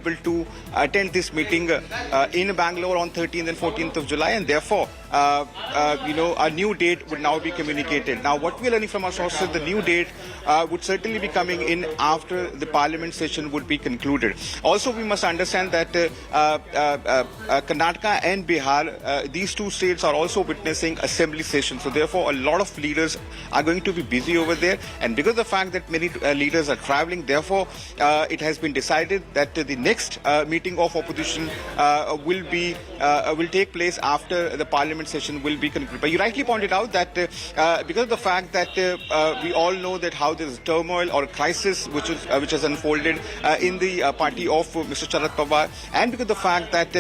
able to attend this meeting in Bangalore on 13th and 14th of July, and therefore, a new date would now be communicated. Now, what we're learning from our sources, the new date would certainly be coming in after the parliament session would be concluded. Also, we must understand that Karnataka and Bihar, these two states are also witnessing assembly sessions. So, therefore, a lot of leaders are going to be busy over there. And because of the fact that many leaders are traveling, therefore, it has been decided that the next meeting of opposition will take place after the parliament session will be concluded. But you rightly pointed out that because of the fact that we all know that how there is turmoil or crisis which has unfolded in the party of Mr. Sharad Pawar, and because of the fact that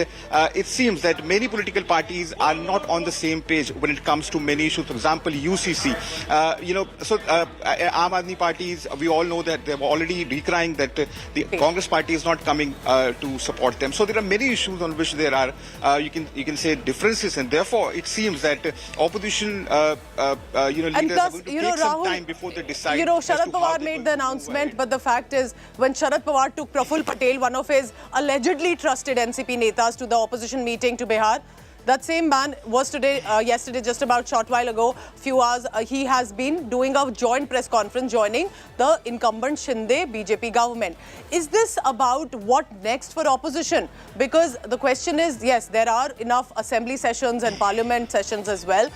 it seems that many political parties are not on the same page when it comes to many issues. For example, UCC, Aam Aadmi parties, we all know that they were already decrying that the Congress party is not coming to support them. So there are many issues on which there are you can say differences, and therefore it seems that opposition leaders are going to take some time before they decide. Sharad Pawar made the announcement, but the fact is, when Sharad Pawar took Praful Patel, one of his allegedly trusted NCP netas, to the opposition meeting to Bihar, that same man was yesterday, just about a short while ago, few hours, he has been doing a joint press conference joining the incumbent Shinde BJP government. Is this about what next for opposition? Because the question is, yes, there are enough assembly sessions and parliament sessions as well,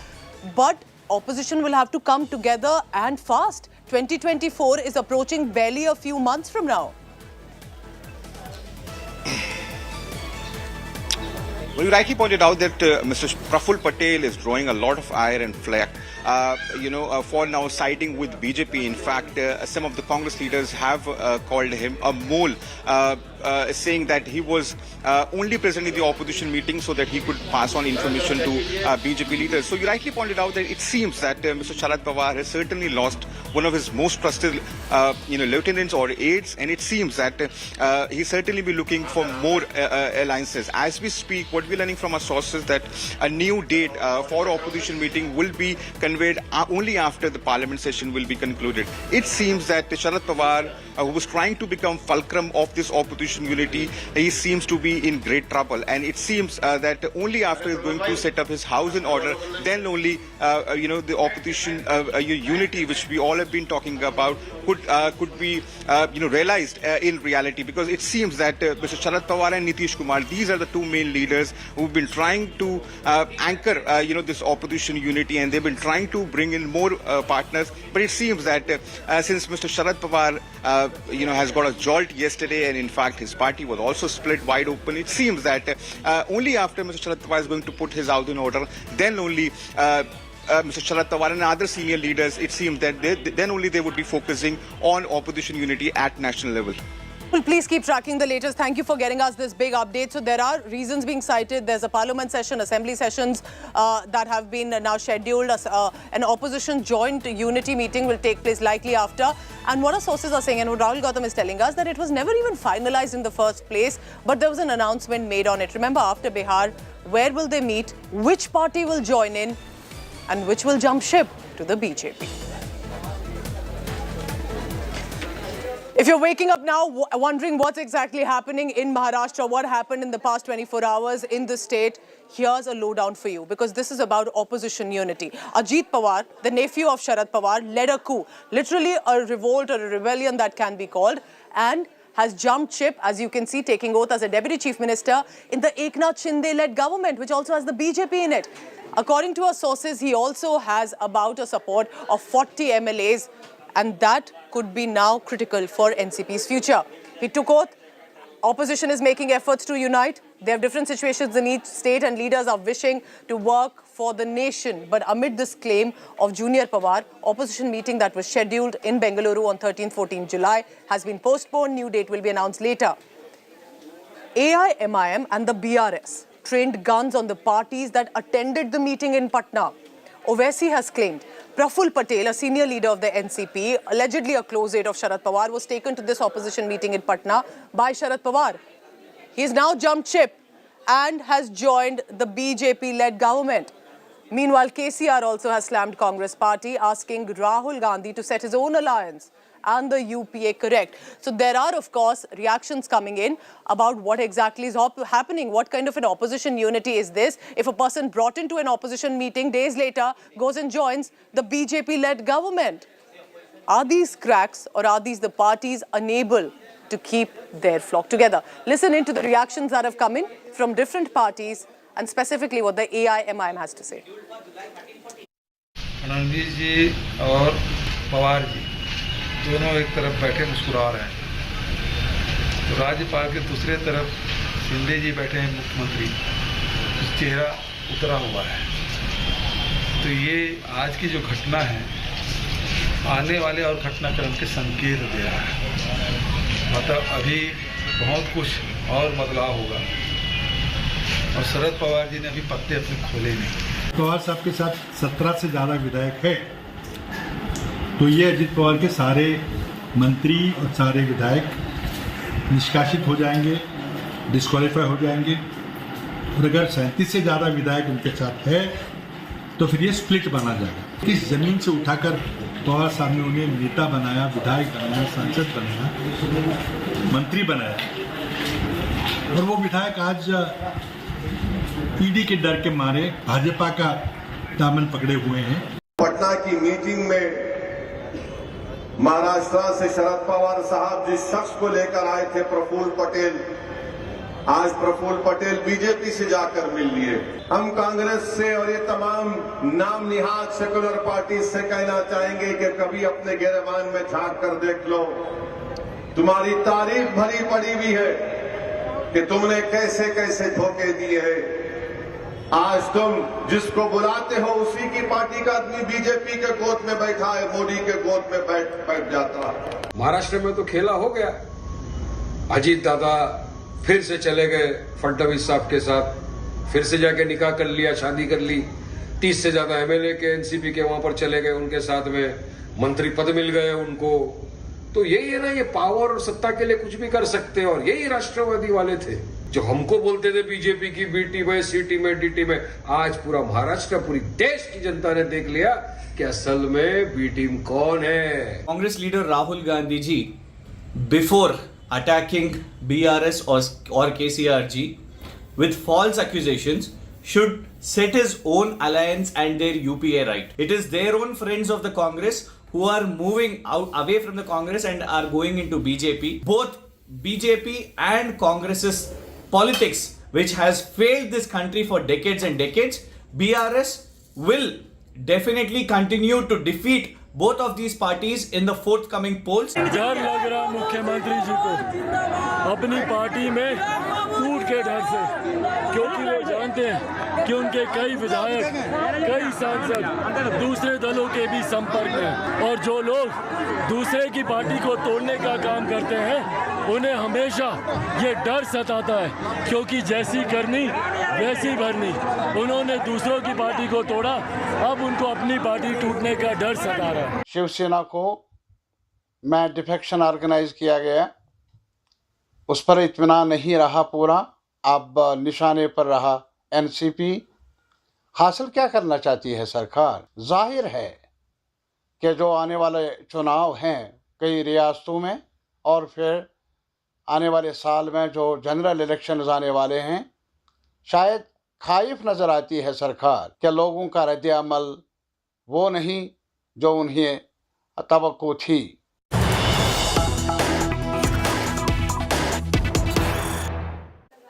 but opposition will have to come together and fast. 2024 is approaching barely a few months from now. Well, you rightly pointed out that Mr. Praful Patel is drawing a lot of ire and flack, for now siding with BJP. In fact, some of the Congress leaders have called him a mole, saying that he was only present in the opposition meeting so that he could pass on information to BJP leaders. So you rightly pointed out that it seems that Mr. Sharad Pawar has certainly lost one of his most trusted, lieutenants or aides, and it seems that he certainly be looking for more alliances. As we speak, what we're learning from our sources that a new date for opposition meeting will be conveyed only after the parliament session will be concluded. It seems that Sharad Pawar, who was trying to become fulcrum of this opposition unity, he seems to be in great trouble, and it seems that only after he's going to set up his house in order, then only the opposition unity, which we all have been talking about, could be realized in reality. Because it seems that Mr. Sharad Pawar and Nitish Kumar, these are the two main leaders who've been trying to anchor this opposition unity, and they've been trying to bring in more partners. But it seems that since Mr. Sharad Pawar has got a jolt yesterday, and in fact his party was also split wide open, it seems that only after Mr. Sharad Pawar is going to put his house in order, then only Mr. Sharad Pawar and other senior leaders, it seems that then only they would be focusing on opposition unity at national level. Well, please keep tracking the latest. Thank you for getting us this big update. So there are reasons being cited. There's a parliament session, assembly sessions that have been now scheduled. An opposition joint unity meeting will take place likely after. And what our sources are saying, and what Rahul Gautam is telling us, that it was never even finalized in the first place, but there was an announcement made on it. Remember, after Bihar, where will they meet? Which party will join in? And which will jump ship to the BJP? If you're waking up now wondering what's exactly happening in Maharashtra, what happened in the past 24 hours in the state, here's a lowdown for you, because this is about opposition unity. Ajit Pawar, the nephew of Sharad Pawar, led a coup, literally a revolt or a rebellion that can be called, and has jumped ship, as you can see, taking oath as a deputy chief minister in the Eknath Shinde-led government, which also has the BJP in it. According to our sources, he also has about a support of 40 MLAs, and that could be now critical for NCP's future. He took oath. Opposition is making efforts to unite. They have different situations in each state, and leaders are wishing to work for the nation. But amid this claim of Junior Pawar, opposition meeting that was scheduled in Bengaluru on 13-14 July has been postponed. New date will be announced later. AIMIM and the BRS trained guns on the parties that attended the meeting in Patna. Owaisi has claimed Praful Patel, a senior leader of the NCP, allegedly a close aide of Sharad Pawar, was taken to this opposition meeting in Patna by Sharad Pawar. He has now jumped ship and has joined the BJP-led government. Meanwhile, KCR also has slammed Congress party, asking Rahul Gandhi to set his own alliance and the UPA correct. So there are, of course, reactions coming in about what exactly is happening. What kind of an opposition unity is this? If a person brought into an opposition meeting days later goes and joins the BJP-led government. Are these cracks, or are these the parties unable to keep their flock together? Listen into the reactions that have come in from different parties and specifically what the AIMIM has to say. Fadnavis जी और पवार जी दोनों एक तरफ बैठे मुस्कुरा रहे हैं, तो राज्यपाल के दूसरे तरफ शिंदे जी बैठे हैं मुख्यमंत्री, चेहरा उतरा हुआ है। तो ये आज की जो घटना है आने वाले और घटनाक्रम के संकेत दे रहा है। मतलब अभी बहुत कुछ और बदलाव होगा और शरद पवार जी ने अभी पत्ते अपने खोले नहीं। पवार साहब के साथ 17 से ज़्यादा विधायक है, तो ये अजित पवार के सारे मंत्री और सारे विधायक निष्कासित हो जाएंगे, डिस्क्वालीफाई हो जाएंगे। और अगर 37 से ज़्यादा विधायक उनके साथ है तो फिर ये स्प्लिट बना जाएगा। किस जमीन से उठाकर पवार साहब ने उन्हें नेता बनाया, विधायक बनाया, सांसद बनाया, मंत्री बनाया, और वो विधायक आज ईडी के डर के मारे भाजपा का दामन पकड़े हुए हैं। पटना की मीटिंग में महाराष्ट्र से शरद पवार साहब जिस शख्स को लेकर आए थे, प्रफुल्ल पटेल, आज प्रफुल्ल पटेल बीजेपी से जाकर मिल लिए। हम कांग्रेस से और ये तमाम नाम निहाद सेकुलर पार्टी से कहना चाहेंगे कि कभी अपने गिरबान में झांक कर देख लो। तुम्हारी तारीफ भरी पड़ी हुई है कि तुमने कैसे कैसे धोखे दिए हैं। आज तुम जिसको बुलाते हो उसी की पार्टी का आदमी बीजेपी के गोद में बैठा है, मोदी के गोद में बैठ जाता है। महाराष्ट्र में तो खेला हो गया। अजीत दादा फिर से चले गए फडणवीस साहब के साथ, फिर से जाके निकाह कर लिया, शादी कर ली। 30 से ज्यादा एमएलए के एनसीपी के वहां पर चले गए, उनके साथ में मंत्री पद मिल गए उनको। तो यही है ना, ये पावर और सत्ता के लिए कुछ भी कर सकते हैं। और यही राष्ट्रवादी वाले थे जो हमको बोलते थे बीजेपी की बी टीम है, सी टीम है, डी टीम है। आज पूरा महाराष्ट्र, पूरी देश की जनता ने देख लिया कि असल में बी टीम कौन है। Congress leader Rahul Gandhi ji, before attacking BRS or KCRG with false accusations, should set his own alliance and their UPA right. It is their own friends of the Congress who are moving out away from the Congress and are going into BJP. Both BJP and Congress's politics, which has failed this country for decades and decades, BRS will definitely continue to defeat both of these parties in the forthcoming polls. डर लग रहा मुख्यमंत्री जी को अपनी party में टूट के डर से, क्योंकि वो जानते हैं कि उनके कई विधायक, कई सांसद दूसरे दलों के भी संपर्क में, और जो लोग दूसरे की पार्टी को तोड़ने का काम करते हैं उन्हें हमेशा ये डर सताता है, क्योंकि जैसी करनी वैसी भरनी। उन्होंने दूसरों की पार्टी को तोड़ा, अब उनको अपनी पार्टी टूटने का डर सता रहा है। शिवसेना को मैं डिफेक्शन ऑर्गेनाइज किया गया, उस पर इत्मीनान नहीं रहा पूरा, अब निशाने पर रहा एनसीपी। हासिल क्या करना चाहती है सरकार? जाहिर है कि जो आने वाले चुनाव हैं कई रियासतों में और फिर आने वाले साल में जो जनरल इलेक्शंस आने वाले हैं, शायद खाइफ नज़र आती है सरकार कि लोगों का रद्द अमल वो नहीं जो उन्हें तवक्को थी।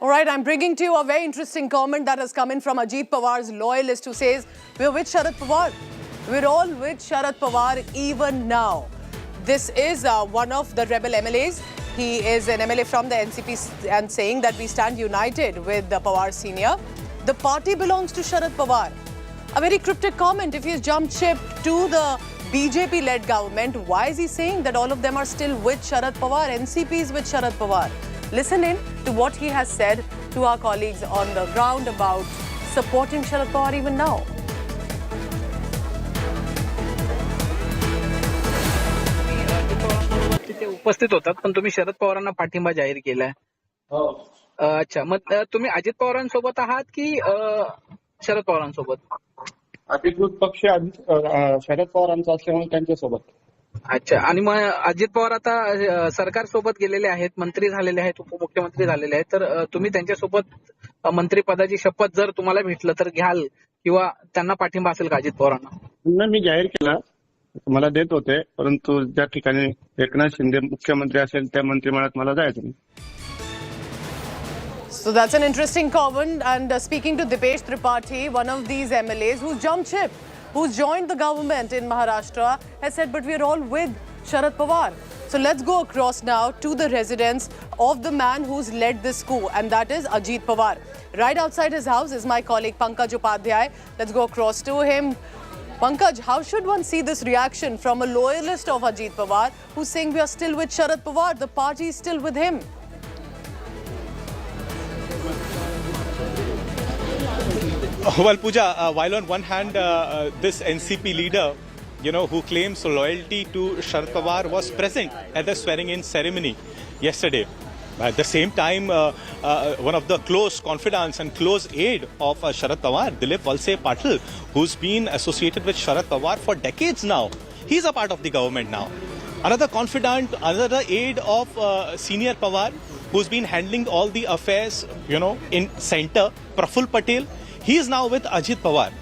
All right, I'm bringing to you a very interesting comment that has come in from Ajit Pawar's loyalist, who says, we're with Sharad Pawar. We're all with Sharad Pawar even now. This is one of the rebel MLAs. He is an MLA from the NCP and saying that we stand united with the Pawar senior. The party belongs to Sharad Pawar. A very cryptic comment. If he has jumped ship to the BJP-led government, why is he saying that all of them are still with Sharad Pawar? NCP is with Sharad Pawar. Listen in to what he has said to our colleagues on the ground about supporting Sharad Pawar even now. उपस्थित होतात, पण तुम्ही शरद पवारांना पाठिंबा जाहीर केलाय. अच्छा, मग तुम्ही अजित पवारांसोबत आहात की शरद पवारांसोबत? अधिकृत पक्ष शरद पवारांचा असल्यामुळे त्यांच्यासोबत. अच्छा. आणि मग अजित पवार आता सरकार सोबत गेलेले आहेत, मंत्री झालेले आहेत, उपमुख्यमंत्री झालेले आहेत, तर तुम्ही त्यांच्यासोबत मंत्रिपदाची शपथ जर तुम्हाला भेटलं तर घ्याल किंवा त्यांना पाठिंबा असेल का अजित पवारांना? नाही, मी जाहीर केला मला देत होते, परंतु ज्या ठिकाणी एकनाथ शिंदे मुख्यमंत्री असेल त्या मंत्रिमंडळात मला जायचं नाही. So that's an interesting comment. And speaking to Dipesh Tripathi, one of these MLAs who's jumped ship, who's joined the government in Maharashtra, has said, but we're all with Sharad Pawar. So let's go across now to the residence of the man who's led this coup, and that is Ajit Pawar. Right outside his house is my colleague Pankaj Upadhyay. Let's go across to him. Pankaj, how should one see this reaction from a loyalist of Ajit Pawar who's saying we are still with Sharad Pawar, the party is still with him? Well, Pooja, while on one hand, this NCP leader, who claims loyalty to Sharad Pawar was present at the swearing-in ceremony yesterday. At the same time, one of the close confidants and close aide of Sharad Pawar, Dilip Valse Patil, who's been associated with Sharad Pawar for decades now, he's a part of the government now. Another confidant, another aide of senior Pawar, who's been handling all the affairs, in center, Praful Patel, he is now with Ajit Pawar.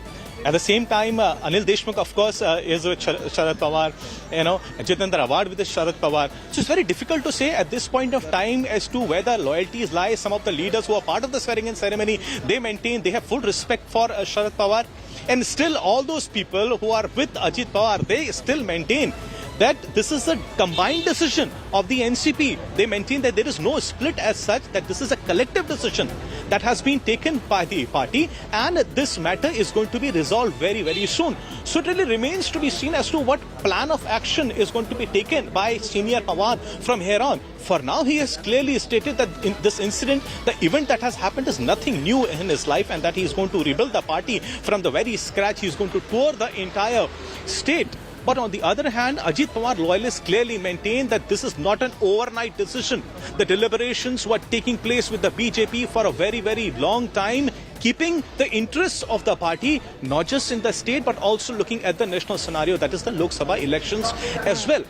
At the same time, Anil Deshmukh, of course, is with Sharad Pawar. Jitendra Awad with Sharad Pawar. So it's very difficult to say at this point of time as to where the loyalties lie. Some of the leaders who are part of the swearing-in ceremony, they maintain they have full respect for Sharad Pawar. And still, all those people who are with Ajit Pawar, they still maintain that this is a combined decision of the NCP. They maintain that there is no split as such, that this is a collective decision that has been taken by the party, and this matter is going to be resolved very, very soon. So it really remains to be seen as to what plan of action is going to be taken by senior Pawar from here on. For now, he has clearly stated that in this incident, the event that has happened is nothing new in his life, and that he is going to rebuild the party from the very scratch. He is going to tour the entire state. But on the other hand, Ajit Pawar loyalists clearly maintain that this is not an overnight decision. The deliberations were taking place with the BJP for a very, very long time, keeping the interests of the party not just in the state but also looking at the national scenario, that is the Lok Sabha elections as well.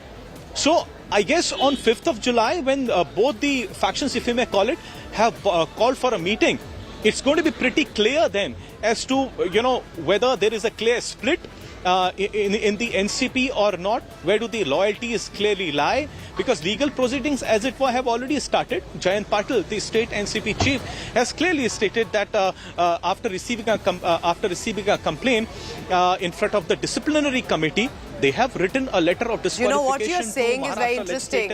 So I guess on 5th of July, when both the factions, if you may call it, have called for a meeting, it's going to be pretty clear then as to, whether there is a clear split in the NCP or not. Where do the loyalties clearly lie? Because legal proceedings, as it were, have already started. Jayant Patil, the state NCP chief, has clearly stated that after receiving a complaint in front of the disciplinary committee, they have written a letter of disqualification. What you're saying is very interesting.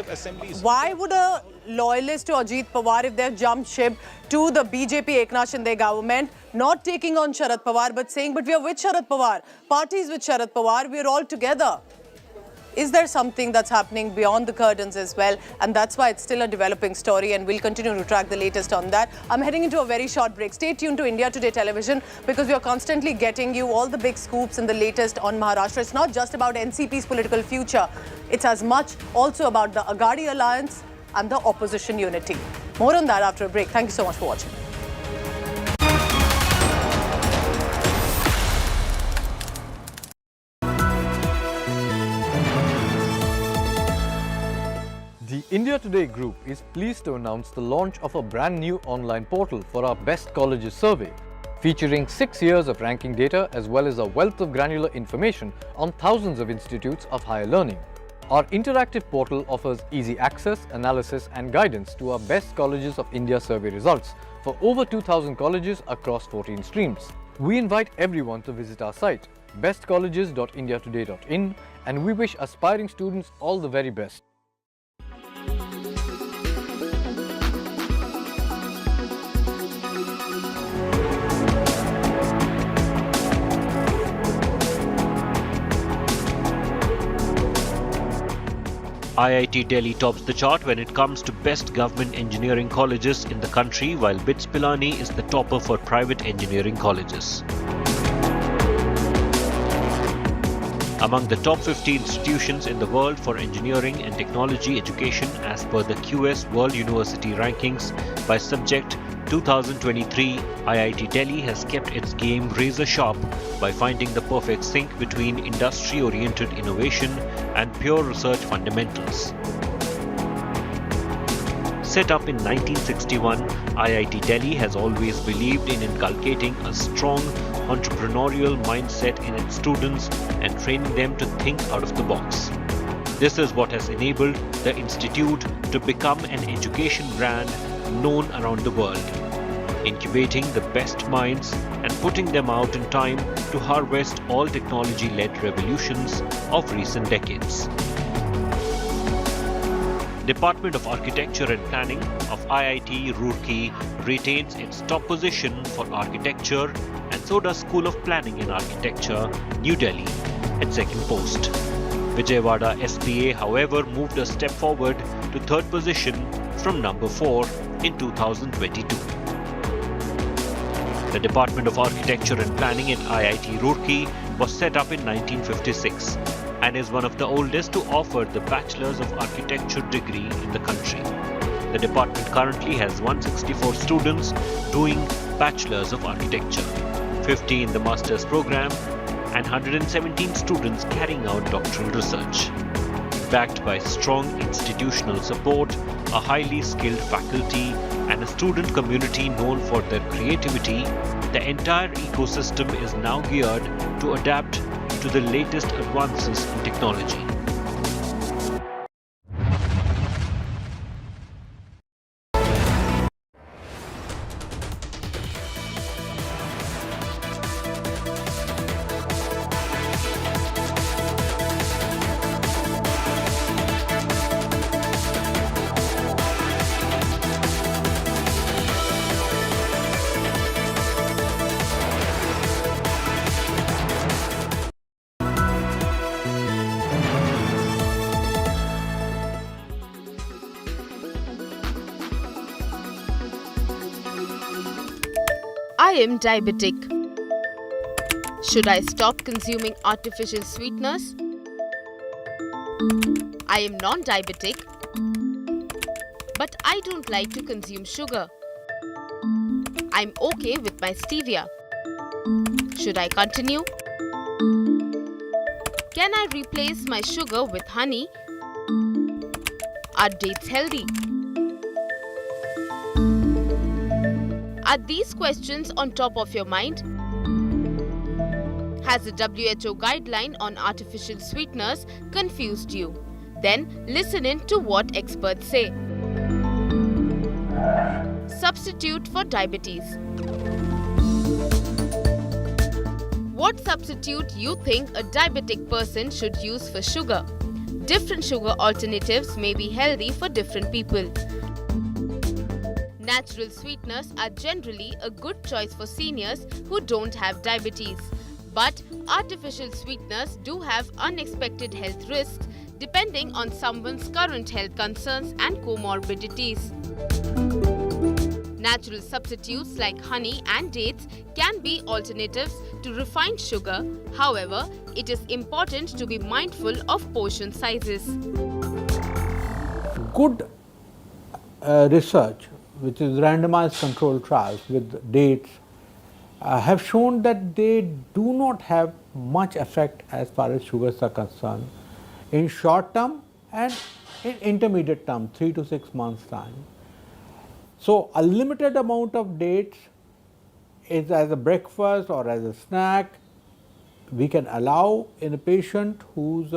Why would a loyalist to Ajit Pawar, if they've jumped ship to the BJP Eknath Shinde government, not taking on Sharad Pawar, but saying, but we are with Sharad Pawar, parties with Sharad Pawar, we're all together. Is there something that's happening beyond the curtains as well? And that's why it's still a developing story, and we'll continue to track the latest on that. I'm heading into a very short break. Stay tuned to India Today Television, because we are constantly getting you all the big scoops and the latest on Maharashtra. It's not just about NCP's political future. It's as much also about the Agadi alliance and the opposition unity. More on that after a break. Thank you so much for watching. The India Today Group is pleased to announce the launch of a brand new online portal for our Best Colleges survey, featuring 6 years of ranking data as well as a wealth of granular information on thousands of institutes of higher learning. Our interactive portal offers easy access, analysis and guidance to our Best Colleges of India survey results for over 2,000 colleges across 14 streams. We invite everyone to visit our site, bestcolleges.indiatoday.in, and we wish aspiring students all the very best. IIT Delhi tops the chart when it comes to best government engineering colleges in the country, while BITS Pilani is the topper for private engineering colleges. Among the top 50 institutions in the world for engineering and technology education as per the QS World University Rankings by subject, 2023, IIT Delhi has kept its game razor sharp by finding the perfect sync between industry-oriented innovation and pure research fundamentals. Set up in 1961, IIT Delhi has always believed in inculcating a strong entrepreneurial mindset in its students and training them to think out of the box. This is what has enabled the institute to become an education brand known around the world, incubating the best minds and putting them out in time to harvest all technology-led revolutions of recent decades. Department of Architecture and Planning of IIT Roorkee retains its top position for architecture, and so does School of Planning and Architecture, New Delhi, at second post. Vijayawada SPA, however, moved a step forward to third position from number 4 in 2022. The Department of Architecture and Planning in IIT Roorkee was set up in 1956 and is one of the oldest to offer the Bachelor's of Architecture degree in the country. The department currently has 164 students doing Bachelor's of Architecture, 50 in the Master's program, and 117 students carrying out doctoral research. Backed by strong institutional support, a highly skilled faculty, and a student community known for their creativity, the entire ecosystem is now geared to adapt to the latest advances in technology. I am diabetic. Should I stop consuming artificial sweeteners? I am non-diabetic, but I don't like to consume sugar. I'm okay with my stevia. Should I continue? Can I replace my sugar with honey? Are dates healthy? Are these questions on top of your mind? Has the WHO guideline on artificial sweeteners confused you? Then listen in to what experts say. Substitute for diabetes. What substitute you think a diabetic person should use for sugar? Different sugar alternatives may be healthy for different people. Natural sweeteners are generally a good choice for seniors who don't have diabetes. But artificial sweeteners do have unexpected health risks depending on someone's current health concerns and comorbidities. Natural substitutes like honey and dates can be alternatives to refined sugar. However, it is important to be mindful of portion sizes. Good research, which is randomized controlled trials with dates, have shown that they do not have much effect as far as sugars are concerned in short term and in intermediate term, 3 to 6 months time. So a limited amount of dates is as a breakfast or as a snack we can allow in a patient who's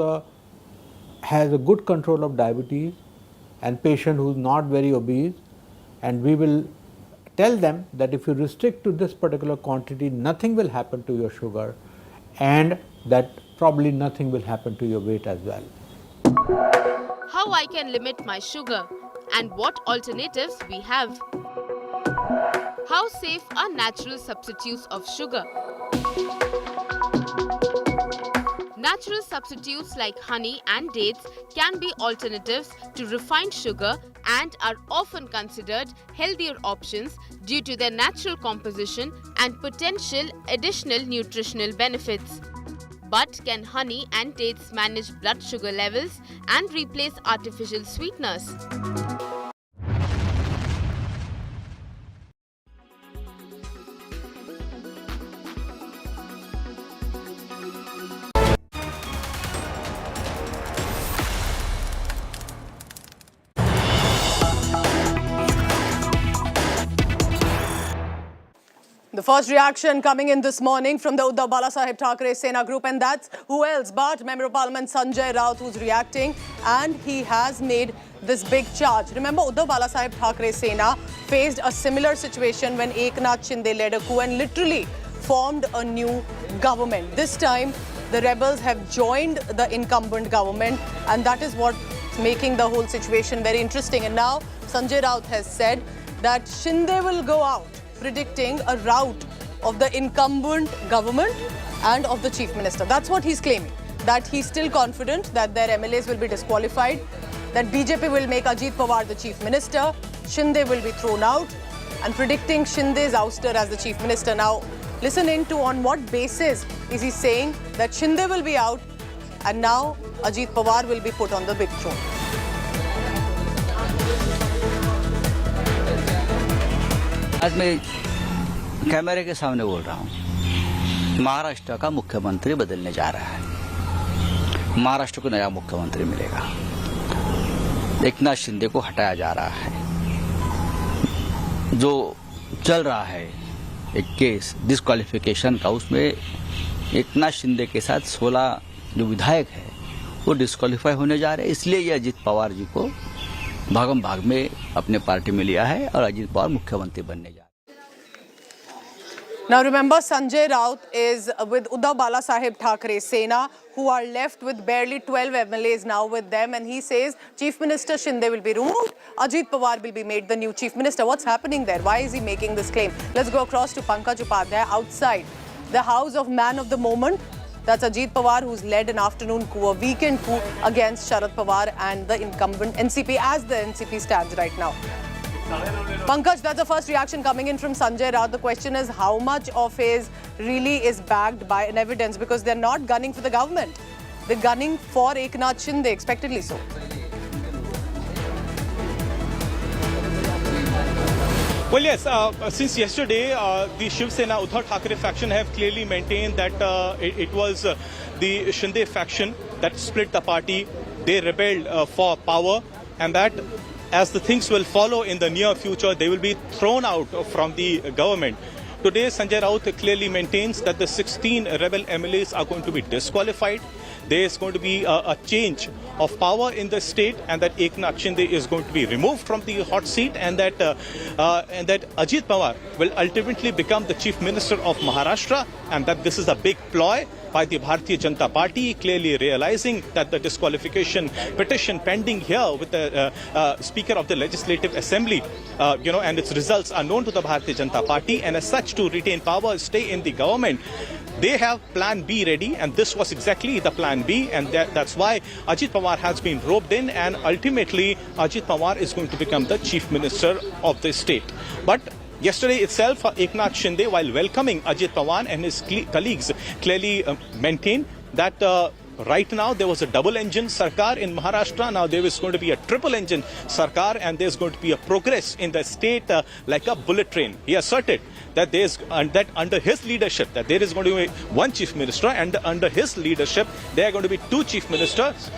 has a good control of diabetes and patient who's not very obese, and we will tell them that if you restrict to this particular quantity, nothing will happen to your sugar, and that probably nothing will happen to your weight as well. How I can limit my sugar and what alternatives we have. How safe are natural substitutes of sugar? Natural substitutes like honey and dates can be alternatives to refined sugar and are often considered healthier options due to their natural composition and potential additional nutritional benefits. But can honey and dates manage blood sugar levels and replace artificial sweeteners? The first reaction coming in this morning from the Uddhav Balasaheb Thackeray Sena group, and that's who else but Member of Parliament Sanjay Raut, who's reacting, and he has made this big charge. Remember, Uddhav Balasaheb Thackeray Sena faced a similar situation when Eknath Shinde led a coup and literally formed a new government. This time, the rebels have joined the incumbent government, and that is what's making the whole situation very interesting. And now, Sanjay Raut has said that Shinde will go out, predicting a rout of the incumbent government and of the Chief Minister. That's what he's claiming, that he's still confident that their MLAs will be disqualified, that BJP will make Ajit Pawar the Chief Minister, Shinde will be thrown out, and predicting Shinde's ouster as the Chief Minister. Now, listen in to on what basis is he saying that Shinde will be out and now Ajit Pawar will be put on the big throne. आज मैं कैमरे के सामने बोल रहा हूँ, महाराष्ट्र का मुख्यमंत्री बदलने जा रहा है। महाराष्ट्र को नया मुख्यमंत्री मिलेगा। एकनाथ शिंदे को हटाया जा रहा है। जो चल रहा है एक केस डिस्क्वालिफिकेशन का, उसमें एकनाथ शिंदे के साथ 16 जो विधायक है वो डिस्क्वालीफाई होने जा रहे हैं। इसलिए ये अजीत पवार जी को भागम भाग में अपने पार्टी में लिया है और अजीत पवार मुख्यमंत्री बनने जा रहे हैं। Now remember, Sanjay Raut is with Uddhav Balasaheb Thackeray Sena, who are left with barely 12 MLAs now with them, and he says Chief Minister Shinde will be removed, Ajit Pawar will be made the new Chief Minister. What's happening there? Why is he making this claim? Let's go across to Pankaj Upadhyay outside the house of man of the moment. That's Ajit Pawar, who's led an afternoon coup, a weekend coup against Sharad Pawar and the incumbent NCP as the NCP stands right now. Pankaj, that's the first reaction coming in from Sanjay Raut. The question is how much of his really is backed by an evidence, because they're not gunning for the government. They're gunning for Eknath Shinde, expectedly so. Well, yes, since yesterday, the Shiv Sena Uddhav Thackeray faction have clearly maintained that it was the Shinde faction that split the party. They rebelled for power, and that as the things will follow in the near future, they will be thrown out from the government. Today, Sanjay Raut clearly maintains that the 16 rebel MLAs are going to be disqualified. There is going to be a change of power in the state, and that Eknath Shinde is going to be removed from the hot seat, and that Ajit Pawar will ultimately become the Chief Minister of Maharashtra, and that this is a big ploy by the Bharatiya Janata Party, clearly realizing that the disqualification petition pending here with the Speaker of the Legislative Assembly, and its results are known to the Bharatiya Janata Party, and as such to retain power, stay in the government. They have plan B ready, and this was exactly the plan B, and that's why Ajit Pawar has been roped in, and ultimately Ajit Pawar is going to become the Chief Minister of the state. But yesterday itself, Eknath Shinde, while welcoming Ajit Pawar and his colleagues, clearly maintained that right now there was a double-engine sarkar in Maharashtra. Now there is going to be a triple-engine sarkar, and there's going to be a progress in the state like a bullet train. He asserted that that under his leadership that there is going to be one chief minister, and under his leadership there are going to be two chief ministers,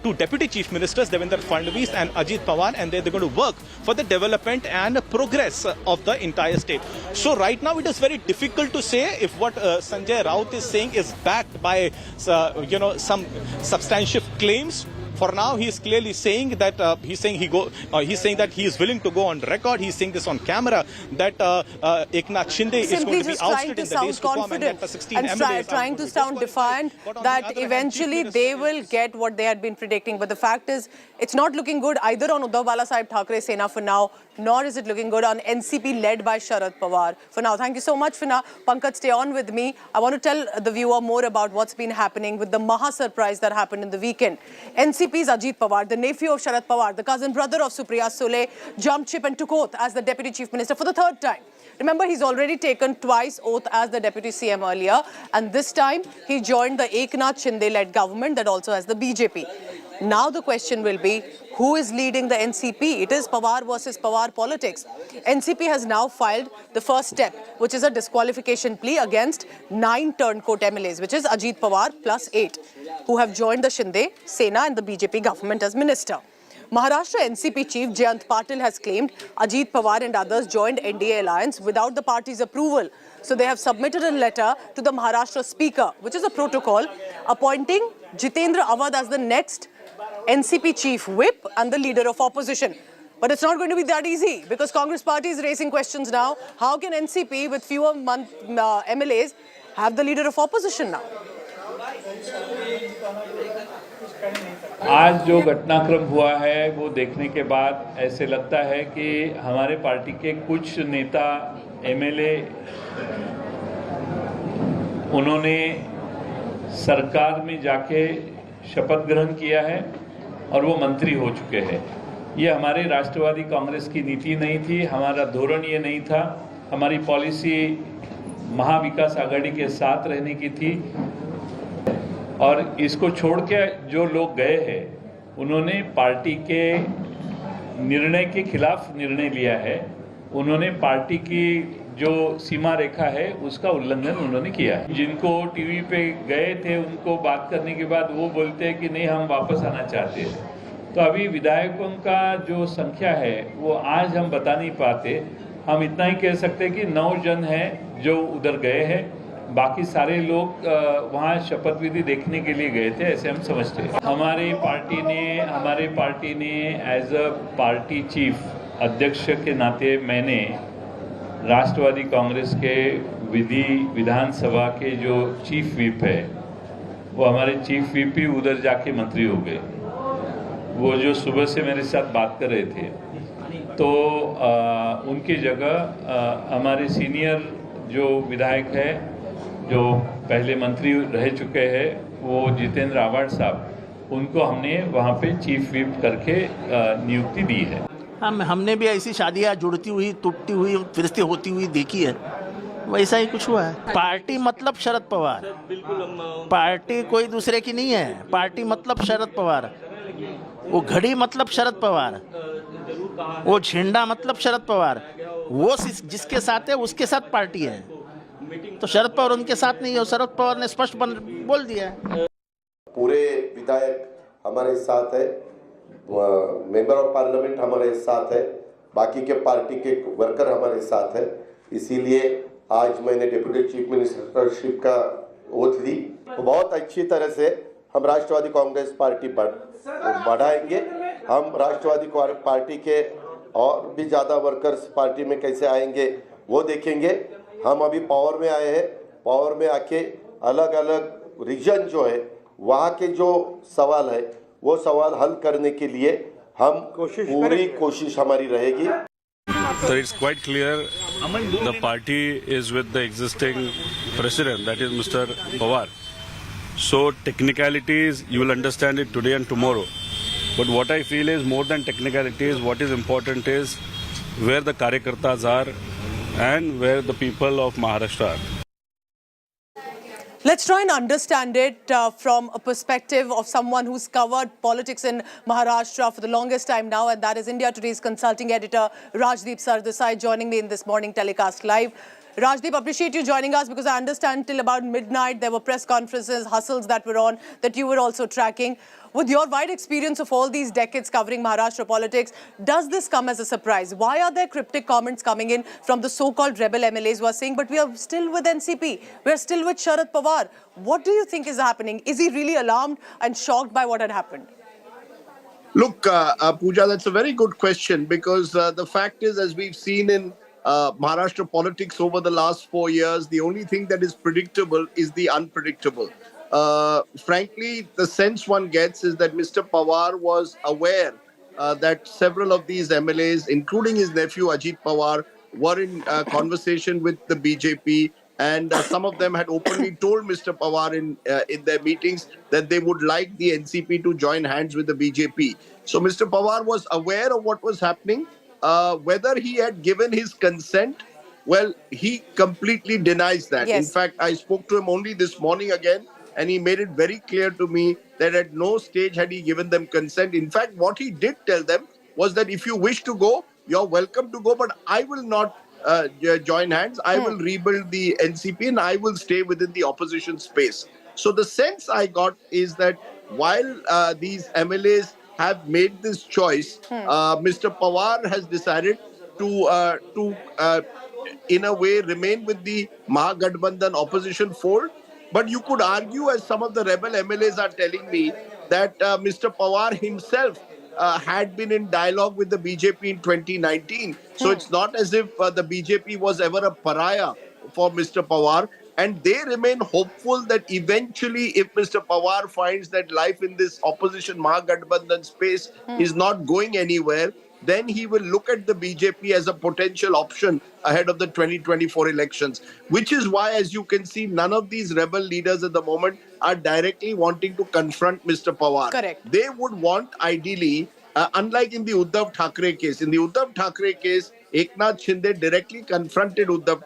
two deputy chief ministers, Devendra Fadnavis and Ajit Pawar, and they're going to work for the development and progress of the entire state. So right now it is very difficult to say if what Sanjay Raut is saying is backed by some substantive claims. For now, he is clearly saying that he's saying that he is willing to go on record. He's saying this on camera that Eknath Shinde is going to be ousted in the days to come, and that the 16 MLAs trying to sound defiant that eventually they will get what they had been predicting. But the fact is, it's not looking good either on Uddhav Balasaheb Thackeray Sena for now, nor is it looking good on NCP led by Sharad Pawar for now. Thank you so much for now. Pankaj, stay on with me. I want to tell the viewer more about what's been happening with the Maha surprise that happened in the weekend. NCP's Ajit Pawar, the nephew of Sharad Pawar, the cousin brother of Supriya Sule, jumped ship and took oath as the Deputy Chief Minister for the third time. Remember, he's already taken twice oath as the Deputy CM earlier, and this time he joined the Eknath Shinde-led government that also has the BJP. Now the question will be, who is leading the NCP? It is Pawar versus Pawar politics. NCP has now filed the first step, which is a disqualification plea against 9 turncoat MLAs, which is Ajit Pawar plus 8, who have joined the Shinde, Sena and the BJP government as minister. Maharashtra NCP chief Jayant Patil has claimed Ajit Pawar and others joined NDA alliance without the party's approval. So they have submitted a letter to the Maharashtra speaker, which is a protocol, appointing Jitendra Awadh as the next NCP chief whip and the leader of opposition. But it's not going to be that easy because Congress party is raising questions now. How can NCP with fewer MLAs have the leader of opposition now? आज जो घटनाक्रम हुआ है वो देखने के बाद ऐसे लगता है कि हमारे पार्टी के कुछ नेता एमएलए उन्होंने सरकार में जाके शपथ ग्रहण किया है और वो मंत्री हो चुके हैं। ये हमारे राष्ट्रवादी कांग्रेस की नीति नहीं थी, हमारा धोरण ये नहीं था। हमारी पॉलिसी महाविकास आघाड़ी के साथ रहने की थी और इसको छोड़ के जो लोग गए हैं उन्होंने पार्टी के निर्णय के खिलाफ निर्णय लिया है। उन्होंने पार्टी की जो सीमा रेखा है उसका उल्लंघन उन्होंने किया है। जिनको टीवी पे गए थे उनको बात करने के बाद वो बोलते हैं कि नहीं हम वापस आना चाहते हैं। तो अभी विधायकों का जो संख्या है वो आज हम बता नहीं पाते। हम इतना ही कह सकते हैं कि 9 जन हैं जो उधर गए हैं, बाकी सारे लोग वहाँ शपथ विधि देखने के लिए गए थे, ऐसे हम समझते हैं। हमारे पार्टी ने एज अ पार्टी चीफ अध्यक्ष के नाते मैंने राष्ट्रवादी कांग्रेस के विधानसभा के जो चीफ व्हिप है वो हमारे चीफ व्हिप ही उधर जाके मंत्री हो गए। वो जो सुबह से मेरे साथ बात कर रहे थे तो उनकी जगह हमारे सीनियर जो विधायक है जो पहले मंत्री रह चुके हैं वो जितेंद्र आवाड साहब, उनको हमने वहाँ पे चीफ व्हिप करके नियुक्ति दी है। हमने भी ऐसी शादियाँ जुड़ती हुई, टूटती हुई, फिर से होती हुई देखी है, वैसा ही कुछ हुआ है। पार्टी मतलब शरद पवार, पार्टी कोई दूसरे की नहीं है। पार्टी मतलब शरद पवार, वो घड़ी मतलब शरद पवार, वो झंडा मतलब शरद पवार, वो जिसके साथ है उसके साथ पार्टी है। तो शरद पवार उनके साथ नहीं है, शरद पवार ने स्पष्ट बोल दिया है। पूरे विधायक हमारे साथ है, मेंबर ऑफ पार्लियामेंट हमारे साथ है, बाकी के पार्टी के वर्कर हमारे साथ है। इसीलिए आज मैंने डिप्टी चीफ मिनिस्टरशिप का ओथ ली। तो बहुत अच्छी तरह से हम राष्ट्रवादी कांग्रेस पार्टी बढ़ाएंगे। हम राष्ट्रवादी पार्टी के और भी ज़्यादा वर्कर्स पार्टी में कैसे आएंगे वो देखेंगे। हम अभी पावर में आए हैं, पावर में आके अलग अलग रीजन जो है वहाँ के जो सवाल है वो सवाल हल करने के लिए हम पूरी कोशिश हमारी रहेगी। So it's quite clear the party is with the existing president, that is Mr. Pawar. So technicalities you will understand it today and tomorrow. But what I feel is more than technicalities, what is important is where the Karyakartas are and where the people of Maharashtra are. Let's try and understand it from a perspective of someone who's covered politics in Maharashtra for the longest time now, and that is India Today's consulting editor Rajdeep Desai joining me in this morning telecast live. Rajdeep, appreciate you joining us because I understand till about midnight there were press conferences, hustles that were on, that you were also tracking. With your wide experience of all these decades covering Maharashtra politics, does this come as a surprise? Why are there cryptic comments coming in from the so-called rebel MLAs who are saying, but we are still with NCP, we are still with Sharad Pawar? What do you think is happening? Is he really alarmed and shocked by what had happened? Look, Pooja, that's a very good question because the fact is, as we've seen in Maharashtra politics over the last 4 years, the only thing that is predictable is the unpredictable. Frankly, the sense one gets is that Mr. Pawar was aware that several of these MLAs, including his nephew Ajit Pawar, were in conversation with the BJP, and some of them had openly told Mr. Pawar in their meetings that they would like the NCP to join hands with the BJP. So Mr. Pawar was aware of what was happening. Whether he had given his consent, well, he completely denies that. Yes. In fact, I spoke to him only this morning again, and he made it very clear to me that at no stage had he given them consent. In fact, what he did tell them was that if you wish to go, you're welcome to go, but I will not join hands. I will rebuild the NCP and I will stay within the opposition space. So the sense I got is that while these MLAs have made this choice. Mr. Pawar has decided to in a way remain with the Mahagathbandhan opposition fold. But you could argue, as some of the rebel MLAs are telling me, that Mr. Pawar himself had been in dialogue with the BJP in 2019. So it's not as if the BJP was ever a pariah for Mr. Pawar. And they remain hopeful that eventually, if Mr. Pawar finds that life in this opposition Mahagathbandhan space is not going anywhere, then he will look at the BJP as a potential option ahead of the 2024 elections. Which is why, as you can see, none of these rebel leaders at the moment are directly wanting to confront Mr. Pawar. Correct. They would want, ideally, unlike in the Uddhav Thackeray case. In the Uddhav Thackeray case, Eknath Shinde directly confronted Uddhav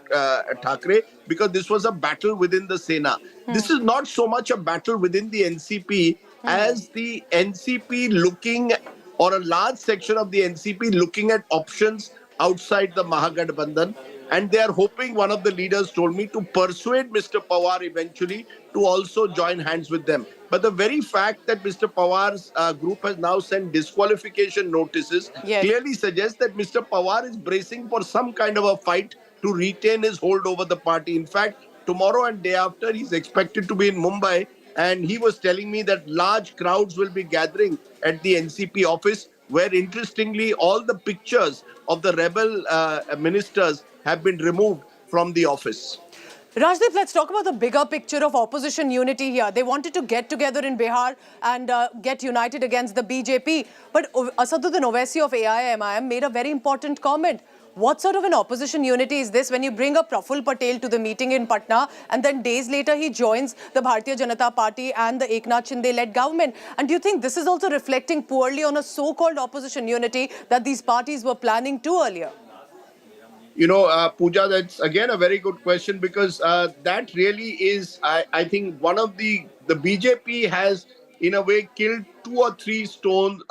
Thackeray because this was a battle within the Sena. This is not so much a battle within the NCP as the NCP looking, or a large section of the NCP looking at options outside the Mahagathbandhan. And they are hoping, one of the leaders told me, to persuade Mr. Pawar eventually to also join hands with them. But the very fact that Mr. Pawar's group has now sent disqualification notices clearly suggests that Mr. Pawar is bracing for some kind of a fight to retain his hold over the party. In fact, tomorrow and day after, he's expected to be in Mumbai. And he was telling me that large crowds will be gathering at the NCP office, where, interestingly, all the pictures of the rebel ministers have been removed from the office. Rajdeep, let's talk about the bigger picture of opposition unity here. They wanted to get together in Bihar and get united against the BJP. But Asaduddin Owaisi of AIMIM made a very important comment. What sort of an opposition unity is this when you bring a Praful Patel to the meeting in Patna and then days later he joins the Bharatiya Janata Party and the Eknath Shinde-led government? And do you think this is also reflecting poorly on a so-called opposition unity that these parties were planning to earlier? You know, Pooja, that's again a very good question, because that really is, I think, one of the BJP has, in a way, killed 2 or 3 stones,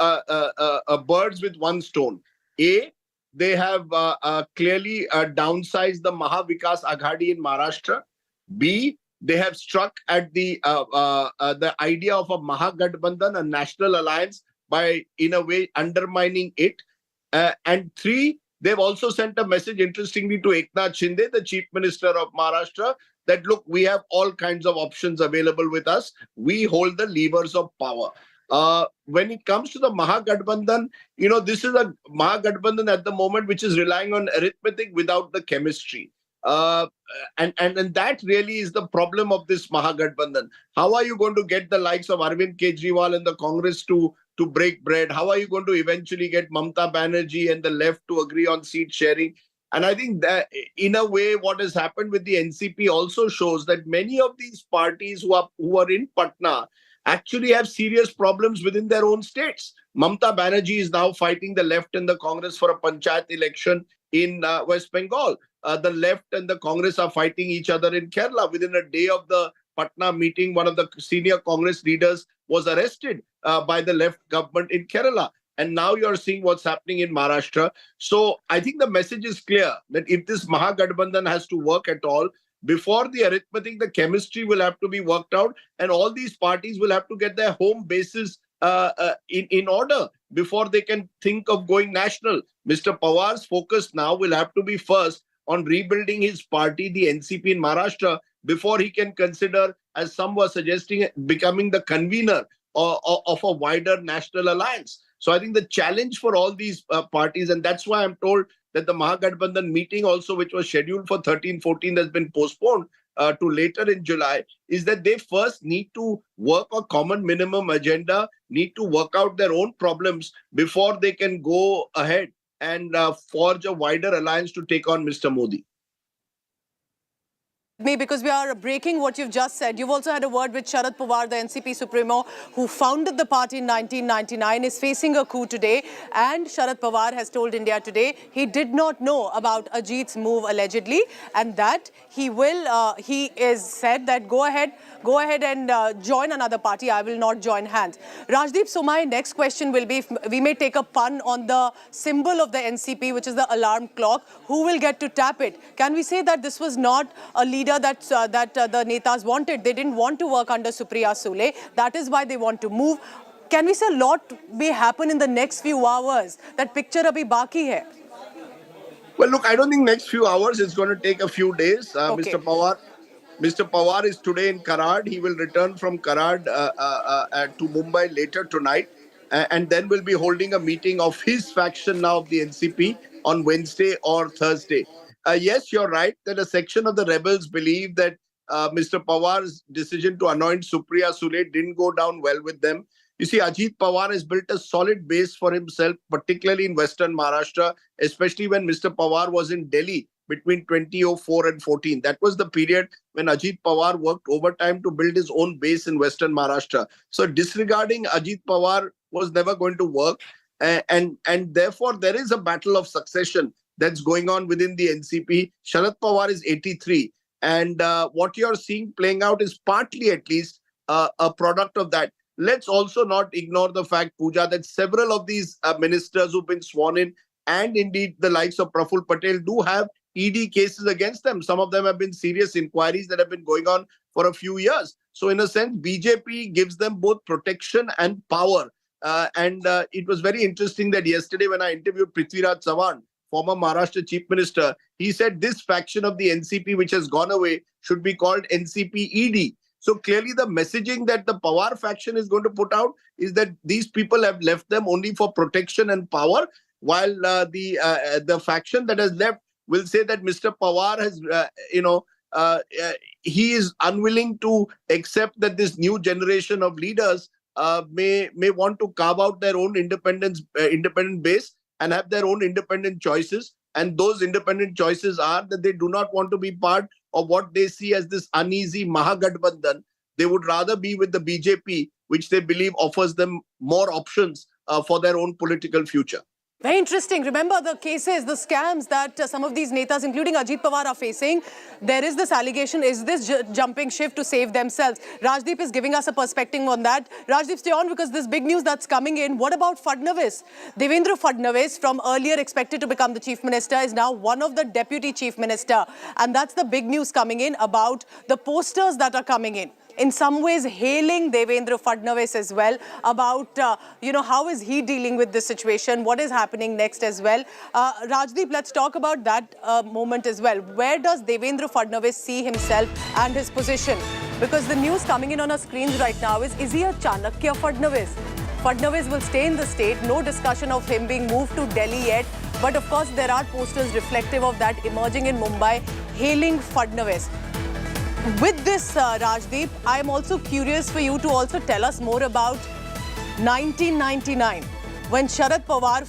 birds with one stone. A, they have clearly downsized the Mahavikas Aghadi in Maharashtra. B, they have struck at the idea of a Mahagathbandhan, a national alliance, by, in a way, undermining it. And 3, they've also sent a message, interestingly, to Eknath Shinde, the Chief Minister of Maharashtra, that, look, we have all kinds of options available with us. We hold the levers of power. When it comes to the Mahagathbandhan, you know, this is a Mahagathbandhan at the moment which is relying on arithmetic without the chemistry. And that really is the problem of this Mahagathbandhan. How are you going to get the likes of Arvind Kejriwal and the Congress to break bread? How are you going to eventually get Mamta Banerjee and the left to agree on seat sharing? And I think that, in a way, what has happened with the NCP also shows that many of these parties who are in Patna actually have serious problems within their own states. Mamta Banerjee is now fighting the left and the Congress for a panchayat election in West Bengal. The left and the Congress are fighting each other in Kerala. Within a day of the Patna meeting, one of the senior Congress leaders was arrested by the left government in Kerala. And now you're seeing what's happening in Maharashtra. So I think the message is clear that if this Mahagathbandhan has to work at all, before the arithmetic, the chemistry will have to be worked out, and all these parties will have to get their home bases in order before they can think of going national. Mr. Pawar's focus now will have to be first on rebuilding his party, the NCP in Maharashtra, before he can consider, as some were suggesting, becoming the convener of a wider national alliance. So I think the challenge for all these parties, and that's why I'm told that the Mahagathbandhan meeting also, which was scheduled for 13-14, has been postponed to later in July, is that they first need to work a common minimum agenda, need to work out their own problems before they can go ahead and forge a wider alliance to take on Mr. Modi. Because we are breaking what you've just said. You've also had a word with Sharad Pawar, the NCP Supremo, who founded the party in 1999, is facing a coup today. And Sharad Pawar has told India Today he did not know about Ajit's move allegedly, and that he will, he is said that go ahead and join another party. I will not join hands. Rajdeep, so my next question will be, we may take a pun on the symbol of the NCP, which is the alarm clock. Who will get to tap it? Can we say that this was not a leader that the Netas wanted? They didn't want to work under Supriya Sule. That is why they want to move. can we say a lot may happen in the next few hours? That picture abhi baki hai. Well, look, I don't think next few hours. It's going to take a few days. Okay. Mr. Pawar is today in Karad. He will return from Karad to Mumbai later tonight, and then will be holding a meeting of his faction now of the NCP on Wednesday or Thursday. Yes, you're right that a section of the rebels believe that Mr. Pawar's decision to anoint Supriya Sule didn't go down well with them. You see, Ajit Pawar has built a solid base for himself, particularly in Western Maharashtra, especially when Mr. Pawar was in Delhi between 2004 and 14. That was the period when Ajit Pawar worked overtime to build his own base in Western Maharashtra. So disregarding Ajit Pawar was never going to work. And therefore, there is a battle of succession that's going on within the NCP. Sharad Pawar is 83. And what you're seeing playing out is partly, at least, a product of that. Let's also not ignore the fact, Pooja, that several of these ministers who've been sworn in, and indeed the likes of Praful Patel, do have ED cases against them. Some of them have been serious inquiries that have been going on for a few years. So in a sense, BJP gives them both protection and power. It was very interesting that yesterday when I interviewed Prithviraj Chavan, former Maharashtra Chief Minister, he said this faction of the NCP, which has gone away, should be called NCP ED. So clearly the messaging that the Pawar faction is going to put out is that these people have left them only for protection and power, while the faction that has left will say that Mr. Pawar has, he is unwilling to accept that this new generation of leaders may want to carve out their own independent base and have their own independent choices. And those independent choices are that they do not want to be part of what they see as this uneasy Mahagathbandhan. They would rather be with the BJP, which they believe offers them more options for their own political future. Very interesting. Remember the cases, the scams that some of these netas, including Ajit Pawar, are facing. There is this allegation, is this jumping ship to save themselves? Rajdeep is giving us a perspective on that. Rajdeep, stay on because this big news that's coming in. What about Fadnavis? Devendra Fadnavis, from earlier expected to become the chief minister, is now one of the deputy chief minister. And that's the big news coming in about the posters that are coming in. In some ways hailing Devendra Fadnavis as well about, how is he dealing with this situation? What is happening next as well? Rajdeep, let's talk about that moment as well. Where does Devendra Fadnavis see himself and his position? Because the news coming in on our screens right now is he a Chanakya Fadnavis? Fadnavis will stay in the state. No discussion of him being moved to Delhi yet. But of course, there are posters reflective of that emerging in Mumbai, hailing Fadnavis. With this, Rajdeep, I am also curious for you to also tell us more about 1999, when Sharad Pawar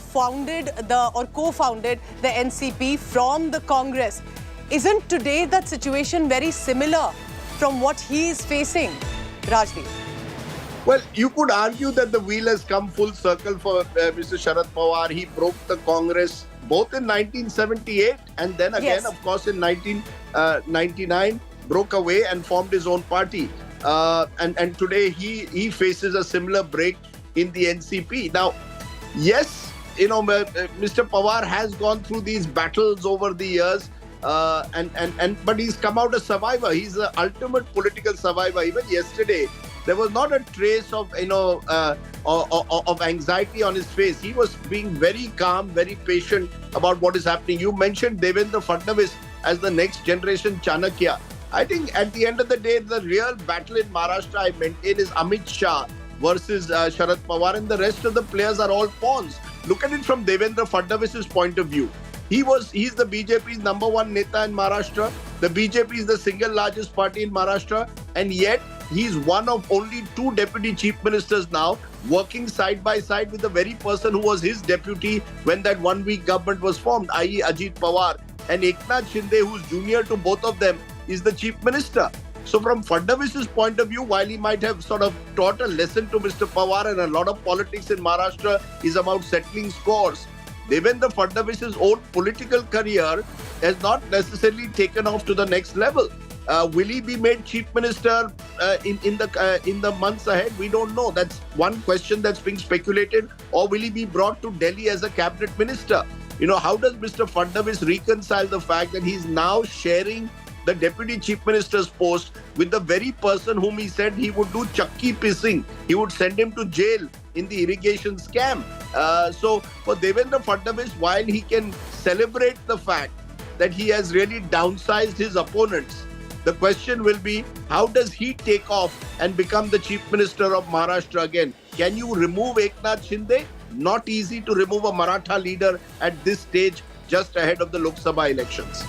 co-founded the NCP from the Congress. Isn't today that situation very similar from what he is facing, Rajdeep? Well, you could argue that the wheel has come full circle for Mr. Sharad Pawar. He broke the Congress both in 1978 and then again, of course, in 1999. Broke away and formed his own party. And today he faces a similar break in the NCP. Now, yes, Mr. Pawar has gone through these battles over the years, but he's come out a survivor. He's the ultimate political survivor. Even yesterday, there was not a trace of of anxiety on his face. He was being very calm, very patient about what is happening. You mentioned Devendra Fadnavis as the next generation Chanakya. I think at the end of the day, the real battle in Maharashtra, I maintain, is Amit Shah versus Sharad Pawar, and the rest of the players are all pawns. Look at it from Devendra Fadnavis' point of view. He's the BJP's #1 neta in Maharashtra. The BJP is the single largest party in Maharashtra, and yet he's one of only 2 deputy chief ministers now, working side by side with the very person who was his deputy when that one-week government was formed, i.e. Ajit Pawar. And Eknath Shinde, who's junior to both of them, is the chief minister. So from Fadnavis' point of view, while he might have sort of taught a lesson to Mr. Pawar, and a lot of politics in Maharashtra is about settling scores, Devendra Fadnavis' own political career has not necessarily taken off to the next level. Will he be made chief minister in the months ahead? We don't know. That's one question that's being speculated. Or will he be brought to Delhi as a cabinet minister? How does Mr. Fadnavis reconcile the fact that he's now sharing the deputy chief minister's post with the very person whom he said he would do chakki pissing? He would send him to jail in the irrigation scam. So for Devendra Fadnavis, while he can celebrate the fact that he has really downsized his opponents, the question will be, how does he take off and become the Chief Minister of Maharashtra again? Can you remove Eknath Shinde? Not easy to remove a Maratha leader at this stage, just ahead of the Lok Sabha elections.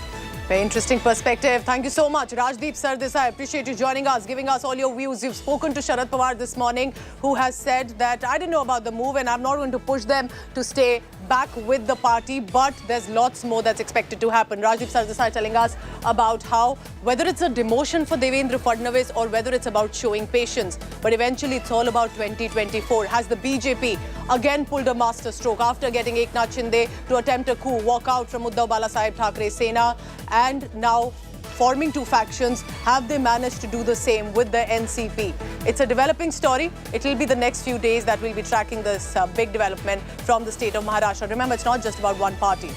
Very interesting perspective. Thank you so much, Rajdeep Desai. I appreciate you joining us, giving us all your views. You've spoken to Sharad Pawar this morning, who has said that I didn't know about the move and I'm not going to push them to stay back with the party, but there's lots more that's expected to happen. Rajdeep Desai telling us about how, whether it's a demotion for Devendra Fadnavis or whether it's about showing patience, but eventually it's all about 2024. Has the BJP again pulled a master stroke after getting Eknath Shinde to attempt a coup, walk out from Uddhav Balasaheb Thackeray Sena, and now forming two factions? Have they managed to do the same with the NCP? It's a developing story. It will be the next few days that we'll be tracking this big development from the state of Maharashtra. Remember, it's not just about one party.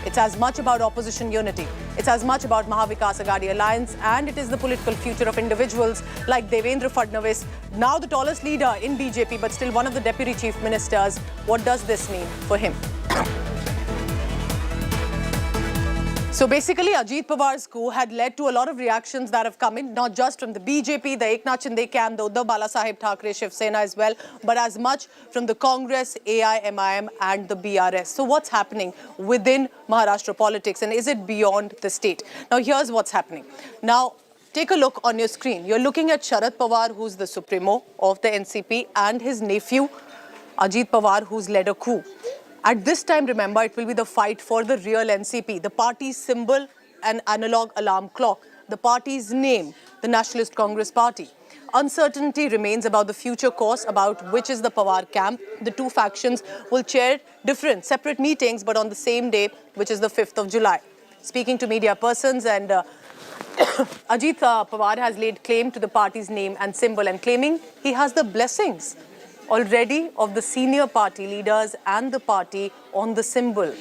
It's as much about opposition unity. It's as much about Mahavikas Aghadi alliance, and it is the political future of individuals like Devendra Fadnavis, now the tallest leader in BJP, but still one of the deputy chief ministers. What does this mean for him? So basically, Ajit Pawar's coup had led to a lot of reactions that have come in, not just from the BJP, the Eknath Shinde camp, the Uddhav Balasaheb Thackeray Shiv Sena as well, but as much from the Congress, AIMIM and the BRS. So what's happening within Maharashtra politics, and is it beyond the state? Now here's what's happening. Now take a look on your screen. You're looking at Sharad Pawar, who's the supremo of the NCP, and his nephew, Ajit Pawar, who's led a coup. At this time, remember, it will be the fight for the real NCP, the party's symbol, an analog alarm clock, the party's name, the Nationalist Congress Party. Uncertainty remains about the future course, about which is the Pawar camp. The two factions will chair different, separate meetings, but on the same day, which is the 5th of July. Speaking to media persons, and Ajit Pawar has laid claim to the party's name and symbol, and claiming he has the blessings already of the senior party leaders and the party on the symbol.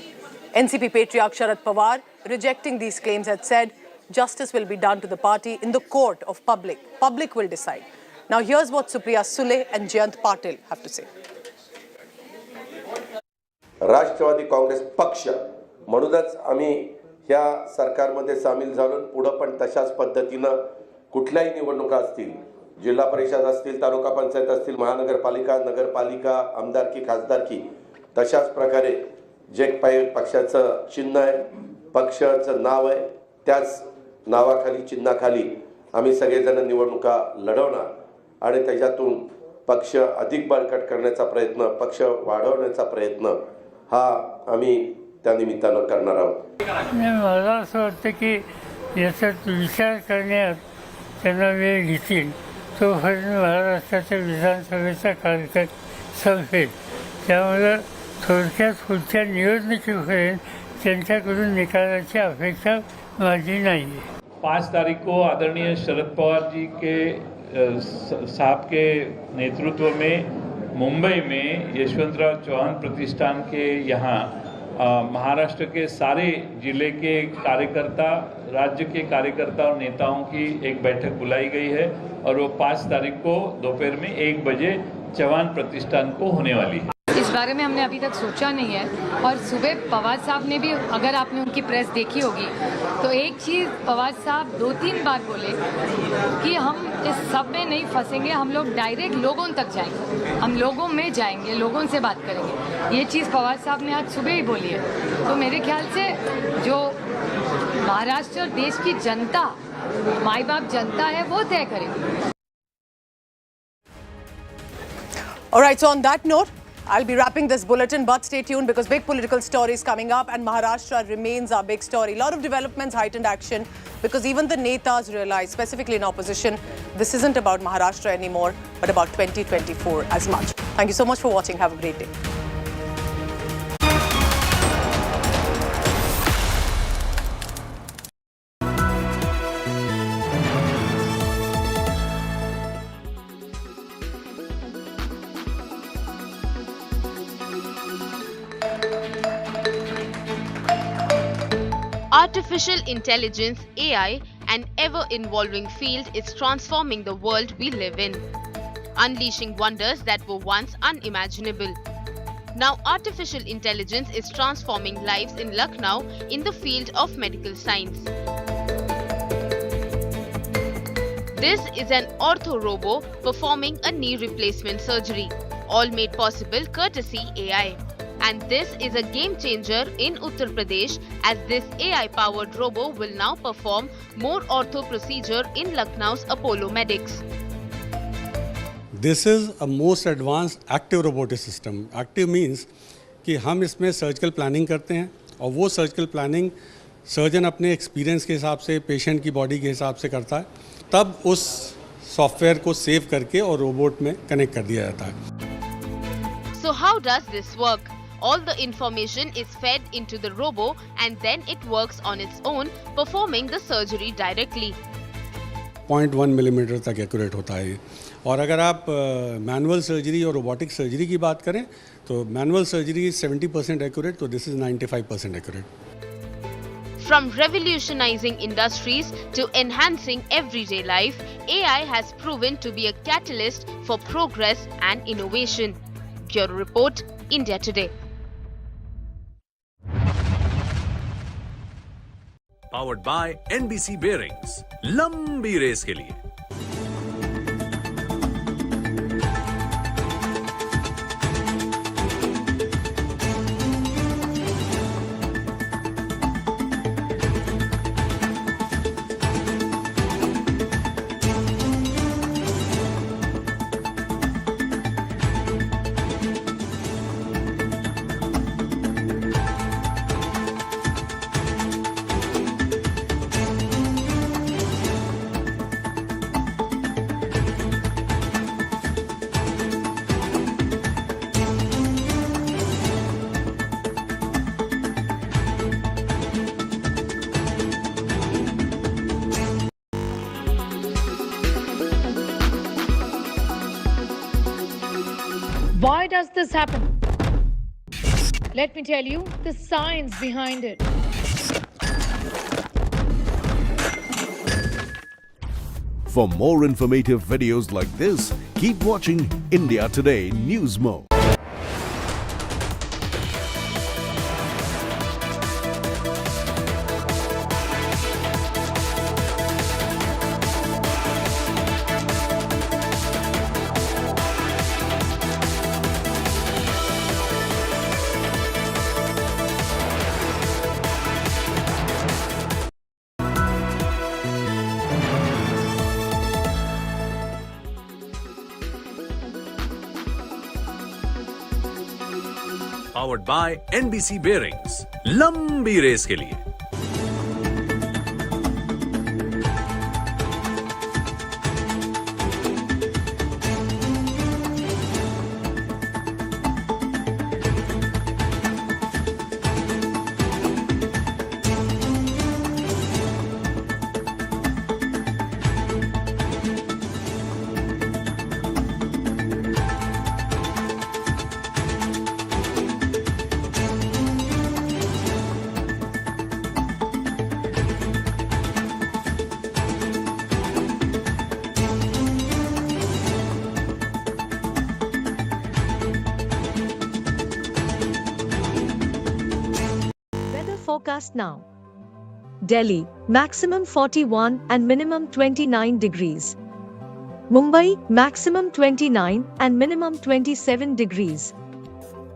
NCP patriarch Sharad Pawar, rejecting these claims, had said justice will be done to the party in the court of public. Public will decide. Now here's what Supriya Sule and Jayant Patil have to say. राष्ट्रवादी काँग्रेस पक्ष म्हणूनच आम्ही ह्या सरकारमध्ये सामील झालो. पुढे पण तशाच पद्धतीने कुठल्याही निवडणुका असतील, जिल्हा परिषद असतील, तालुका पंचायत असतील, महानगरपालिका, नगरपालिका, आमदारकी, खासदारकी, तशाच प्रकारे जे पक्षाचं चिन्ह आहे, पक्षाचं नाव आहे, त्याच नावाखाली, चिन्हाखाली आम्ही सगळेजण निवडणुका लढवणार आणि त्याच्यातून पक्ष अधिक बळकट करण्याचा प्रयत्न, पक्ष वाढवण्याचा प्रयत्न हा आम्ही त्या निमित्तानं करणार आहोत. मला असं वाटतं की याच्यात विचार करण्यात त्यांना वेळ घेतील तोपर्यंत महाराष्ट्राच्या विधानसभेचा कार्यकाळ संपेल. त्यामुळे थोडक्यात पुढच्या निवडणुकीपर्यंत त्यांच्याकडून निकालाची अपेक्षा माझी नाही आहे. 5 तारीख को आदरणीय शरद पवार जी के साहब के नेतृत्व में मुंबई में यशवंतराव चौहान प्रतिष्ठान के यहाँ महाराष्ट्र के सारे जिले के कार्यकर्ता, राज्य के कार्यकर्ता और नेताओं की एक बैठक बुलाई गई है और वो 5 तारीख को दोपहर में 1 बजे चौहान प्रतिष्ठान को होने वाली है. इस बारे में हमने अभी तक सोचा नहीं है, और सुबह पवार साहब ने भी, अगर आपने उनकी प्रेस देखी होगी, तो एक चीज़ पवार साहब 2-3 बार बोले कि हम इस सब में नहीं फंसेंगे, हम लोग डायरेक्ट लोगों तक जाएंगे, हम लोगों में जाएंगे, लोगों से बात करेंगे. ये चीज़ पवार साहब ने आज सुबह ही बोली है. तो मेरे ख्याल से जो महाराष्ट्र और देश की जनता, माई बाप जनता है, वो तय करेगी. All right, so on that note, I'll be wrapping this bulletin, but stay tuned because big political stories coming up and Maharashtra remains our big story. A lot of developments, heightened action, because even the netas realize, specifically in opposition, this isn't about Maharashtra anymore, but about 2024 as much. Thank you so much for watching. Have a great day. Artificial intelligence, AI, an ever-evolving field is transforming the world we live in. unleashing wonders that were once unimaginable. Now, artificial intelligence is transforming lives in Lucknow in the field of medical science. This is an ortho-robo performing a knee replacement surgery, all made possible courtesy AI. And this is a game changer in Uttar Pradesh, as this AI-powered robo will now perform more ortho procedure in Lucknow's Apollo Medics. This is a most advanced active robotic system. Active means कि हम इसमें surgical planning करते हैं और वो surgical planning surgeon अपने experience के हिसाब से पेशेंट की बॉडी के हिसाब से करता है, तब उस सॉफ्टवेयर को सेव करके और रोबोट में कनेक्ट कर दिया जाता है. So how does this work? All the information is fed into the robo and then it works on its own, performing the surgery directly. 0.1 millimetre तक एक्यूरेट होता है. और अगर आप मैनुअल सर्जरी और रोबोटिक सर्जरी की बात करें तो मैनुअल सर्जरी 70% एक्यूरेट, तो this is 95% accurate. From revolutionizing industries to enhancing everyday life, AI has proven to be a catalyst for progress and innovation. Bureau Report, India Today. Powered by NBC Bearings. लंबी race के लिए. Why does this happen? Let me tell you the science behind it. For more informative videos like this, keep watching India Today News Mode. Powered by NBC Bearings. लंबी race के लिए. Forecast now. Delhi, maximum 41 and minimum 29 degrees. Mumbai, maximum 29 and minimum 27 degrees.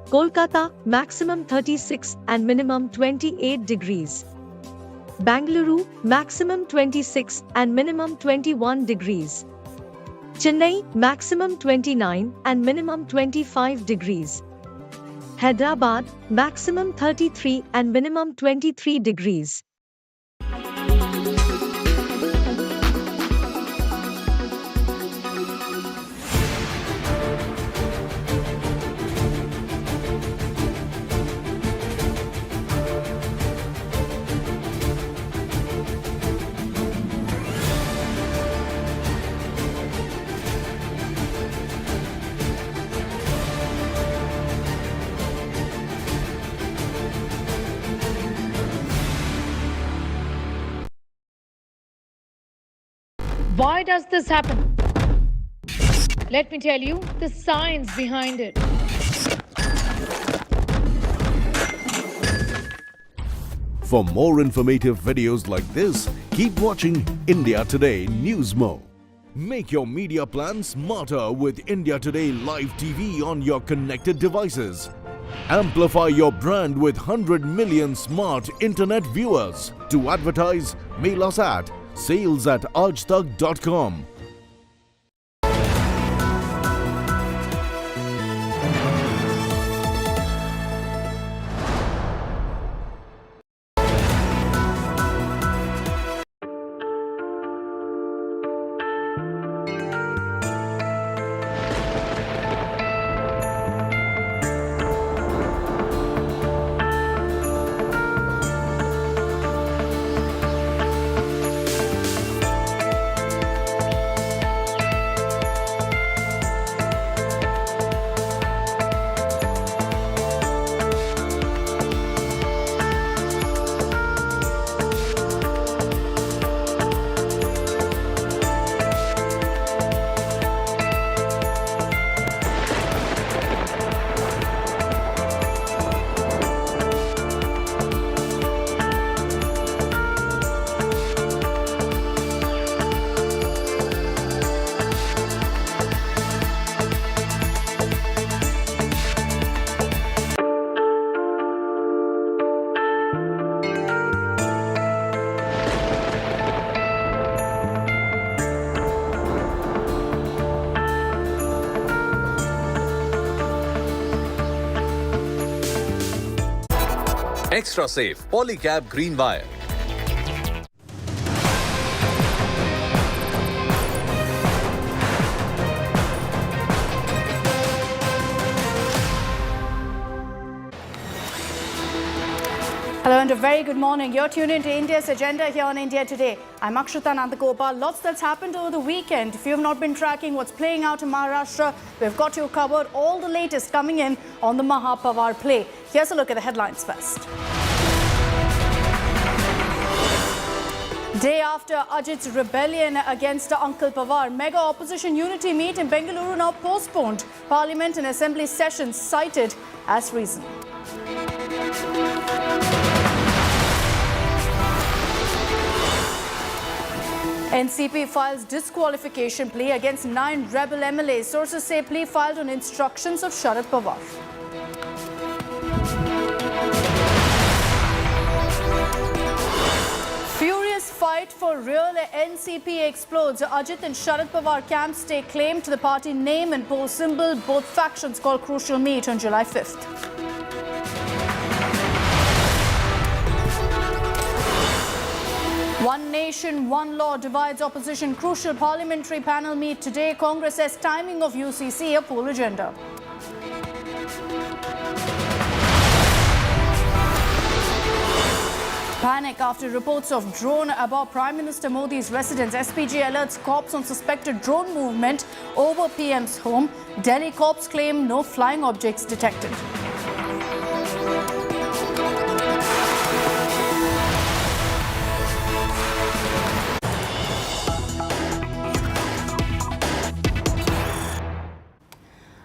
Kolkata, maximum 36 and minimum 28 degrees. Bengaluru, maximum 26 and minimum 21 degrees. Chennai, maximum 29 and minimum 25 degrees. Hyderabad, maximum 33 and minimum 23 degrees. Why does this happen? Let me tell you the science behind it. For more informative videos like this, keep watching India Today News Mo. Make your media plan smarter with India Today Live TV on your connected devices. Amplify your brand with 100 million smart internet viewers. To advertise, mail us at sales@aajtak.com. Extra safe Polycab Green Wire. Hello and a very good morning. You're tuned into India's agenda here on India Today. I'm Akshrita Nandagopal. Lots that's happened over the weekend. If you have not been tracking what's playing out in Maharashtra, we've got you covered. All the latest coming in on the Mahapawar play. Here's a look at the headlines first. Day after Ajit's rebellion against Uncle Pawar, mega opposition unity meet in Bengaluru now postponed. Parliament and Assembly sessions cited as reason. NCP files disqualification plea against 9 rebel MLAs. Sources say plea filed on instructions of Sharad Pawar. Furious fight for real NCP explodes. Ajit and Sharad Pawar camps stake claim to the party name and poll symbol. Both factions call crucial meet on July 5th. One nation, one law divides opposition. Crucial parliamentary panel meet today. Congress says timing of UCC a poll agenda. Panic after reports of drone above Prime Minister Modi's residence. SPG alerts cops on suspected drone movement over PM's home. Delhi cops claim no flying objects detected.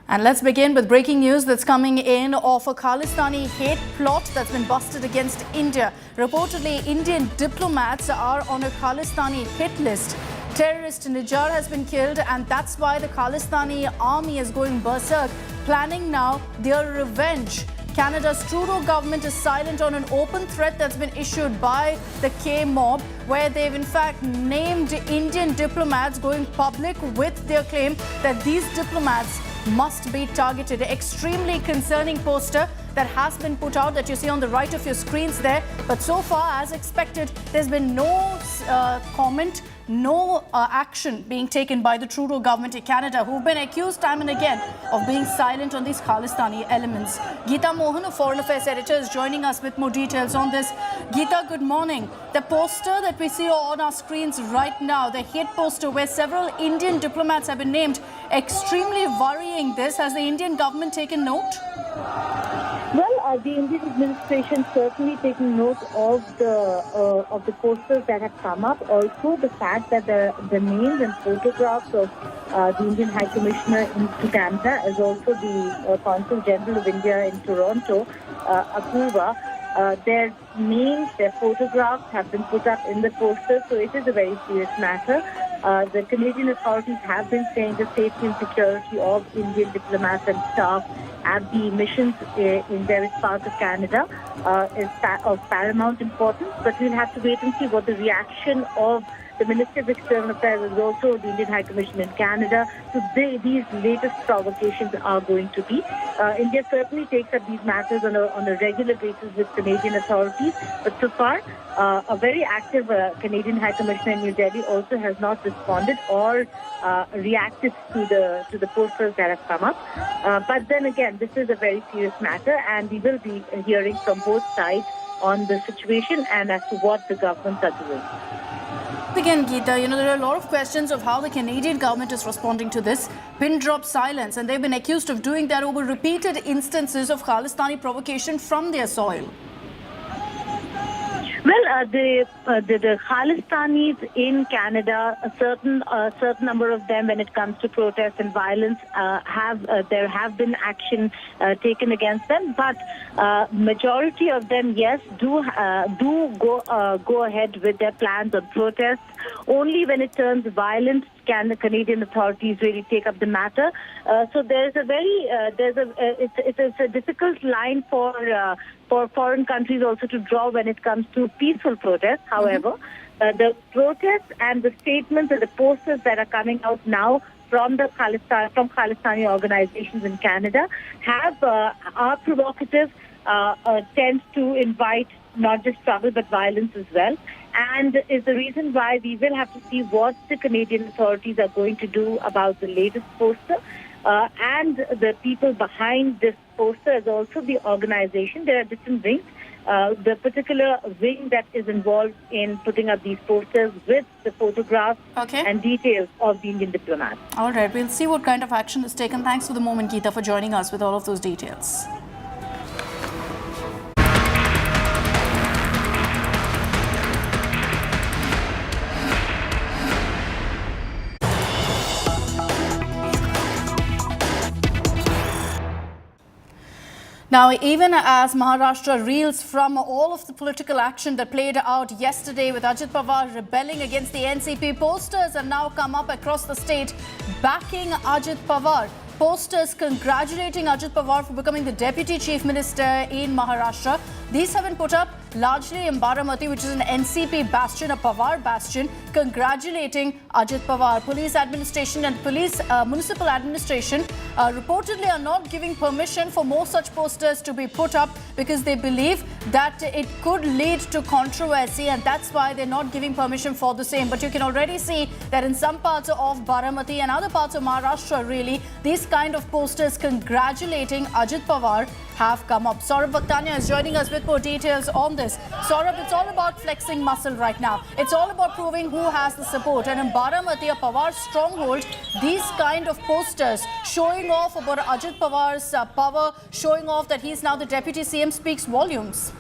And let's begin with breaking news that's coming in of a Khalistani hate plot that's been busted against India. Reportedly, Indian diplomats are on a Khalistani hit list. Terrorist Nijar has been killed, and that's why the Khalistani army is going berserk, planning now their revenge. Canada's Trudeau government is silent on an open threat that's been issued by the K-mob, where they've in fact named Indian diplomats, going public with their claim that these diplomats must be targeted. Extremely concerning poster that has been put out that you see on the right of your screens there. But so far, as expected, there's been no comment, no action being taken by the Trudeau government in Canada, who've been accused time and again of being silent on these Khalistani elements. Geeta Mohan, a Foreign Affairs editor, is joining us with more details on this. Geeta, good morning. The poster that we see on our screens right now, the hate poster where several Indian diplomats have been named, extremely worrying this. Has the Indian government taken note? Well, the Indian administration certainly taking note of the posters that have come up. Also, the fact that the names and photographs of the Indian High Commissioner to Canada, as also the Consul General of India in Toronto, Apurva, their names, their photographs have been put up in the posters, so it is a very serious matter. The Canadian authorities have been saying the safety and security of Indian diplomats and staff at the missions in various parts of Canada is of paramount importance, but we'll have to wait and see what the reaction of the Minister of External Affairs and also the Indian High Commission in Canada to these latest provocations are going to be. India certainly takes up these matters on a regular basis with Canadian authorities, but so far a very active Canadian High Commissioner in New Delhi also has not responded or reacted to the posters that have come up. But then again, this is a very serious matter, and we will be hearing from both sides on the situation and as to what the governments are doing. Again, Geeta, there are a lot of questions of how the Canadian government is responding to this. Pin drop silence, and they've been accused of doing that over repeated instances of Khalistani provocation from their soil. Well, the Khalistanis in Canada, a certain number of them, when it comes to protest and violence, there have been action taken against them. But majority of them, yes, do go ahead with their plans on protests. Only when it turns violent can the Canadian authorities really take up the matter. So there's a difficult line for foreign countries also to draw when it comes to peaceful protests. However, the protests and the statements and the posters that are coming out now from Khalistani organizations in Canada are provocative, tend to invite not just trouble but violence as well, and is the reason why we will have to see what the Canadian authorities are going to do about the latest poster. And the people behind this poster is also the organization. There are different wings. The particular wing that is involved in putting up these posters with the photographs and details of the Indian diplomats. All right, we'll see what kind of action is taken. Thanks for the moment, Geeta, for joining us with all of those details. Now, even as Maharashtra reels from all of the political action that played out yesterday with Ajit Pawar rebelling against the NCP, posters have now come up across the state backing Ajit Pawar. Posters congratulating Ajit Pawar for becoming the Deputy Chief Minister in Maharashtra. These have been put up largely in Baramati, which is an NCP bastion, a Pawar bastion, congratulating Ajit Pawar. Police administration and municipal administration reportedly are not giving permission for more such posters to be put up because they believe that it could lead to controversy, and that's why they're not giving permission for the same. But you can already see that in some parts of Baramati and other parts of Maharashtra, really, these kind of posters congratulating Ajit Pawar have come up. Sharad Pawar is joining us with more details on this. Sharad, it's all about flexing muscle right now. It's all about proving who has the support. And in Baramati, a Pawar stronghold, these kind of posters showing off about Ajit Pawar's power, showing off that he's now the Deputy CM, speaks volumes.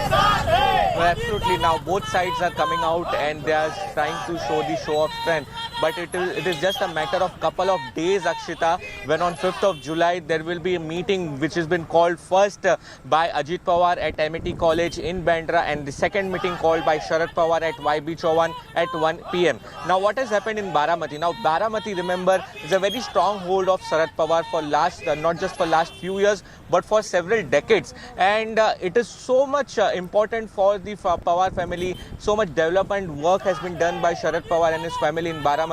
Well, absolutely. Now both sides are coming out and they are trying to show the show of strength. But it is just a matter of couple of days, Akshita, when on 5th of July there will be a meeting which has been called first by Ajit Pawar at MIT College in Bandra, and the second meeting called by Sharad Pawar at YB Chauhan at 1 p.m. Now what has happened in Baramati? Now Baramati, remember, is a very strong hold of Sharad Pawar for not just for last few years but for several decades, and it is so much important for the Pawar family. So much development work has been done by Sharad Pawar and his family in Baramati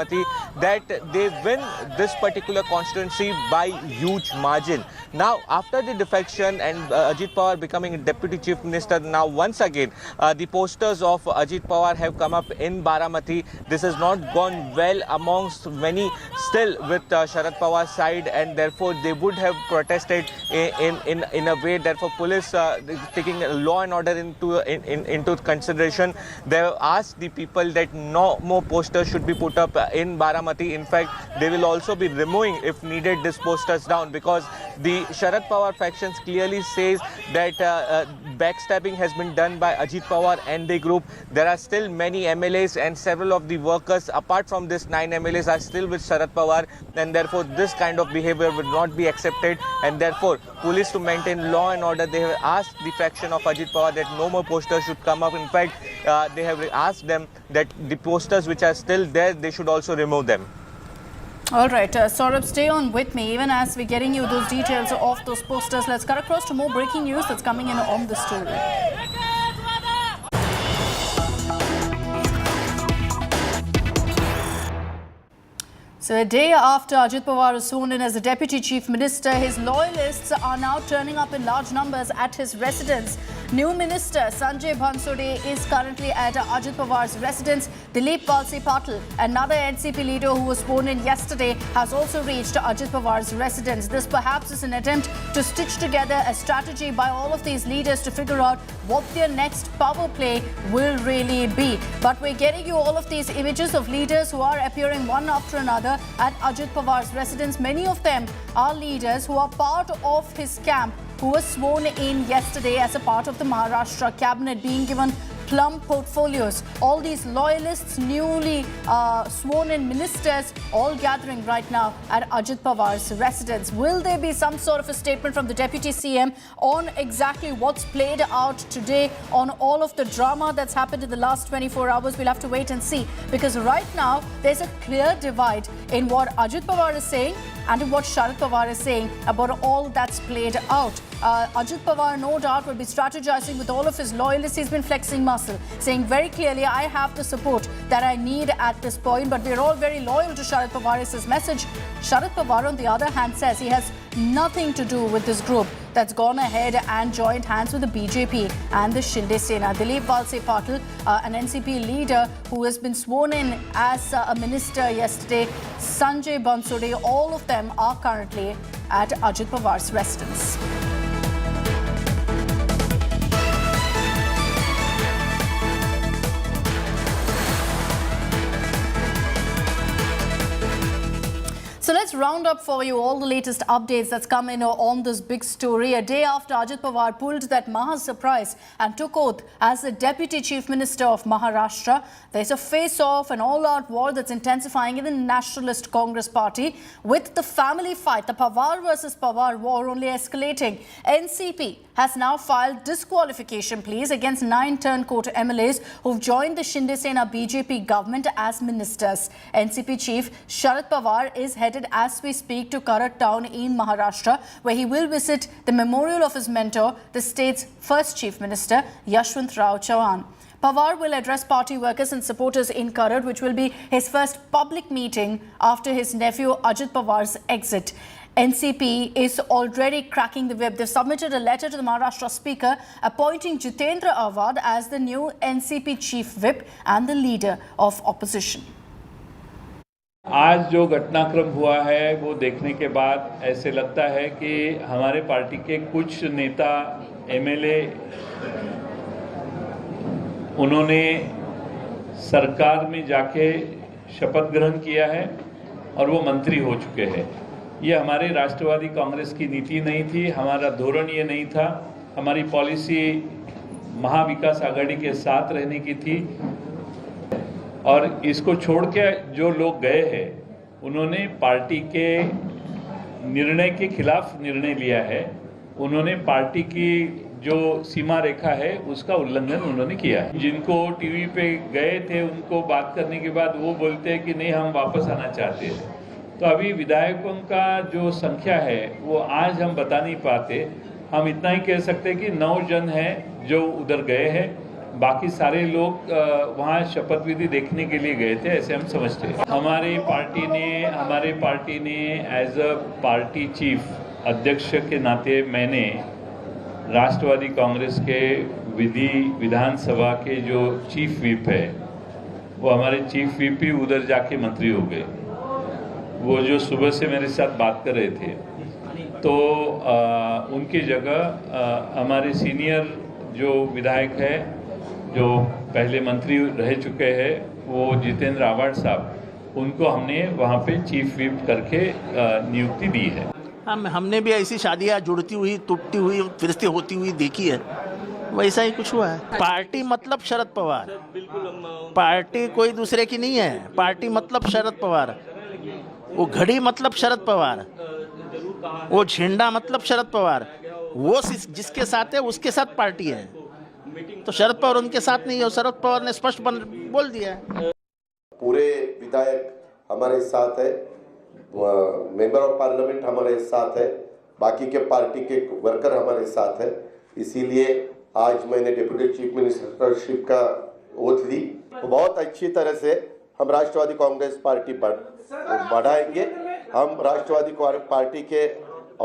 that they win this particular constituency by huge margin. Now after the defection and Ajit Pawar becoming Deputy Chief Minister, now once again the posters of Ajit Pawar have come up in Baramati. This has not gone well amongst many still with Sharad Pawar's side, and therefore they would have protested in a way. Therefore, police taking law and order into consideration. They have asked the people that no more posters should be put up in Baramati. In fact, they will also be removing, if needed, these posters down, because the Sharad Pawar factions clearly says that backstabbing has been done by Ajit Pawar and the group. There are still many MLAs and several of the workers, apart from this 9 MLAs, are still with Sharad Pawar, and therefore this kind of behavior will not be accepted, and therefore police, to maintain law and order, they have asked the faction of Ajit Pawar that no more posters should come up. In fact, they have asked them that the posters which are still there, they should also remove them. All right, Saurabh, stay on with me. Even as we're getting you those details of those posters, let's cut across to more breaking news that's coming in on the story. So a day after Ajit Pawar was sworn in as the Deputy Chief Minister, his loyalists are now turning up in large numbers at his residence. New Minister Sanjay Raut is currently at Ajit Pawar's residence. Dilip Valse Patil, another NCP leader who was sworn in yesterday, has also reached Ajit Pawar's residence. This perhaps is an attempt to stitch together a strategy by all of these leaders to figure out what their next power play will really be. But we're getting you all of these images of leaders who are appearing one after another at Ajit Pawar's residence. Many of them are leaders who are part of his camp, who was sworn in yesterday as a part of the Maharashtra cabinet, being given plum portfolios. All these loyalists, newly sworn in ministers, all gathering right now at Ajit Pawar's residence. Will there be some sort of a statement from the Deputy CM on exactly what's played out today, on all of the drama that's happened in the last 24 hours? We'll have to wait and see, because right now there's a clear divide in what Ajit Pawar is saying and in what Sharad Pawar is saying about all that's played out. Ajit Pawar, no doubt, will be strategizing with all of his loyalists. He's been flexing muscle, saying very clearly, I have the support that I need at this point, but we're all very loyal to Sharad Pawar, is his message. Sharad Pawar, on the other hand, says he has nothing to do with this group that's gone ahead and joined hands with the BJP and the Shinde Sena. Dilip Valse Patil, an NCP leader who has been sworn in as a minister yesterday, Sanjay Raut, all of them are currently at Ajit Pawar's residence. So let's round up for you all the latest updates that's come in on this big story. A day after Ajit Pawar pulled that Maha surprise and took oath as the Deputy Chief Minister of Maharashtra, there's a face-off, an all-out war that's intensifying in the Nationalist Congress Party, with the family fight, the Pawar versus Pawar war, only escalating. NCP has now filed disqualification pleas against 9 turncoat MLAs who've joined the Shinde Sena BJP government as ministers. NCP Chief Sharad Pawar is headed as we speak to Karat town in Maharashtra, where he will visit the memorial of his mentor, the state's first Chief Minister, Yashwantrao Chavan. Pawar will address party workers and supporters in Karat, which will be his first public meeting after his nephew Ajit Pawar's exit. NCP is already cracking the whip. They've submitted a letter to the Maharashtra Speaker appointing Jitendra Awad as the new NCP Chief Whip and the leader of opposition. आज जो घटनाक्रम हुआ है वो देखने के बाद ऐसे लगता है कि हमारे पार्टी के कुछ नेता एमएलए उन्होंने सरकार में जाके शपथ ग्रहण किया है और वो मंत्री हो चुके हैं। ये हमारे राष्ट्रवादी कांग्रेस की नीति नहीं थी, हमारा धोरण ये नहीं था। हमारी पॉलिसी महाविकास आघाड़ी के साथ रहने की थी और इसको छोड़ के जो लोग गए हैं उन्होंने पार्टी के निर्णय के खिलाफ निर्णय लिया है। उन्होंने पार्टी की जो सीमा रेखा है उसका उल्लंघन उन्होंने किया है। जिनको टीवी पे गए थे उनको बात करने के बाद वो बोलते हैं कि नहीं हम वापस आना चाहते हैं। तो अभी विधायकों का जो संख्या है वो आज हम बता नहीं पाते। हम इतना ही कह सकते हैं कि 9 जन हैं जो उधर गए हैं, बाकी सारे लोग वहाँ शपथ विधि देखने के लिए गए थे, ऐसे हम समझते हैं। हमारे पार्टी ने एज अ पार्टी चीफ अध्यक्ष के नाते मैंने राष्ट्रवादी कांग्रेस के विधानसभा के जो चीफ व्हिप है वो हमारे चीफ व्हिप ही उधर जाके मंत्री हो गए। वो जो सुबह से मेरे साथ बात कर रहे थे तो उनकी जगह हमारे सीनियर जो विधायक है, जो पहले मंत्री रह चुके हैं, वो जितेंद्र आवाड साहब, उनको हमने वहाँ पे चीफ व्हिप करके नियुक्ति दी है। हमने भी ऐसी शादियाँ जुड़ती हुई, टूटती हुई, फिरती होती हुई देखी है, वैसा ही कुछ हुआ है। पार्टी मतलब शरद पवार, पार्टी कोई दूसरे की नहीं है, पार्टी मतलब शरद पवार, वो घड़ी मतलब शरद पवार, वो झंडा मतलब शरद पवार, वो जिसके साथ है उसके साथ पार्टी है। तो शरद पवार उनके साथ नहीं है, शरद पवार ने स्पष्ट बोल दिया है। पूरे विधायक हमारे साथ है, मेंबर ऑफ पार्लियामेंट हमारे साथ है, बाकी के पार्टी के वर्कर हमारे साथ है। इसीलिए आज मैंने डिप्टी चीफ मिनिस्टरशिप का ओथ ली। बहुत अच्छी तरह से हम राष्ट्रवादी कांग्रेस पार्टी बढ़ाएंगे। हम राष्ट्रवादी पार्टी के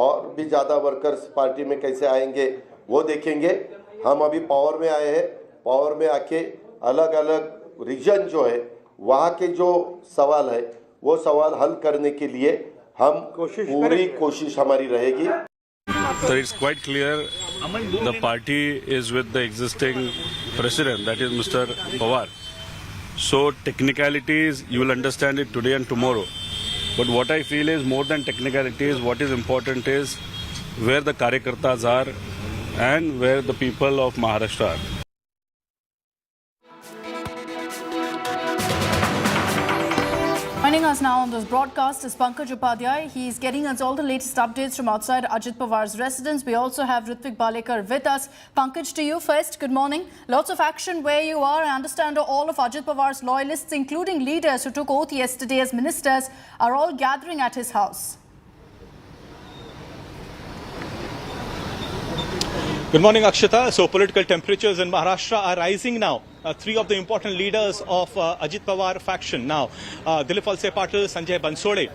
और भी ज़्यादा वर्कर्स पार्टी में कैसे आएंगे वो देखेंगे। हम अभी पावर में आए हैं, पावर में आके अलग अलग रीजन जो है वहाँ के जो सवाल है वो सवाल हल करने के लिए हम पूरी कोशिश हमारी रहेगी। So it's quite clear the party is with the existing president, that is Mr. Pawar. So technicalities, you will understand it today and tomorrow. But what I feel is more than technicalities, what is important is where the Karyakartas are and where the people of Maharashtra are. Joining us now on this broadcast is Pankaj Upadhyay. He's getting us all the latest updates from outside Ajit Pawar's residence. We also have Ritvik Balekar with us. Pankaj, to you first. Good morning. Lots of action where you are. I understand all of Ajit Pawar's loyalists, including leaders who took oath yesterday as ministers, are all gathering at his house. Good morning, Akshita. So political temperatures in Maharashtra are rising now. Three of the important leaders of Ajit Pawar faction now, Dilip Walse Patil, Sanjay Bansode,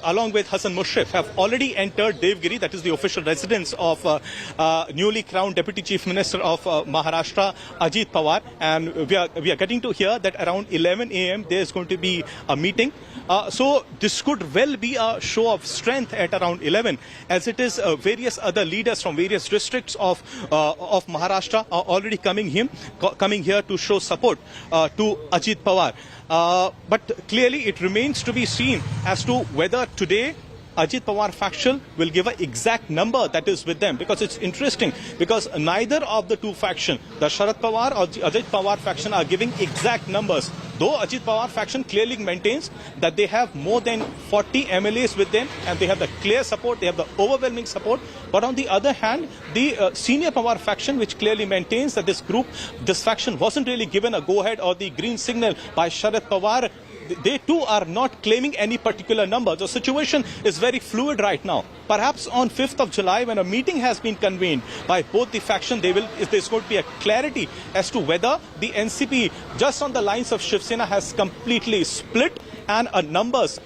along with Hassan Mushrif, have already entered Devgiri, that is the official residence of newly crowned Deputy Chief Minister of Maharashtra, Ajit Pawar. And we are getting to hear that around 11 a.m. there is going to be a meeting. So this could well be a show of strength at around 11, as it is various other leaders from various districts of Maharashtra are already coming here to show support to Ajit Pawar. But clearly it remains to be seen as to whether today Ajit Pawar faction will give an exact number that is with them, because it's interesting because neither of the two factions, the Sharad Pawar or the Ajit Pawar faction, are giving exact numbers. Though Ajit Pawar faction clearly maintains that they have more than 40 MLAs with them and they have the clear support, they have the overwhelming support. But on the other hand, the senior Pawar faction, which clearly maintains that this faction wasn't really given a go-ahead or the green signal by Sharad Pawar, they too are not claiming any particular number. The situation is very fluid right now. Perhaps on 5th of July, when a meeting has been convened by both the factions, there's going to be a clarity as to whether the NCP, just on the lines of Shiv Sena, has completely split, and numbers,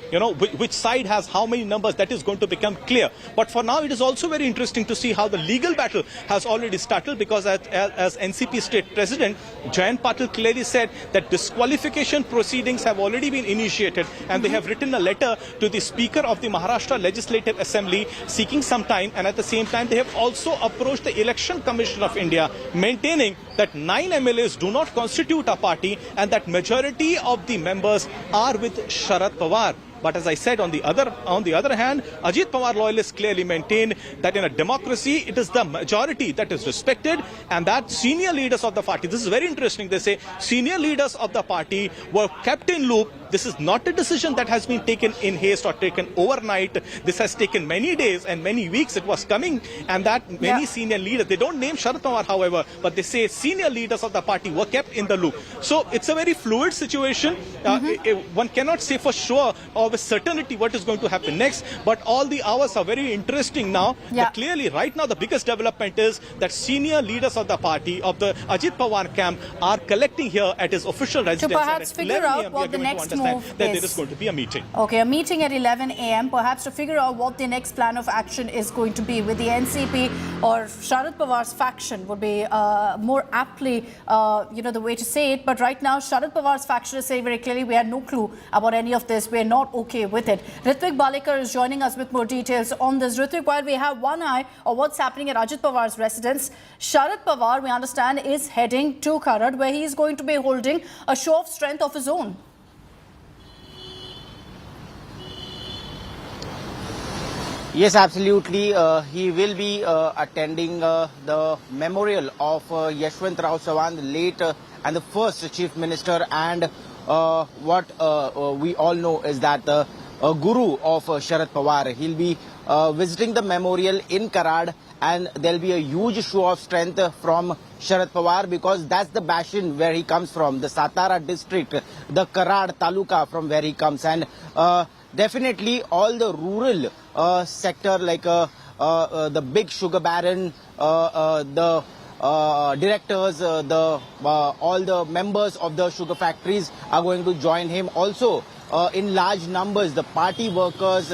which side has how many numbers, that is going to become clear. But for now, it is also very interesting to see how the legal battle has already started, because as NCP State President, Jayant Patil clearly said that disqualification proceedings have already been initiated, and they have written a letter to the Speaker of the Maharashtra Legislative Assembly seeking some time, and at the same time they have also approached the Election Commission of India, maintaining that 9 MLAs do not constitute a party and that majority of the members are with Sharad Pawar. But as I said, on the other hand, Ajit Pawar loyalists clearly maintain that in a democracy, it is the majority that is respected, and that senior leaders of the party, this is very interesting, they say senior leaders of the party were kept in loop. This is not a decision that has been taken in haste or taken overnight. This has taken many days and many weeks. It was coming, and that many senior leaders, they don't name Sharad Pawar, however, but they say senior leaders of the party were kept in the loop. So it's a very fluid situation. One cannot say for sure or with certainty what is going to happen next, but all the hours are very interesting now. But clearly, right now, the biggest development is that senior leaders of the party, of the Ajit Pawar camp, are collecting here at his official residence. To perhaps figure out what the next move that there is going to be a meeting. Okay, a meeting at 11 a.m. perhaps to figure out what the next plan of action is going to be with the NCP or Sharad Pawar's faction would be more aptly, the way to say it. But right now, Sharad Pawar's faction is saying very clearly, we had no clue about any of this. We are not okay with it. Ritvik Balekar is joining us with more details on this. Ritvik, while we have one eye on what's happening at Ajit Pawar's residence, Sharad Pawar, we understand, is heading to Karad, where he is going to be holding a show of strength of his own. Yes, absolutely. He will be attending the memorial of Yashwant Rao Chavan, the late and the first Chief Minister. And what we all know is that the guru of Sharad Pawar, he'll be visiting the memorial in Karad, and there'll be a huge show of strength from Sharad Pawar, because that's the bastion where he comes from, the Satara district, the Karad Taluka from where he comes. And definitely all the rural sector, like the big sugar baron, the directors, all the members of the sugar factories are going to join him. Also, in large numbers, the party workers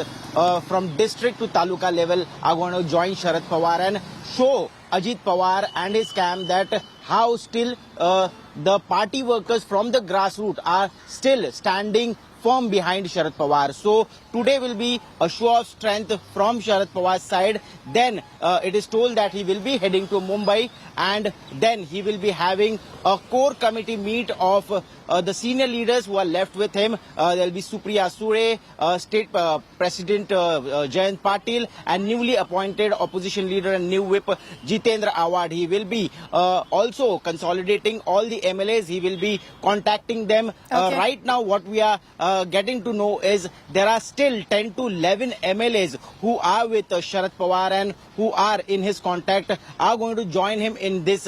from district to taluka level are going to join Sharad Pawar and show Ajit Pawar and his camp that how still the party workers from the grassroots are still standing firm behind Sharad Pawar. So today will be a show of strength from Sharad Pawar's side. Then it is told that he will be heading to Mumbai, and then he will be having a core committee meet of the senior leaders who are left with him. There will be Supriya Sure, State President Jayant Patil, and newly appointed opposition leader and new whip Jitendra Awad. He will be also consolidating all the MLAs. He will be contacting them. Right now what we are getting to know is there are still 10 to 11 MLAs who are with Sharad Pawar and who are in his contact, are going to join him in this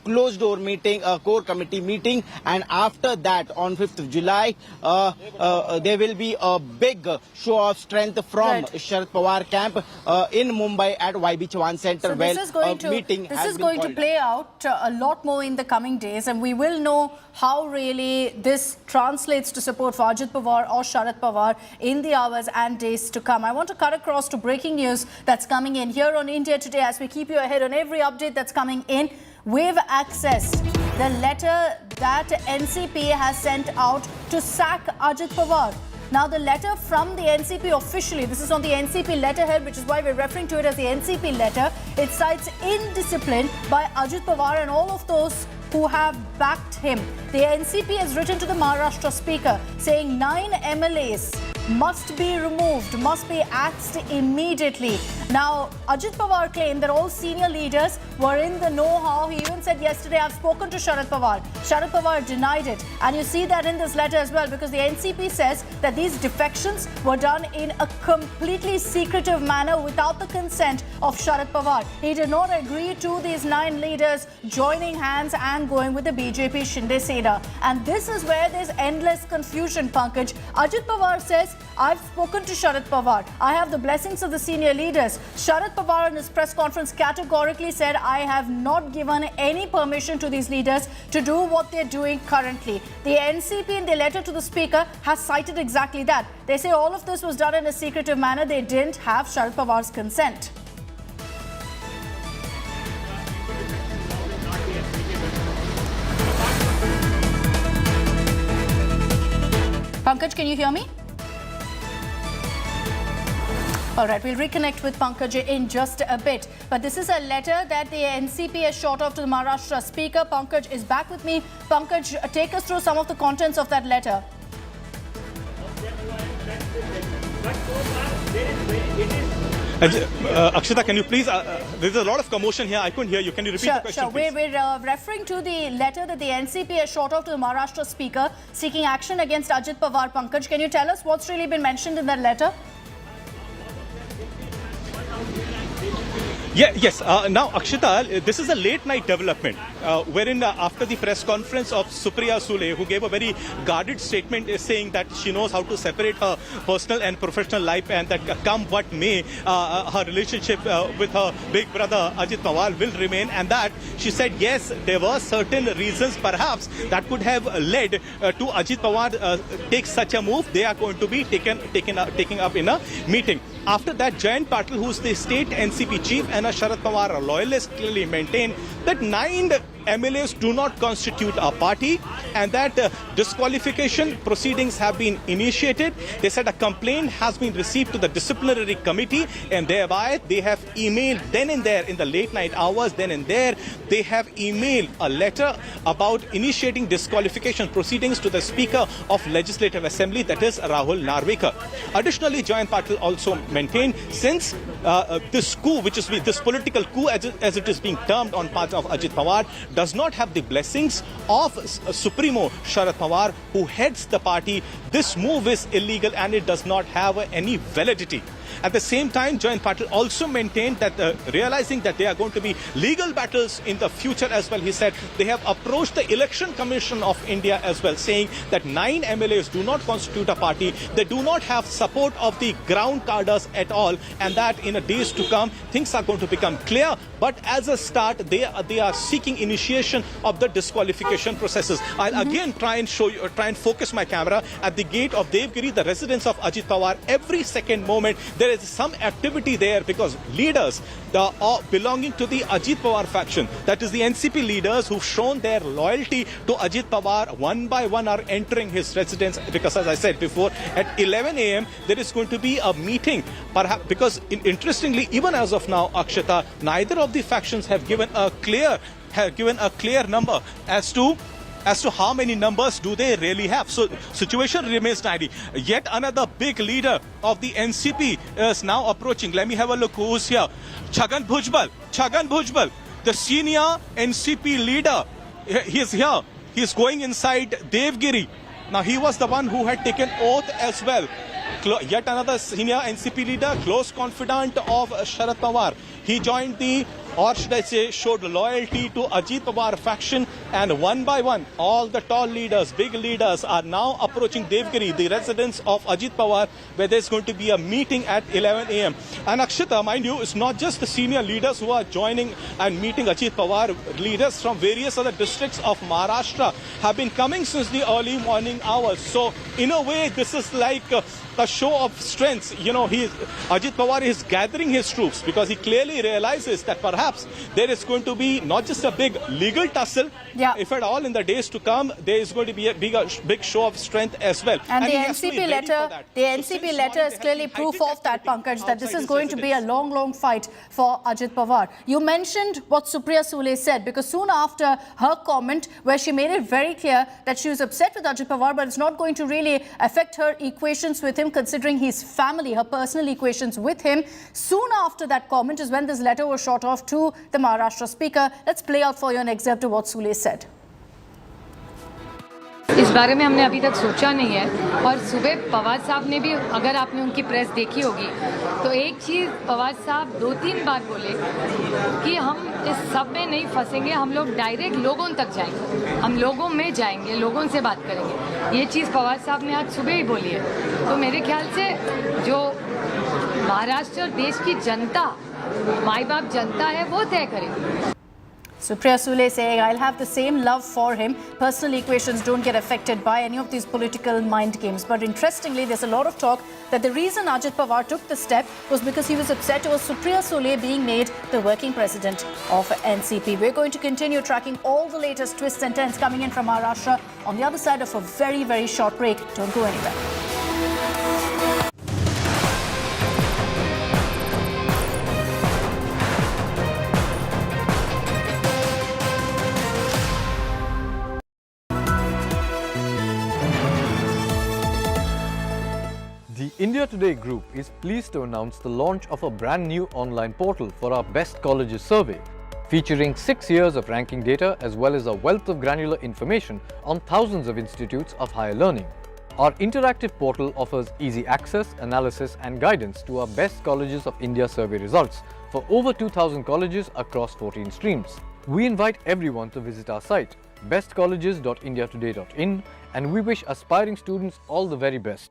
closed door meeting, core committee meeting. And after that, on 5th of July, there will be a big show of strength from Sharad Pawar camp in Mumbai at YB Chavan Center. So this is going to play out a lot more in the coming days, and we will know how really this translates to support for Ajit Pawar or Sharad Pawar in the hours and days to come. I want to cut across to breaking news that's coming in here on India Today. As we keep you ahead on every update that's coming in, we've accessed the letter that NCP has sent out to sack Ajit Pawar. Now, the letter from the NCP officially, this is on the NCP letterhead, which is why we're referring to it as the NCP letter. It cites indiscipline by Ajit Pawar and all of those who have backed him. The NCP has written to the Maharashtra Speaker saying 9 MLAs must be removed, must be axed immediately. Now, Ajit Pawar claimed that all senior leaders were in the know-how. He even said yesterday, I've spoken to Sharad Pawar. Sharad Pawar denied it. And you see that in this letter as well, because the NCP says that these defections were done in a completely secretive manner without the consent of Sharad Pawar. He did not agree to these 9 leaders joining hands and going with the BJP Shinde Sena. And this is where there's endless confusion, Pankaj. Ajit Pawar says, I've spoken to Sharad Pawar. I have the blessings of the senior leaders. Sharad Pawar in his press conference categorically said, I have not given any permission to these leaders to do what they're doing currently. The NCP in their letter to the Speaker has cited exactly that. They say all of this was done in a secretive manner. They didn't have Sharad Pawar's consent. Pankaj, can you hear me? All right, we'll reconnect with Pankaj in just a bit. But this is a letter that the NCP has shot off to the Maharashtra Speaker. Pankaj is back with me. Pankaj, take us through some of the contents of that letter. Akshita, can you please, there's a lot of commotion here. I couldn't hear you. Can you repeat the question, please? We're referring to the letter that the NCP has shot off to the Maharashtra Speaker seeking action against Ajit Pawar. Pankaj, can you tell us what's really been mentioned in that letter? Yes. Now, Akshita, this is a late night development wherein after the press conference of Supriya Sule, who gave a very guarded statement saying that she knows how to separate her personal and professional life, and that come what may, her relationship with her big brother Ajit Pawar will remain, and that she said, yes, there were certain reasons perhaps that could have led to Ajit Pawar take such a move. They are going to be taken up in a meeting. After that, Jayant Patil, who's the state NCP chief and a Sharad Pawar loyalist, clearly maintained that 9 MLAs do not constitute a party, and that disqualification proceedings have been initiated. They said a complaint has been received to the disciplinary committee, and thereby they have emailed then and there in the late night hours, then and there they have emailed a letter about initiating disqualification proceedings to the Speaker of Legislative Assembly, that is Rahul Narvekar. Additionally, Jayant Patil also maintained, since this coup, which is this political coup as it is being termed on part of Ajit Pawar, does not have the blessings of Supremo Sharad Pawar, who heads the party, this move is illegal and it does not have any validity. At the same time, Jayant Patil also maintained that realizing that there are going to be legal battles in the future as well, he said they have approached the Election Commission of India as well, saying that 9 MLAs do not constitute a party, they do not have support of the ground cadres at all, and that in the days to come things are going to become clear. But as a start, they are seeking initiation of the disqualification processes. I'll again try and focus my camera at the gate of Devgiri, the residence of Ajit Pawar. Every second moment there is some activity there, because leaders belonging to the Ajit Pawar faction, that is the NCP leaders who've shown their loyalty to Ajit Pawar, one by one are entering his residence, because as I said before, at 11 a.m. there is going to be a meeting, perhaps because interestingly, even as of now, Akshata, neither of the factions have given a clear number as to how many numbers do they really have. So situation remains tidy. Yet another big leader of the NCP is now approaching. Let me have a look who's here. Chhagan Bhujbal, the senior NCP leader. He is here. He is going inside Devgiri. Now he was the one who had taken oath as well. Yet another senior NCP leader, close confidant of Sharad Pawar. He joined or should I say, showed loyalty to Ajit Pawar faction, and one by one, all the tall leaders, big leaders are now approaching Devgiri, the residence of Ajit Pawar, where there's going to be a meeting at 11 a.m. And Akshita, mind you, it's not just the senior leaders who are joining and meeting Ajit Pawar. Leaders from various other districts of Maharashtra have been coming since the early morning hours. So in a way, this is like a show of strength. You know, Ajit Pawar is gathering his troops because he clearly realizes that perhaps there is going to be not just a big legal tussle, if at all in the days to come, there is going to be a big show of strength as well. And the NCP letter is clearly proof of that, Pankaj, that this is going to be a long, long fight for Ajit Pawar. You mentioned what Supriya Sule said, because soon after her comment, where she made it very clear that she was upset with Ajit Pawar, but it's not going to really affect her equations with him, considering his family, her personal equations with him. Soon after that comment is when this letter was shot off to the Maharashtra Speaker. Let's play out for you an excerpt of what Sule said. इस बारे में हमने अभी तक सोचा नहीं है, और सुबह पवार साहब ने भी, अगर आपने उनकी प्रेस देखी होगी, तो एक चीज़ पवार साहब 2-3 बार बोले कि हम इस सब में नहीं फंसेंगे, हम लोग डायरेक्ट लोगों तक जाएंगे, हम लोगों में जाएंगे, लोगों से बात करेंगे। ये चीज़ पवार साहब ने आज सुबह ही बोली है। तो मेरे ख्याल से जो महाराष्ट्र और देश की जनता, माई बाप जनता है, वो तय करेगी। Supriya Sule saying, I'll have the same love for him. Personal equations don't get affected by any of these political mind games. But interestingly, there's a lot of talk that the reason Ajit Pawar took the step was because he was upset over Supriya Sule being made the working president of NCP. We're going to continue tracking all the latest twists and turns coming in from Maharashtra on the other side of a very, very short break. Don't go anywhere. The India Today Group is pleased to announce the launch of a brand new online portal for our Best Colleges survey, featuring 6 years of ranking data as well as a wealth of granular information on thousands of institutes of higher learning. Our interactive portal offers easy access, analysis and guidance to our Best Colleges of India survey results for over 2,000 colleges across 14 streams. We invite everyone to visit our site, bestcolleges.indiatoday.in, and we wish aspiring students all the very best.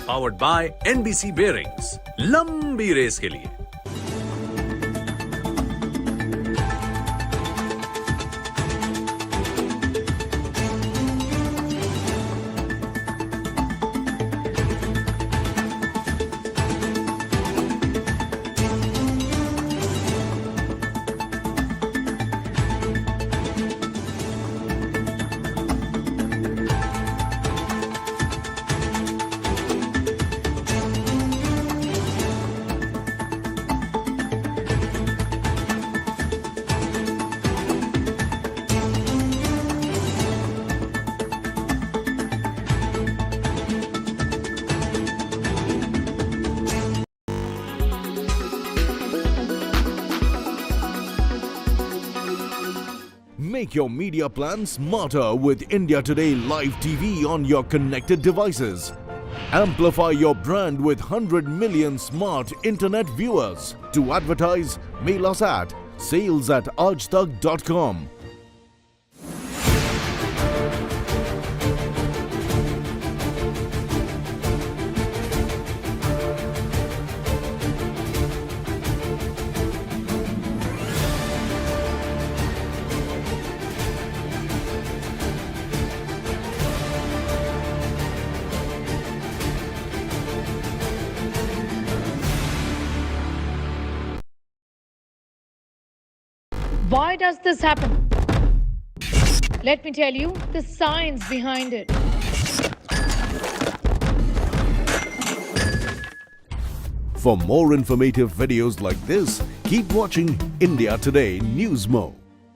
Powered by NBC Bearings. लंबी race के लिए। Make your media plan smarter with India Today Live TV on your connected devices. Amplify your brand with 100 million smart internet viewers. To advertise, mail us at sales@aajtak.com. Why does this happen? Let me tell you the science behind it. For more informative videos like this, keep watching India Today News Mo.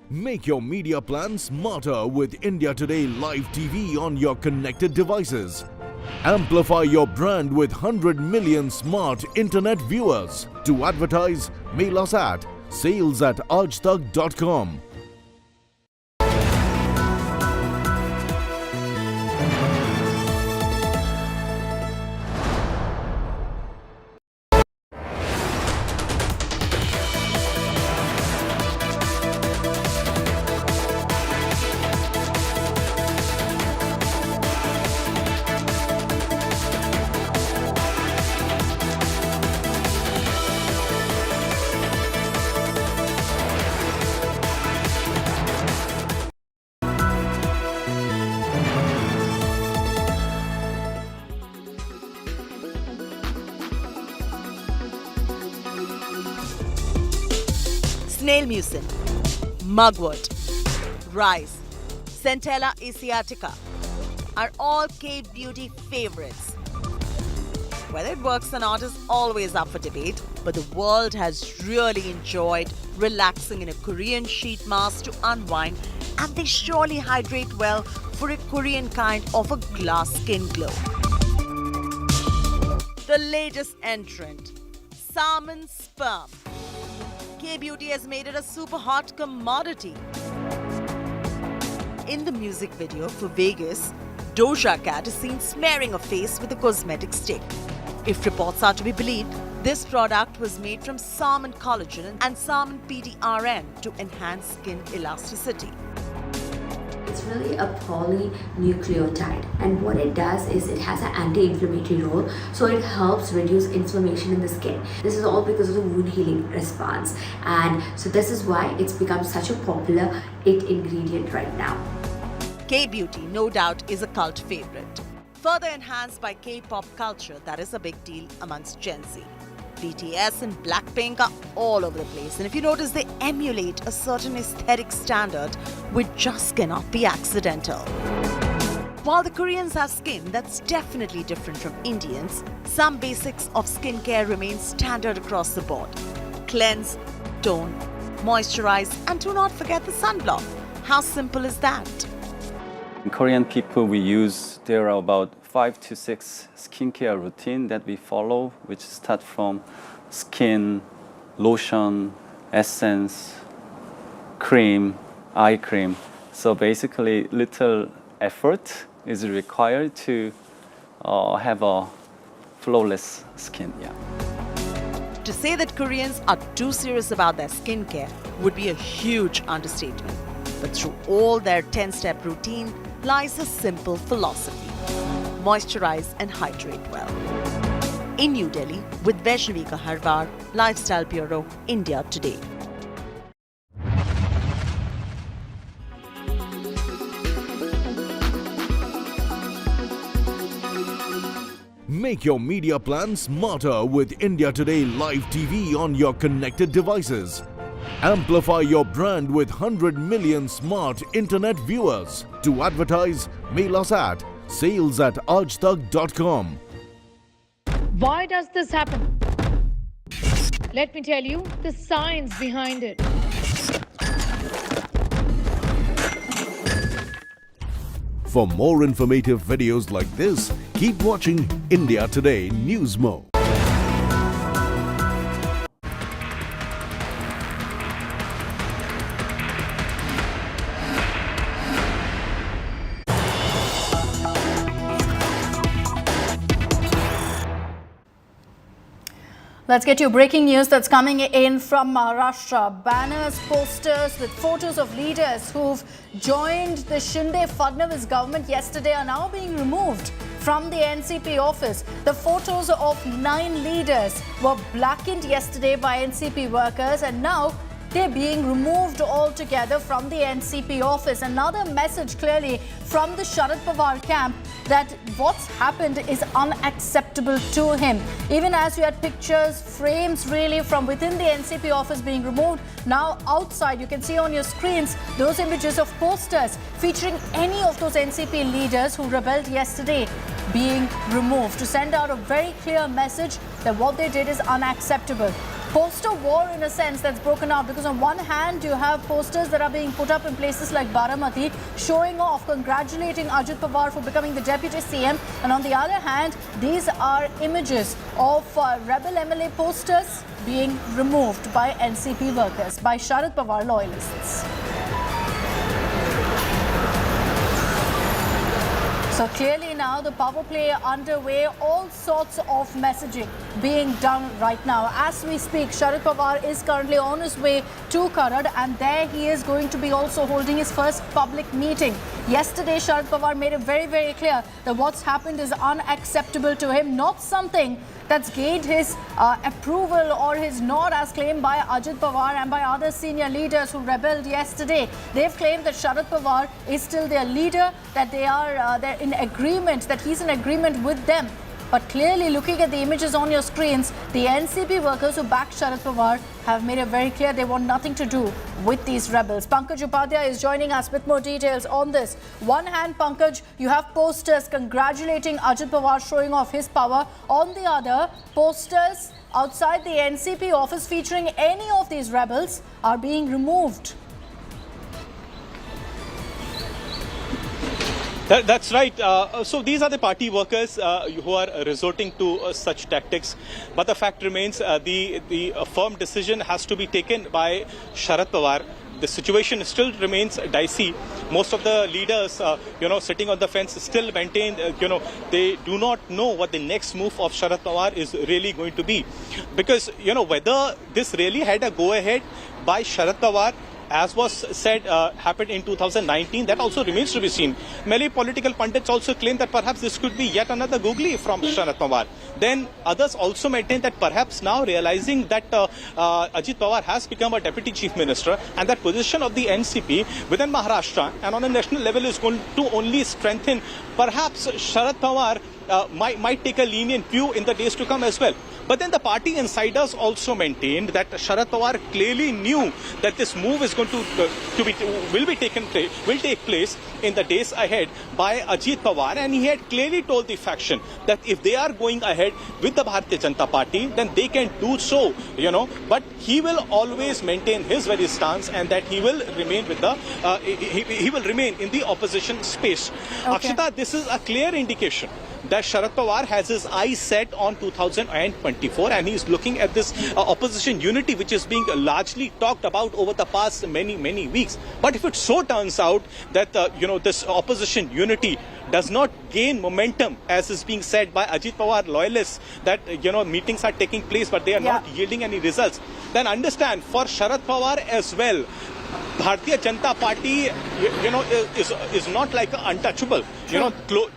Make your media plan smarter with India Today Live TV on your connected devices. Amplify your brand with 100 million smart internet viewers. To advertise, mail us at sales@aajtak.com. Snail mucin, mugwort, rice, Centella asiatica are all K beauty favorites. Whether it works or not is always up for debate, but the world has really enjoyed relaxing in a Korean sheet mask to unwind, and they surely hydrate well for a Korean kind of a glass skin glow. The latest entrant, salmon sperm. K-beauty has made it a super hot commodity. In the music video for Vegas, Doja Cat is seen smearing a face with a cosmetic stick. If reports are to be believed, this product was made from salmon collagen and salmon PDRN to enhance skin elasticity. It's really a polynucleotide, and what it does is it has an anti-inflammatory role, so it helps reduce inflammation in the skin. This is all because of the wound healing response, and so this is why it's become such a popular ingredient right now. K-beauty, no doubt, is a cult favorite, further enhanced by K-pop culture that is a big deal amongst Gen Z. BTS and Blackpink are all over the place, and if you notice, they emulate a certain aesthetic standard which just cannot be accidental. While the Koreans have skin that's definitely different from Indians, some basics of skincare remain standard across the board. Cleanse, tone, moisturize, and do not forget the sunblock. How simple is that? Korean people, there are about 5 to 6 skincare routine that we follow, which start from skin, lotion, essence, cream, eye cream. So basically, little effort is required to have a flawless skin. Yeah. To say that Koreans are too serious about their skincare would be a huge understatement. But through all their 10-step routine lies a simple philosophy: moisturize and hydrate well. In New Delhi, with Vaishnavi Harwar, Lifestyle Bureau, India Today. Make your media plan smarter with India Today Live TV on your connected devices. Amplify your brand with 100 million smart internet viewers. To advertise, mail us at sales@aajtak.com. Why does this happen? Let me tell you the science behind it. For more informative videos like this, keep watching India Today News Mo. Let's get you breaking news that's coming in from Maharashtra. Banners, posters with photos of leaders who've joined the Sanjay Fadnavis government yesterday are now being removed from the NCP office. The photos of 9 leaders were blackened yesterday by NCP workers, and now they're being removed altogether from the NCP office. Another message clearly from the Sharad Pawar camp that what's happened is unacceptable to him. Even as you had pictures, frames really from within the NCP office being removed, now outside you can see on your screens those images of posters featuring any of those NCP leaders who rebelled yesterday being removed to send out a very clear message that what they did is unacceptable. Poster war in a sense that's broken out, because on one hand you have posters that are being put up in places like Baramati showing off, congratulating Ajit Pawar for becoming the deputy CM, and on the other hand these are images of rebel MLA posters being removed by NCP workers, by Sharad Pawar loyalists. So clearly now the power play underway, all sorts of messaging being done right now. As we speak, Sharad Pawar is currently on his way to Karad, and there he is going to be also holding his first public meeting. Yesterday, Sharad Pawar made it very, very clear that what's happened is unacceptable to him, not something that's gained his approval or his nod as claimed by Ajit Pawar and by other senior leaders who rebelled yesterday. They've claimed that Sharad Pawar is still their leader, that they're in agreement, that he's in agreement with them. But clearly, looking at the images on your screens, the NCP workers who back Sharad Pawar have made it very clear they want nothing to do with these rebels. Pankaj Upadhyay is joining us with more details on this. One hand, Pankaj, you have posters congratulating Ajit Pawar, showing off his power. On the other, posters outside the NCP office featuring any of these rebels are being removed. That's right. So these are the party workers who are resorting to such tactics. But the fact remains, the firm decision has to be taken by Sharad Pawar. The situation still remains dicey. Most of the leaders, sitting on the fence still maintain, they do not know what the next move of Sharad Pawar is really going to be. Because, whether this really had a go-ahead by Sharad Pawar, as was said, happened in 2019, that also remains to be seen. Many political pundits also claim that perhaps this could be yet another googly from Sharad Pawar. Then others also maintain that perhaps now realizing that Ajit Pawar has become a deputy chief minister, and that position of the NCP within Maharashtra and on a national level is going to only strengthen, perhaps Sharad Pawar might take a lenient view in the days to come as well. But then the party insiders also maintained that Sharad Pawar clearly knew that this move is going will take place in the days ahead by Ajit Pawar, and he had clearly told the faction that if they are going ahead with the Bharatiya Janata Party, then they can do so, But he will always maintain his very stance, and that he will remain with the he will remain in the opposition space. Okay. Akshita, this is a clear indication that Sharad Pawar has his eyes set on 2024, and he's looking at this opposition unity which is being largely talked about over the past many weeks. But if it so turns out that this opposition unity does not gain momentum, as is being said by Ajit Pawar loyalists, that meetings are taking place but they are not yielding any results, then understand for Sharad Pawar as well, Bharatiya Janata Party, is not like untouchable.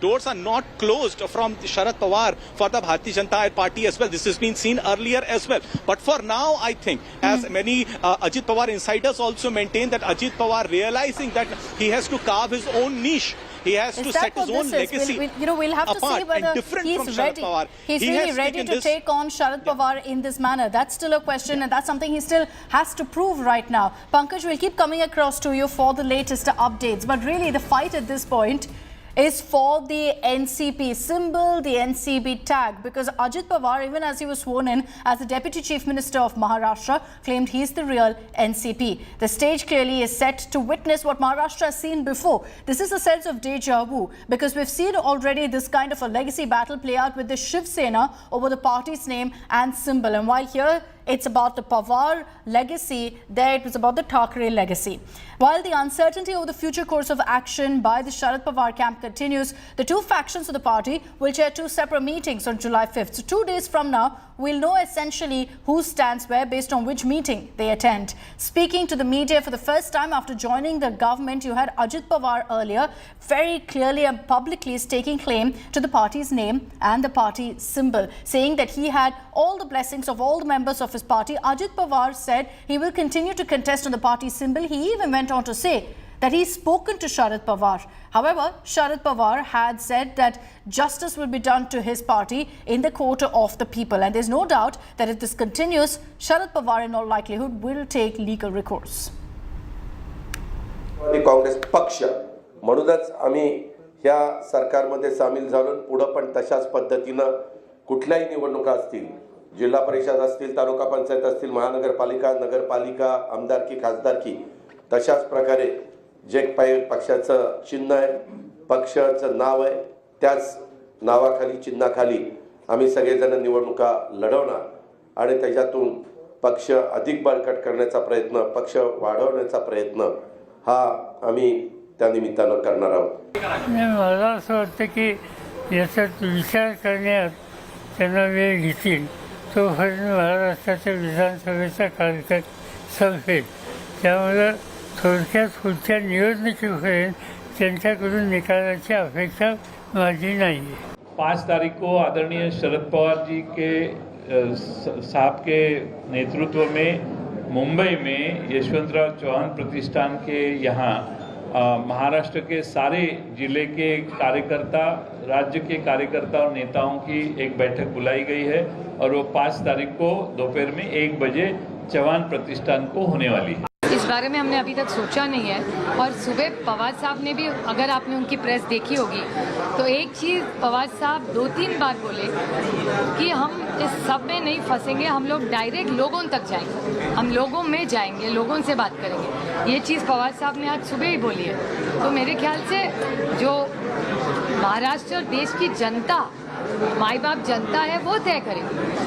Doors are not closed from Sharad Pawar for the Bharatiya Janata Party as well. This has been seen earlier as well. But for now, I think, as many Ajit Pawar insiders also maintain, that Ajit Pawar realizing that he has to carve his own niche. He has to set his own legacy. We'll have to see whether he's ready. He's really ready to take on Sharad Pawar in this manner. That's still a question, and that's something he still has to prove right now. Pankaj, we'll keep coming across to you for the latest updates. But really, the fight at this point is for the NCP symbol, the NCP tag, because Ajit Pawar, even as he was sworn in as the Deputy Chief Minister of Maharashtra, claimed he's the real NCP. The stage clearly is set to witness what Maharashtra has seen before. This is a sense of deja vu, because we've seen already this kind of a legacy battle play out with the Shiv Sena over the party's name and symbol. And while here it's about the Pawar legacy. There it was about the Thackeray legacy. While the uncertainty over the future course of action by the Sharad Pawar camp continues, the two factions of the party will chair two separate meetings on July 5th. So 2 days from now, we'll know essentially who stands where based on which meeting they attend. Speaking to the media for the first time after joining the government, you had Ajit Pawar earlier very clearly and publicly staking claim to the party's name and the party symbol, saying that he had all the blessings of all the members of his party. Ajit Pawar said he will continue to contest on the party symbol. He even went on to say that he's spoken to Sharad Pawar. However, Sharad Pawar had said that justice will be done to his party in the court of the people. And there's no doubt that if this continues, Sharad Pawar in all likelihood will take legal recourse. Congress पक्ष म्हणूनच आम्ही ह्या सरकारमध्ये सामील झालो. पुढे पण तशाच पद्धतीनं कुठल्याही निवडणुका असतील, जिल्हा परिषद असतील, तालुका पंचायत असतील, महानगरपालिका, नगरपालिका, आमदारकी, खासदारकी, तशाच प्रकारे जे पक्षाचं चिन्ह आहे, पक्षाचं नाव आहे, त्याच नावाखाली चिन्हाखाली आम्ही सगळेजण निवडणुका लढवणार आणि त्याच्यातून पक्ष अधिक बळकट करण्याचा प्रयत्न, पक्ष वाढवण्याचा प्रयत्न हा आम्ही त्या निमित्तानं करणार आहोत. मला असं वाटतं की याच्यात विचार करण्यात त्यांना वेळ घेतील तोपर्यंत महाराष्ट्राच्या विधानसभेचा कार्यकाळ संपेल. त्यामुळे थोडक्यात पुढच्या निवडणुकीपर्यंत त्यांच्याकडून निकालाची अपेक्षा माझी नाही आहे. 5 तारीख को आदरणीय शरद पवार जी के साहब के नेतृत्व में मुंबई में यशवंतराव चौहान प्रतिष्ठान के यहाँ महाराष्ट्र के सारे जिले के कार्यकर्ता, राज्य के कार्यकर्ता और नेताओं की एक बैठक बुलाई गई है और वो 5 तारीख को दोपहर में 1 बजे चौहान प्रतिष्ठान को होने वाली है. इस बारे में हमने अभी तक सोचा नहीं है और सुबह पवार साहब ने भी, अगर आपने उनकी प्रेस देखी होगी तो एक चीज़ पवार साहब 2-3 बार बोले कि हम इस सब में नहीं फंसेंगे, हम लोग डायरेक्ट लोगों तक जाएंगे, हम लोगों में जाएंगे, लोगों से बात करेंगे. ये चीज़ पवार साहब ने आज सुबह ही बोली है. तो मेरे ख्याल से जो महाराष्ट्र और देश की जनता, माई बाप जनता है, वो तय करेगी.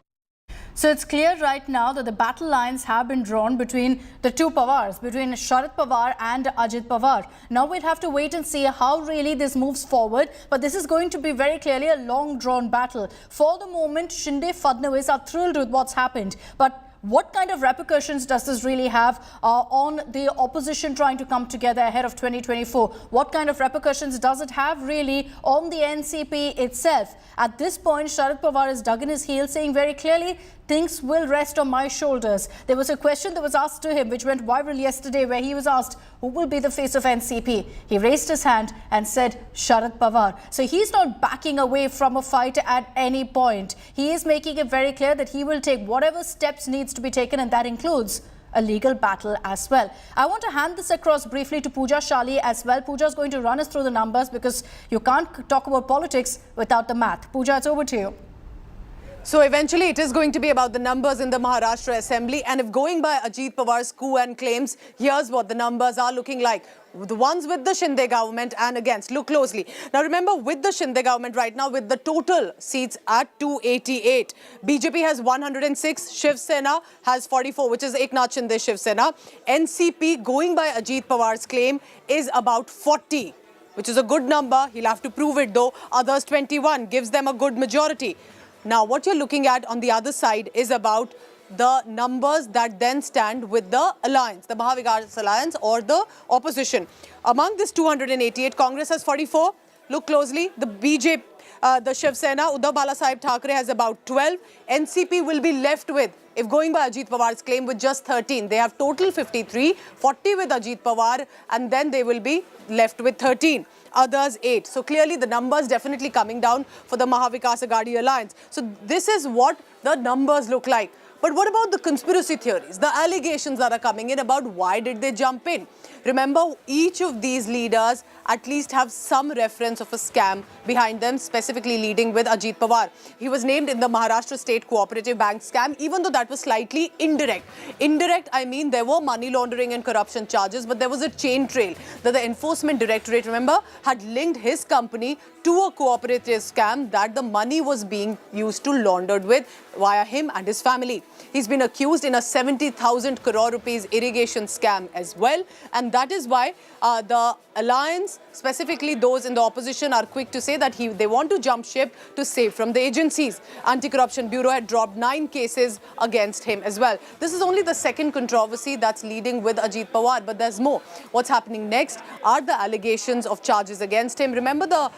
So it's clear right now that the battle lines have been drawn between the two Pawars, between Sharad Pawar and Ajit Pawar. Now we'll have to wait and see how really this moves forward. But this is going to be very clearly a long-drawn battle. For the moment, Sanjay Fadnavis are thrilled with what's happened. But what kind of repercussions does this really have on the opposition trying to come together ahead of 2024? What kind of repercussions does it have really on the NCP itself? At this point, Sharad Pawar is dug in his heels, saying very clearly, things will rest on my shoulders. There was a question that was asked to him which went viral yesterday, where he was asked, who will be the face of NCP? He raised his hand and said, Sharad Pawar. So he's not backing away from a fight at any point. He is making it very clear that he will take whatever steps needs to be taken, and that includes a legal battle as well. I want to hand this across briefly to Pooja Shali as well. Pooja is going to run us through the numbers because you can't talk about politics without the math. Pooja, it's over to you. So eventually it is going to be about the numbers in the Maharashtra Assembly, and if going by Ajit Pawar's coup and claims, here's what the numbers are looking like. The ones with the Shinde government and against. Look closely. Now remember, with the Shinde government right now, with the total seats at 288, BJP has 106, Shiv Sena has 44, which is Eknath Shinde Shiv Sena. NCP, going by Ajit Pawar's claim, is about 40, which is a good number. He'll have to prove it though. Others 21, gives them a good majority. Now, what you're looking at on the other side is about the numbers that then stand with the alliance, the Mahavikas alliance or the opposition. Among this 288, Congress has 44. Look closely. The BJP, the Shiv Sena, Uddhav Balasaheb Thackeray has about 12. NCP will be left with, if going by Ajit Pawar's claim, with just 13. They have total 53, 40 with Ajit Pawar, and then they will be left with 13. Others 8. So clearly the numbers definitely coming down for the Mahavikas Aghadi alliance. So this is what the numbers look like. But what about the conspiracy theories, the allegations that are coming in about why did they jump in? Remember, each of these leaders at least have some reference of a scam behind them, specifically leading with Ajit Pawar. He was named in the Maharashtra State Cooperative Bank scam, even though that was slightly indirect. Indirect, I mean, there were money laundering and corruption charges, but there was a chain trail that the Enforcement Directorate, remember, had linked his company to a cooperative scam that the money was being used to laundered with via him and his family. He's been accused in a 70,000 crore rupees irrigation scam as well. And that is why the alliance, specifically those in the opposition, are quick to say that they want to jump ship to save from the agencies. Anti-Corruption Bureau had dropped 9 cases against him as well. This is only the second controversy that's leading with Ajit Pawar, but there's more. What's happening next are the allegations of charges against him. Remember the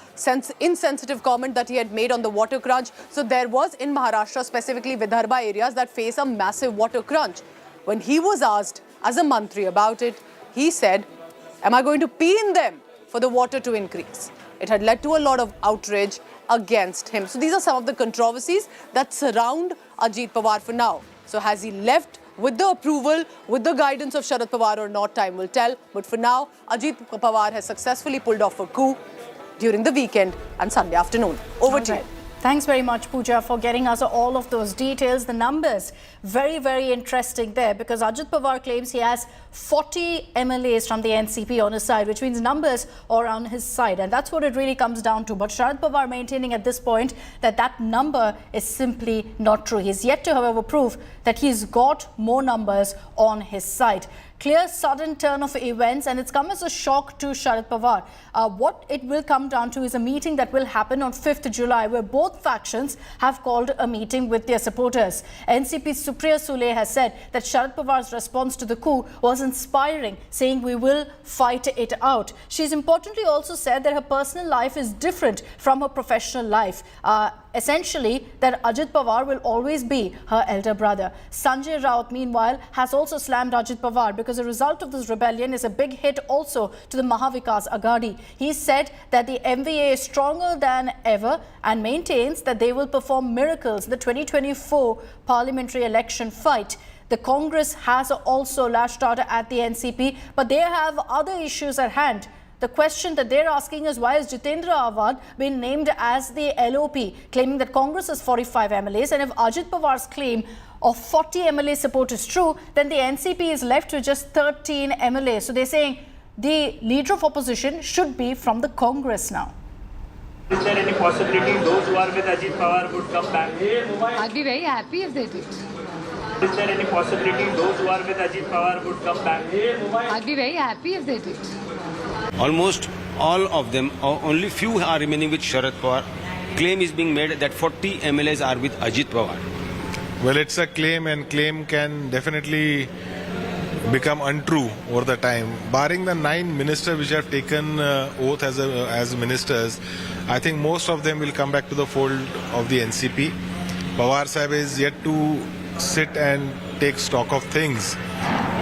insensitive comment that he had made on the water crunch? So there was in Maharashtra, specifically Vidarbha areas that face a massive water crunch. When he was asked as a mantri about it, he said, "Am I going to pee in them for the water to increase?" It had led to a lot of outrage against him. So these are some of the controversies that surround Ajit Pawar for now. So has he left with the approval, with the guidance of Sharad Pawar or not? Time will tell. But for now, Ajit Pawar has successfully pulled off a coup during the weekend and Sunday afternoon. Over to you. Thanks very much, Pooja, for getting us all of those details. The numbers, very, very interesting there, because Ajit Pawar claims he has 40 MLAs from the NCP on his side, which means numbers are on his side. And that's what it really comes down to. But Sharad Pawar maintaining at this point that that number is simply not true. He's yet to, however, prove that he's got more numbers on his side. Clear sudden turn of events, and it's come as a shock to Sharad Pawar. What it will come down to is a meeting that will happen on 5th July, where both factions have called a meeting with their supporters. NCP Supriya Sule has said that Sharad Pawar's response to the coup was inspiring, saying we will fight it out. She's importantly also said that her personal life is different from her professional life. Essentially, that Ajit Pawar will always be her elder brother. Sanjay Raut, meanwhile, has also slammed Ajit Pawar because the result of this rebellion is a big hit also to the Mahavikas Aghadi. He said that the MVA is stronger than ever and maintains that they will perform miracles in the 2024 parliamentary election fight. The Congress has also lashed out at the NCP, but they have other issues at hand. The question that they're asking is, why has Jitendra Awad been named as the LOP, claiming that Congress has 45 MLAs? And if Ajit Pawar's claim of 40 MLA support is true, then the NCP is left with just 13 MLAs. So they're saying the leader of opposition should be from the Congress now. Is there any possibility those who are with Ajit Pawar would come back? I'd be very happy if they did. Is there any possibility those who are with Ajit Pawar would come back? I'd be very happy if they did. Almost all of them, or only few are remaining with Sharad Pawar. Claim is being made that 40 MLAs are with Ajit Pawar. Well, it's a claim, and claim can definitely become untrue over the time. Barring the 9 ministers which have taken oath as ministers, I think most of them will come back to the fold of the NCP. Pawar Sahib is yet to sit and take stock of things.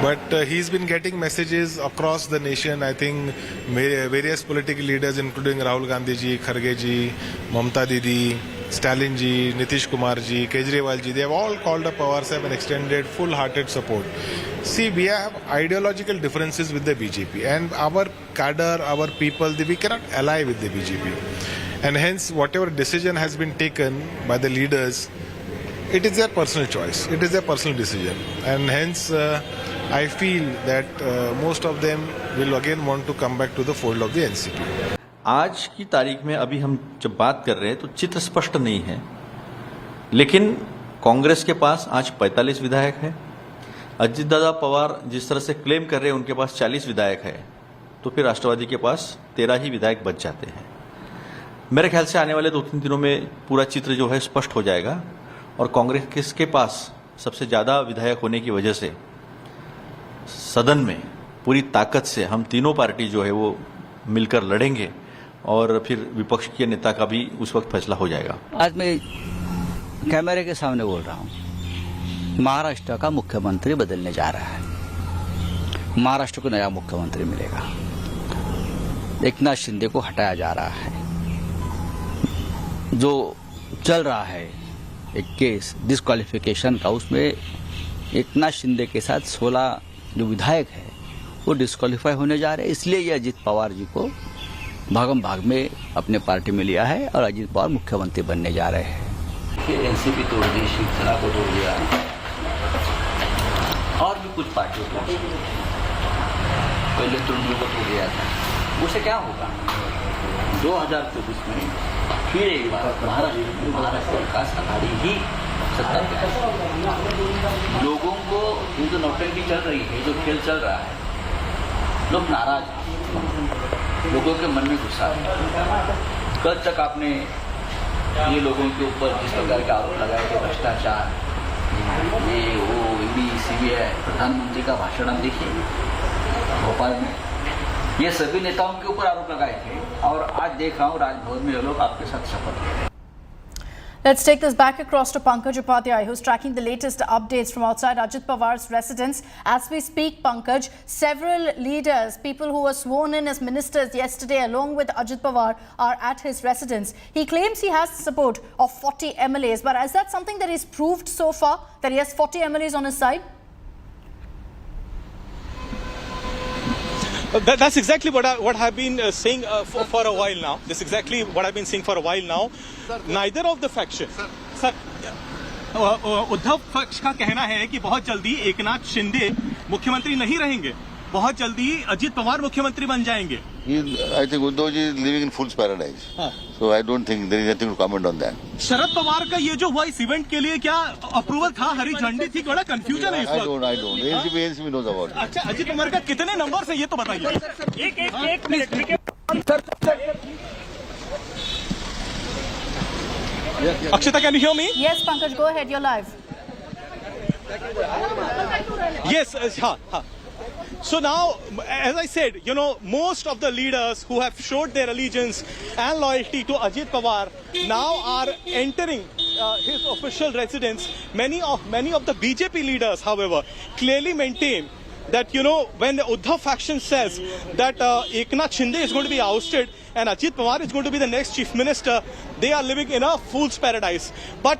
But he's been getting messages across the nation. I think various political leaders, including Rahul Gandhi ji, Kharge ji, Mamta Didi, Stalin ji, Nitish Kumar ji, Kejriwal ji, they have all called up Pawar Sahib and extended full-hearted support. See, we have ideological differences with the BJP, and our cadre, our people, we cannot ally with the BJP. And hence, whatever decision has been taken by the leaders, it is their personal choice. It is their personal decision. And hence, I feel that most of them will again want to come back to the fold of the NCP. आज की तारीख में अभी हम जब बात कर रहे हैं तो चित्र स्पष्ट नहीं है, लेकिन कांग्रेस के पास आज 45 विधायक है। अजित दादा पवार जिस तरह से क्लेम कर रहे हैं उनके पास 40 विधायक है, तो फिर राष्ट्रवादी के पास 13 ही विधायक बच जाते हैं। मेरे ख्याल से आने वाले 2-3 दिनों में पूरा चित्र जो है स्पष्ट हो जाएगा, और कांग्रेस के पास सबसे ज्यादा विधायक होने की वजह से सदन में पूरी ताकत से हम तीनों पार्टी जो है वो मिलकर लड़ेंगे, और फिर विपक्ष के नेता का भी उस वक्त फैसला हो जाएगा। आज मैं कैमरे के सामने बोल रहा हूँ, महाराष्ट्र का मुख्यमंत्री बदलने जा रहा है। महाराष्ट्र को नया मुख्यमंत्री मिलेगा। एकनाथ शिंदे को हटाया जा रहा है। जो चल रहा है एक केस डिस्क्वालिफिकेशन का, उसमें एकनाथ शिंदे के साथ 16 जो विधायक है वो डिस्क्वालीफाई होने जा रहे हैं। इसलिए ये अजित पवार जी को भागम भाग में अपने पार्टी में लिया है और अजित पवार मुख्यमंत्री बनने जा रहे हैं। एनसीपी तोड़ दी, शिवसेना को तोड़ दिया और भी कुछ पार्टियों को, पहले तुरंत को तोड़ दिया था। उससे क्या होगा? 2024 में फिर एक बार महाराष्ट्र विकास अघाड़ी ही सत्ता पे। लोगों को ये जो नौटंकी चल रही है, जो खेल चल रहा है, लोग नाराज हैं, लोगों के मन में गुस्सा है। कल तक आपने ये लोगों के ऊपर जिस प्रकार के आरोप लगाए थे, भ्रष्टाचार, ये वो ईडी सीबीआई, प्रधानमंत्री का भाषण आप देखिए भोपाल में, ये सभी नेताओं के ऊपर आरोप लगाए थे और आज देख रहा हूँ राजभवन में ये लोग आपके साथ शपथ ले रहे हैं। Let's take this back across to Pankaj Upadhyay, who's tracking the latest updates from outside Ajit Pawar's residence. As we speak, Pankaj, several leaders, people who were sworn in as ministers yesterday along with Ajit Pawar, are at his residence. He claims he has the support of 40 MLAs, but is that something that he's proved so far, that he has 40 MLAs on his side? That's exactly what I've been saying for a while now. That's exactly what I've been saying for a while now. Neither of the faction. Sir, Uddhav पक्ष का कहना है कि बहुत जल्दी एकनाथ शिंदे मुख्यमंत्री नहीं रहेंगे, बहुत जल्दी अजित पवार मुख्यमंत्री बन जाएंगे. I think Uddhav ji is living in fool's paradise. So I don't think there is anything to comment on that. Sharad Pawar का ये जो हुआ इस इवेंट के लिए क्या अप्रूवल था, हरी झंडी थी, बड़ा कंफ्यूजन है इस वक्त. I don't. NCP knows about it. अच्छा, अजित पवार का कितने नंबर से ये तो बताइए. एक minute. Akshita, can you hear me? Yes, Pankaj, go ahead. You're live. Yes, So now, as I said, most of the leaders who have showed their allegiance and loyalty to Ajit Pawar now are entering his official residence. Many of the BJP leaders, however, clearly maintain that, when the Uddhav faction says that Eknath Shinde is going to be ousted and Ajit Pawar is going to be the next chief minister, they are living in a fool's paradise. But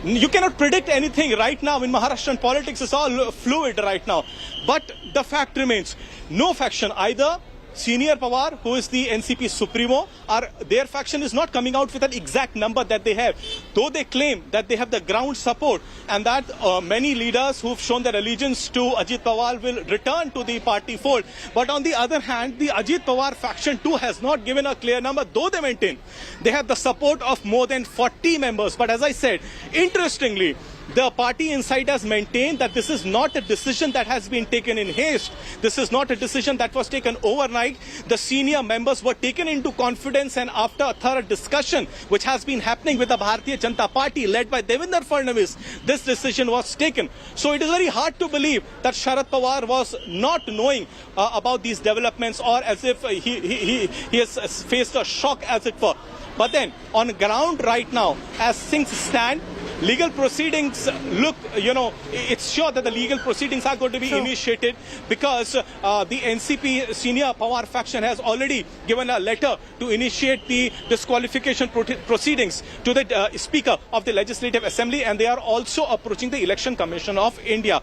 you cannot predict anything right now in Maharashtrian politics. It's all fluid right now. But the fact remains, no faction, either Senior Pawar, who is the NCP Supremo, or their faction is not coming out with an exact number that they have. Though they claim that they have the ground support and that many leaders who've shown their allegiance to Ajit Pawar will return to the party fold. But on the other hand, the Ajit Pawar faction too has not given a clear number, though they maintain they have the support of more than 40 members. But as I said, interestingly, the party inside has maintained that this is not a decision that has been taken in haste. This is not a decision that was taken overnight. The senior members were taken into confidence, and after a thorough discussion which has been happening with the Bharatiya Janata Party led by Devendra Fadnavis, this decision was taken. So it is very hard to believe that Sharad Pawar was not knowing about these developments, or as if he has faced a shock, as it were. But then, on ground right now, as things stand, legal proceedings look, it's sure that the legal proceedings are going to be initiated, because the NCP Senior Pawar faction has already given a letter to initiate the disqualification proceedings to the Speaker of the Legislative Assembly, and they are also approaching the Election Commission of India.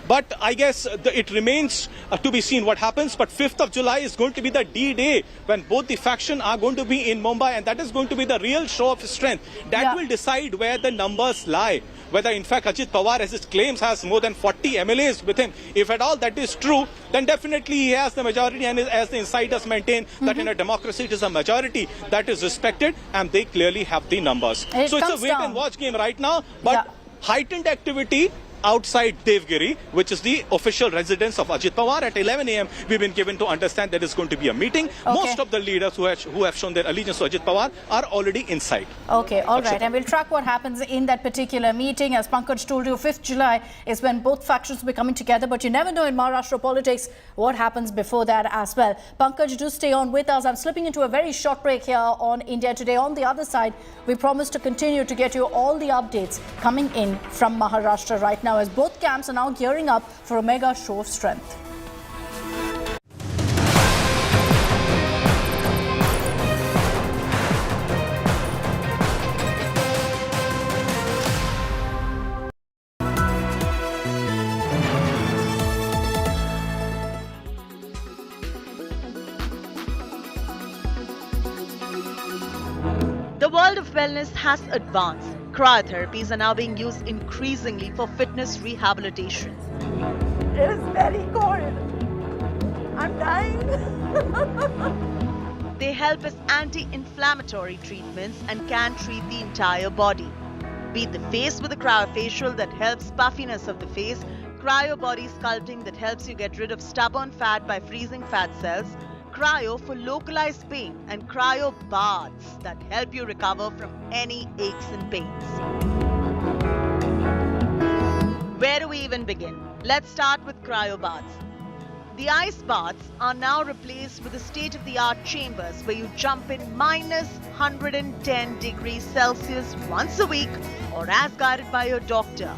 But I guess it remains to be seen what happens. But 5th of July is going to be the D-Day when both the faction are going to be in Mumbai, and that is going to be the real show of strength. That will decide where the numbers lie. Whether in fact Ajit Pawar, as it claims, has more than 40 MLAs with him. If at all that is true, then definitely he has the majority, and as the insiders maintain that in a democracy it is a majority that is respected, and they clearly have the numbers. So it's a wait and watch game right now, but heightened activity outside Devgiri, which is the official residence of Ajit Pawar. At 11 a.m. we've been given to understand there is going to be a meeting. Most of the leaders who have shown their allegiance to Ajit Pawar are already inside. Okay, all right. And we'll track what happens in that particular meeting. As Pankaj told you, 5th July is when both factions will be coming together. But you never know in Maharashtra politics what happens before that as well. Pankaj, do stay on with us. I'm slipping into a very short break here on India Today. On the other side, we promise to continue to get you all the updates coming in from Maharashtra right now, as both camps are now gearing up for a mega show of strength. The world of wellness has advanced. Cryotherapies are now being used increasingly for fitness rehabilitation. It is very cold. I'm dying. They help as anti-inflammatory treatments and can treat the entire body. Beat the face with a cryofacial that helps puffiness of the face, cryo body sculpting that helps you get rid of stubborn fat by freezing fat cells, cryo for localized pain, and cryo baths that help you recover from any aches and pains. Where do we even begin? Let's start with cryo baths. The ice baths are now replaced with the state-of-the-art chambers where you jump in minus 110 degrees Celsius once a week or as guided by your doctor.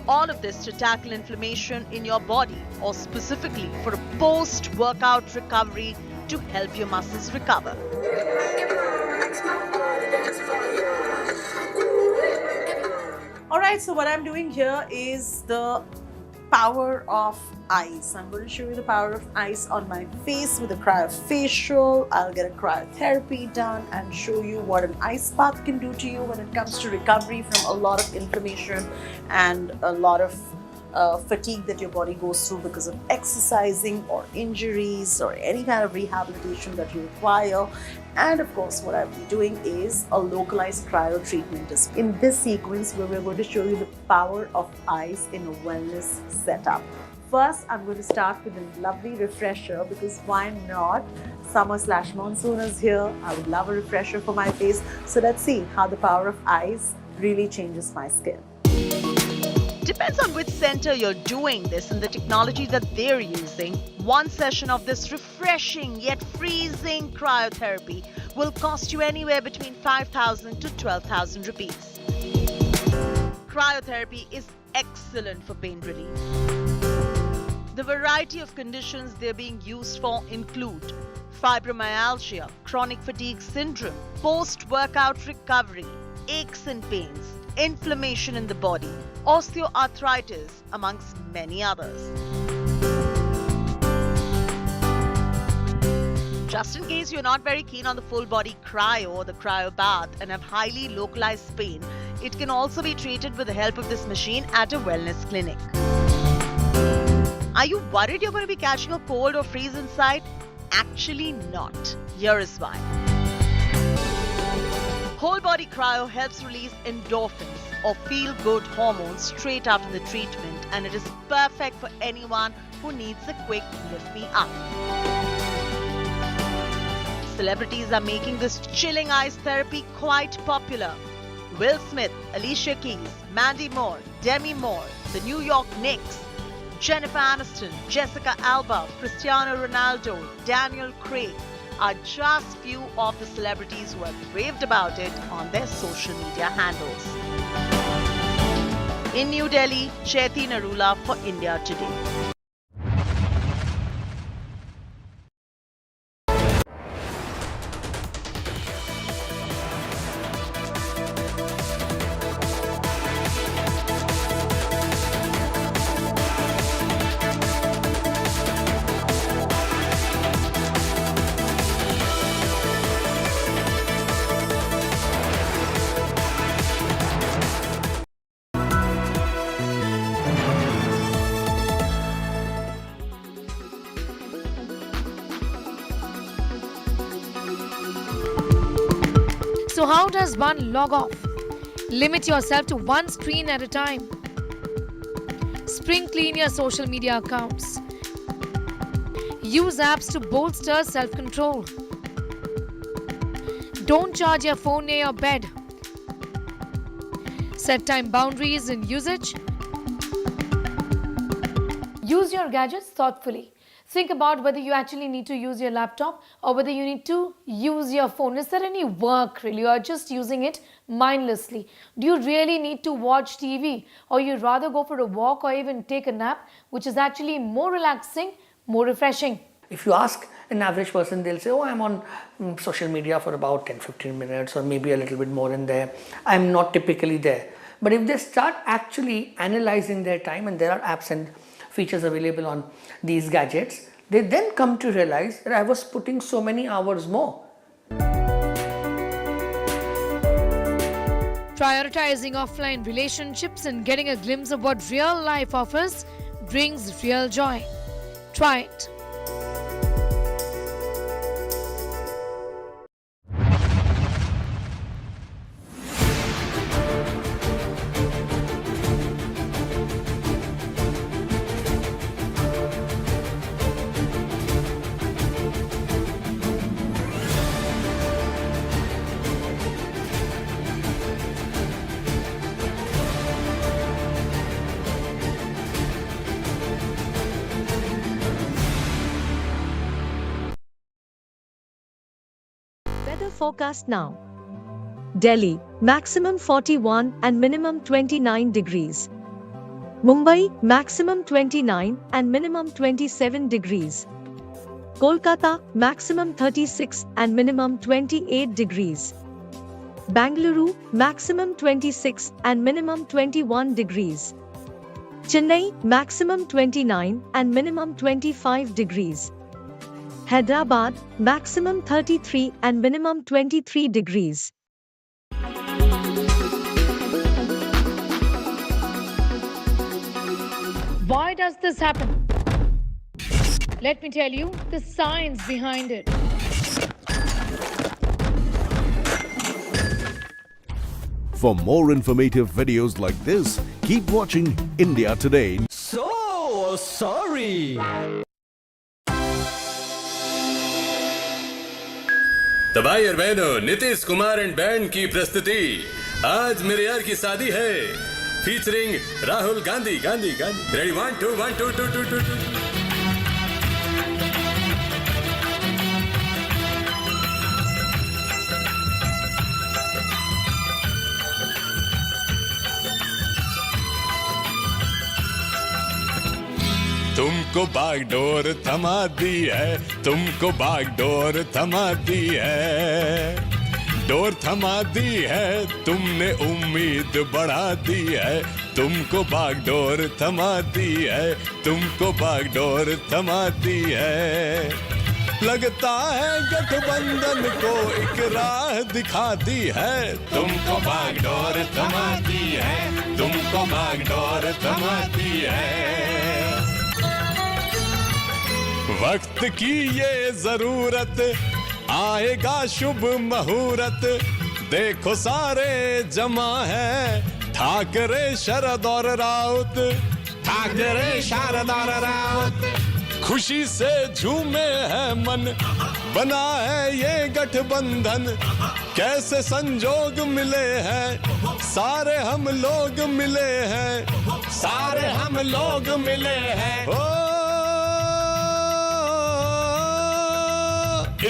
All of this to tackle inflammation in your body or specifically for a post-workout recovery to help your muscles recover. Alright, so what I'm doing here is the power of ice. I'm going to show you the power of ice on my face with a cryofacial. I'll get a cryotherapy done and show you what an ice bath can do to you when it comes to recovery from a lot of inflammation and a lot of fatigue that your body goes through because of exercising or injuries or any kind of rehabilitation that you require. And of course, what I'll be doing is a localized cryo treatment. In this sequence, where we're going to show you the power of ice in a wellness setup. First, I'm going to start with a lovely refresher because why not? Summer/monsoon is here. I would love a refresher for my face. So let's see how the power of ice really changes my skin. Depends on which center you're doing this and the technology that they're using. One session of this refreshing yet freezing cryotherapy will cost you anywhere between 5,000 to 12,000 rupees. Cryotherapy is excellent for pain relief. The variety of conditions they're being used for include fibromyalgia, chronic fatigue syndrome, post-workout recovery, aches and pains, inflammation in the body, osteoarthritis, amongst many others. Just in case you're not very keen on the full body cryo or the cryo bath and have highly localized pain, it can also be treated with the help of this machine at a wellness clinic. Are you worried you're going to be catching a cold or freeze inside? Actually not. Here is why. Whole body cryo helps release endorphins or feel-good hormones straight after the treatment, and it is perfect for anyone who needs a quick lift-me-up. Celebrities are making this chilling ice therapy quite popular. Will Smith, Alicia Keys, Mandy Moore, Demi Moore, the New York Knicks, Jennifer Aniston, Jessica Alba, Cristiano Ronaldo, Daniel Craig are just few of the celebrities who have raved about it on their social media handles. In New Delhi, Chaiti Narula for India Today. So how does one log off? Limit yourself to one screen at a time. Spring clean your social media accounts. Use apps to bolster self-control. Don't charge your phone near your bed. Set time boundaries in usage. Use your gadgets thoughtfully. Think about whether you actually need to use your laptop or whether you need to use your phone. Is there any work really, or just using it mindlessly? Do you really need to watch TV, or you'd rather go for a walk or even take a nap, which is actually more relaxing, more refreshing? If you ask an average person, they'll say, oh, I'm on social media for about 10-15 minutes or maybe a little bit more in there. I'm not typically there. But if they start actually analyzing their time, and there are apps and features available on these gadgets, they then come to realize that I was putting so many hours more. Prioritizing offline relationships and getting a glimpse of what real life offers brings real joy. Try it. forecast now. Delhi, maximum 41 and minimum 29 degrees. Mumbai, maximum 29 and minimum 27 degrees. Kolkata, maximum 36 and minimum 28 degrees. Bengaluru, maximum 26 and minimum 21 degrees. Chennai, maximum 29 and minimum 25 degrees. Hyderabad, maximum 33 and minimum 23 degrees. Why does this happen? Let me tell you the science behind it. For more informative videos like this, keep watching India Today. So sorry. तो भाई और बहनों, Nitish Kumar and band की प्रस्तुति आज मेरे यार की शादी है फीचरिंग राहुल गांधी रेडी 1 2 1 2 2 2 2 तुमको बागडोर थमा दी है, तुमको बागडोर थमा दी है, डोर थमा दी है, तुमने उम्मीद बढ़ा दी है, तुमको बागडोर थमा दी है, तुमको बागडोर थमा दी है। लगता है गठबंधन को एक राह दिखा दी है, तुमको बागडोर थमा दी है, तुमको बागडोर थमा दी है। वक्त की ये जरूरत आएगा शुभ मुहूर्त, देखो सारे जमा है ठाकरे शरद और राउत, ठाकरे शरद और राउत खुशी से झूमे है मन, बना है ये गठबंधन, कैसे संजोग मिले हैं सारे हम लोग मिले हैं, सारे हम लोग मिले हैं।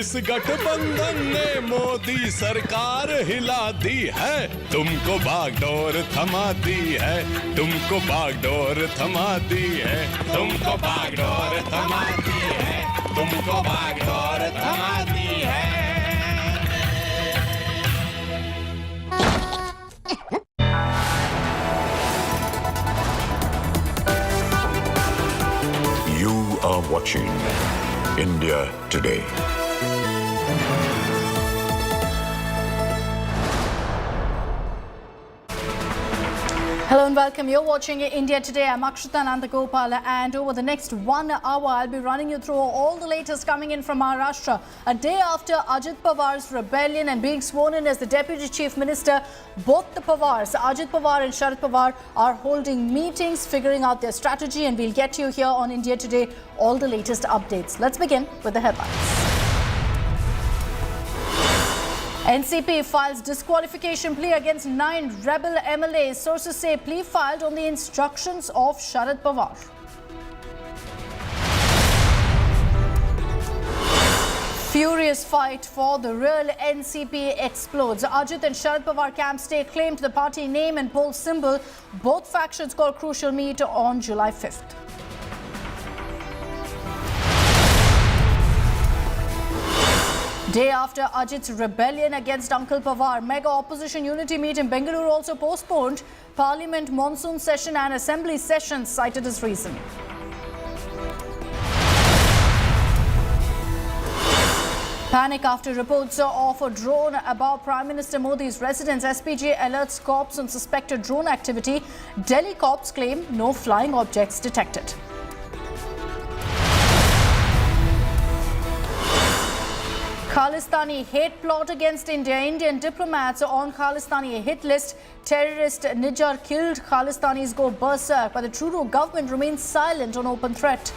इस गठबंधन ने मोदी सरकार हिला दी है, तुमको बागडोर थमा दी है, तुमको बागडोर थमा दी है, तुमको बागडोर थमा दी है, तुमको बागडोर थमा दी है। You are watching India Today. Hello and welcome. You're watching India Today. I'm Akshita Nandagopal, and over the next 1 hour, I'll be running you through all the latest coming in from Maharashtra. A day after Ajit Pawar's rebellion and being sworn in as the Deputy Chief Minister, both the Pawars, Ajit Pawar and Sharad Pawar, are holding meetings, figuring out their strategy, and we'll get to you here on India Today all the latest updates. Let's begin with the headlines. NCP files disqualification plea against 9 rebel MLAs. Sources say plea filed on the instructions of Sharad Pawar. Furious fight for the real NCP explodes. Ajit and Sharad Pawar camps stay claim to the party name and poll symbol. Both factions call crucial meet on July 5th. Day after Ajit's rebellion against Uncle Pawar, mega opposition unity meet in Bengaluru also postponed. Parliament monsoon session and assembly sessions cited as reason. Panic after reports of a drone above Prime Minister Modi's residence. SPG alerts cops on suspected drone activity. Delhi cops claim no flying objects detected. Khalistani hate plot against India. Indian diplomats on Khalistani hit list. Terrorist Nijar killed. Khalistanis go berserk, but the Trudeau government remains silent on open threat.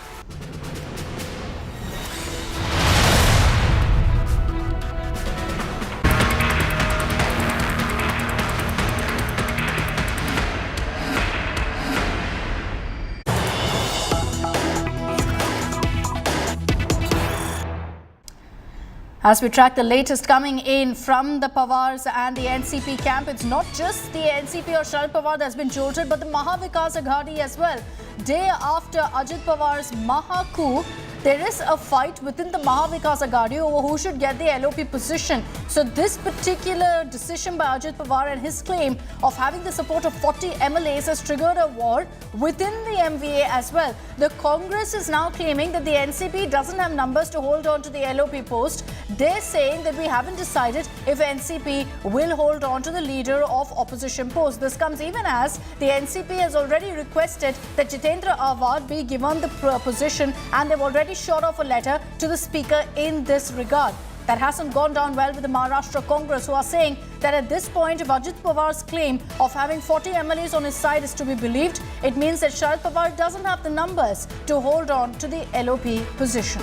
As we track the latest coming in from the Pawars and the NCP camp, it's not just the NCP or Sharad Pawar that's been jolted, but the Maha Vikas Aghadi as well. Day after Ajit Pawar's Maha coup, there is a fight within the Maha Vikas Aghadi over who should get the LOP position. So this particular decision by Ajit Pawar and his claim of having the support of 40 MLAs has triggered a war within the MVA as well. The Congress is now claiming that the NCP doesn't have numbers to hold on to the LOP post. They're saying that we haven't decided if NCP will hold on to the leader of opposition post. This comes even as the NCP has already requested that Jitendra Awad be given the position, and they've already shot off a letter to the speaker in this regard. That hasn't gone down well with the Maharashtra Congress, who are saying that at this point, if Ajit Pawar's claim of having 40 MLAs on his side is to be believed, it means that Sharad Pawar doesn't have the numbers to hold on to the LOP position.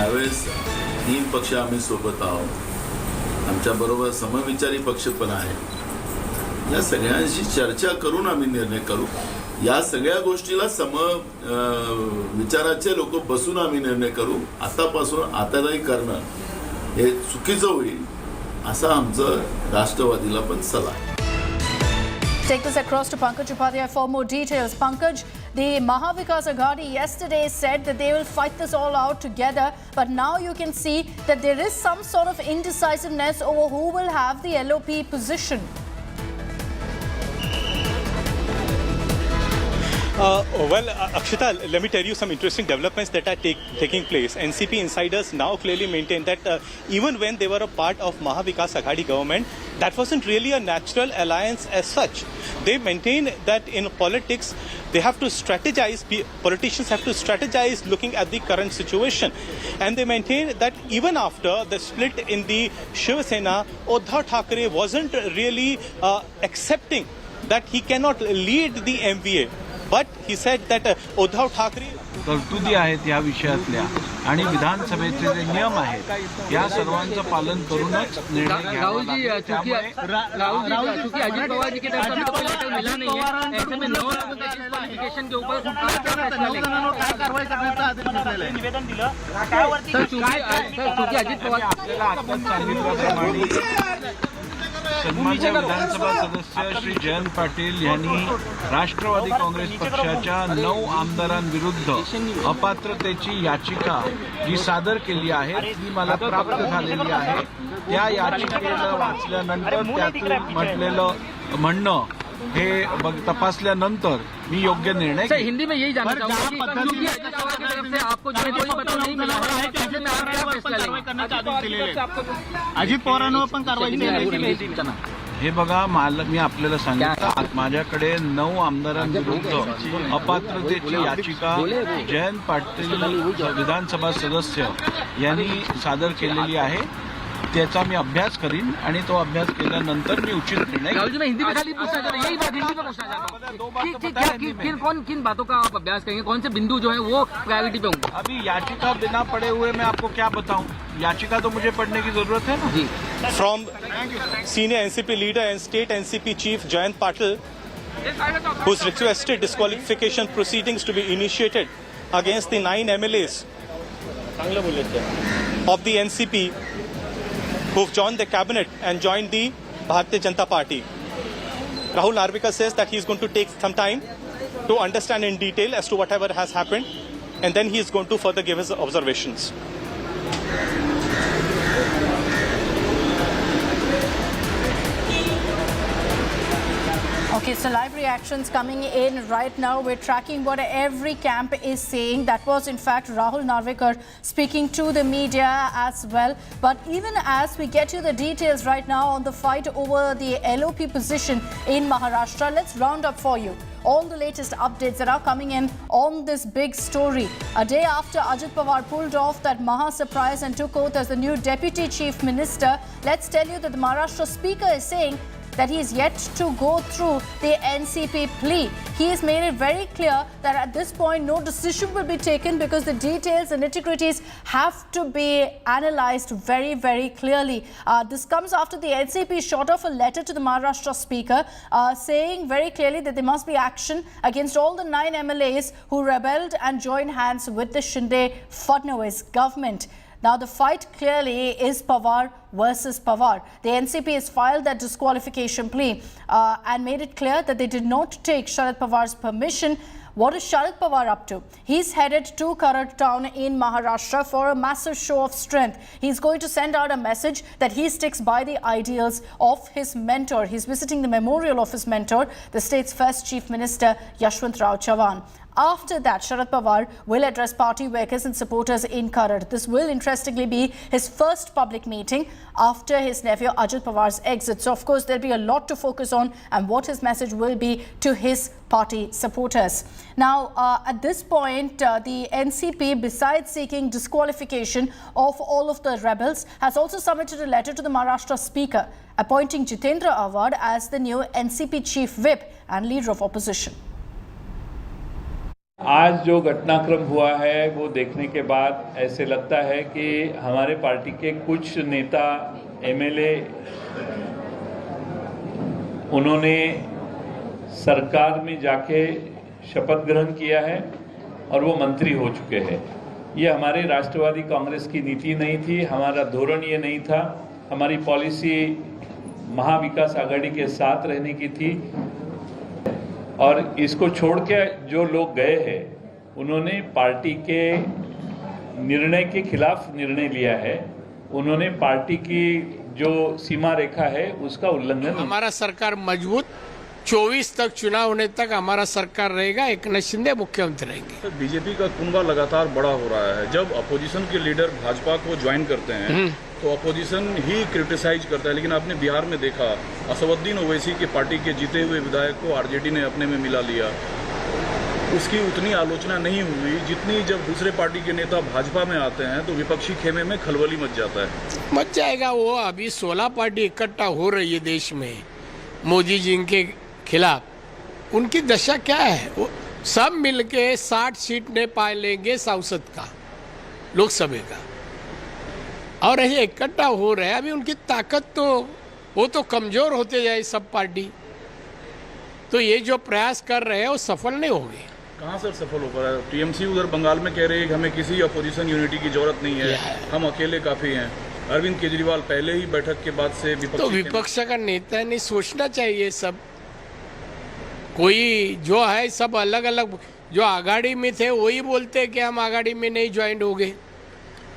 यावेळेस 3 पक्ष आम्ही सोबत आहोत, आमच्या बरोबर समविचारी पक्ष पण आहे. या सगळ्यांशी चर्चा करून आम्ही निर्णय करू. या सगळ्या गोष्टीला विचाराचे लोक बसून आम्ही निर्णय करू. आतापासून आताही करणं हे चुकीचं होईल असा आमचं राष्ट्रवादीला पण सल्ला आहे. Take this across to Pankaj Upadhyay for more details. Pankaj, the Maha Vikas Aghadi yesterday said that they will fight this all out together, but now you can see that there is some sort of indecisiveness over who will have the LOP position. Well, Akshita, let me tell you some interesting developments that are taking place. NCP insiders now clearly maintain that even when they were a part of Maha Vikas Aghadi government, that wasn't really a natural alliance as such. They maintain that in politics, they have to strategize, politicians have to strategize looking at the current situation. And they maintain that even after the split in the Shiv Sena, Uddhav Thackeray wasn't really accepting that he cannot lead the MVA. But he said that Uddhav Thackeray तरतुदी आहेत या विषयातल्या आणि विधानसभेचे जे नियम आहेत या सर्वांचं पालन करूनच निर्णय घ्यावा लागेल. चूंकि अजित पवार जी के तरफ से कोई लेटर मिला नहीं है, ऐसे में 9 लोगों के क्वालिफिकेशन के ऊपर कार्रवाई करण्याचा आदेश निवेदन दिलं. सर चूंकि अजित पवार आपल्याला आत्ताच सांगितल्याप्रमाणे सन्माननीय विधानसभा सदस्य श्री जयंत पाटील यांनी राष्ट्रवादी काँग्रेस पक्षाच्या 9 आमदारांविरुद्ध अपात्रतेची याचिका जी सादर केली आहे ती मला प्राप्त झालेली आहे. त्या याचिकेला वाचल्यानंतर त्यातून म्हटलेलं म्हणणं हे तपासल्यानंतर मी योग्य निर्णय सर हिंदी में यही जानना चाहूंगा कि अजित पवार की तरफ से आपको जो कोई पता नहीं मिला है, कैसे में आप क्या फैसला लेंगे? अजित पवारांवर पण कारवाई हे बघा, मी आपल्याला सांगितलं माझ्याकडे 9 आमदारांविरुद्ध अपात्रतेची याचिका जयंत पाटील विधानसभा सदस्य यांनी सादर केलेली आहे. त्याचा मी अभ्यास करीन आणि तो अभ्यास केल्यानंतर मी उचित निर्णय. राहुल जी, मैं हिंदी में खाली पूछना चाह रहा हूँ, यही बात हिंदी में पूछना चाहता हूँ. किन बातों का आप अभ्यास करेंगे, कौन से बिंदु जो है वो प्रायोरिटी पे होंगे? अभी याचिका बिना पढ़े हुए मैं आपको क्या बताऊं, याचिका तो मुझे पढ़ने की जरूरत है ना. जी. From senior NCP leader and state NCP chief Jayant Patil, who's requested disqualification proceedings to be initiated against the 9 MLAs of the NCP who've joined the cabinet and joined the Bharatiya Janata Party. Rahul Narvekar says that he's going to take some time to understand in detail as to whatever has happened, and then he is going to further give his observations. Okay, so live reactions coming in right now. We're tracking what every camp is saying. That was, in fact, Rahul Narvekar speaking to the media as well. But even as we get you the details right now on the fight over the LOP position in Maharashtra, let's round up for you all the latest updates that are coming in on this big story. A day after Ajit Pawar pulled off that Maha surprise and took oath as the new Deputy Chief Minister, let's tell you that the Maharashtra Speaker is saying that he is yet to go through the NCP plea. He has made it very clear that at this point no decision will be taken because the details and nitty-gritties have to be analysed very, very clearly. This comes after the NCP shot off a letter to the Maharashtra Speaker saying very clearly that there must be action against all the 9 MLAs who rebelled and joined hands with the Sanjay Fadnavis government. Now, the fight clearly is Pawar versus Pawar. The NCP has filed that disqualification plea and made it clear that they did not take Sharad Pawar's permission. What is Sharad Pawar up to? He's headed to Karad town in Maharashtra for a massive show of strength. He's going to send out a message that he sticks by the ideals of his mentor. He's visiting the memorial of his mentor, the state's first Chief Minister, Yashwantrao Chavan. After that, Sharad Pawar will address party workers and supporters in Karad. This will, interestingly, be his first public meeting after his nephew Ajit Pawar's exit. So, of course, there'll be a lot to focus on and what his message will be to his party supporters. Now, at this point, the NCP, besides seeking disqualification of all of the rebels, has also submitted a letter to the Maharashtra Speaker, appointing Jitendra Awad as the new NCP Chief Whip and Leader of Opposition. आज जो घटनाक्रम हुआ है वो देखने के बाद ऐसे लगता है कि हमारे पार्टी के कुछ नेता एमएलए उन्होंने सरकार में जाके शपथ ग्रहण किया है और वो मंत्री हो चुके हैं। ये हमारे राष्ट्रवादी कांग्रेस की नीति नहीं थी, हमारा धोरण ये नहीं था। हमारी पॉलिसी महाविकास आघाड़ी के साथ रहने की थी और इसको छोड़ के जो लोग गए हैं उन्होंने पार्टी के निर्णय के खिलाफ निर्णय लिया है। उन्होंने पार्टी की जो सीमा रेखा है उसका उल्लंघन। हमारा सरकार मजबूत 24 तक चुनाव होने तक हमारा सरकार रहेगा, एकनाथ शिंदे मुख्यमंत्री रहेंगे। बीजेपी का कुनबा लगातार बड़ा हो रहा है। जब अपोजिशन के लीडर भाजपा को ज्वाइन करते हैं तो अपोजिशन ही क्रिटिसाइज करता है, लेकिन आपने बिहार में देखा असदुद्दीन ओवैसी की पार्टी के जीते हुए विधायक को आरजेडी ने अपने में मिला लिया। उसकी उतनी आलोचना नहीं हुई जितनी जब दूसरे पार्टी के नेता भाजपा में आते हैं तो विपक्षी खेमे में खलबली मच जाता है। मच जाएगा वो। अभी 16 पार्टी इकट्ठा हो रही है देश में मोदी जी के खिलाफ। उनकी दशा क्या है? वो सब मिलके 60 सीट ने पा लेंगे संसद का, लोकसभा का, और ये इकट्ठा हो रहे हैं। अभी उनकी ताकत तो वो तो कमजोर होते जाए सब पार्टी। तो ये जो प्रयास कर रहे हैं वो सफल नहीं होंगे। कहाँ सर सफल हो पा रहा है? टीएमसी उधर बंगाल में कह रहे हैं कि हमें किसी अपोजिशन यूनिटी की जरूरत नहीं है, हम अकेले काफी हैं। अरविंद केजरीवाल पहले ही बैठक के बाद से विपक्ष का नेता नहीं सोचना चाहिए। सब कोई जो है सब अलग अलग, जो आघाड़ी में थे वही बोलते हैं कि हम आघाड़ी में नहीं ज्वाइन हो गए।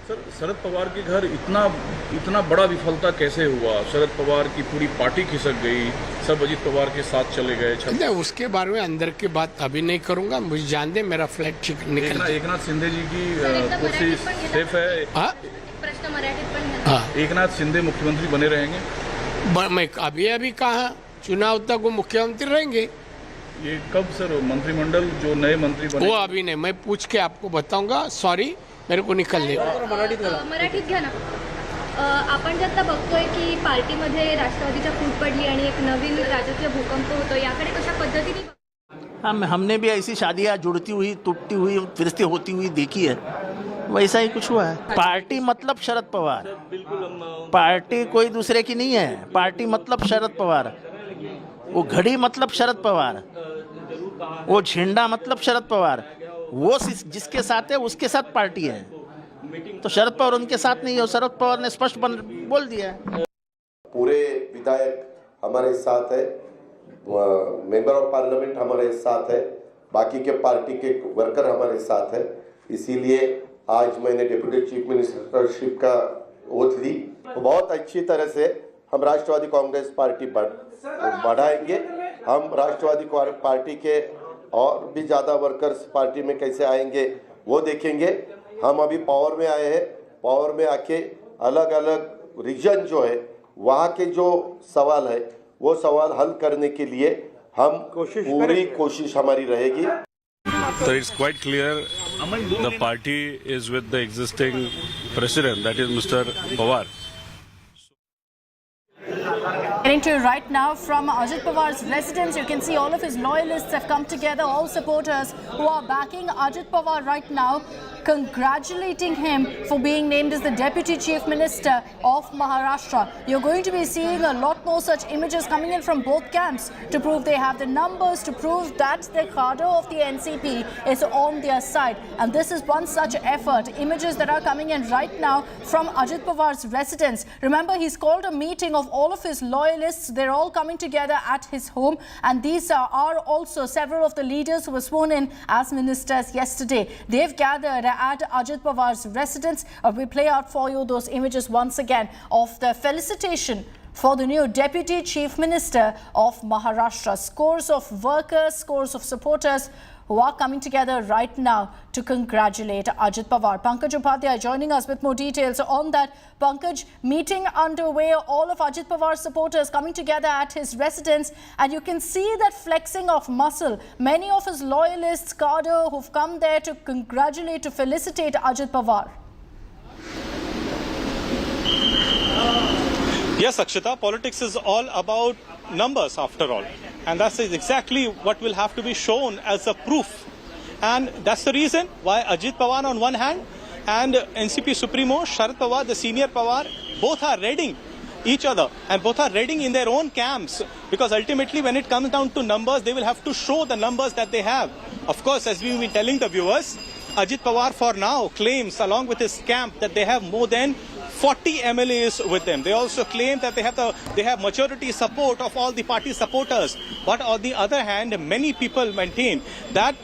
सर, शरद पवार के घर इतना बड़ा विफलता कैसे हुआ? शरद पवार की पूरी पार्टी खिसक गई, सब अजित पवार के साथ चले गए। उसके बारे में अंदर की बात अभी नहीं करूंगा, मुझे जान दे, मेरा फ्लैट निकल। एकनाथ शिंदे जी की कुर्सी सेफ है? एकनाथ शिंदे मुख्यमंत्री बने रहेंगे? मैं अभी कहा चुनाव तक वो मुख्यमंत्री रहेंगे। ये कब सर मंत्रिमंडल जो नए मंत्री बने? वो अभी नहीं, मैं पूछ के आपको बताऊंगा। सॉरी, मेरे को निकलने। मराठीत घ्या ना। आपण जे आता बघतोय की पार्टीमध्ये राष्ट्रवादीच्या फूट पडली आणि एक नवीन राजकीय भूकंप होतो, याकडे कशा पद्धतीने? हमने भी ऐसी शादियां जुड़ती हुई, टूटती हुई, फिर से होती हुई देखी है। वैसा ही कुछ हुआ है। पार्टी मतलब शरद पवार, पार्टी कोई दूसरे की नहीं है। पार्टी मतलब शरद पवार, वो घड़ी मतलब शरद पवार, वो झंडा मतलब शरद पवार। वो जिसके साथ है उसके साथ पार्टी है। तो शरद पवार उनके साथ नहीं है। शरद पवार ने स्पष्ट बोल दिया है। पूरे विधायक हमारे साथ है, मेंबर ऑफ पार्लियामेंट हमारे साथ है, बाकी के पार्टी के वर्कर हमारे साथ है। इसीलिए आज मैंने डिप्टी चीफ मिनिस्टरशिप का ओथ ली। बहुत अच्छी तरह से हम राष्ट्रवादी कांग्रेस पार्टी बढ़ाएंगे। हम राष्ट्रवादी पार्टी के और भी ज़्यादा वर्कर्स पार्टी में कैसे आएंगे वो देखेंगे। हम अभी पावर में आए हैं, पावर में आके अलग अलग रीजन जो है वहाँ के जो सवाल है वो सवाल हल करने के लिए हम पूरी कोशिश हमारी रहेगी। So it's quite clear the party is with the existing president, that is Mr. Pawar. Getting to you right now from Ajit Pawar's residence. You can see all of his loyalists have come together, all supporters who are backing Ajit Pawar right now, congratulating him for being named as the Deputy Chief Minister of Maharashtra. You're going to be seeing a lot more such images coming in from both camps to prove they have the numbers, to prove that the cadre of the NCP is on their side. And this is one such effort. Images that are coming in right now from Ajit Pawar's residence. Remember, he's called a meeting of all of his loyalists. They're all coming together at his home, and these are also several of the leaders who were sworn in as ministers yesterday. They've gathered at Ajit Pawar's residence. We play out for you those images once again of the felicitation for the new Deputy Chief Minister of Maharashtra. Scores of workers, scores of supporters who are coming together right now to congratulate Ajit Pawar. Pankaj Upadhyay joining us with more details on that. Pankaj, meeting underway, all of Ajit Pawar's supporters coming together at his residence, and you can see that flexing of muscle. Many of his loyalists, cadre, who've come there to congratulate, to felicitate Ajit Pawar. Yes, Akshita, politics is all about numbers after all. And that's exactly what will have to be shown as a proof. And that's the reason why Ajit Pawar on one hand and NCP Supremo Sharad Pawar, the senior Pawar, both are reading each other and both are reading in their own camps, because ultimately when it comes down to numbers, they will have to show the numbers that they have. Of course, as we've been telling the viewers, Ajit Pawar for now claims along with his camp that they have more than 40 MLAs with them. They also claim that they have majority support of all the party supporters. But on the other hand, many people maintain that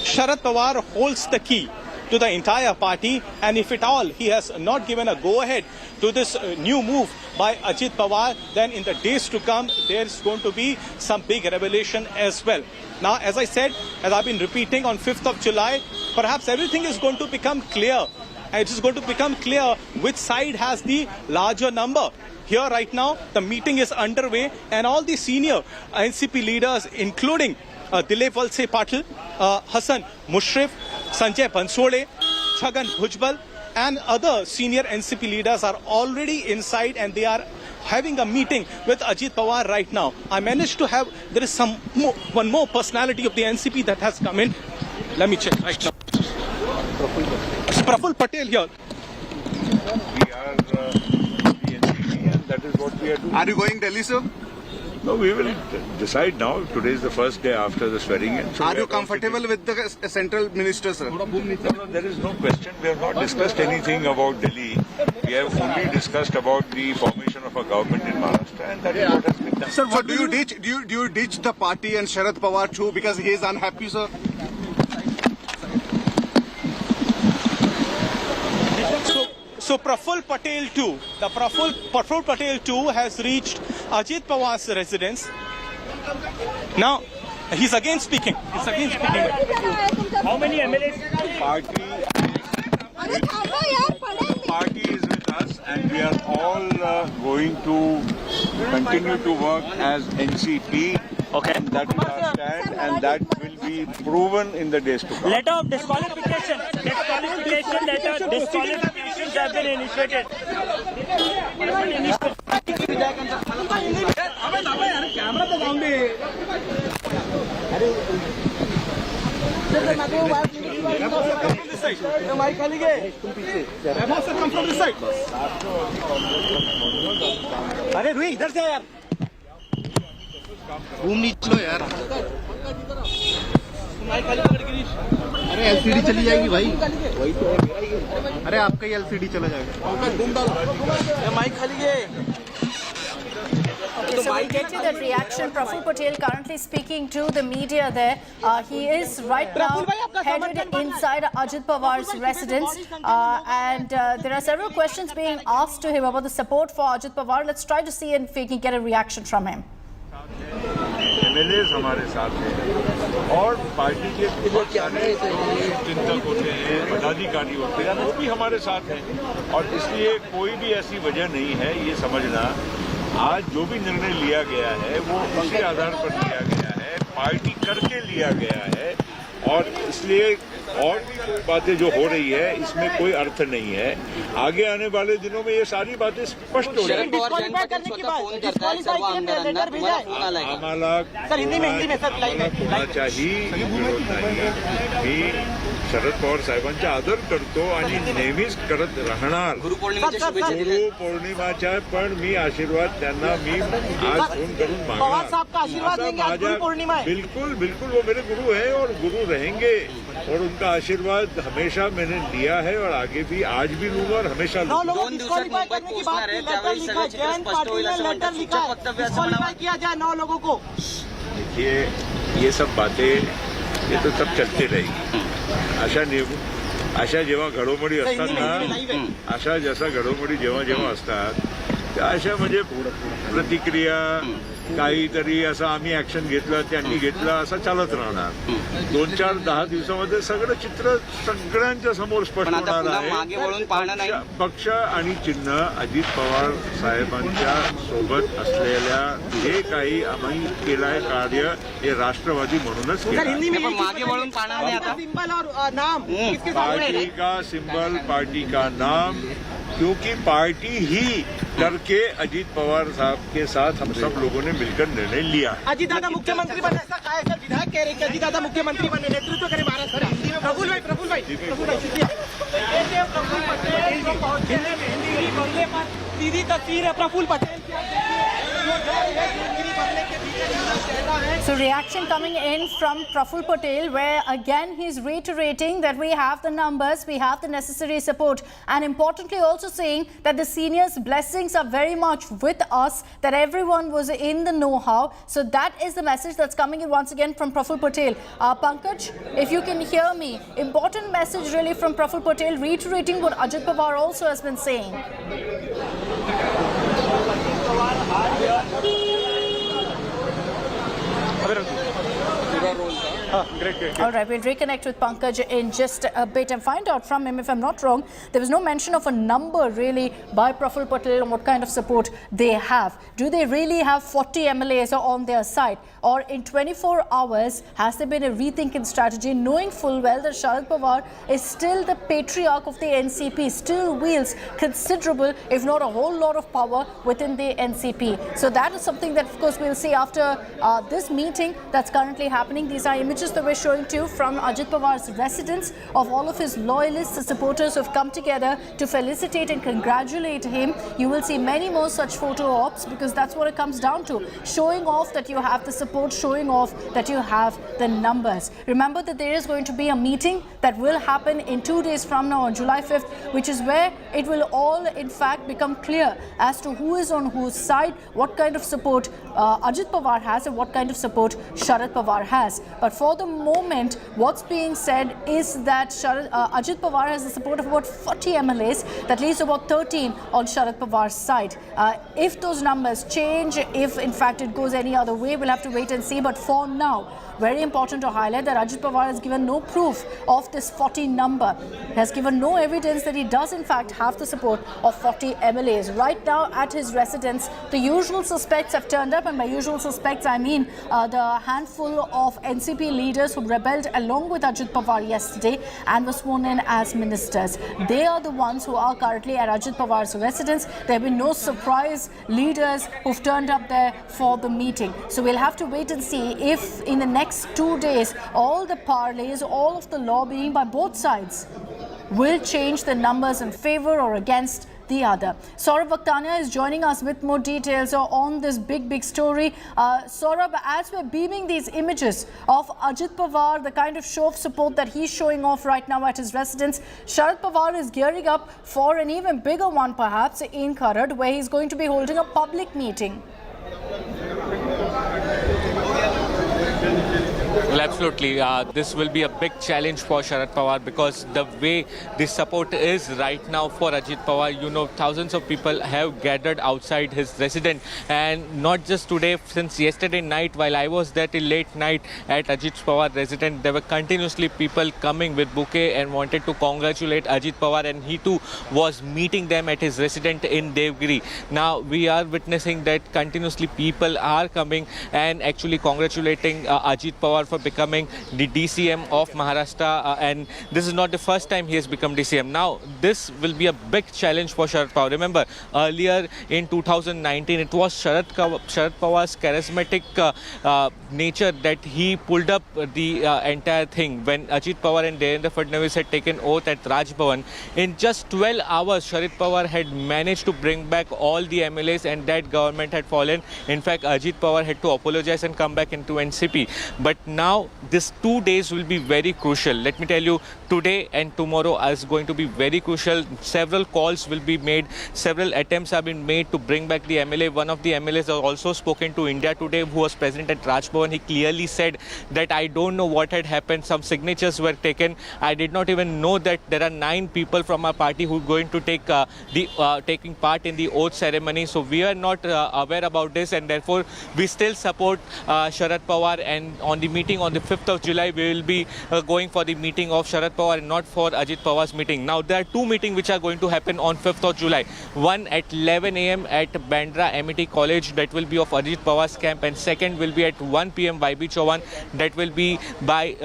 Sharad Pawar holds the key to the entire party, and if at all he has not given a go-ahead to this new move by Ajit Pawar, then in the days to come there's going to be some big revelation as well. Now, as I said, as I've been repeating, on 5th of July, perhaps everything is going to become clear. And it is going to become clear which side has the larger number. Here right now, the meeting is underway, and all the senior NCP leaders, including Dilip Walse Patil, Hassan Mushrif, Sanjay Bansode, Chhagan Bhujbal, and other senior NCP leaders are already inside, and they are having a meeting with Ajit Pawar right now. I managed to have, there is one more personality of the NCP that has come in. Let me check right now. Praful Patel here. We are the NCP, and that is what we are doing. Are you going Delhi, sir? No, we will decide now. Today is the first day after the swearing in. So are you comfortable with the central minister, sir? No, there is no question. We have not discussed anything about Delhi. We have only discussed about the formation of a government in Maharashtra, and that is what has been done. Sir, so do you ditch the party and Sharad Pawar too because he is unhappy, sir? So Praful Patel too, Praful Patel too has reached Ajit Pawar's residence. Now, he's again speaking. How many MLAs? Party is with us, and we are all going to continue to work as NCP. Okay. And that is our stand, and that will be proven in the days to come. Letter of disqualification have been initiated. अरे रुई इधर से यार घूम नहीं चलो यार अरे एलसीडी चली जाएगी भाई अरे आपका ही एलसीडी चला जाएगा माइक खाली है So we'll get you that reaction. Praful Patel currently speaking to the media there. He is right now headed inside Ajit Pawar's residence. And there are several questions being asked to him about the support for Ajit Pawar. Let's try to see if we can get a reaction from him. MLAs हमारे साथ हैं और party के चिंतक होते हैं, पदाधिकारी होते हैं, वो भी हमारे साथ हैं और इसलिए कोई भी ऐसी वजह नहीं है ये समझना आज जो भी निर्णय लिया गया है वो उसी आधार पर लिया गया है, पार्टी करके लिया गया है। और इसलिए और भी बातें जो हो रही है इसमें कोई अर्थ नहीं है। आगे आने वाले दिनों में ये सारी बातें स्पष्ट हो जाएंगी। आम्हाला चाहिए मी शरद पवार साहेबांचा आदर करतो आणि नेहमीच करत राहणार। गुरुपौर्णिमाच्या पण मी आशीर्वाद त्यांना मी आज फोन करून मागणार। बिल्कुल बिल्कुल वो मेरे गुरु हैं और गुरु रहेंगे और उनका आशीर्वाद हमेशा मैंने लिया है और आगे भी आज भी लूंगा और हमेशा लूंगा। देखिए ये सब बातें ये तो सब चलते रहेगी। अशा जेव्हा घडोमोडी असतात ना, अशा जसा घडोमोडी जेव्हा असतात त्या अशा म्हणजे प्रतिक्रिया काहीतरी असं आम्ही ऍक्शन घेतलं त्यांनी घेतलं असं चालत राहणार। 2-4-10 दिवसामध्ये सगळं चित्र सगळ्यांच्या समोर स्पष्ट होणार आहे। पक्ष आणि चिन्ह अजित पवार साहेबांच्या सोबत असलेल्या जे काही आम्ही केलंय कार्य हे राष्ट्रवादी म्हणूनच केलं। पार्टी का सिंबल पार्टी का नाम, क्योंकि पार्टी ही करके अजीत पवार साहब के साथ हम सब लोगों ने मिलकर निर्णय लिया। अजीत दादा मुख्यमंत्री बने ऐसा काय सर विधायक कह रहे हैं कि अजीत दादा मुख्यमंत्री बने नेतृत्व करे महाराज सर। प्रफुल भाई सीधी तस्वीर है Praful Patel. So reaction coming in from Praful Patel, where again he's reiterating that we have the numbers, we have the necessary support, and importantly also saying that the seniors' blessings are very much with us, that everyone was in the know-how. So that is the message that's coming in once again from Praful Patel. Pankaj, if you can hear me, important message really from Praful Patel, reiterating what Ajit Pawar also has been saying. All right, we'll reconnect with Pankaj in just a bit and find out from him. If I'm not wrong, there was no mention of a number really by Praful Patel on what kind of support they have. Do they really have 40 MLAs on their side? Or in 24 hours, has there been a rethink in strategy, knowing full well that Sharad Pawar is still the patriarch of the NCP, still wields considerable, if not a whole lot of power within the NCP. So that is something that, of course, we'll see after this meeting that's currently happening. These are images that we're showing to you from Ajit Pawar's residence of all of his loyalists, the supporters who have come together to felicitate and congratulate him. You will see many more such photo ops because that's what it comes down to. Showing off that you have the support, showing off that you have the numbers. Remember that there is going to be a meeting that will happen in 2 days from now on July 5th, which is where it will all in fact become clear as to who is on whose side, what kind of support Ajit Pawar has and what kind of support Sharad Pawar has. But for the moment, what's being said is that Ajit Pawar has the support of about 40 MLAs. That leaves about 13 on Sharad Pawar's side. If those numbers change, if in fact it goes any other way, we'll have to wait and see. But for now, very important to highlight that Ajit Pawar has given no proof of this 40 number. He has given no evidence that he does in fact have the support of 40 MLAs. Right now at his residence, the usual suspects have turned up, and by usual suspects I mean the handful of NCP leaders who rebelled along with Ajit Pawar yesterday and were sworn in as ministers. They are the ones who are currently at Ajit Pawar's residence. There have been no surprise leaders who've turned up there for the meeting. So we'll have to wait and see if in the next 2 days all the parlays, all of the lobbying by both sides will change the numbers in favor or against the other. Saurabh Vaktania is joining us with more details on this big story. Saurabh, as we're beaming these images of Ajit Pawar, the kind of show of support that he's showing off right now at his residence, Sharad Pawar is gearing up for an even bigger one perhaps in Kharad, where he's going to be holding a public meeting. Well, absolutely. This will be a big challenge for Sharad Pawar because the way the support is right now for Ajit Pawar, you know, thousands of people have gathered outside his residence, and not just today, since yesterday night while I was there till late night at Ajit Pawar residence, there were continuously people coming with bouquet and wanted to congratulate Ajit Pawar, and he too was meeting them at his residence in Devgiri. Now we are witnessing that continuously people are coming and actually congratulating Ajit Pawar for becoming becoming the DCM of Maharashtra, and this is not the first time he has become DCM. Now, this will be a big challenge for Sharad Pawar. Remember, earlier in 2019, it was Sharad Pawar's charismatic nature that he pulled up the entire thing. When Ajit Pawar and Devendra Fadnavis had taken oath at Raj Bhavan, in just 12 hours, Sharad Pawar had managed to bring back all the MLAs, and that government had fallen. In fact, Ajit Pawar had to apologize and come back into NCP. But now, these 2 days will be very crucial. Let me tell you, today and tomorrow is going to be very crucial. Several calls will be made. Several attempts have been made to bring back the MLA. One of the MLAs has also spoken to India Today, who was present at Raj Bhavan. He clearly said that I don't know what had happened. Some signatures were taken. I did not even know that there are 9 people from our party who are going to take taking part in the oath ceremony. So we are not aware about this, and therefore we still support Sharad Pawar. And on the meeting on the 5th of July, we will be going for the meeting of Sharad Pawar and not for Ajit Pawar's meeting. Now, there are 2 meetings which are going to happen on 5th of July. One at 11 a.m. at Bandra MET College, that will be of Ajit Pawar's camp, and second will be at 1 p.m. YB Chauhan, that will be by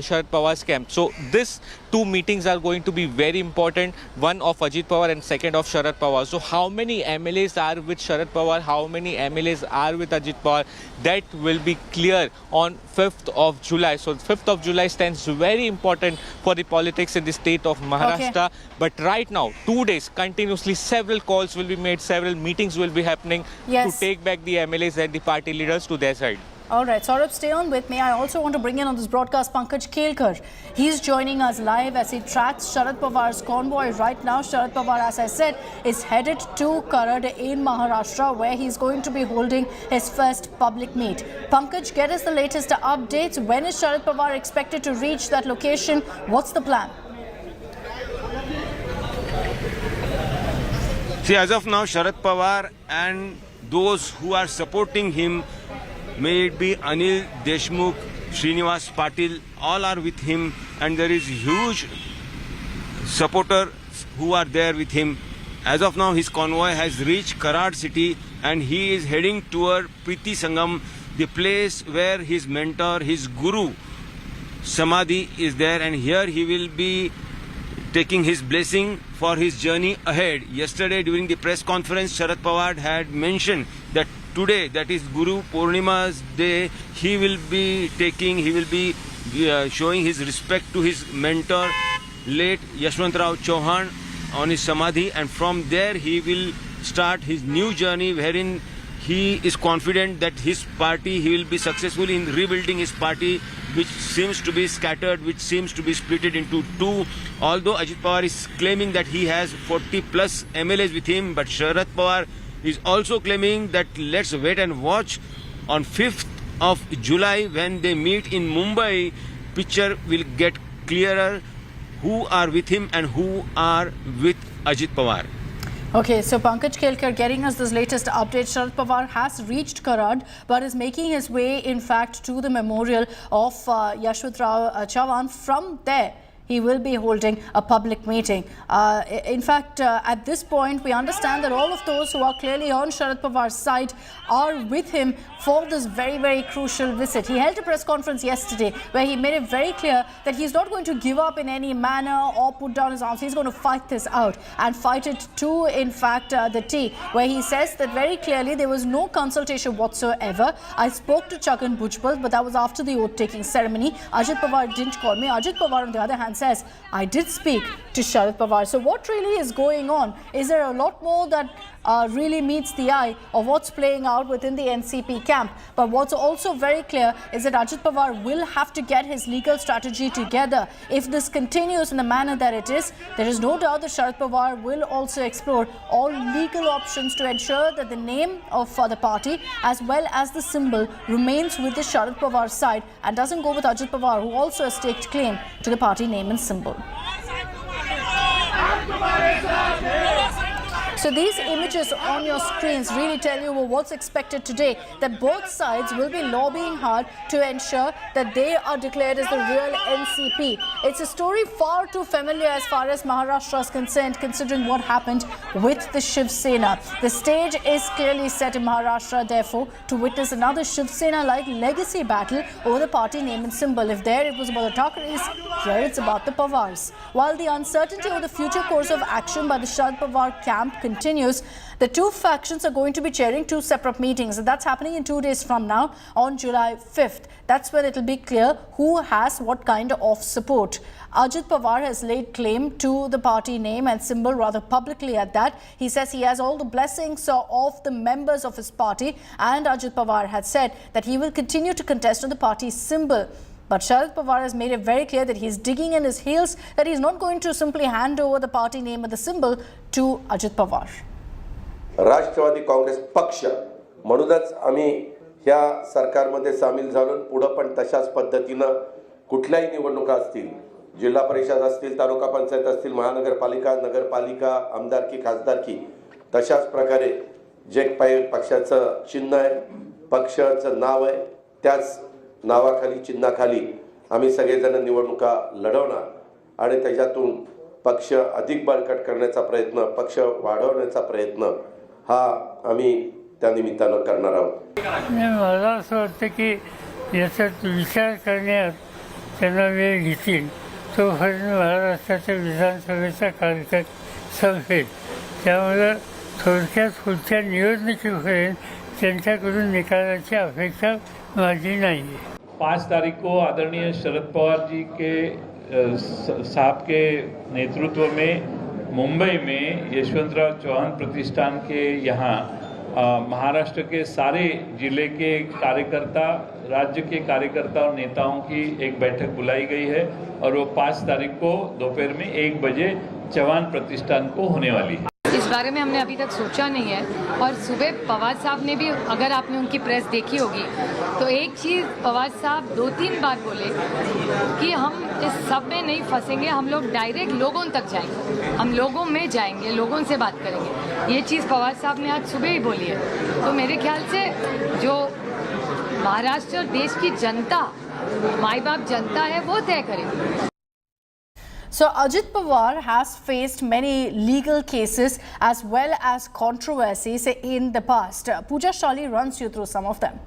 Sharad Pawar's camp. So this 2 meetings are going to be very important, one of Ajit Pawar and second of Sharad Pawar. So how many MLAs are with Sharad Pawar, how many MLAs are with Ajit Pawar, that will be clear on 5th of July. So 5th of July stands very important for the politics in the state of Maharashtra. Okay. But right now, 2 days continuously, several calls will be made, several meetings will be happening to take back the MLAs and the party leaders to their side. All right, Saurabh, stay on with me. I also want to bring in on this broadcast Pankaj Kelkar. He's joining us live as he tracks Sharad Pawar's convoy. Right now, Sharad Pawar, as I said, is headed to Karad in Maharashtra, where he's going to be holding his first public meet. Pankaj, get us the latest updates. When is Sharad Pawar expected to reach that location? What's the plan? See, as of now, Sharad Pawar and those who are supporting him, may it be Anil Deshmukh, Srinivas Patil, all are with him, and there is huge supporters who are there with him. As of now, his convoy has reached Karad city, and he is heading toward Priti Sangam, the place where his mentor, his guru, Samadhi is there, and here he will be taking his blessing for his journey ahead. Yesterday, during the press conference, Sharad Pawar had mentioned that today, that is Guru Purnima's day, he will be showing his respect to his mentor, late Yashwantrao Chauhan, on his Samadhi, and from there he will start his new journey, wherein he is confident that his party, he will be successful in rebuilding his party, which seems to be scattered, which seems to be splitted into 2. Although Ajit Pawar is claiming that he has 40 plus MLAs with him, but Sharad Pawar is also claiming that let's wait and watch. On 5th of July, when they meet in Mumbai, picture will get clearer who are with him and who are with Ajit Pawar. Okay, so Pankaj Kelkar getting us this latest update. Sharad Pawar has reached Karad, but is making his way, in fact, to the memorial of Yashwantrao Chauhan. From there, he will be holding a public meeting. In fact, at this point, we understand that all of those who are clearly on Sharad Pawar's side are with him for this very, very crucial visit. He held a press conference yesterday where he made it very clear that he's not going to give up in any manner or put down his arms. He's going to fight this out and fight it to, in fact, the T, where he says that very clearly there was no consultation whatsoever. I spoke to Chhagan Bhujbal, but that was after the oath-taking ceremony. Ajit Pawar didn't call me. Ajit Pawar, on the other hand, says, I did speak to Sharad Pawar. So what really is going on? Is there a lot more that really meets the eye of what's playing out within the NCP camp? But what's also very clear is that Ajit Pawar will have to get his legal strategy together. If this continues in the manner that it is, there is no doubt that Sharad Pawar will also explore all legal options to ensure that the name of the party as well as the symbol remains with the Sharad Pawar side and doesn't go with Ajit Pawar, who also has staked claim to the party name and symbol. So these images on your screens really tell you what's expected today, that both sides will be lobbying hard to ensure that they are declared as the real NCP. It's a story far too familiar as far as Maharashtra is concerned, considering what happened with the Shiv Sena. The stage is clearly set in Maharashtra, therefore, to witness another Shiv Sena-like legacy battle over the party name and symbol. If there it was about the Thacker's, here it's about the Pawars. While the uncertainty over the future course of action by the Sharad Pawar camp continues, the two factions are going to be chairing two separate meetings, and that's happening in 2 days from now on July 5th. That's when it will be clear who has what kind of support. Ajit Pawar has laid claim to the party name and symbol rather publicly at that. He says he has all the blessings of the members of his party, and Ajit Pawar had said that he will continue to contest on the party's symbol. But Sharad Pawar has made it very clear that he's digging in his heels, that he's not going to simply hand over the party name and the symbol to Ajit Pawar. राष्ट्रवादी काँग्रेस पक्ष म्हणूनच आम्ही ह्या सरकारमध्ये सामील झालो. पुढे पण तशाच पद्धतीने कुठल्याही निवडणुका असतील, जिल्हा परिषद असतील, तालुका पंचायत असतील, महानगरपालिका, नगरपालिका, आमदारकी, खासदारकी, तशाच प्रकारे जे पक्षाचं चिन्ह आहे, पक्षाचं नाव आहे, त्याच नावाखाली, चिन्हाखाली आम्ही सगळेजण निवडणुका लढवणार आणि त्याच्यातून पक्ष अधिक बळकट करण्याचा प्रयत्न, पक्ष वाढवण्याचा प्रयत्न हा आम्ही त्या निमित्तानं करणार आहोत. मला असं वाटतं की याच्यात विचार करण्यात त्यांना वेळ घेतील तोपर्यंत महाराष्ट्राच्या विधानसभेचा कार्यकाळ संपेल. त्यामुळे थोडक्यात पुढच्या निवडणुकीपर्यंत त्यांच्याकडून निकालाची अपेक्षा माझी नाही आहे. 5 तारीख को आदरणीय शरद पवार जी के साहब के नेतृत्व में मुंबई में यशवंतराव चौहान प्रतिष्ठान के यहाँ महाराष्ट्र के सारे जिले के कार्यकर्ता, राज्य के कार्यकर्ता और नेताओं की एक बैठक बुलाई गई है और वो 5 तारीख को दोपहर में 1 बजे चौहान प्रतिष्ठान को होने वाली है. इस बारे में हमने अभी तक सोचा नहीं है और सुबह पवार साहब ने भी, अगर आपने उनकी प्रेस देखी होगी तो एक चीज़ पवार साहब 2-3 बार बोले कि हम इस सब में नहीं फंसेंगे, हम लोग डायरेक्ट लोगों तक जाएंगे, हम लोगों में जाएंगे, लोगों से बात करेंगे. ये चीज़ पवार साहब ने आज सुबह ही बोली है. तो मेरे ख्याल से जो महाराष्ट्र देश की जनता, माई बाप जनता है, वो तय करेगी. So Ajit Pawar has faced many legal cases as well as controversies in the past. Pooja Shali runs you through some of them.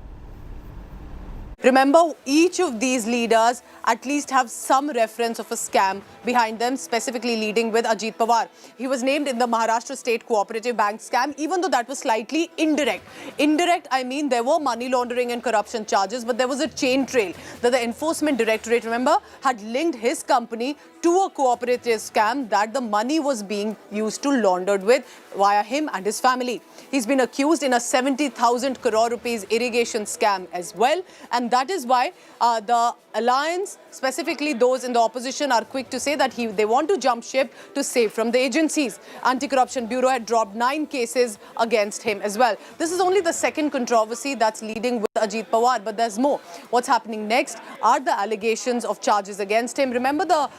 Remember, each of these leaders at least have some reference of a scam behind them, specifically leading with Ajit Pawar. He was named in the Maharashtra State Cooperative Bank scam, even though that was slightly indirect. Indirect, I mean, there were money laundering and corruption charges, but there was a chain trail that the Enforcement Directorate, remember, had linked his company to a cooperative scam that the money was being used to laundered with via him and his family. He's been accused in a 70,000 crore rupees irrigation scam as well, and that is why the alliance, specifically those in the opposition, are quick to say that they want to jump ship to save from the agencies. Anti-Corruption Bureau had dropped 9 cases against him as well. This is only the second controversy that's leading with Ajit Pawar, but there's more. What's happening next are the allegations of charges against him. Remember the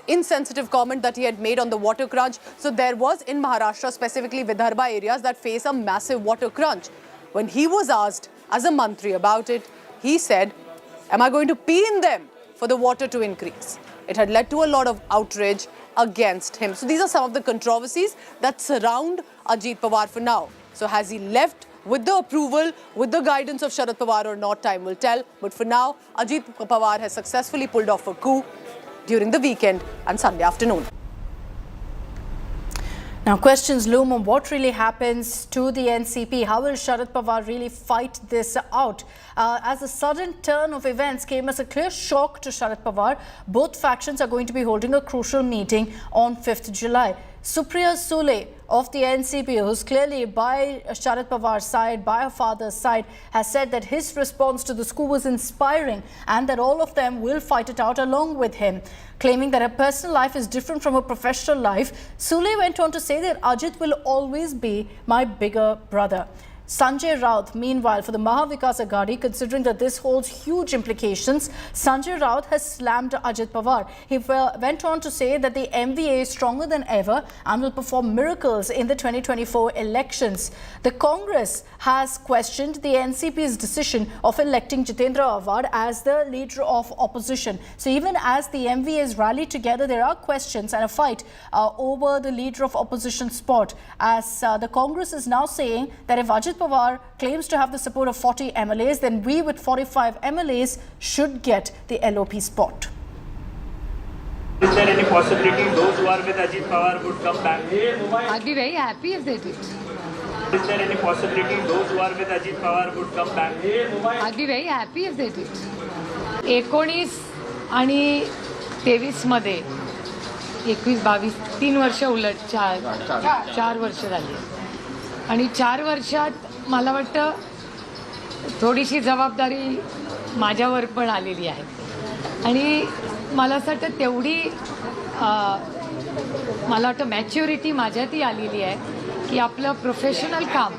insensitive comment that he had made on the water crunch? So there was in Maharashtra, specifically Vidarbha areas that face a massive water crunch. When he was asked as a mantri about it, he said, "Am I going to pee in them for the water to increase?" It had led to a lot of outrage against him. So these are some of the controversies that surround Ajit Pawar for now. So has he left with the approval, with the guidance of Sharad Pawar or not, time will tell. But for now, Ajit Pawar has successfully pulled off a coup during the weekend and Sunday afternoon. Now, questions loom on what really happens to the NCP. How will Sharad Pawar really fight this out? As a sudden turn of events came as a clear shock to Sharad Pawar, both factions are going to be holding a crucial meeting on 5th July. Supriya Sule of the NCP, who's clearly by Sharad Pawar's side, by her father's side, has said that his response to the coup was inspiring and that all of them will fight it out along with him. Claiming that her personal life is different from her professional life, Sule went on to say that Ajit will always be my bigger brother. Sanjay Raut, meanwhile, for the Maha Vikas Aghadi, considering that this holds huge implications, Sanjay Raut has slammed Ajit Pawar. He went on to say that the MVA is stronger than ever and will perform miracles in the 2024 elections. The Congress has questioned the NCP's decision of electing Jitendra Awad as the leader of opposition. So even as the MVAs rally together, there are questions and a fight over the leader of opposition spot, as the Congress is now saying that if Ajit Pawar claims to have the support of 40 MLAs, then we with 45 MLAs should get the LOP spot. Is there any possibility those who are with Ajit Pawar would come back? I'd be very happy if they did. Is there any possibility those who are with Ajit Pawar would come back? I'd be very happy if they did. 19 आणि 23 मध्ये 21-22 3 वर्ष उलट 4 वर्ष झाली आणि 4 वर्षात मला वाटतं थोडीशी जबाबदारी माझ्यावर पण आलेली आहे आणि मला असं वाटतं तेवढी मला वाटतं मॅच्युरिटी माझ्यातही आलेली आहे की आपलं प्रोफेशनल काम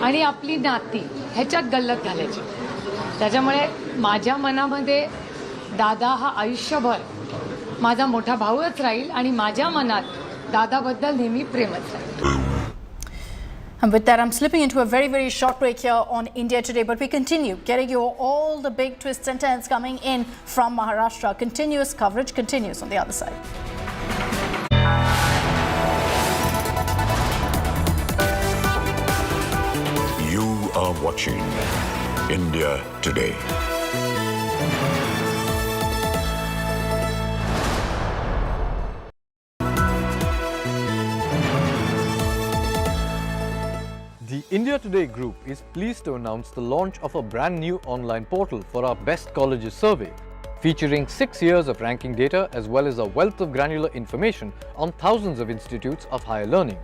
आणि आपली नाती ह्याच्यात गल्लत घालायची. त्याच्यामुळे माझ्या मनामध्ये दादा हा आयुष्यभर माझा मोठा भाऊच राहील आणि माझ्या मनात दादाबद्दल नेहमी प्रेमच राहील. And with that, I'm slipping into a very, very short break here on India Today. But we continue getting you all the big twists and turns coming in from Maharashtra. Continuous coverage continues on the other side. You are watching India Today. The India Today group is pleased to announce the launch of a brand new online portal for our Best Colleges survey, featuring 6 years of ranking data as well as a wealth of granular information on thousands of institutes of higher learning.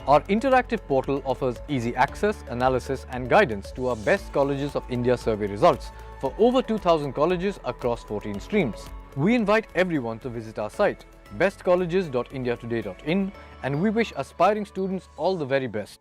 Our interactive portal offers easy access, analysis and guidance to our Best Colleges of India survey results for over 2,000 colleges across 14 streams. We invite everyone to visit our site, bestcolleges.indiatoday.in, and we wish aspiring students all the very best.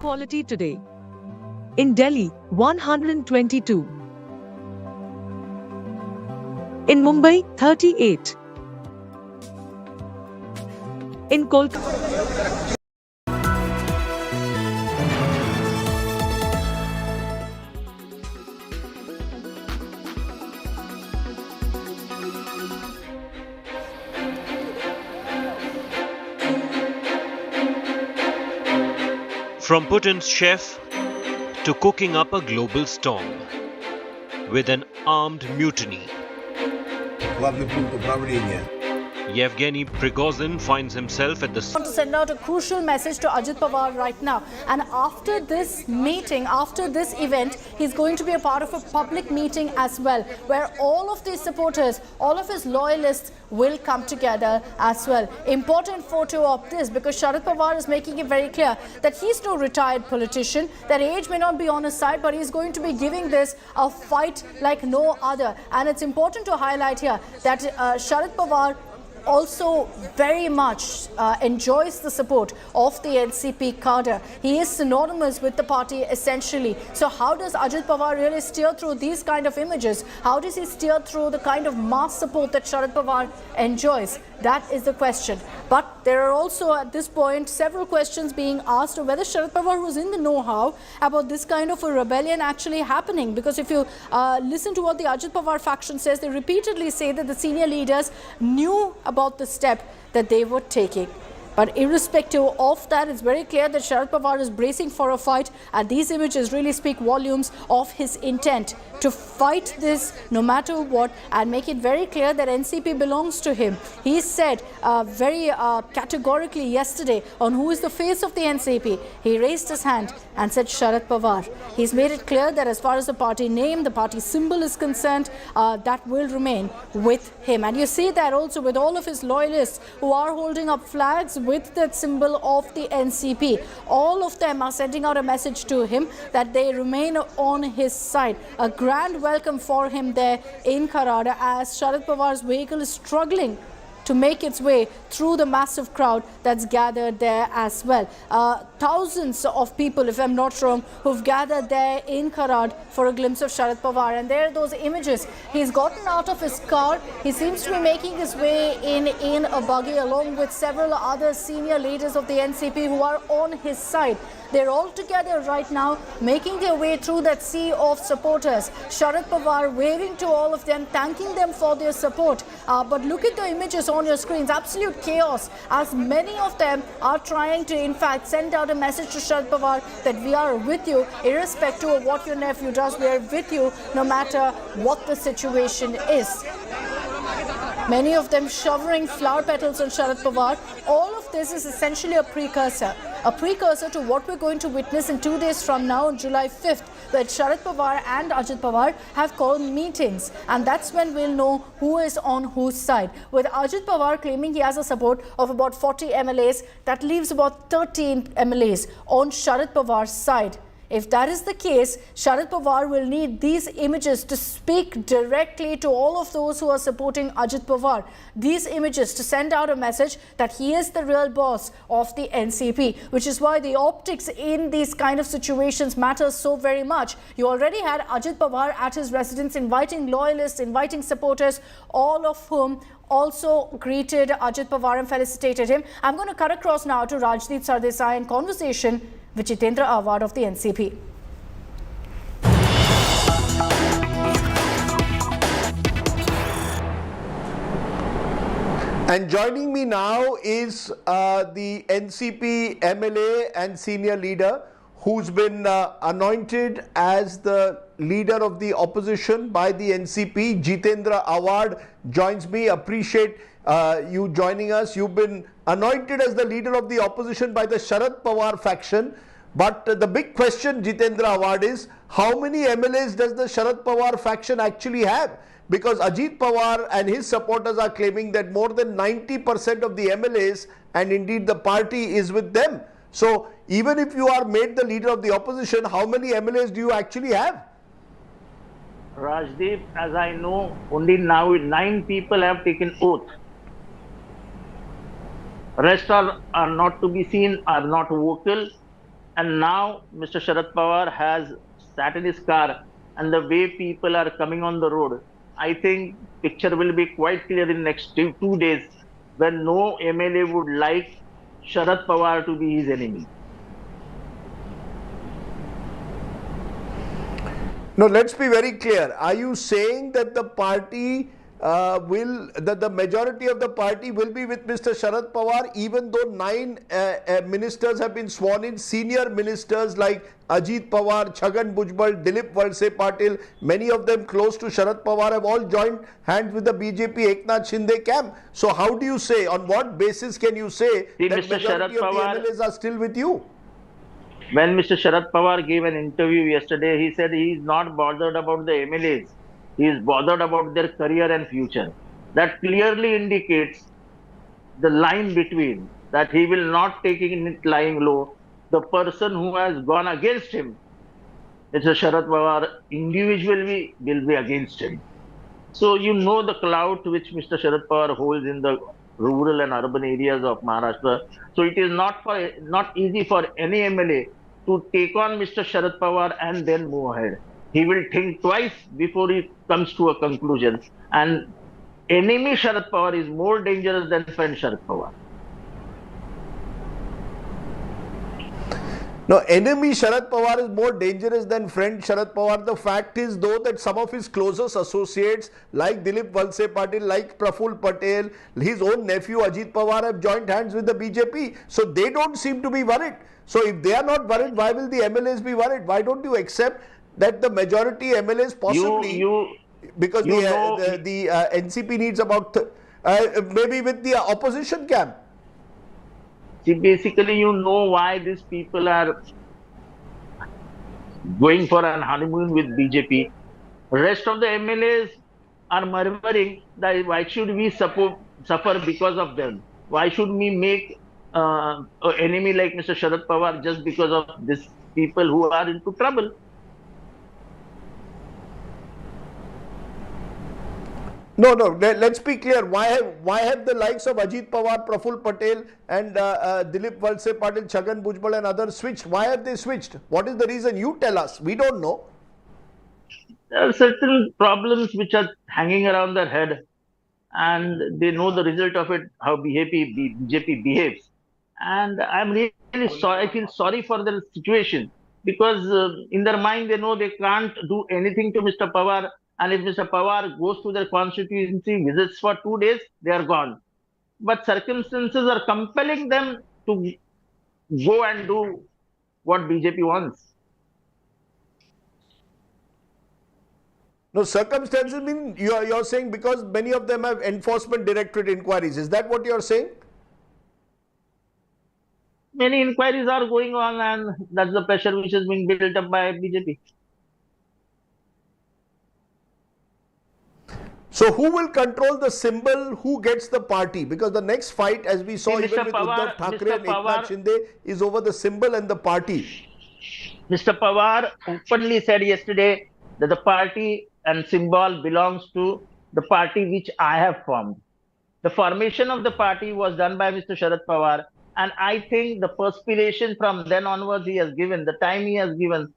Quality today. In Delhi, 122. In Mumbai, 38. In Kolkata. From Putin's chef to cooking up a global storm with an armed mutiny. Yevgeny Prigozhin finds himself at the... I want to send out a crucial message to Ajit Pawar right now. And after this meeting, after this event, he's going to be a part of a public meeting as well, where all of these supporters, all of his loyalists will come together as well. Important photo of this, because Sharad Pawar is making it very clear that he's no retired politician, that age may not be on his side, but he's going to be giving this a fight like no other. And it's important to highlight here that Sharad Pawar also very much enjoys the support of the NCP cadre. He is synonymous with the party essentially. So how does Ajit Pawar really steer through these kind of images? How does he steer through the kind of mass support that Sharad Pawar enjoys? That is the question. But there are also at this point several questions being asked of whether Sharad Pawar was in the know-how about this kind of a rebellion actually happening. Because if you listen to what the Ajit Pawar faction says, they repeatedly say that the senior leaders knew about the step that they were taking. But irrespective of that, it's very clear that Sharad Pawar is bracing for a fight, and these images really speak volumes of his intent to fight this no matter what and make it very clear that NCP belongs to him. He said very categorically yesterday on who is the face of the NCP. He raised his hand and said Sharad Pawar. He's made it clear that as far as the party name, the party symbol is concerned, that will remain with him. And you see that also with all of his loyalists who are holding up flags with that symbol of the NCP. All of them are sending out a message to him that they remain on his side. A grand welcome for him there in Karada as Sharad Pawar's vehicle is struggling to make its way through the massive crowd that's gathered there as well. Thousands of people, if I'm not wrong, who've gathered there in Karad for a glimpse of Sharad Pawar. And there are those images. He's gotten out of his car. He seems to be making his way in a buggy along with several other senior leaders of the NCP who are on his side. They're all together right now, making their way through that sea of supporters. Sharad Pawar waving to all of them, thanking them for their support. But look at the images on your screens. Absolute chaos, as many of them are trying to, in fact, send out a message to Sharad Pawar that we are with you, irrespective of what your nephew does. We are with you, no matter what the situation is. Many of them showering flower petals on Sharad Pawar. All of this is essentially a precursor to what we're going to witness in 2 days from now, on July 5th, where Sharad Pawar and Ajit Pawar have called meetings. And that's when we'll know who is on whose side. With Ajit Pawar claiming he has a support of about 40 MLAs, that leaves about 13 MLAs on Sharad Pawar's side. If that is the case, Sharad Pawar will need these images to speak directly to all of those who are supporting Ajit Pawar. These images to send out a message that he is the real boss of the NCP, which is why the optics in these kind of situations matter so very much. You already had Ajit Pawar at his residence inviting loyalists, inviting supporters, all of whom also greeted Ajit Pawar and felicitated him. I'm going to cut across now to Rajdeep Desai in conversation with Devendra Fadnavis of the NCP. And joining me now is the NCP MLA and senior leader who's been anointed as the leader of the opposition by the NCP. Devendra Fadnavis joins me. Appreciate you joining us. You've been anointed as the leader of the opposition by the Sharad Pawar faction. But the big question, Devendra Fadnavis, is how many MLAs does the Sharad Pawar faction actually have? Because Ajit Pawar and his supporters are claiming that more than 90% of the MLAs and indeed the party is with them. So even if you are made the leader of the opposition, how many MLAs do you actually have? Rajdeep, as I know, only now 9 people have taken oath. Rest are not to be seen, are not vocal. And now Mr. Sharad Pawar has sat in his car, and the way people are coming on the road, I think picture will be quite clear in next 2 days when no MLA would like Sharad Pawar to be his enemy. No, let's be very clear. Are you saying that the party that the majority of the party will be with Mr. Sharad Pawar, even though 9 ministers have been sworn in, senior ministers like Ajit Pawar, Chhagan Bhujbal, Dilip Valse Patil, many of them close to Sharad Pawar, have all joined hands with the BJP Eknath Shinde camp. So how do you say, on what basis can you say that Mr. majority of the MLAs are still with you? When Mr. Sharad Pawar gave an interview yesterday, he said he is not bothered about the MLAs. He is bothered about their career and future. That clearly indicates the line between that he will not take it lying low. The person who has gone against him, Mr. Sharad Pawar, individually will be against him. So you know the clout which Mr. Sharad Pawar holds in the rural and urban areas of Maharashtra. So it is not easy for any MLA to take on Mr. Sharad Pawar and then move ahead. He will think twice before he comes to a conclusion. And enemy Sharad Pawar is more dangerous than friend Sharad Pawar. No, enemy Sharad Pawar is more dangerous than friend Sharad Pawar. The fact is, though, that some of his closest associates like Dilip Valse Patil, like Praful Patel, his own nephew Ajit Pawar have joined hands with the BJP. So they don't seem to be worried. So if they are not worried, why will the MLAs be worried? Why don't you accept that the majority MLAs possibly, because the NCP needs about maybe with the opposition camp. See, basically, you know why these people are going for an honeymoon with BJP. Rest of the MLAs are murmuring that why should we suffer because of them? Why should we make an enemy like Mr. Sharad Pawar just because of these people who are into trouble? No, let's be clear. Why have the likes of Ajit Pawar, Praful Patel and Dilip Valse Patil, Chhagan Bhujbal and others switched? Why have they switched? What is the reason? You tell us. We don't know. There are certain problems which are hanging around their head, and they know the result of it, how BJP behaves. And I'm really sorry. I feel sorry for their situation, because in their mind they know they can't do anything to Mr. Pawar. And if Mr. Pawar goes to their constituency, visits for 2 days, they are gone. But circumstances are compelling them to go and do what BJP wants. No, circumstances mean you're saying because many of them have enforcement directorate inquiries. Is that what you're saying? Many inquiries are going on, and that's the pressure which is being built up by BJP. So who will control the symbol? Who gets the party? Because the next fight, as we saw even with Uddhav Thackeray and Eknath Shinde, is over the symbol and the party. Mr. Pawar openly said yesterday that the party and symbol belongs to the party which I have formed. The formation of the party was done by Mr. Sharad Pawar, and I think the perspiration from then onwards he has given, the time he has given,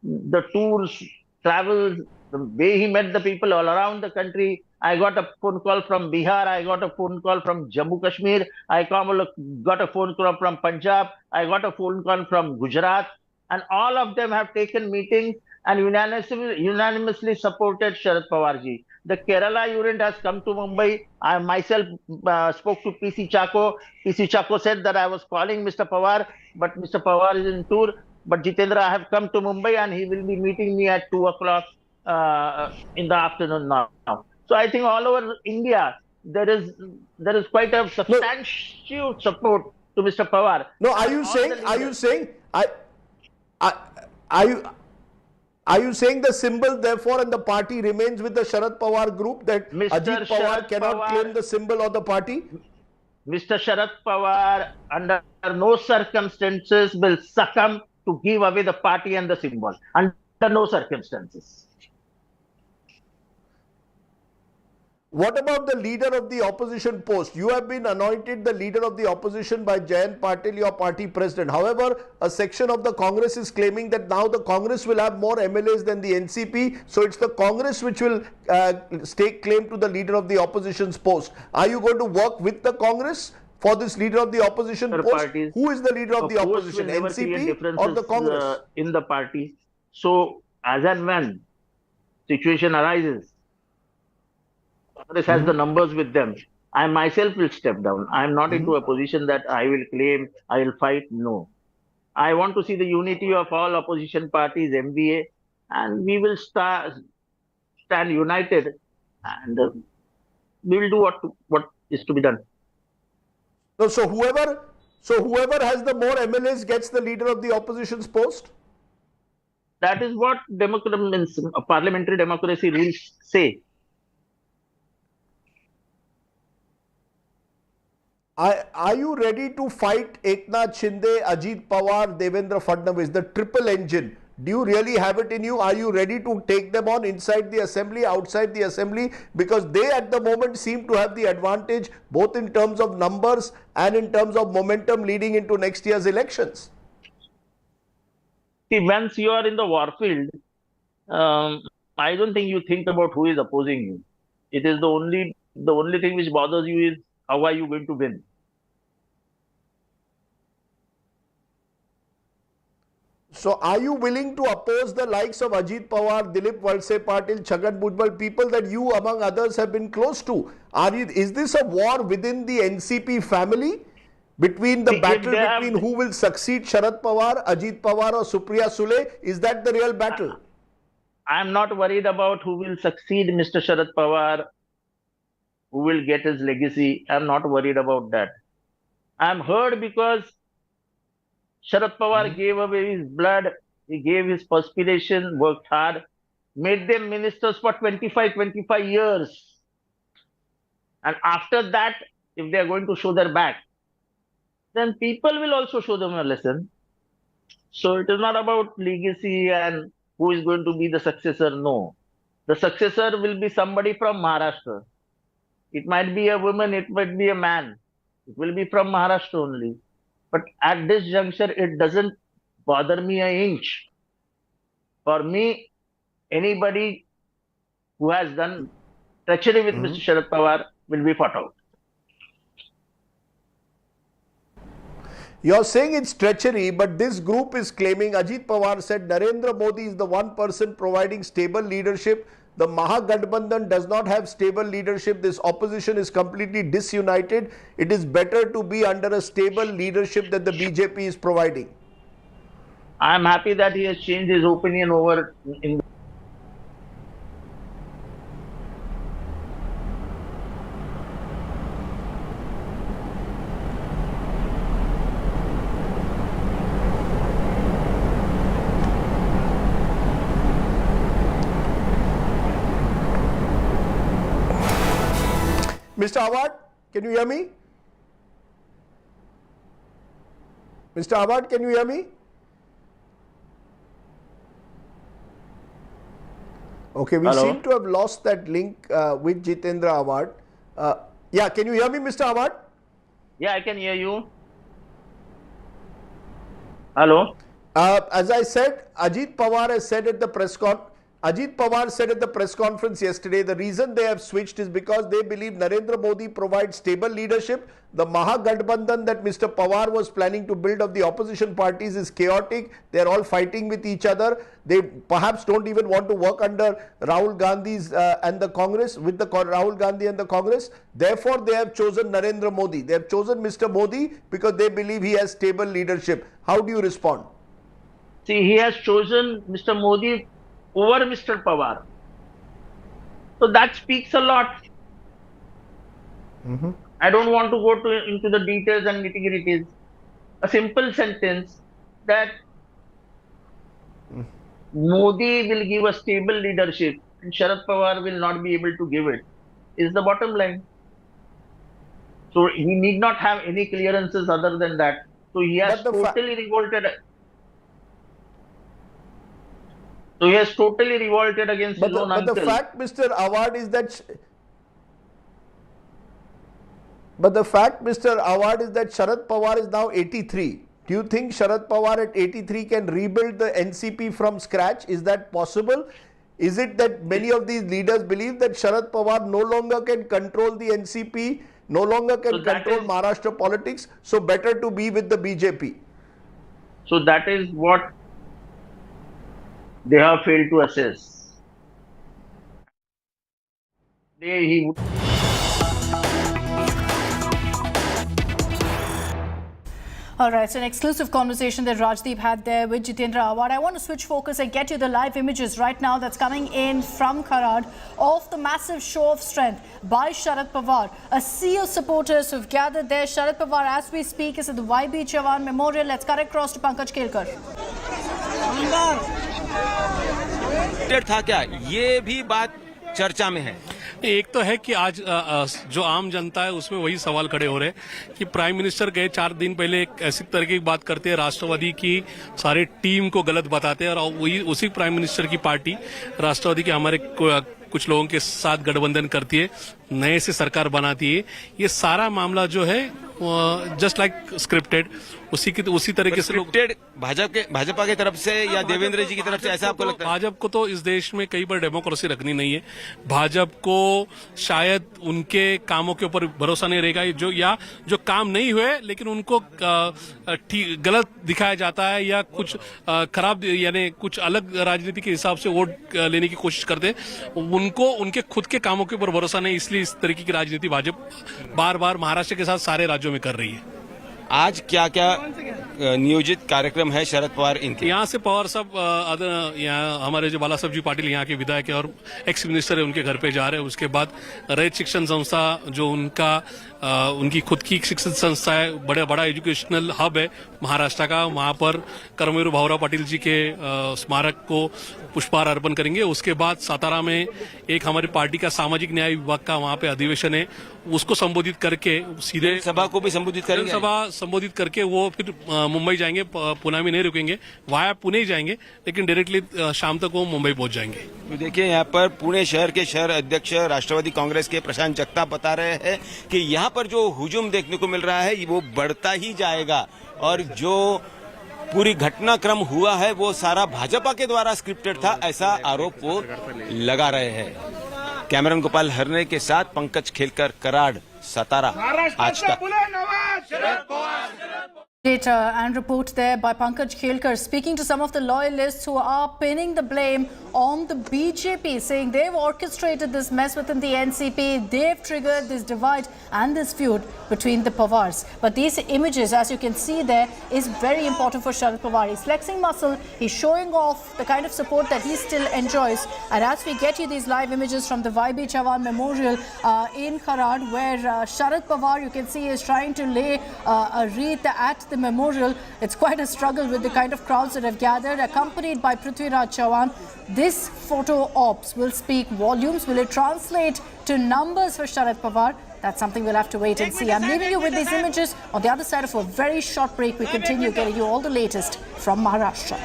the tours, travels, the way he met the people all around the country. I got a phone call from Bihar. I got a phone call from Jammu Kashmir. I got a phone call from Punjab. I got a phone call from Gujarat. And all of them have taken meetings and unanimously supported Sharad Pawar ji. The Kerala unit has come to Mumbai. I myself spoke to PC Chako. PC Chako said that I was calling Mr. Pawar, but Mr. Pawar is in tour. But Jitendra, I have come to Mumbai and he will be meeting me at 2 o'clock in the afternoon now. So I think all over India there is quite a substantial support to Mr. Pawar. No, are you saying the symbol therefore and the party remains with the Sharad Pawar group, that Ajit Pawar cannot claim the symbol or the party? Mr. Sharad Pawar under no circumstances will succumb to give away the party and the symbol. Under no circumstances. What about the leader of the opposition post? You have been anointed the leader of the opposition by Jayant Patil, your party president. However, a section of the Congress is claiming that now the Congress will have more MLAs than the NCP. So it's the Congress which will stake claim to the leader of the opposition's post. Are you going to work with the Congress for this leader of the opposition post? Who is the leader of the opposition, NCP or the Congress? In the party. So as and when situation arises, Congress has the numbers with them. I myself will step down. I am not into a position that I will claim, I will fight. No. I want to see the unity of all opposition parties, MVA, and we will stand united, and we will do what is to be done. No, so whoever has the more MLAs gets the leader of the opposition's post? That is what parliamentary democracy rules say. Are you ready to fight Eknath Shinde, Ajit Pawar, Devendra Fadnavis, the triple engine? Do you really have it in you? Are you ready to take them on inside the assembly, outside the assembly? Because they at the moment seem to have the advantage both in terms of numbers and in terms of momentum leading into next year's elections. See, once you are in the war field, I don't think you think about who is opposing you. It is the only thing which bothers you is how are you going to win. So are you willing to oppose the likes of Ajit Pawar, Dilip Valse Patil, Chhagan Bhujbal, people that you among others have been close to? Is this a war within the NCP family? Between the battle between who will succeed Sharad Pawar, Ajit Pawar or Supriya Sule? Is that the real battle? I'm not worried about who will succeed Mr. Sharad Pawar, who will get his legacy. I'm not worried about that. I'm hurt because Sharad Pawar gave away his blood, he gave his perspiration, worked hard, made them ministers for 25 years. And after that, if they are going to show their back, then people will also show them a lesson. So it is not about legacy and who is going to be the successor. No. The successor will be somebody from Maharashtra. It might be a woman, it might be a man. It will be from Maharashtra only. But at this juncture, it doesn't bother me an inch. For me, anybody who has done treachery with Mr. Sharad Pawar will be fought out. You're saying it's treachery, but this group is claiming, Ajit Pawar said, Narendra Modi is the one person providing stable leadership. The Mahagathbandhan does not have stable leadership. This opposition is completely disunited. It is better to be under a stable leadership that the BJP is providing. I'm happy that he has changed his opinion over in Mr. Awad, can you hear me? Mr. Awad, can you hear me? Okay, we seem to have lost that link with Jitendra Awad. Yeah, can you hear me, Mr. Awad? Yeah, I can hear you. Hello? As I said, Ajit Pawar has said at the press conference, Ajit Pawar said at the press conference yesterday, the reason they have switched is because they believe Narendra Modi provides stable leadership. The Mahagathbandhan that Mr. Pawar was planning to build of the opposition parties is chaotic. They're all fighting with each other. They perhaps don't even want to work under Rahul Gandhi's and the Congress, with the Rahul Gandhi and the Congress. Therefore, they have chosen Narendra Modi. They have chosen Mr. Modi because they believe he has stable leadership. How do you respond? See, he has chosen Mr. Modi over Mr. Pawar. So that speaks a lot. I don't want to go into the details and nitty-gritties. A simple sentence that Modi will give a stable leadership and Sharad Pawar will not be able to give it is the bottom line. So he need not have any clearances other than that. So he has totally revolted. So he has totally revolted against his own uncle. But the fact, Mr. Awad, is that Sharad Pawar is now 83. Do you think Sharad Pawar at 83 can rebuild the NCP from scratch? Is that possible? Is it that many of these leaders believe that Sharad Pawar no longer can control the NCP, no longer can control Maharashtra politics, so better to be with the BJP? So that is what they have failed to assess. All right, so an exclusive conversation that Rajdeep had there with Jitendra Awad. I want to switch focus and get you the live images right now that's coming in from Kharad of the massive show of strength by Sharad Pawar. A sea of supporters who've gathered there. Sharad Pawar, as we speak, is at the YB Chavan Memorial. Let's cut across to Pankaj Kelkar. था क्या, ये भी बात चर्चा में है। एक तो है कि आज जो आम जनता है उसमें वही सवाल खड़े हो रहे हैं कि प्राइम मिनिस्टर गए 4 दिन पहले एक ऐसी तरह की बात करते हैं, राष्ट्रवादी की सारे टीम को गलत बताते हैं और वही उसी प्राइम मिनिस्टर की पार्टी राष्ट्रवादी के हमारे कुछ लोगों के साथ गठबंधन करती है, नए से सरकार बनाती है। ये सारा मामला जो है जस्ट लाइक स्क्रिप्टेड, उसी तरीके से स्क्रिप्टेड भाजपा की तरफ से या देवेंद्र जी की तरफ से, ऐसा आपको लगता है? भाजपा को तो इस देश में कई बार डेमोक्रेसी रखनी नहीं है। भाजपा को शायद उनके कामों के ऊपर भरोसा नहीं रहेगा, जो काम नहीं हुए लेकिन उनको गलत दिखाया जाता है या कुछ खराब यानी कुछ अलग राजनीति के हिसाब से वोट लेने की कोशिश करते हैं, उनको उनके खुद के कामों के ऊपर भरोसा नहीं, इसलिए इस तरीके की राजनीति भाजपा बार बार महाराष्ट्र के साथ सारे राज्यों में कर रही है। आज क्या क्या नियोजित कार्यक्रम है शरद पवार इनके? यहाँ से पवार साहब यहाँ हमारे जो बाला साहब जी पाटिल यहाँ के विधायक है और एक्स मिनिस्टर है, उनके घर पे जा रहे हैं। उसके बाद रैत शिक्षण संस्था जो उनकी खुद की शिक्षण संस्था है, बड़ा एजुकेशनल हब है महाराष्ट्र का, वहां पर कर्मवीर भाऊराव पाटिल जी के स्मारक को पुष्पहार अर्पण करेंगे। उसके बाद सातारा में एक हमारी पार्टी का सामाजिक न्याय विभाग का वहां पे अधिवेशन है, उसको संबोधित करके सीधे सभा को भी संबोधित करेंगे। सभा संबोधित करके वो फिर मुंबई जाएंगे, पुणे में नहीं रुकेंगे, वाया पुणे ही जाएंगे, लेकिन डायरेक्टली शाम तक वो मुंबई पहुंच जाएंगे। तो देखिए यहाँ पर पुणे शहर के शहर अध्यक्ष राष्ट्रवादी कांग्रेस के प्रशांत जगताप बता रहे हैं कि यहाँ पर जो हुजूम देखने को मिल रहा है वो बढ़ता ही जाएगा और जो पूरी घटनाक्रम हुआ है वो सारा भाजपा के द्वारा स्क्रिप्टेड था, ऐसा आरोप वो लगा रहे हैं। कैमरामैन गोपाल हरने के साथ पंकज खेलकर, कराड़, सतारा, आज तक। Data and report there by Pankaj Khelkar, speaking to some of the loyalists who are pinning the blame on the BJP, saying they've orchestrated this mess within the NCP, they've triggered this divide and this feud between the Pawars. But these images, as you can see there, is very important for Sharad Pawar. He's flexing muscle, he's showing off the kind of support that he still enjoys. And as we get you these live images from the YB Chavan Memorial in Kharad, where Sharad Pawar, you can see, is trying to lay a wreath at the memorial. It's quite a struggle with the kind of crowds that have gathered, accompanied by Prithviraj Chavan. This photo ops will speak volumes. Will it translate to numbers for Sharad Pawar? That's something we'll have to wait and see. I'm leaving you with these images. On the other side of a very short break, we continue getting you all the latest from Maharashtra.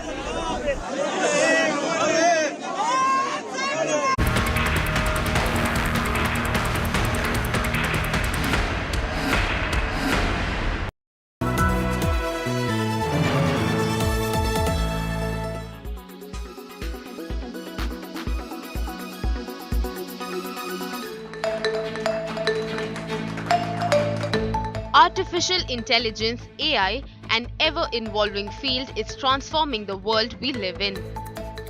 Artificial intelligence, AI, an ever-evolving field is transforming the world we live in,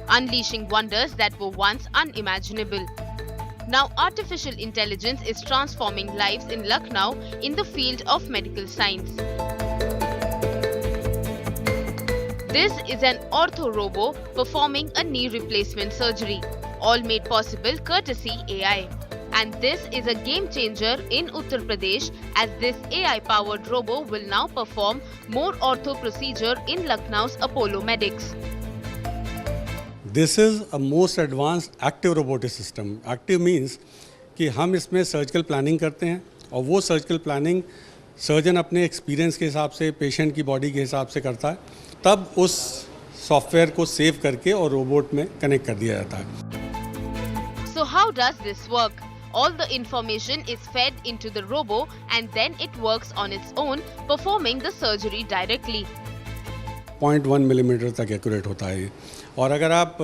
unleashing wonders that were once unimaginable. Now, artificial intelligence is transforming lives in Lucknow in the field of medical science. This is an ortho-robo performing a knee replacement surgery, all made possible courtesy AI. And this is a game changer in Uttar Pradesh, as this AI-powered robo will now perform more ortho procedure in Lucknow's Apollo Medics. This is a most advanced active robotic system. Active means कि हम इसमें surgical planning करते हैं और वो surgical planning surgeon अपने experience के हिसाब से, पेशेंट की बॉडी के हिसाब से करता है, तब उस सॉफ्टवेयर को सेव करके और रोबोट में कनेक्ट कर दिया जाता है. So how does this work? All the information is fed into the robo and then it works on its own, performing the surgery directly. 0.1 millimetre तक एक्यूरेट होता है. और अगर आप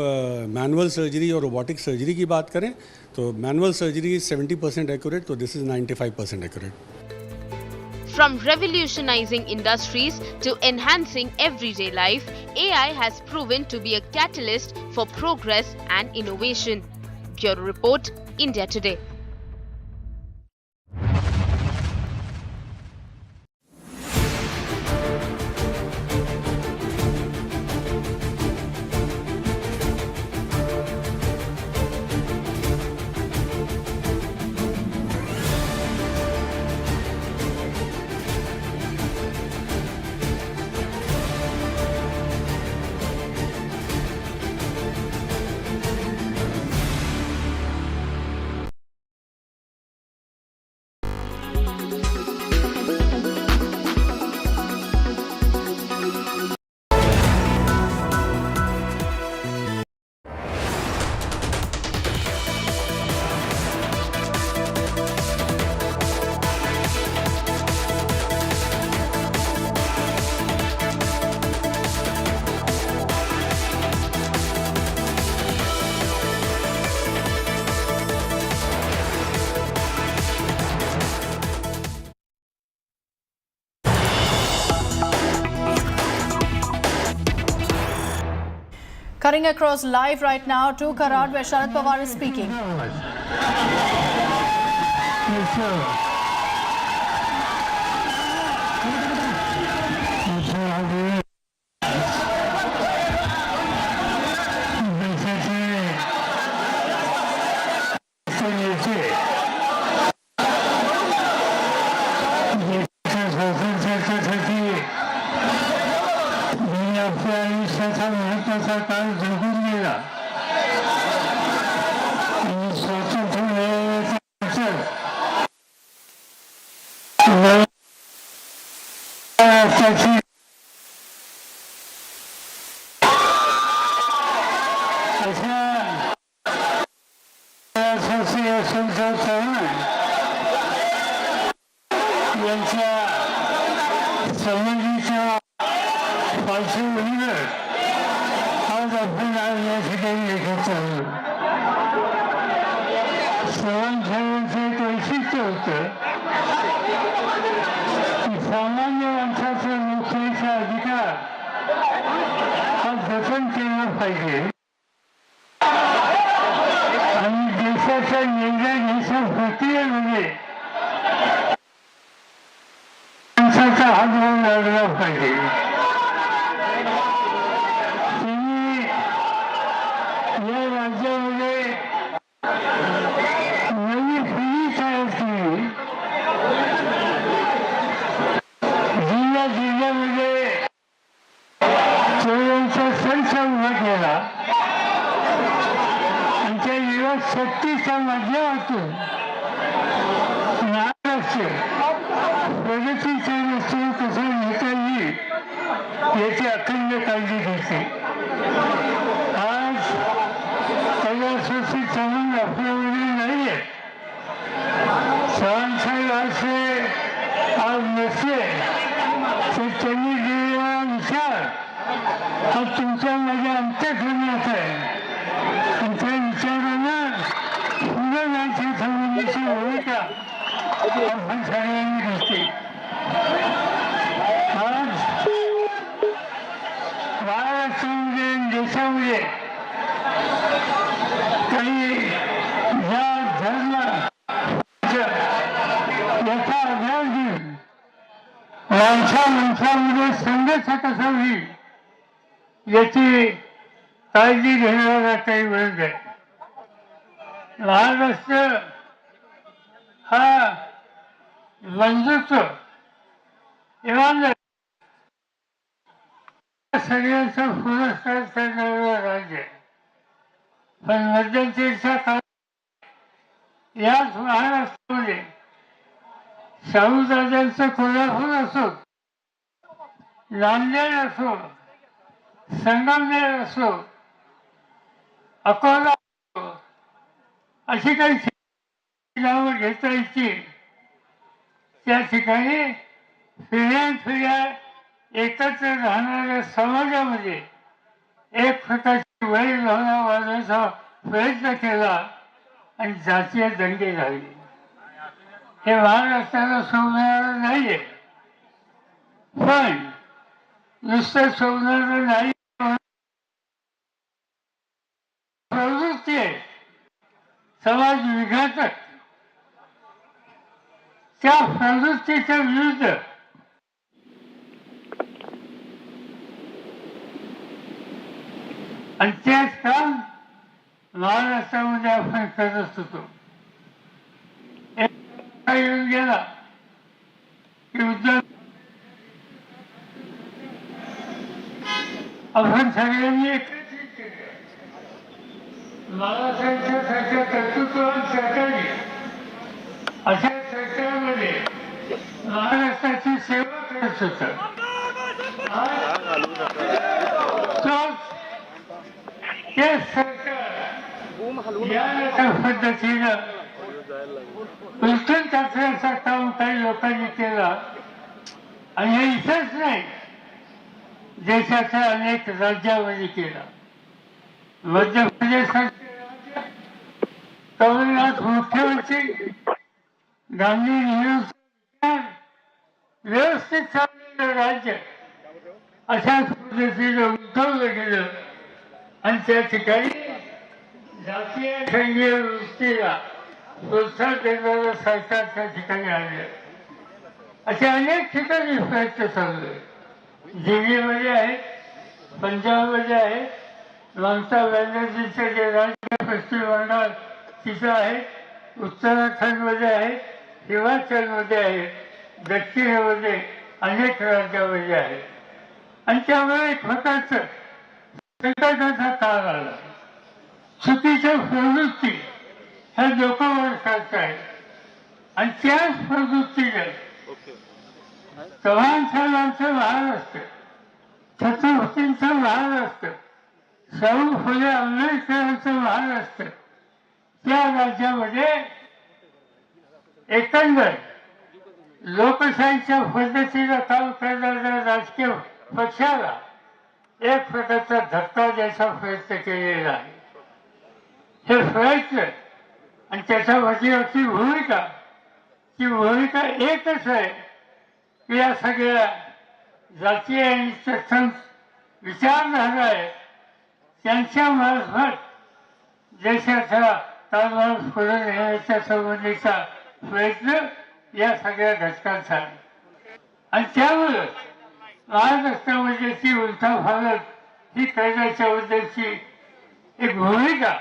मैनुअल सर्जरी और रोबोटिक सर्जरी की बात करें तो मैनुअल सर्जरी 70% एक्यूरेट, तो this is 95% accurate. From revolutionizing industries to enhancing everyday life, AI has proven to be a catalyst for progress and innovation. Bureau Report, India Today. Cutting across live right now to Kharad, where Sharad Pawar is speaking. केला. स्वातंत्र्य मिळाल्यानंतर यांच्या संबंधीच्या पार्श्वभूमीवर आज आपण या ठिकाणी एकत्र आलो. सर्वांचं एक वैशिष्ट्य होतं की सामान्य माणसाचा नोकरीचा अधिकार हा जतन केला पाहिजे आणि देशाच्या निर्णय घ्यायच्या प्रक्रियेमध्ये माणसाचा हातभार लागला पाहिजे. तुम्ही या राज्यामध्ये नवी पिढी तयार केली. जिल्ह्यामध्ये चोरांचा संच उभा केला आणि त्या युवा शक्तीच्या माध्यमातून महाराष्ट्र प्रगतीच्या रस्त्यावर कसा नेता येईल याची अखंड काळजी घेते. आज कैलासवासी चव्हाण आपल्यामध्ये नाही आहेत. चव्हाणसाहेब असे आज नसले तर त्यांनी दिलेला विचार हा तुमच्या माझ्या अंतःकरणात आहे आणि त्या विचारांना पुढे जायच्या संबंधीची भूमिका आपण सगळ्यांनी घेतली. आज महाराष्ट्रामध्ये देशामध्ये काही जात धर्म याचा अभ्यास घेऊन माणसामध्ये संघर्ष कसा होईल याची काळजी घेणारा काही वर्ग आहे. महाराष्ट्र हा बंधुत्व इमानदारी सगळ्यांचा पुरस्कार करणारं राज्य आहे. पण मध्यंतरीच्या काळात याच महाराष्ट्रामध्ये शाहूदादांचं कोल्हापूर असो, नांदेड असो, संगमनेर असो, अकोला असो, अशी काही नावं घेता येतील. त्या ठिकाणी पिढ्यानपिढ्या एकत्र राहणाऱ्या समाजामध्ये एक प्रकारची वैर भावना वाढवण्याचा प्रयत्न केला आणि जातीय दंगे झाले. हे महाराष्ट्राला शोभणारं नाहीये. पण नुसतं शोभणारं नाही, प्रवृत्ती आहे समाज विघातक. त्या प्रवृत्तीच्या विरुद्ध आणि तेच काम महाराष्ट्रामध्ये आपण करत होतो. येऊन गेला की उद्धव आपण सगळ्यांनी एकत्रित केले. बाळासाहेबांच्या सारख्या कर्तृत्ववान सरकारने अशा सरकारमध्ये महाराष्ट्राची सेवा करत होतं. ते सरकार या पद्धतीनं उलटून टाकण्याचं काम काही लोकांनी केलं आणि हे इथंच नाही, देशाच्या अनेक राज्यामध्ये केलं. मध्य प्रदेशाचे कमलनाथ मुख्यमंत्री, गांधी नेहरू व्यवस्थित चाललेलं राज्य अशाच पद्धतीनं उठवलं गेलं आणि त्या ठिकाणी जातीय संघीय वृत्तीला प्रोत्साहन देणारं सरकार त्या ठिकाणी आले. असे अनेक ठिकाणी प्रयत्न चालले. दिल्लीमध्ये आहेत, पंजाबमध्ये आहेत, ममता बॅनर्जीचे जे राज्य पश्चिम बंगाल तिथं आहे, उत्तराखंडमध्ये आहे, हिमाचलमध्ये आहे, दक्षिणेमध्ये अनेक राज्यामध्ये आहे. आणि त्यामुळे एक प्रकारचं संकटाचा काळ आला. चुकीच्या प्रवृत्ती ह्या लोकांवर करतायत आणि त्याच प्रवृत्तीने चव्हाण साहेबांचं महाराष्ट्र, छत्रपतींचं महाराष्ट्र, शाहू फुले आंबेडकरांचं महाराष्ट्र, त्या राज्यामध्ये एकंदर लोकशाहीच्या पद्धतीनं काम करणाऱ्या राजकीय पक्षाला एक प्रकारचा धक्का द्यायचा प्रयत्न केलेला आहे. हे प्रयत्न आणि त्याच्या वतीवरची भूमिका, ती भूमिका एकच आहे की या सगळ्या जातीय आणि तत्सम विचारधारा आहेत त्यांच्या मार्फत देशाचा कारभार पुढे नेण्याच्या संबंधीचा प्रयत्न या सगळ्या घटकांचा आहे. आणि त्यामुळे महाराष्ट्रामध्ये ती उलथापालथ ही करण्याच्या बद्दलची एक भूमिका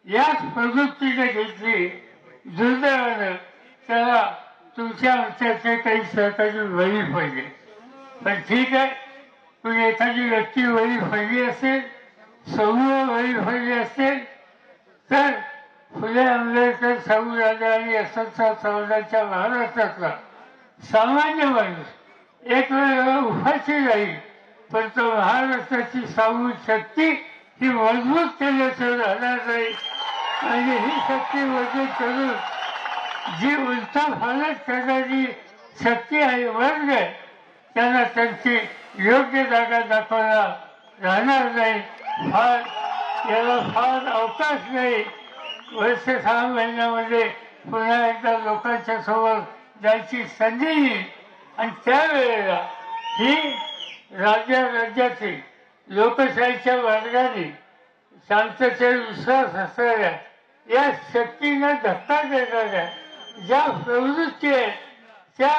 याच प्रवृत्तीने घेतली. दुर्दैवानं त्याला तुमच्या आमच्याचे काही सहकारी बळी पडले. पण ठीक आहे, पण एखादी व्यक्ती बळी पडली असेल, समूह बळी पडली असेल तर फुले आंबेडकर, शाहू राजा आणि असंख्य समाजाच्या महाराष्ट्रातला सामान्य माणूस एक वेळ उपाशी राहील, पण तो महाराष्ट्राची सामूहिक शक्ती ही मजबूत केल्याचं राहणार नाही. आणि ही शक्ती मजबूत करून जी उलथापालथ करणारी शक्ती आहे, वर्ग आहे, त्यांना त्यांची योग्य जागा दाखवायला राहणार नाही. याला फार अवकाश नाही. वर्ष 6 महिन्यामध्ये पुन्हा एकदा लोकांच्या समोर जायची संधी येईल आणि त्यावेळेला ही राज्याची लोकशाहीच्या मार्गाने शांततेवर विश्वास असणाऱ्या या शक्तीला धक्का देणाऱ्या ज्या प्रवृत्ती आहेत त्या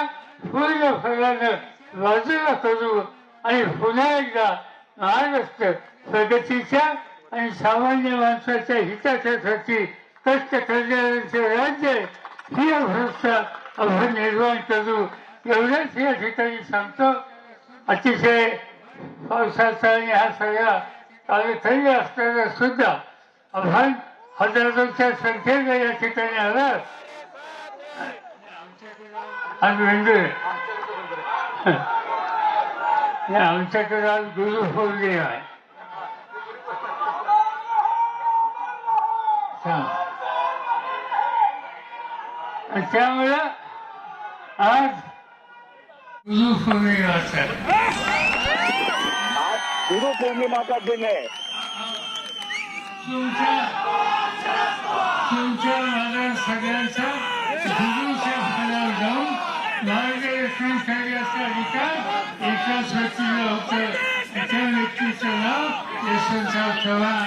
पूर्णपणानं बाजूला करू आणि पुन्हा एकदा महाराष्ट्र प्रगतीच्या आणि सामान्य माणसाच्या हितासाठी कष्ट करणाऱ्यांचे राज्य ही अवस्था आपण निर्माण करू एवढंच या ठिकाणी सांगतो. अतिशय पावसाचा आणि हा सगळा कालखंड असताना सुद्धा आपण हजारोच्या संख्येने या ठिकाणी आला आणि म्हणजे आमच्याकडे आज गुरु पौर्णिमा आहे. त्यामुळं आज गुरु पौर्णिमाचा गुरु पौर्णिमा का दिन है. तुमच्या माझ्या सगळ्यांचा गुरुच्या फळावर जाऊन मार्गदर्शन करण्याचा अधिकार एकाच व्यक्तीला होतं. त्या व्यक्तीचं नाव यशवंतराव चव्हाण.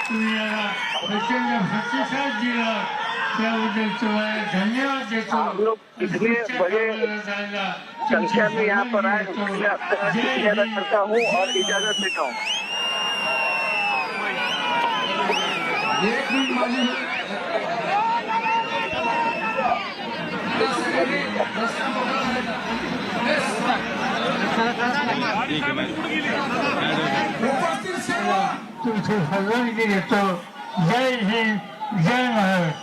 तुम्ही याला प्रचंड प्रतिसाद दिला त्याबद्दल तुम्हाला धन्यवाद देतो. संख्या में यहाँ पर आए मैं आपसे इजाजत करता हूँ और इजाजत देता हूँ. तुमची सगळ्यांची घेतो. जय हिंद, जय Maharashtra.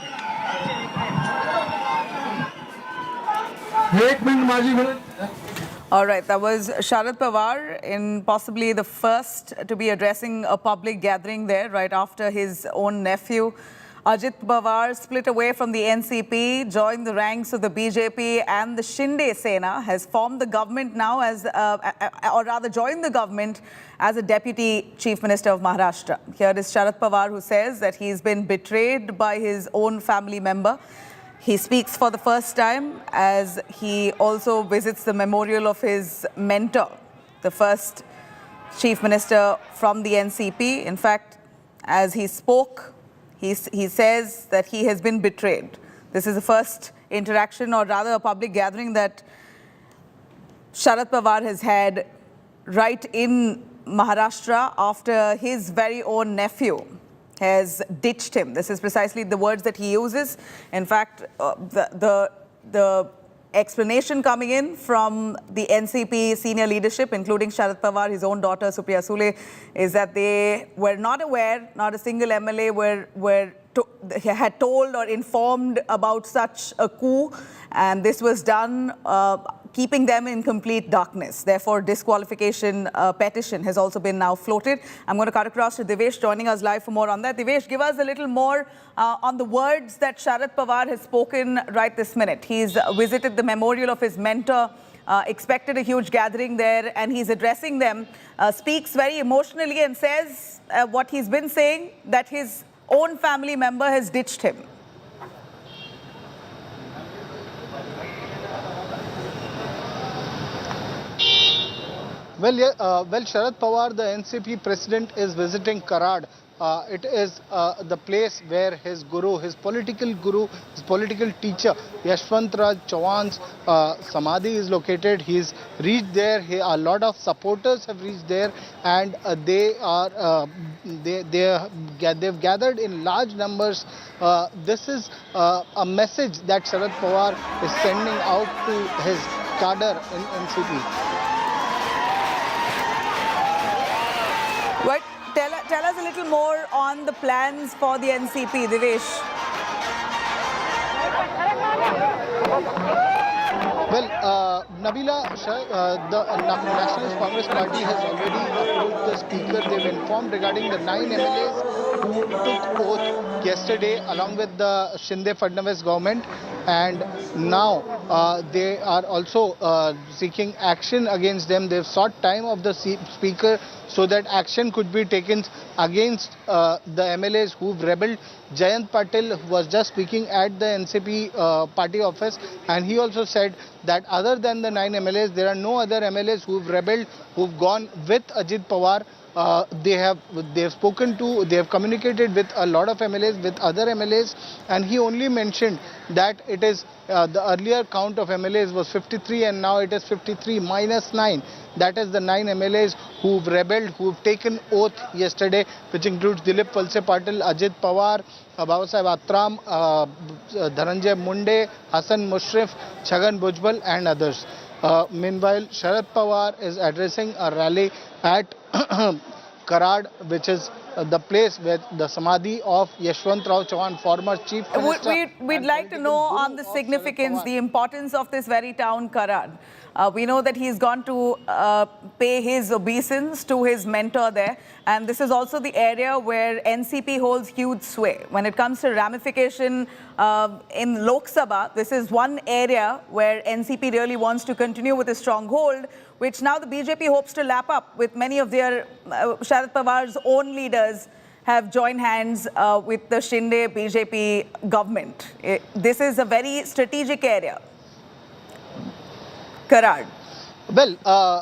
All right, that was Sharad Pawar, in possibly the first to be addressing a public gathering there right after his own nephew. Ajit Pawar split away from the NCP, joined the ranks of the BJP and the Shinde Sena, has formed the government now as, or rather joined the government as a Deputy Chief Minister of Maharashtra. Here is Sharad Pawar, who says that he's been betrayed by his own family member. He speaks for the first time as he also visits the memorial of his mentor, the first Chief Minister from the NCP. In fact, as he spoke, he says that he has been betrayed. This is the first interaction, or rather a public gathering, that Sharad Pawar has had right in Maharashtra after his very own nephew has ditched him. This is precisely the words that he uses. In fact, the explanation coming in from the NCP senior leadership, including Sharad Pawar, his own daughter Supriya Sule, is that they were not aware, not a single MLA had told or informed about such a coup, and this was done keeping them in complete darkness. Therefore, disqualification petition has also been now floated. I'm going to cut across to Devesh joining us live for more on that. Devesh, give us a little more on the words that Sharad Pawar has spoken right this minute. He's visited the memorial of his mentor, expected a huge gathering there, and he's addressing them, speaks very emotionally and says what he's been saying, that his own family member has ditched him. Well, Sharad Pawar, the NCP president, is visiting Karad. It is the place where his guru, his political teacher, Yashwantrao Chauhan's samadhi is located. He's reached there. A lot of supporters have reached there, and they've gathered in large numbers. This is a message that Sharad Pawar is sending out to his cadre in NCP. Right. Tell us a little more on the plans for the NCP, Devesh. Well, Nabila, the Nationalist Congress Party has already approached the Speaker. They've informed regarding the 9 MLAs who took oath yesterday along with the Sanjay Fadnavis government, and now they are also seeking action against them. They've sought time of the Speaker so that action could be taken against the MLAs who've rebelled. Jayant Patil was just speaking at the NCP party office, and he also said that other than the 9 MLAs, there are no other MLAs who've rebelled, who've gone with Ajit Pawar. They have communicated with a lot of MLAs, with other MLAs, and he only mentioned that it is the earlier count of MLAs was 53 and now it is 53 minus 9. That is the 9 MLAs who've rebelled, who've taken oath yesterday, which includes Dilip Valse Patil, Ajit Pawar, Babasaheb Atram, Dhananjay Munde, Hassan Mushrif, Chhagan Bhujbal and others. Meanwhile, Sharad Pawar is addressing a rally at Karad, which is the place where the samadhi of Yashwantrao Chauhan, former chief minister. We'd like to know on the significance, the importance of this very town, Karad. We know that he's gone to pay his obeisance to his mentor there, and this is also the area where NCP holds huge sway. When it comes to ramification in Lok Sabha, this is one area where NCP really wants to continue with a stronghold, which now the BJP hopes to lap up with many of their Sharad Pawar's own leaders have joined hands with the Shinde BJP government. This is a very strategic area. Karad. Well,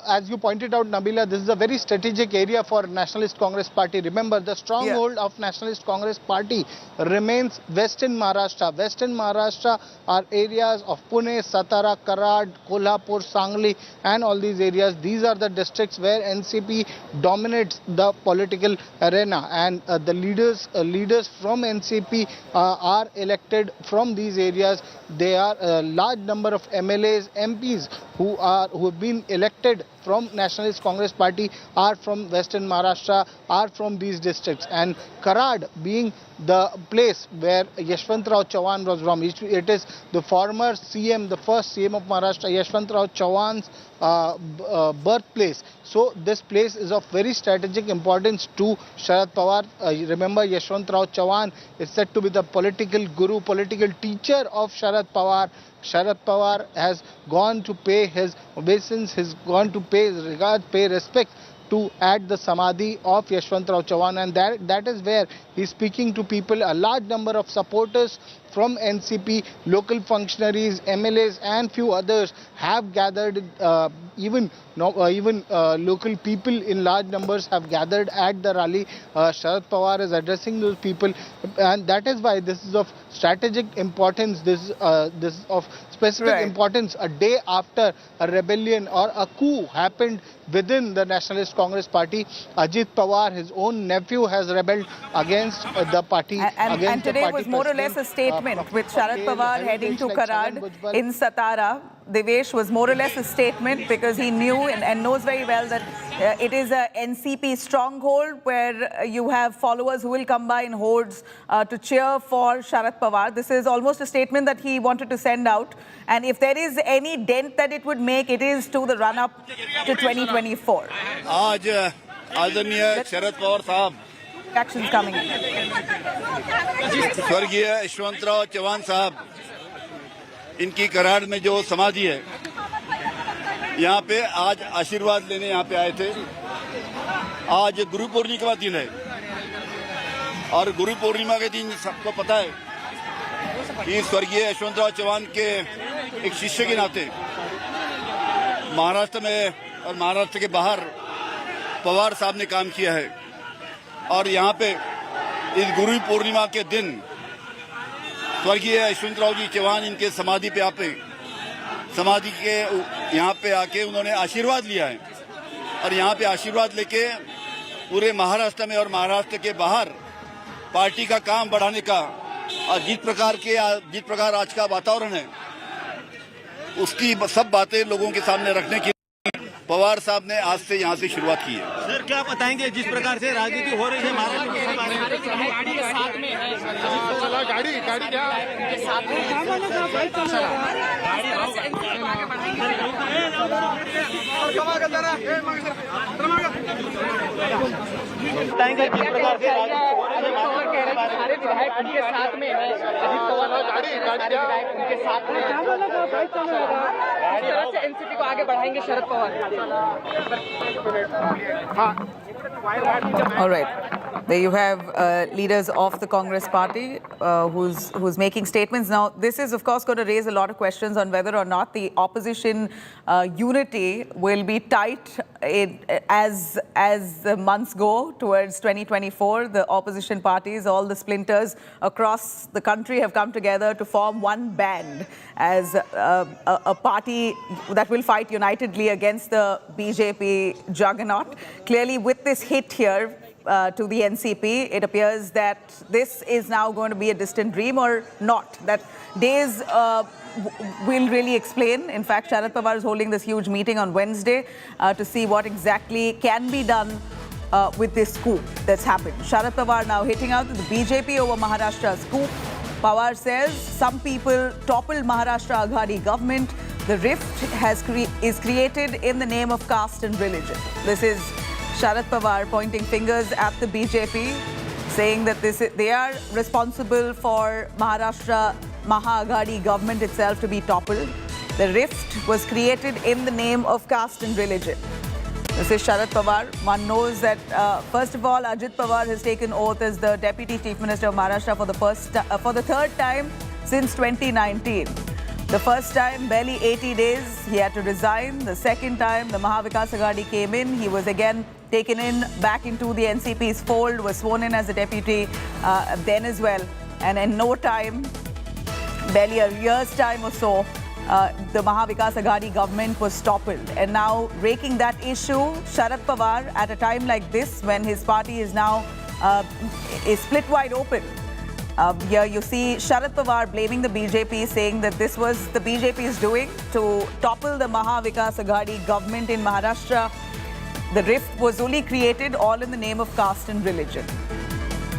as you pointed out, Nabila, this is a very strategic area for Nationalist Congress Party. Remember, the stronghold of Nationalist Congress Party remains Western Maharashtra. Western Maharashtra are areas of Pune, Satara, Karad, Kolhapur, Sangli and all these areas. These are the districts where NCP dominates the political arena, and the leaders from NCP are elected from these areas. There are a large number of MLAs, MPs who have been elected from Nationalist Congress Party are from Western Maharashtra, are from these districts. And Karad being the place where Yashwantrao Chauhan was from, it is the former CM, the first CM of Maharashtra, Yashwantrao Chauhan's birthplace. So this place is of very strategic importance to Sharad Pawar. Remember, Yashwantrao Chauhan is said to be the political guru, political teacher of Sharad Pawar. Sharad Pawar has gone to pay his obeisance, has gone to pay regard, pay respect to at the samadhi of Yashwantrao Chauhan, and that is where he's speaking to people. A large number of supporters from NCP, local functionaries, MLAs and few others have gathered. Even local people in large numbers have gathered at the rally. Sharad Pawar is addressing those people, and that is why this is of strategic importance. This is of specific importance. A day after a rebellion or a coup happened within the Nationalist Congress Party, Ajit Pawar, his own nephew, has rebelled against the party. And today was more or less a statement with Sharad Pawar heading to Karad in Satara. Devesh, was more or less a statement because he knew and knows very well that it is a NCP stronghold where you have followers who will come by in hordes to cheer for Sharad Pawar. This is almost a statement that he wanted to send out. And if there is any dent that it would make, it is to the run-up to 2024. आज आदरणीय शरद पवार साहब Factions coming in. स्वर्गीय यशवंतराव चौहान साहब, इनकी कराड़ में जो समाधि है, यहाँ पे आज आशीर्वाद लेने यहाँ पे आए थे। आज गुरु पूर्णिमा का दिन है और गुरु पूर्णिमा के दिन सबको पता है कि स्वर्गीय यशवंतराव चौहान के एक शिष्य के नाते महाराष्ट्र में और महाराष्ट्र के बाहर पवार साहब ने काम किया है और यहाँ पे इस गुरु पूर्णिमा के दिन स्वर्गीय यशवंतराव जी चौहान इनके समाधि पे समाधि के यहाँ पे आके उन्होंने आशीर्वाद लिया है और यहाँ पे आशीर्वाद लेके पूरे महाराष्ट्र में और महाराष्ट्र के बाहर पार्टी का काम बढ़ाने का और जिस प्रकार आज का वातावरण है उसकी सब बातें लोगों के सामने रखने की पवार साहब ने आज से यहाँ से शुरुआत की है। सर, क्या बताएंगे जिस प्रकार से राजनीति हो रही है महाराष्ट्र एनसीपी को आगे बढ़ाएंगे Sharad Pawar. All right. There you have leaders of the Congress party who's making statements. Now, this is, of course, going to raise a lot of questions on whether or not the opposition unity will be tight as the months go towards 2024. The opposition parties, all the splinters across the country have come together to form one band as a party that will fight unitedly against the BJP juggernaut. Clearly, with this hit here, to the NCP, it appears that this is now going to be a distant dream or not. That days will really explain. In fact, Sharad Pawar is holding this huge meeting on Wednesday to see what exactly can be done with this coup that's happened. Sharad Pawar now hitting out the BJP over Maharashtra's coup. Pawar says some people toppled Maharashtra Aghadi government. The rift is created in the name of caste and religion. This is Sharad Pawar pointing fingers at the BJP, saying that they are responsible for Maharashtra Maha-Aghadi government itself to be toppled. The rift was created in the name of caste and religion. This is Sharad Pawar. One knows that, first of all, Ajit Pawar has taken oath as the Deputy Chief Minister of Maharashtra for the third time since 2019. The first time, barely 80 days, he had to resign. The second time, the Maha-Vikas Aghadi came in. He was again taken in back into the NCP's fold, was sworn in as the deputy then as well. And in no time, barely a year's time or so, the Maha-Vikas Aghadi government was toppled. And now, raking that issue, Sharad Pawar, at a time like this, when his party is now is split wide open, here you see Sharad Pawar blaming the BJP, saying that this was the BJP's doing to topple the Maha-Vikas Aghadi government in Maharashtra. The rift was only created all in the name of caste and religion.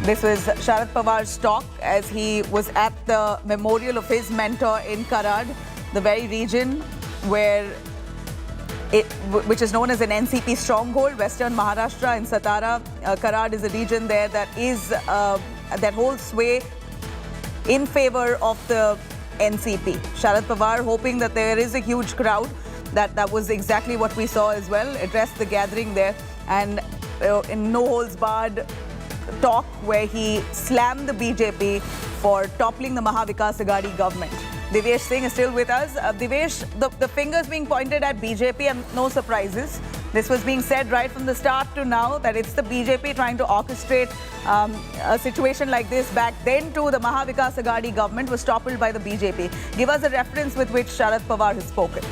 This was Sharad Pawar's talk as he was at the memorial of his mentor in Karad, the very region which is known as an NCP stronghold, Western Maharashtra in Satara. Karad is a region there that holds sway in favor of the NCP. Sharad Pawar hoping that there is a huge crowd. That was exactly what we saw as well. Addressed the gathering there and in no holds barred talk where he slammed the BJP for toppling the Maha-Vikas Aghadi government. Devesh Singh is still with us. Devesh, the fingers being pointed at BJP and no surprises. This was being said right from the start to now that it's the BJP trying to orchestrate a situation like this. Back then too, the Maha-Vikas Aghadi government was toppled by the BJP. Give us a reference with which Sharad Pawar has spoken.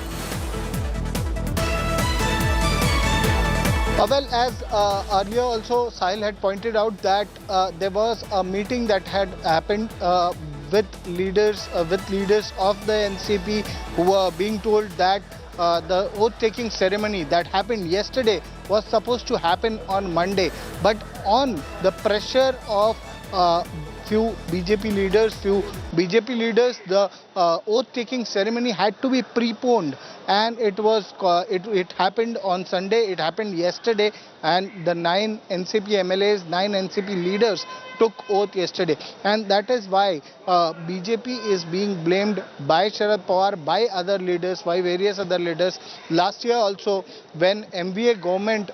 Well, as earlier also Sahil had pointed out that there was a meeting that had happened with leaders of the NCP who were being told that the oath-taking ceremony that happened yesterday was supposed to happen on Monday, but on the pressure of few BJP leaders, the oath-taking ceremony had to be preponed, and it happened on Sunday. It happened yesterday, and the 9 NCP MLAs, 9 NCP leaders took oath yesterday, and that is why BJP is being blamed by Sharad Pawar, by other leaders, by various other leaders. Last year also, when MVA government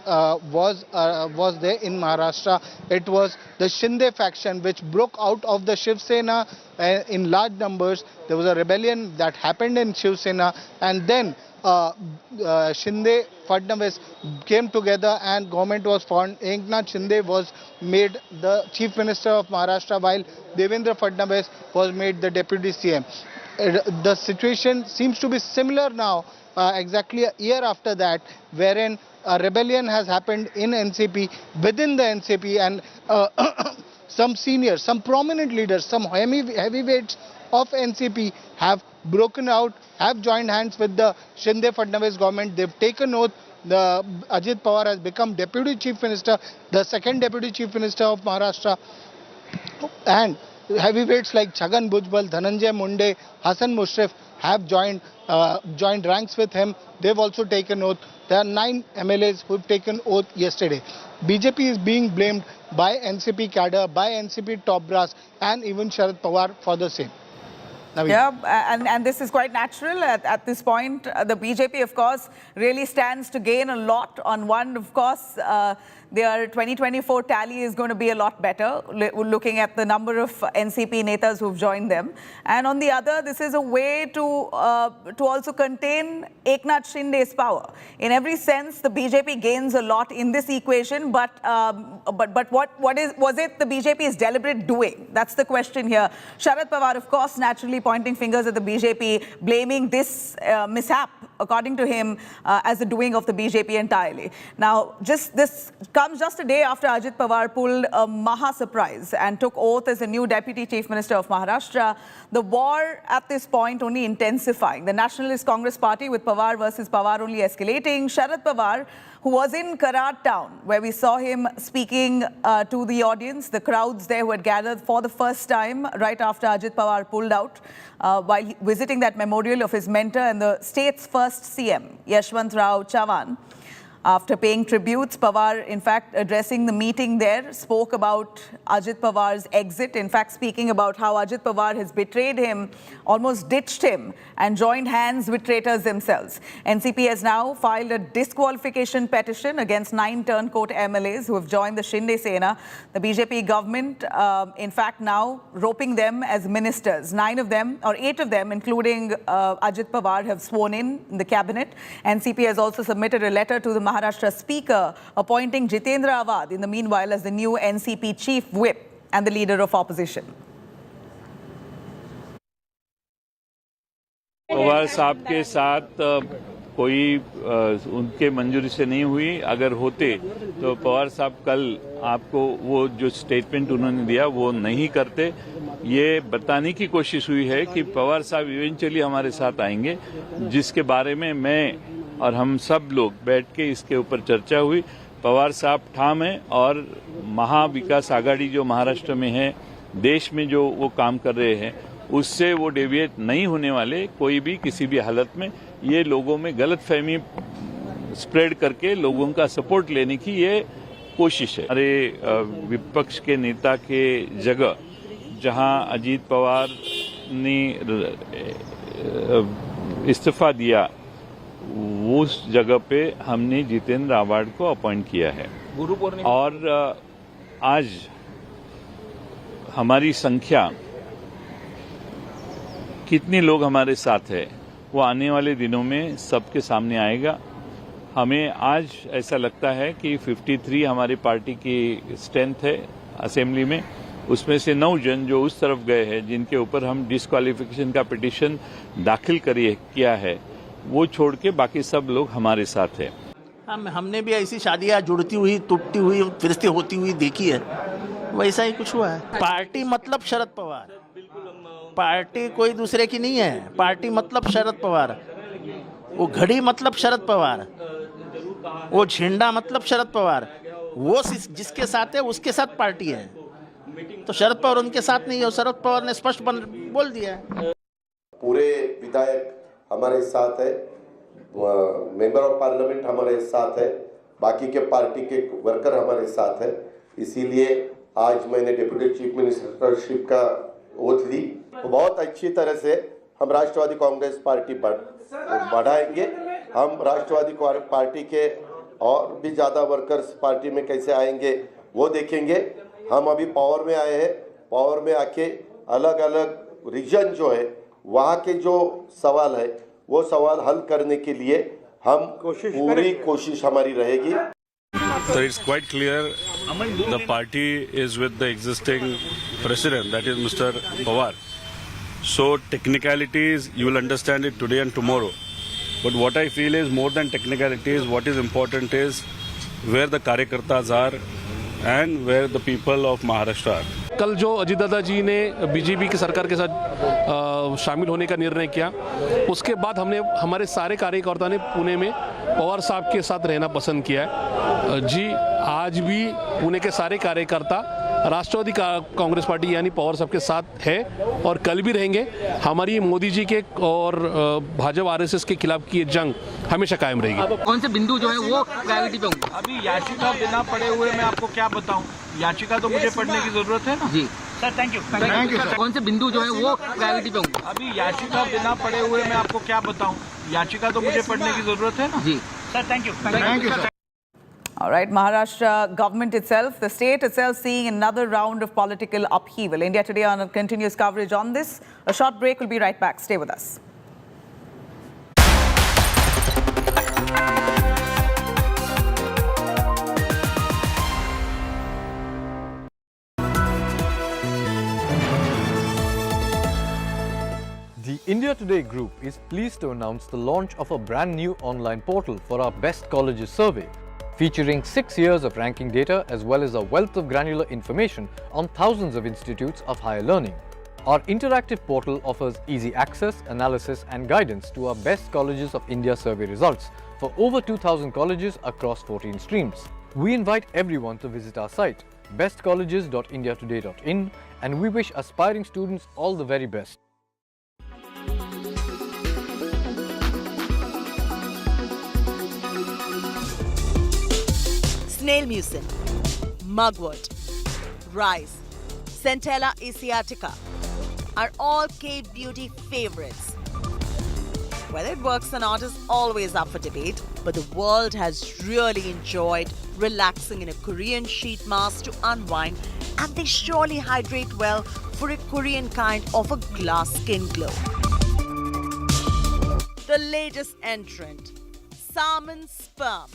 was there in Maharashtra, it was the Shinde faction which broke out of the Shiv Sena in large numbers. There was a rebellion that happened in Shiv Sena, and then Shinde, Fadnavis came together and government was formed. Eknath Shinde was made the Chief Minister of Maharashtra, while Devendra Fadnavis was made the Deputy CM. The situation seems to be similar now, exactly a year after that, wherein a rebellion has happened in NCP, within the NCP, and some seniors, some prominent leaders, some heavyweights of NCP have broken out, have joined hands with the Shinde-Fadnavis government. They've taken oath. Ajit Pawar has become Deputy Chief Minister, the second Deputy Chief Minister of Maharashtra. And heavyweights like Chhagan Bhujbal, Dhananjay Munde, Hassan Mushrif have joined ranks with him. They've also taken oath. There are 9 MLAs who've taken oath yesterday. BJP is being blamed by NCP cadre, by NCP top brass, and even Sharad Pawar for the same. Yeah, and this is quite natural at this point. The BJP, of course, really stands to gain a lot. On one, of course, their 2024 tally is going to be a lot better, looking at the number of NCP netas who've joined them. And on the other, this is a way to also contain Eknath Shinde's power. In every sense, the BJP gains a lot in this equation, but what was it the BJP's deliberate doing? That's the question here. Sharad Pawar, of course, naturally pointing fingers at the BJP, blaming this mishap, according to him, as the doing of the BJP entirely. Now, this comes just a day after Ajit Pawar pulled a maha surprise and took oath as the new Deputy Chief Minister of Maharashtra. The war at this point only intensifying. The Nationalist Congress Party with Pawar versus Pawar only escalating. Sharad Pawar, who was in Karat town, where we saw him speaking to the audience, the crowds there who had gathered for the first time right after Ajit Pawar pulled out, while visiting that memorial of his mentor and the state's first CM, Yashwantrao Chavan. After paying tributes, Pawar, in fact, addressing the meeting there, spoke about Ajit Pawar's exit. In fact, speaking about how Ajit Pawar has betrayed him, almost ditched him, and joined hands with traitors themselves. NCP has now filed a disqualification petition against 9 turncoat MLAs who have joined the Shinde Sena. The BJP government, in fact, now roping them as ministers. 8 of them, including Ajit Pawar, have sworn in the cabinet. NCP has also submitted a letter to the Maharashtra Speaker, appointing Jitendra Awad in the meanwhile as the new NCP Chief Whip and the leader of opposition. Pawar साहब के साथ कोई उनके मंजूरी से नहीं हुई। अगर होते तो पवार साहब कल आपको वो जो स्टेटमेंट उन्होंने दिया वो नहीं करते। ये बताने की कोशिश हुई है कि पवार साहब इवेंचुअली हमारे साथ आएंगे, जिसके बारे में मैं और हम सब लोग बैठ के इसके ऊपर चर्चा हुई। पवार साहब ठाम है और महाविकास आघाड़ी जो महाराष्ट्र में है, देश में जो वो काम कर रहे हैं, उससे वो डेविएट नहीं होने वाले कोई भी किसी भी हालत में। ये लोगों में गलतफहमी स्प्रेड करके लोगों का सपोर्ट लेने की ये कोशिश है। हमारे विपक्ष के नेता के जगह जहां अजीत पवार ने इस्तीफा दिया, उस जगह पे हमने जितेंद्र आवाड को अपॉइंट किया है। और आज हमारी संख्या कितने लोग हमारे साथ है वो आने वाले दिनों में सबके सामने आएगा। हमें आज ऐसा लगता है कि 53 हमारी पार्टी की स्ट्रेंथ है असेंबली में, उसमें से 9 जन जो उस तरफ गए हैं जिनके ऊपर हम डिस्क्वालिफिकेशन का पिटीशन दाखिल किया है, वो छोड़ के बाकी सब लोग हमारे साथ है। हमने भी ऐसी शादियां जुड़ती हुई, टूटती हुई, फिर से होती हुई देखी है, वैसा ही कुछ हुआ है। पार्टी मतलब शरद पवार। पार्टी कोई दूसरे की नहीं है। पार्टी मतलब शरद पवार, वो घड़ी मतलब शरद पवार, वो झंडा मतलब शरद पवार, वो जिसके साथ है उसके साथ पार्टी है। तो शरद पवार उनके साथ नहीं है, शरद पवार ने स्पष्ट बोल दिया है। पूरे विधायक हमारे साथ है, मेंबर ऑफ पार्लियामेंट हमारे साथ है, बाकी के पार्टी के वर्कर हमारे साथ है। इसीलिए आज मैंने डिप्टी चीफ मिनिस्टरशिप का ओथ ली। बहुत अच्छी तरह से हम राष्ट्रवादी कांग्रेस पार्टी बढ़ाएंगे। हम राष्ट्रवादी पार्टी के और भी ज़्यादा वर्कर्स पार्टी में कैसे आएंगे वो देखेंगे। हम अभी पावर में आए हैं, पावर में आके अलग अलग रीजन जो है वहाँ के जो सवाल है वो सवाल हल करने के लिए हम पूरी कोशिश हमारी रहेगी। So it's quite clear the party is with the existing president, that is Mr. Pawar. So technicalities, you will understand it today and tomorrow. But what I feel is more than technicalities, what is important is where the Karyakartas are and where the people of Maharashtra are. कल जो अजीत दादा जी ने BJP की सरकार के साथ शामिल होने का निर्णय किया, उसके बाद हमारे सारे कार्यकर्ता ने पुणे में पवार साहब के साथ रहना पसंद किया है। जी आज भी पुणे के सारे कार्यकर्ता राष्ट्रवादी कांग्रेस पार्टी यानी पवार साहब के साथ है और कल भी रहेंगे। हमारी मोदी जी के और भाजपा आरएसएस के खिलाफ की जंग हमेशा कायम रहेगी। कौन से बिंदु जो है वो प्रायोरिटी पे होंगे? अभी याचिका बिना पढ़े हुए मैं आपको क्या बताऊं, याचिका तो मुझे पढ़ने की जरूरत है ना। जी सर, थैंक यू सर। कौन से बिंदु जो है वो प्रायोरिटी पे होंगे? अभी याचिका बिना पढ़े हुए मैं आपको क्या बताऊं, याचिका तो मुझे पढ़ने की जरूरत है ना। जी sir, thank you sir. All right, Maharashtra government itself, the state itself seeing another round of political upheaval. India Today on continuous coverage on this. A short break, we'll be right back. Stay with us. The India Today group is pleased to announce the launch of a brand new online portal for our Best Colleges survey, featuring 6 years of ranking data as well as a wealth of granular information on thousands of institutes of higher learning. Our interactive portal offers easy access, analysis and guidance to our Best Colleges of India survey results for over 2,000 colleges across 14 streams. We invite everyone to visit our site, bestcolleges.indiatoday.in, and we wish aspiring students all the very best. Snail mucin, mugwort, rice, Centella asiatica are all Cape Beauty favorites. Whether it works or not is always up for debate, but the world has really enjoyed relaxing in a Korean sheet mask to unwind, and they surely hydrate well for a Korean kind of a glass skin glow. The latest entrant, salmon sperm.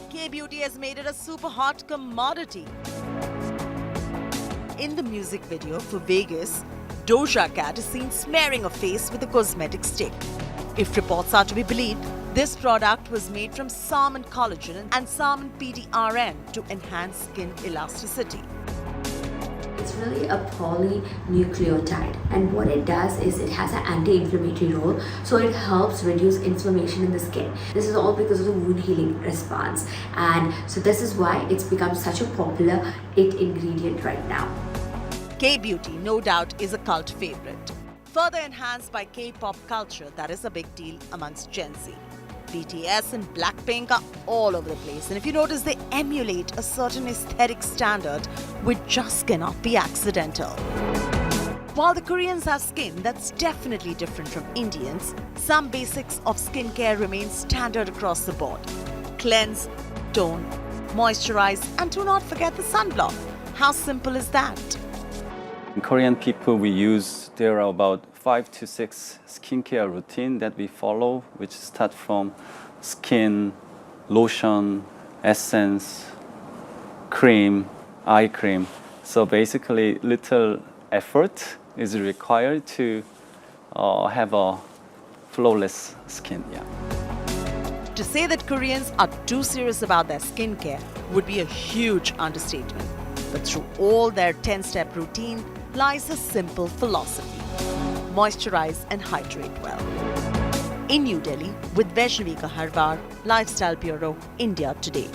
K-Beauty has made it a super hot commodity. In the music video for Vegas, Doja Cat is seen smearing a face with a cosmetic stick. If reports are to be believed, this product was made from salmon collagen and salmon PDRN to enhance skin elasticity. It's really a polynucleotide, and what it does is it has an anti-inflammatory role, so it helps reduce inflammation in the skin. This is all because of the wound healing response, and so this is why it's become such a popular ingredient right now. K-Beauty, no doubt, is a cult favorite. Further enhanced by K-pop culture that is a big deal amongst Gen Z. BTS and Blackpink are all over the place, and if you notice, they emulate a certain aesthetic standard which just cannot be accidental. While the Koreans have skin that's definitely different from Indians, some basics of skincare remain standard across the board. Cleanse, tone, moisturize, and do not forget the sunblock. How simple is that? Korean people, there are about 5 to 6 skincare routine that we follow, which start from skin, lotion, essence, cream, eye cream. So basically, little effort is required to have a flawless skin. Yeah. To say that Koreans are too serious about their skincare would be a huge understatement. But through all their 10-step routine lies a simple philosophy. Moisturize and hydrate well. In New Delhi, with Vaishnavi Kaharwar, Lifestyle Bureau, India Today.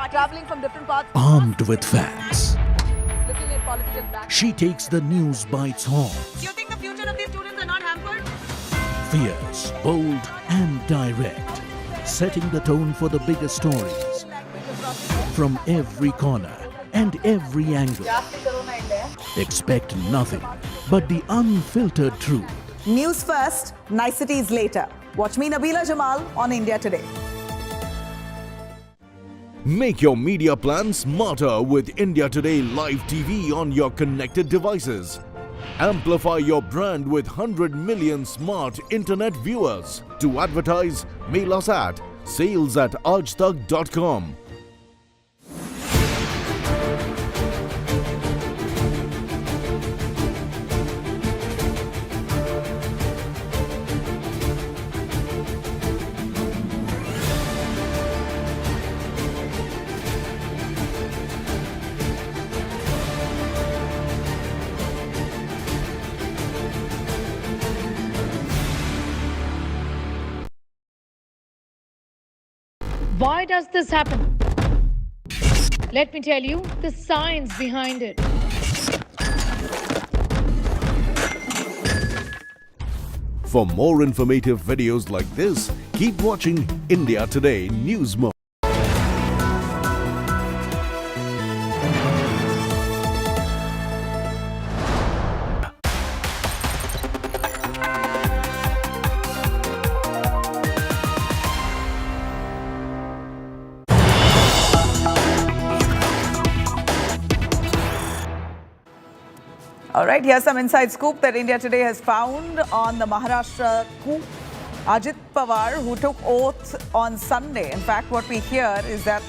Traveling from different parts. Armed with facts, Looking at political background. she takes the news by its horns. You think the future of these students are not hampered? Fierce, bold, and direct, setting the tone for the biggest stories from every corner and every angle. Expect nothing but the unfiltered truth. News first, niceties later. Watch me, Nabila Jamal, on India Today. Make your media plan smarter with India Today Live TV on your connected devices. Amplify your brand with 100 million smart internet viewers. To advertise, mail us at sales@aajtak.com. Why does this happen? Let me tell you the science behind it. For more informative videos like this, keep watching India Today News Mode. All right, here's some inside scoop that India Today has found on the Maharashtra coup. Ajit Pawar, who took oath on Sunday. In fact, what we hear is that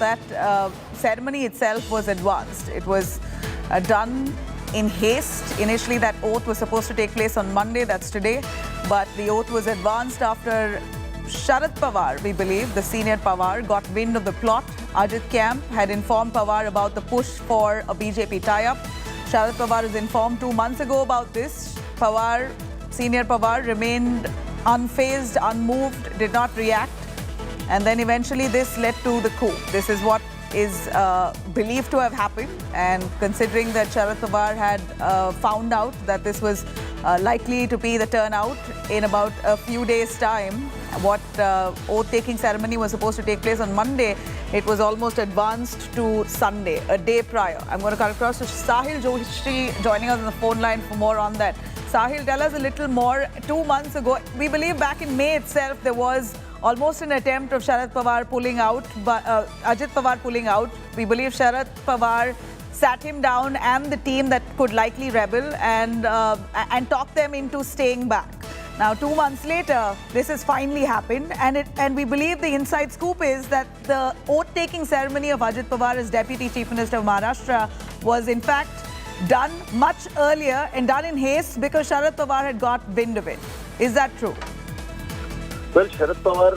ceremony itself was advanced. It was done in haste. Initially, that oath was supposed to take place on Monday, that's today. But the oath was advanced after Sharad Pawar, we believe, the senior Pawar, got wind of the plot. Ajit camp had informed Pawar about the push for a BJP tie-up. Sharad Pawar was informed 2 months ago about this. Pawar, senior Pawar, remained unfazed, unmoved, did not react. And then eventually this led to the coup. This is what is believed to have happened, and considering that Sharad Pawar had found out that this was likely to be the turnout in about a few days' time, what oath-taking ceremony was supposed to take place on Monday, it was almost advanced to Sunday, a day prior. I'm going to cut across to Sahil Joshi joining us on the phone line for more on that. Sahil, tell us a little more. 2 months ago, we believe back in May itself, there was almost an attempt of Sharad Pawar pulling out, but Ajit Pawar pulling out. We believe Sharad Pawar sat him down and the team that could likely rebel and talk them into staying back. Now, 2 months later, this has finally happened, and we believe the inside scoop is that the oath-taking ceremony of Ajit Pawar as Deputy Chief Minister of Maharashtra was in fact done much earlier and done in haste because Sharad Pawar had got wind of it. Is that true? Well, Sharad Pawar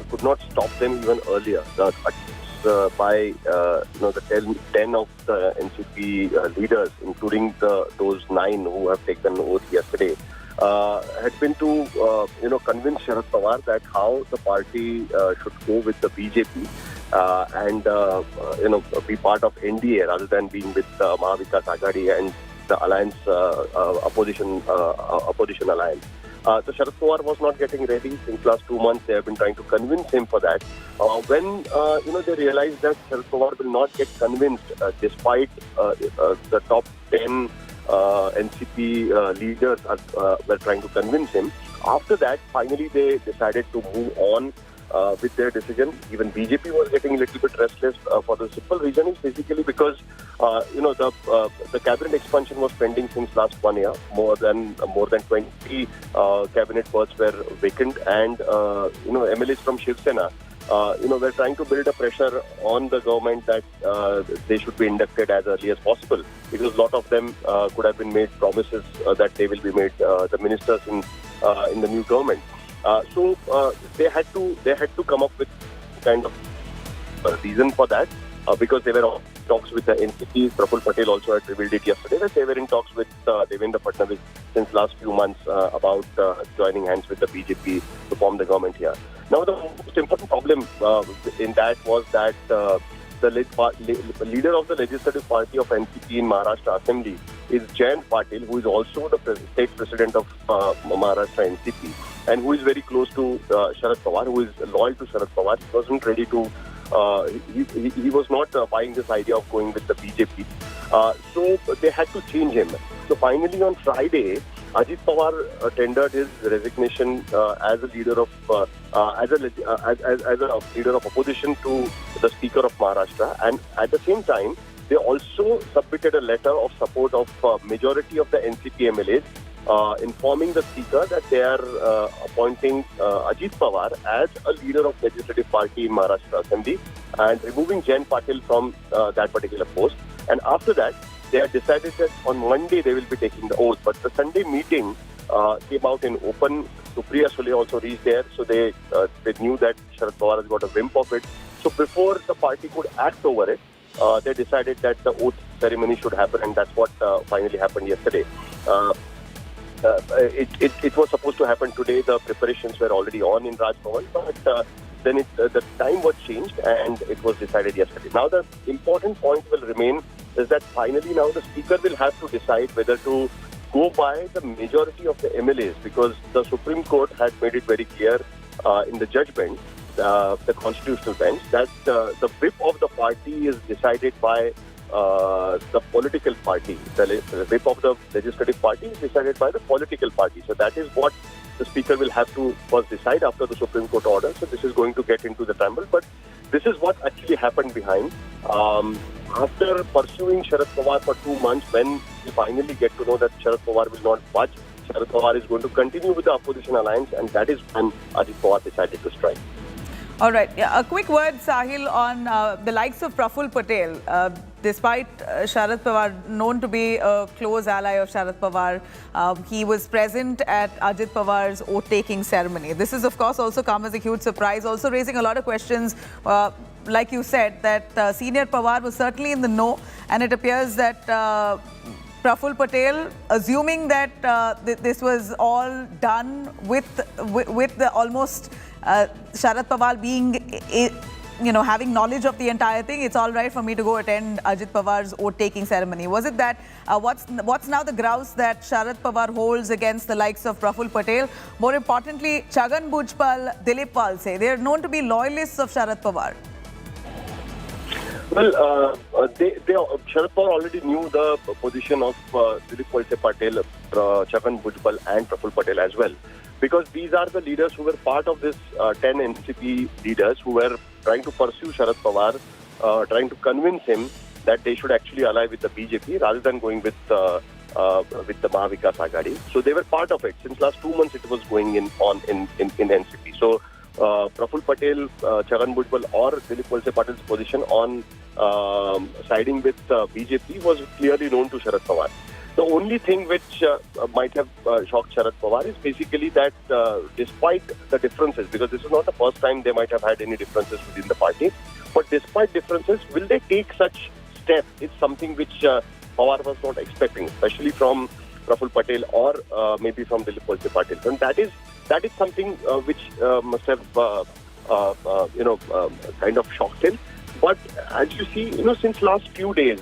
could not stop them even earlier. By the 10 of the NCP leaders, including those 9 who have taken oath yesterday, had been to convince Sharad Pawar that how the party should go with the BJP and be part of NDA rather than being with Mahavikas Aghadi and the alliance opposition alliance. So Sharad Pawar was not getting ready. Since last 2 months, they have been trying to convince him for that. When they realized that Sharad Pawar will not get convinced, despite the top 10 NCP leaders were trying to convince him. After that, finally they decided to move on with their decision. Even BJP was getting a little bit restless for the simple reason is basically because the cabinet expansion was pending since last 1 year. More than 20 cabinet berths were vacant, and MLAs from Shiv Sena were trying to build a pressure on the government that they should be inducted as early as possible, because a lot of them could have been made promises that they will be made the ministers in the new government. So they had to come up with kind of a reason for that, because they were in talks with the NCP. Praful Patel also had revealed it yesterday that they were in talks with Devendra Fadnavis since last few months about joining hands with the BJP to form the government here. Now, the most important problem in that was that the leader of the legislative party of NCP in Maharashtra Assembly is Jayant Patil, who is also the state president of Maharashtra NCP, and who is very close to Sharad Pawar, who is loyal to Sharad Pawar. He wasn't ready to, he was not buying this idea of going with the BJP. So they had to change him. So finally on Friday, Ajit Pawar tendered his resignation as a leader of as a leader of opposition to the Speaker of Maharashtra, and at the same time they also submitted a letter of support of majority of the NCP MLAs, informing the Speaker that they are appointing Ajit Pawar as a leader of legislative party in Maharashtra Assembly and removing Jayant Patil from that particular post. And after that, they had decided that on Monday they will be taking the oath. But the Sunday meeting came out in open. Supriya Sule also reached there, so they knew that Sharad Pawar has got a whimp of it. So before the party could act over it, they decided that the oath ceremony should happen, and that's what finally happened yesterday. It was supposed to happen today. The preparations were already on in Raj Bhavan, but then the time was changed and it was decided yesterday. Now the important point will remain is that finally now the Speaker will have to decide whether to go by the majority of the MLAs, because the Supreme Court had made it very clear in the judgment, the constitutional bench, that the whip of the party is decided by the political party. The whip of the legislative party is decided by the political party. So that is what the Speaker will have to first decide after the Supreme Court order. So this is going to get into the tumble. But this is what actually happened behind. After pursuing Sharad Pawar for 2 months, when we finally get to know that Sharad Pawar will not budge, Sharad Pawar is going to continue with the opposition alliance, and that is when Ajit Pawar decided to strike. All right. Yeah, a quick word, Sahil, on the likes of Praful Patel. Despite Sharad Pawar, known to be a close ally of Sharad Pawar, he was present at Ajit Pawar's oath-taking ceremony. This has, of course, also come as a huge surprise, also raising a lot of questions. Like you said, that senior Pawar was certainly in the know, and it appears that Praful Patel, assuming that this was all done with the almost Sharad Pawar being having knowledge of the entire thing, it's all right for me to go attend Ajit Pawar's oath-taking ceremony. Was it that, what's now the grouse that Sharad Pawar holds against the likes of Praful Patel? More importantly, Chhagan Bhujbal, Dilip Walse, they are known to be loyalists of Sharad Pawar. Well, Sharad Pawar already knew the position of Dilip Walse Patel, Chhagan Bhujbal and Praful Patel as well. Because these are the leaders who were part of this 10 NCP leaders who were trying to pursue Sharad Pawar, trying to convince him that they should actually ally with the BJP rather than going with the Mahavikas Aghadi. So they were part of it. Since last 2 months it was going in NCP. So Praful Patel, Chhagan Bhujbal or Dilip Walse Patel's position on siding with BJP was clearly known to Sharad Pawar. The only thing which might have shocked Sharad Pawar is basically that despite the differences, because this is not the first time they might have had any differences within the party, but despite differences, will they take such steps? It's something which Pawar was not expecting, especially from Praful Patel or maybe from Dilip Walse Patel. And that is something which must have kind of shocked him. But as you see, since last few days,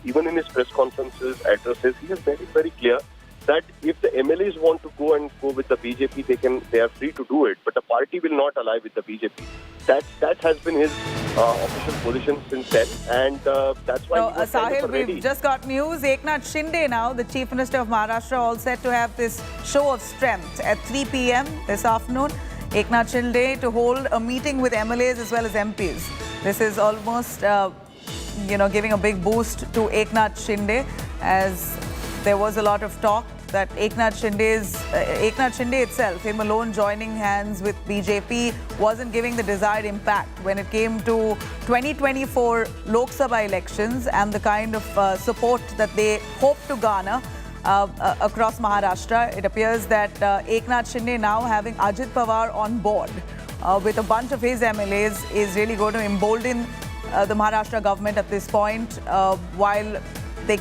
even in his press conferences, addresses, he has made it very clear that if the MLAs want to go with the BJP, they are free to do it. But the party will not ally with the BJP. That has been his official position since then, and that's why. Now, Sahil, we've just got news. Eknath Shinde now, the Chief Minister of Maharashtra, all set to have this show of strength at 3 p.m. this afternoon. Eknath Shinde to hold a meeting with MLAs as well as MPs. This is almost, giving a big boost to Eknath Shinde, as there was a lot of talk that Eknath Shinde itself, him alone joining hands with BJP, wasn't giving the desired impact when it came to 2024 Lok Sabha elections and the kind of support that they hope to garner across Maharashtra. It appears that Eknath Shinde now having Ajit Pawar on board with a bunch of his MLAs is really going to embolden the Maharashtra government at this point, while they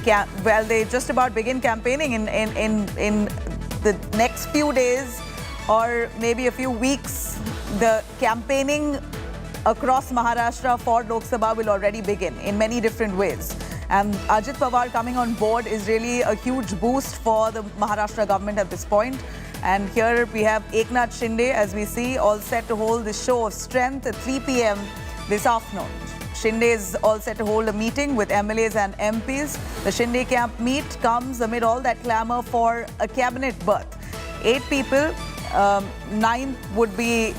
just about begin campaigning in the next few days or maybe a few weeks. The campaigning across Maharashtra for Lok Sabha will already begin in many different ways. And Ajit Pawar coming on board is really a huge boost for the Maharashtra government at this point. And here we have Eknath Shinde, as we see, all set to hold this show of strength at 3 p.m. this afternoon. Shinde is all set to hold a meeting with MLAs and MPs. The Shinde camp meet comes amid all that clamour for a cabinet berth. 8 people, 9 would be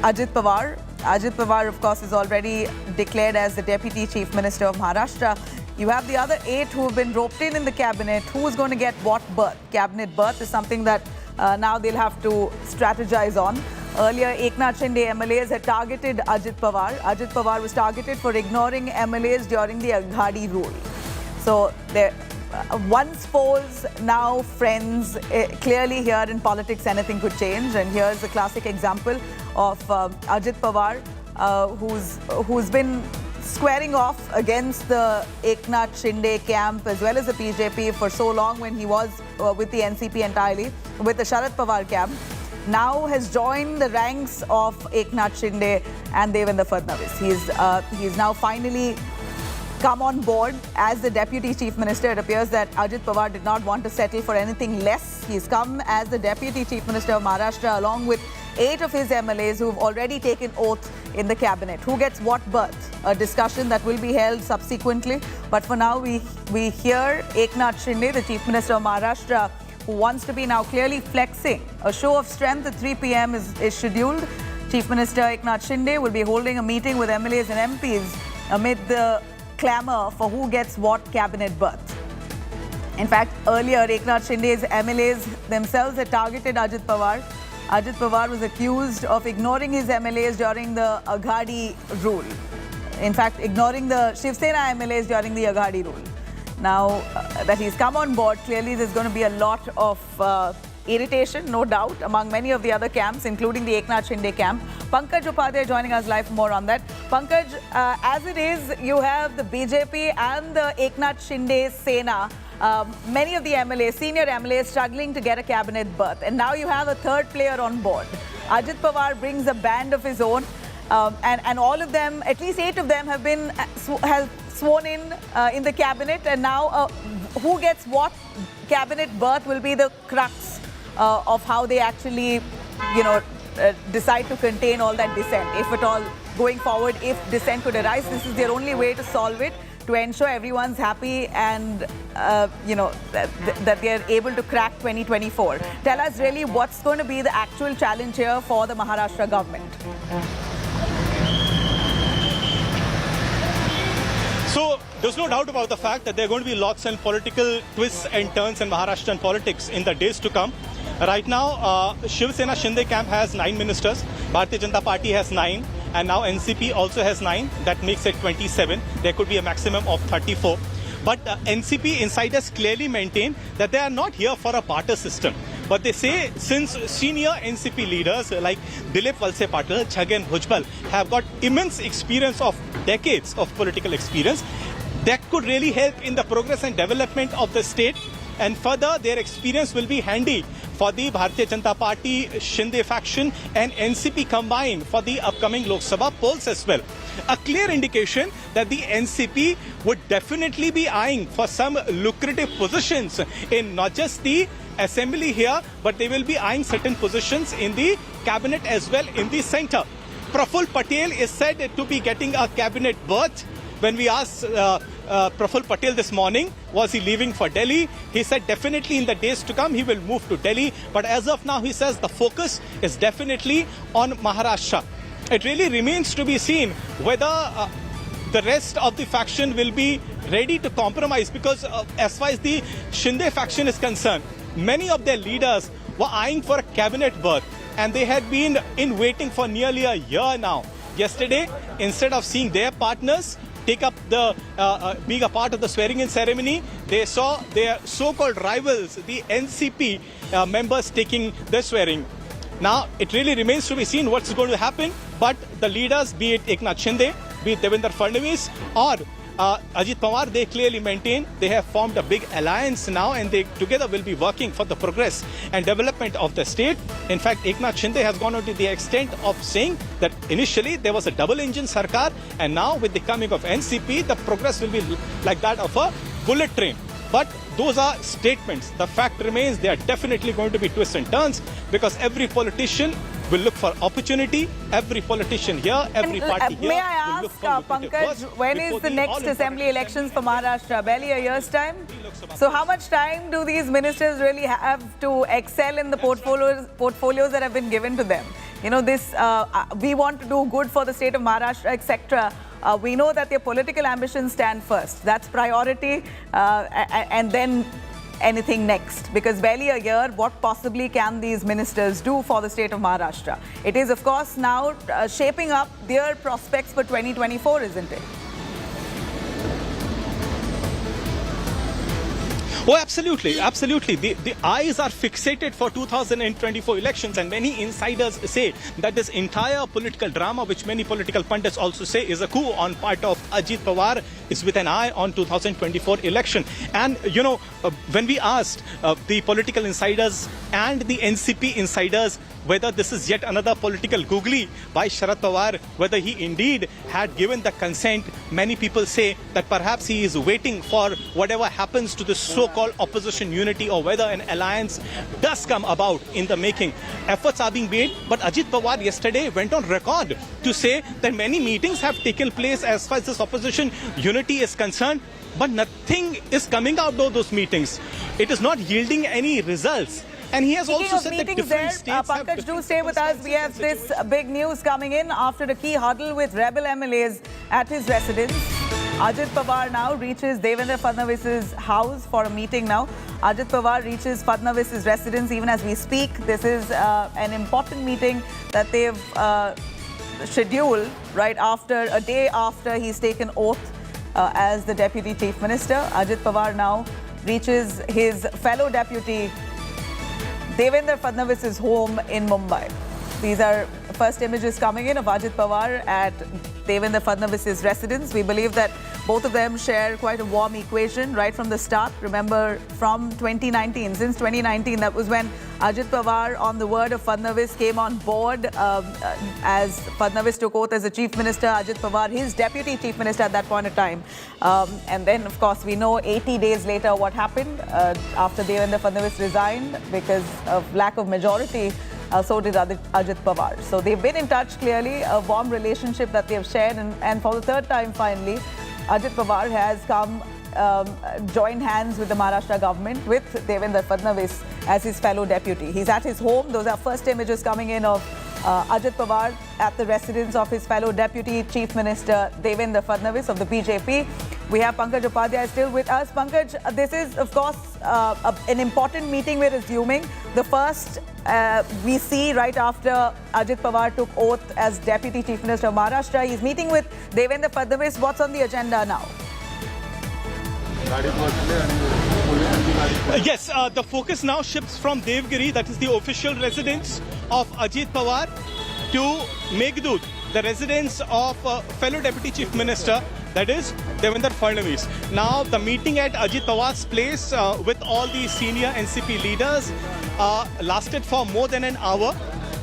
Ajit Pawar. Ajit Pawar, of course, is already declared as the Deputy Chief Minister of Maharashtra. You have the other 8 who have been roped in the cabinet. Who's going to get what berth? Cabinet berth is something that now they'll have to strategize on. Earlier, Eknath Shinde MLAs had targeted Ajit Pawar. Ajit Pawar was targeted for ignoring MLAs during the Aghadi rule. So, once foes, now friends. Clearly here in politics, anything could change. And here's a classic example of Ajit Pawar, who's been squaring off against the Eknath Shinde camp as well as the BJP for so long when he was with the NCP entirely, with the Sharad Pawar camp, now has joined the ranks of Eknath Shinde and Devendra Fadnavis. He's now finally come on board as the Deputy Chief Minister. It appears that Ajit Pawar did not want to settle for anything less. He's come as the Deputy Chief Minister of Maharashtra along with 8 of his MLAs who've already taken oath in the cabinet. Who gets what berth? A discussion that will be held subsequently. But for now, we hear Eknath Shinde, the Chief Minister of Maharashtra, who wants to be now clearly flexing. A show of strength at 3 p.m. is scheduled. Chief Minister Eknath Shinde will be holding a meeting with MLAs and MPs amid the clamour for who gets what cabinet berth. In fact, earlier, Eknath Shinde's MLAs themselves had targeted Ajit Pawar. Ajit Pawar was accused of ignoring his MLAs during the Aghadi rule. In fact, ignoring the Shiv Sena MLAs during the Aghadi rule. Now that he's come on board, clearly there's going to be a lot of irritation, no doubt, among many of the other camps, including the Eknath Shinde camp. Pankaj Upadhyay joining us live for more on that. Pankaj, as it is, you have the BJP and the Eknath Shinde Sena. Many of the MLAs, senior MLAs, struggling to get a cabinet berth. And now you have a third player on board. Ajit Pawar brings a band of his own. and all of them, at least 8 of them, have been sworn in the cabinet, and now who gets what cabinet berth will be the crux of how they actually, decide to contain all that dissent. If at all, going forward, if dissent could arise, this is their only way to solve it, to ensure everyone's happy and, that they're able to crack 2024. Tell us really what's going to be the actual challenge here for the Maharashtra government. So there's no doubt about the fact that there are going to be lots and political twists and turns in Maharashtrian politics in the days to come. Right now, Shiv Sena Shinde camp has 9 ministers, Bharatiya Janata Party has 9, and now NCP also has 9. That makes it 27. There could be a maximum of 34. But NCP insiders clearly maintain that they are not here for a barter system. But they say since senior NCP leaders like Dilip Valse Patil, Chhagan Bhujbal have got immense experience of decades of political experience, that could really help in the progress and development of the state. And further, their experience will be handy for the Bharatiya Janata Party, Shinde faction and NCP combined for the upcoming Lok Sabha polls as well. A clear indication that the NCP would definitely be eyeing for some lucrative positions in not just the assembly here, but they will be eyeing certain positions in the cabinet as well in the centre. Prafull Patel is said to be getting a cabinet berth. When we asked Prafull Patel this morning, was he leaving for Delhi? He said definitely in the days to come he will move to Delhi. But as of now, he says the focus is definitely on Maharashtra. It really remains to be seen whether the rest of the faction will be ready to compromise, because as far as the Shinde faction is concerned, many of their leaders were eyeing for a cabinet berth, and they had been in waiting for nearly a year now. Yesterday, instead of seeing their partners take up the being a part of the swearing-in ceremony, they saw their so-called rivals, the NCP members, taking the swearing. Now, it really remains to be seen what's going to happen, but the leaders, be it Eknath Shinde, be it Devendra Fadnavis or Ajit Pawar, they clearly maintain they have formed a big alliance now, and they together will be working for the progress and development of the state. In fact, Eknath Shinde has gone on to the extent of saying that initially there was a double-engine sarkar, and now with the coming of NCP, the progress will be like that of a bullet train. But those are statements. The fact remains they are definitely going to be twists and turns, because every politician will look for opportunity. Every politician here, every party here. May I ask, Pankaj, when is the next assembly elections for Maharashtra? Barely a year's time. So how much time do these ministers really have to excel in the portfolios that have been given to them? We want to do good for the state of Maharashtra, etc. We know that their political ambitions stand first. That's priority, and then anything next. Because barely a year, what possibly can these ministers do for the state of Maharashtra? It is, of course, now shaping up their prospects for 2024, isn't it? Oh, absolutely, absolutely. The eyes are fixated for 2024 elections, and many insiders say that this entire political drama, which many political pundits also say is a coup on part of Ajit Pawar, is with an eye on 2024 election. And, when we asked the political insiders and the NCP insiders whether this is yet another political googly by Sharad Pawar, whether he indeed had given the consent, many people say that perhaps he is waiting for whatever happens to the so-called opposition unity, or whether an alliance does come about in the making. Efforts are being made, but Ajit Pawar yesterday went on record to say that many meetings have taken place as far as this opposition unity is concerned, but nothing is coming out of those meetings. It is not yielding any results. And he has also said that different states Pankaj, do stay with us. We have this big news coming in after a key huddle with rebel MLAs at his residence. Ajit Pawar now reaches Devendra Fadnavis' house for a meeting now. Ajit Pawar reaches Fadnavis' residence even as we speak. This is an important meeting that they've scheduled right after, a day after he's taken oath as the Deputy Chief Minister. Ajit Pawar now reaches his fellow deputy Devendra Fadnavis' home in Mumbai. These are first images coming in of Ajit Pawar at Devendra Fadnavis' residence. We believe that both of them share quite a warm equation right from the start. Remember, from 2019, since 2019, that was when Ajit Pawar, on the word of Fadnavis, came on board as Fadnavis took oath as the Chief Minister. Ajit Pawar, his Deputy Chief Minister at that point of time. And then, of course, we know 80 days later what happened after Devendra Fadnavis resigned because of lack of majority. So did Ajit Pawar. So they've been in touch, clearly, a warm relationship that they've shared. And for the third time, finally, Ajit Pawar has come joined hands with the Maharashtra government with Devendra Fadnavis as his fellow deputy. He's at his home. Those are first images coming in of Ajit Pawar at the residence of his fellow Deputy Chief Minister Devendra Fadnavis of the BJP. We have Pankaj Upadhyay still with us. Pankaj, this is, of course, an important meeting we're assuming. The first we see right after Ajit Pawar took oath as Deputy Chief Minister of Maharashtra. He's meeting with Devendra Fadnavis. What's on the agenda now? Yes, the focus now shifts from Devgiri, that is the official residence of Ajit Pawar, to Meghdut, the residence of fellow Deputy Chief Minister, that is Devendra Fadnavis. Now, the meeting at Ajit Pawar's place with all the senior NCP leaders lasted for more than an hour.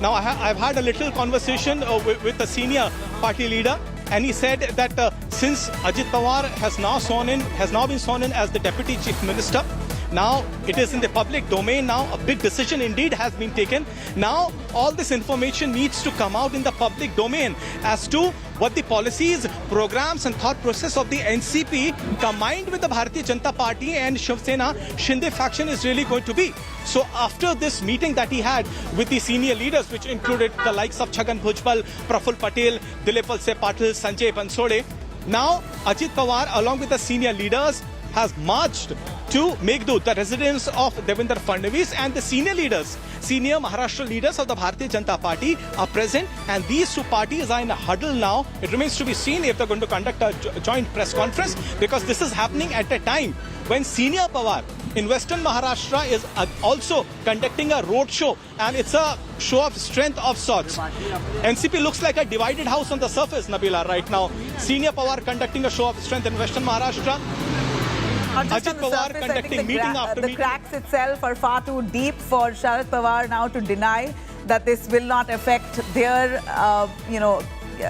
Now, I've had a little conversation with the senior party leader, and he said that since Ajit Pawar has now been sworn in as the Deputy Chief Minister, now it is in the public domain now. A big decision indeed has been taken. Now all this information needs to come out in the public domain as to what the policies, programs and thought process of the NCP combined with the Bharatiya Janata Party and Shiv Sena Shinde faction is really going to be. So after this meeting that he had with the senior leaders, which included the likes of Chhagan Bhujbal, Praful Patel, Dilip Valse Patil, Sanjay Bansode, now Ajit Pawar along with the senior leaders has marched to Meghdut, the residence of Devendra Fadnavis, and the senior Maharashtra leaders of the Bharatiya Janata Party are present, and these two parties are in a huddle now. It remains to be seen if they're going to conduct a joint press conference, because this is happening at a time when senior Pawar in Western Maharashtra is also conducting a road show, and it's a show of strength of sorts. NCP looks like a divided house on the surface, Nabila, right now. Senior Pawar conducting a show of strength in Western Maharashtra. Ajit Pawar conducting meeting after meeting. The cracks itself are far too deep for Sharad Pawar now to deny that this will not affect their,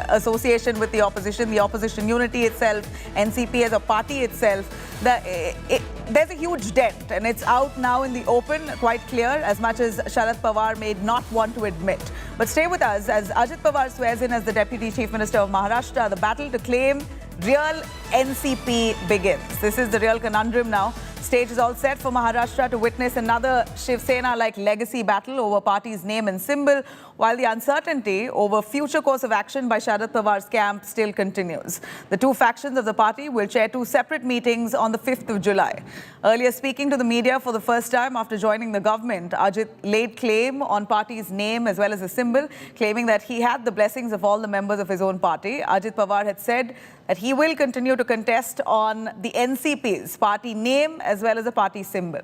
association with the opposition unity itself, NCP as a party itself. There's a huge dent, and it's out now in the open, quite clear, as much as Sharad Pawar may not want to admit. But stay with us as Ajit Pawar swears in as the Deputy Chief Minister of Maharashtra. The battle to claim real NCP begins. This is the real conundrum now. Stage is all set for Maharashtra to witness another Shiv Sena-like legacy battle over party's name and symbol, while the uncertainty over future course of action by Sharad Pawar's camp still continues. The two factions of the party will chair two separate meetings on the 5th of July. Earlier, speaking to the media for the first time after joining the government, Ajit laid claim on party's name as well as a symbol, claiming that he had the blessings of all the members of his own party. Ajit Pawar had said that he will continue to contest on the NCP's party name as well as a party symbol.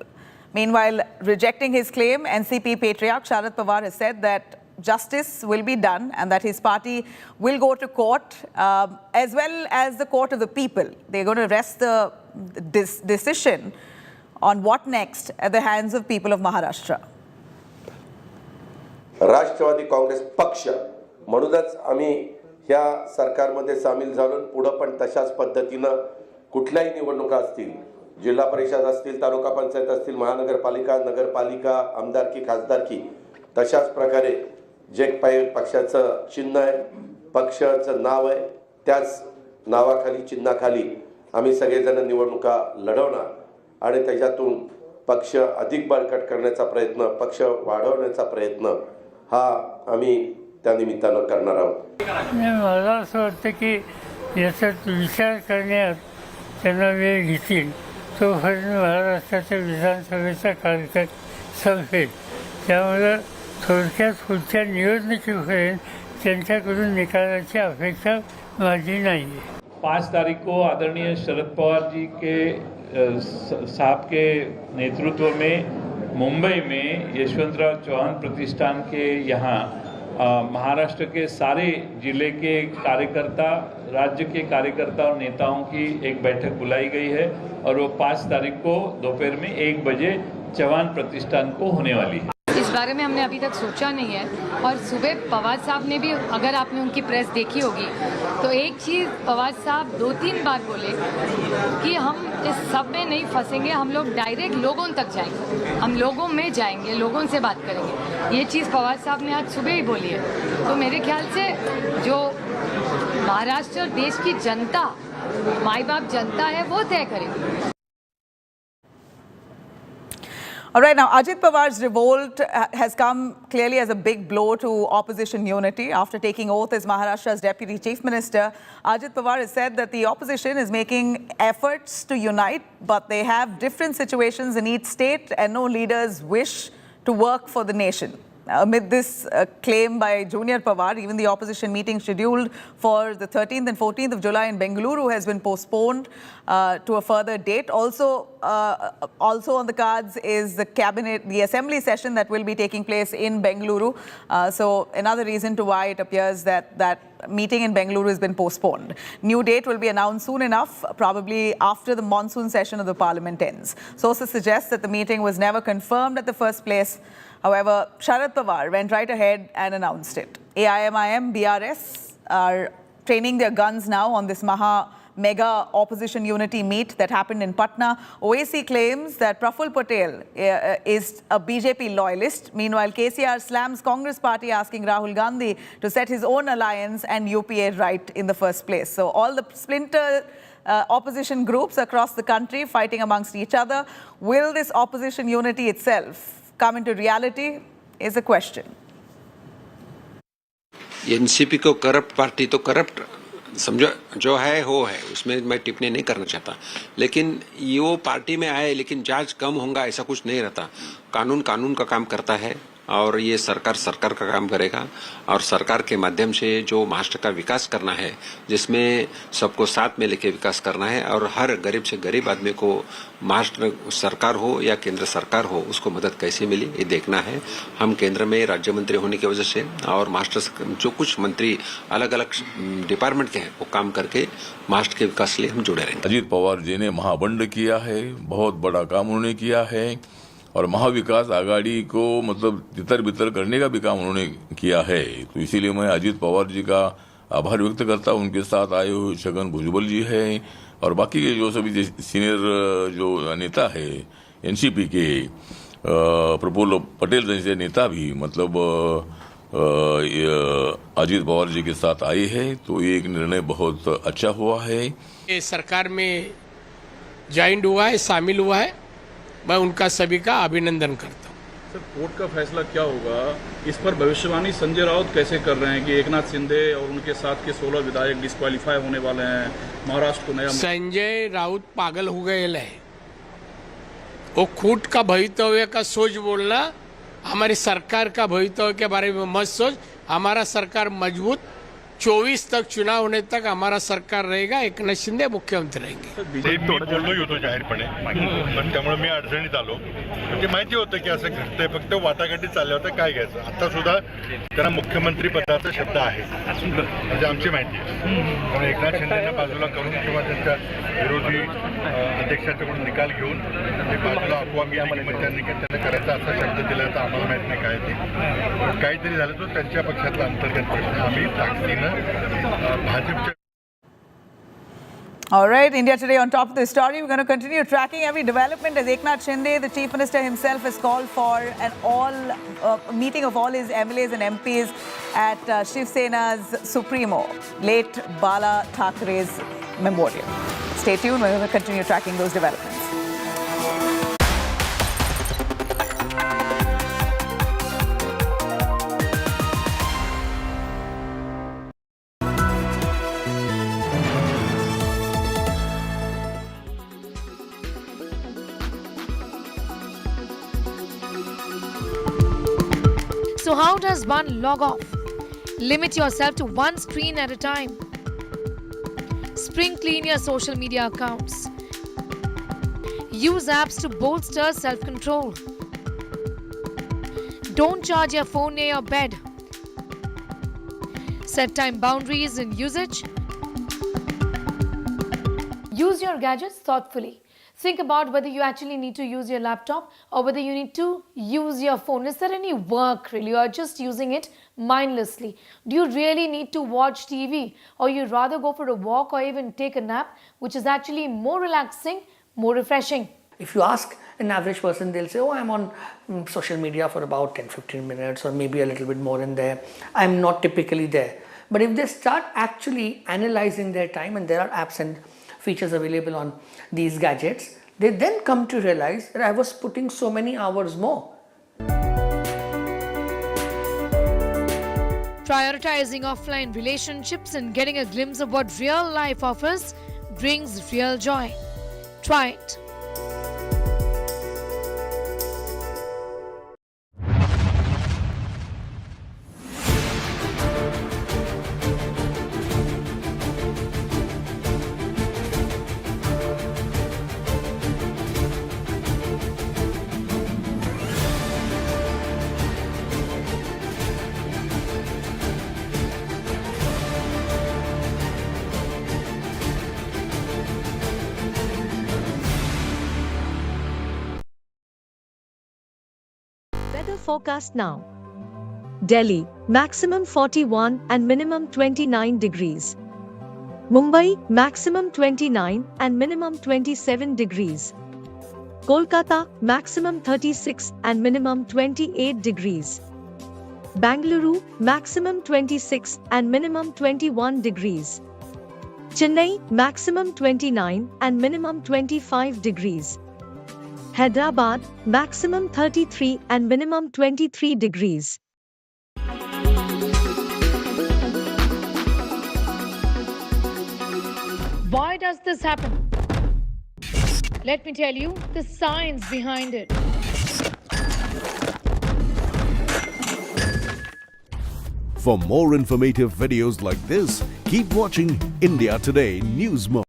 Meanwhile, rejecting his claim, NCP patriarch Sharad Pawar has said that justice will be done and that his party will go to court as well as the court of the people. They're going to rest this decision on what next at the hands of people of Maharashtra. राष्ट्रवादी काँग्रेस पक्ष म्हणूनच आम्ही ह्या सरकारमध्ये सामील झालो. पुढे पण तशाच पद्धतीने कुठल्याही निवडणुका असतील, जिल्हा परिषद असतील, तालुका पंचायत असतील, महानगरपालिका, नगरपालिका, आमदारकी, खासदारकी, तशाच प्रकारे जे पक्षाचं चिन्ह आहे, पक्षाचं नाव आहे, त्याच नावाखाली चिन्हाखाली आम्ही सगळेजण निवडणुका लढवणार आणि त्याच्यातून पक्ष अधिक बळकट करण्याचा प्रयत्न, पक्ष वाढवण्याचा प्रयत्न हा आम्ही त्या निमित्तानं करणार आहोत. मला असं वाटतं की याच्यात विचार करण्यात त्यांना वेळ घेतील तोपर्यंत महाराष्ट्राच्या विधानसभेचा कार्यकाळ संपेल. त्यामुळे थोडक्यात पुढच्या निवडणुकीपर्यंत त्यांच्याकडून निकालाची अपेक्षा माझी नाही आहे. 5 तारीख को आदरणीय शरद पवार जी के साहब के नेतृत्व में मुंबई में यशवंतराव चौहान प्रतिष्ठान के यहाँ महाराष्ट्र के सारे जिले के कार्यकर्ता, राज्य के कार्यकर्ता और नेताओं की एक बैठक बुलाई गई है और वो 5 तारीख को दोपहर में 1 बजे चौहान प्रतिष्ठान को होने वाली है। इस बारे में हमने अभी तक सोचा नहीं है और सुबह पवार साहब ने भी, अगर आपने उनकी प्रेस देखी होगी, तो एक चीज़ पवार साहब 2-3 बार बोले कि हम इस सब में नहीं फंसेंगे, हम लोग डायरेक्ट लोगों तक जाएंगे, हम लोगों में जाएंगे, लोगों से बात करेंगे। ये चीज़ पवार साहब ने आज सुबह ही बोली है। तो मेरे ख्याल से जो महाराष्ट्र देश की जनता, माई बाप जनता है, वो तय करेगी। All right, now Ajit Pawar's revolt has come clearly as a big blow to opposition unity. After taking oath as Maharashtra's Deputy Chief Minister, Ajit Pawar has said that the opposition is making efforts to unite, but they have different situations in each state and no leaders wish to work for the nation. Amid this claim by Junior Pawar, even the opposition meeting scheduled for the 13th and 14th of July in Bengaluru has been postponed to a further date. Also on the cards is the assembly session that will be taking place in Bengaluru. So another reason to why it appears that meeting in Bengaluru has been postponed. New date will be announced soon enough, probably after the monsoon session of the parliament ends. Sources suggest that the meeting was never confirmed at the first place. However, Sharad Pawar went right ahead and announced it. AIMIM, BRS are training their guns now on this mega opposition unity meet that happened in Patna. OAC claims that Praful Patel is a BJP loyalist. Meanwhile, KCR slams Congress party asking Rahul Gandhi to set his own alliance and UPA right in the first place. So all the splinter opposition groups across the country fighting amongst each other. Will this opposition unity itself come into reality is a question. NCP को corrupt party तो corrupt समझो, जो है वो है, उसमें मैं टिप्पणी नहीं करना चाहता, लेकिन ये वो पार्टी में आए लेकिन जांच कम होगा ऐसा कुछ नहीं रहता। कानून का काम करता है और ये सरकार का काम करेगा और सरकार के माध्यम से जो महाराष्ट्र का विकास करना है, जिसमें सबको साथ में लेके विकास करना है और हर गरीब से गरीब आदमी को महाराष्ट्र सरकार हो या केंद्र सरकार हो उसको मदद कैसे मिली ये देखना है। हम केंद्र में राज्य मंत्री होने की वजह से और महाराष्ट्र जो कुछ मंत्री अलग अलग डिपार्टमेंट के हैं वो काम करके महाराष्ट्र के विकास के लिए हम जुड़े रहेंगे। अजीत पवार जी ने महाबंड किया है, बहुत बड़ा काम उन्होंने किया है और महाविकास आघाड़ी को मतलब तितर बितर करने का भी काम उन्होंने किया है। तो इसीलिए मैं अजीत पवार जी का आभार व्यक्त करता हूं। उनके साथ आए हुए छगन भुजबल जी है और बाकी के जो सभी सीनियर जो नेता है एनसीपी के प्रफुल्ल पटेल जैसे नेता भी मतलब अजीत पवार जी के साथ आए हैं। तो ये एक निर्णय बहुत अच्छा हुआ है। ये सरकार में ज्वाइन हुआ है, शामिल हुआ है, मैं उनका सभी का अभिनंदन करता हूँ। सर, कोर्ट का फैसला क्या होगा इस पर भविष्यवाणी संजय राउत कैसे कर रहे हैं कि एकनाथ शिंदे और उनके साथ के 16 विधायक डिस्क्वालीफाई होने वाले हैं, महाराष्ट्र को नया। संजय राउत पागल हो गए है, वो खुद का भवितव्य का सोच बोलना, हमारी सरकार का भवितव्य के बारे में मत सोच। हमारा सरकार मजबूत, 24 तक चुनाव होने तक हमारा सरकार रहेगा, एकनाथ शिंदे मुख्यमंत्री रहेंगे। मी बोललोही होतो जाहीरपणे, पण त्यामुळे मी अडचणीत आलो। म्हणजे माहिती होतं की असं घडतंय, फक्त वाटाघाटी चालल्या होत्या, काय घ्यायचं। आता सुद्धा त्यांना मुख्यमंत्री पदाचा शब्द आहे म्हणजे आमची माहिती आहे। पण एकनाथ शिंदेना बाजूला करून किंवा त्यांच्या विरोधी अध्यक्षाच्याकडून निकाल घेऊन ते बाजूला अफवा त्यांनी त्यांना करायचा असा शब्द दिला तर आम्हाला माहित नाही काय ते। काहीतरी झालं तर त्यांच्या पक्षातला अंतर्गत प्रश्न आम्ही ताकदीनं भाजपच्या। All right, India Today on top of the story. We're going to continue tracking every development as Eknath Shinde, the Chief Minister himself, has called for an meeting of all his MLAs and MPs at Shiv Sena's Supremo, late Bala Thackeray's memorial. Stay tuned, we're going to continue tracking those developments. So how does one log off? Limit yourself to one screen at a time. Spring clean your social media accounts. Use apps to bolster self-control. Don't charge your phone near your bed. Set time boundaries in usage. Use your gadgets thoughtfully. Think about whether you actually need to use your laptop or whether you need to use your phone. Is there any work really, or just using it mindlessly? Do you really need to watch TV, or you'd rather go for a walk or even take a nap, which is actually more relaxing, more refreshing? If you ask an average person, they'll say, oh, I'm on social media for about 10-15 minutes or maybe a little bit more in there. I'm not typically there. But if they start actually analyzing their time, and there are apps and features available on these gadgets, they then come to realize that I was putting so many hours more. Prioritizing offline relationships and getting a glimpse of what real life offers brings real joy. Try it. Weather forecast now. Delhi, maximum 41 and minimum 29 degrees. Mumbai, maximum 29 and minimum 27 degrees. Kolkata, maximum 36 and minimum 28 degrees. Bengaluru, maximum 26 and minimum 21 degrees. Chennai, maximum 29 and minimum 25 degrees. Hyderabad, maximum 33 and minimum 23 degrees. Why does this happen? Let me tell you the science behind it. For more informative videos like this, keep watching India Today News Mode.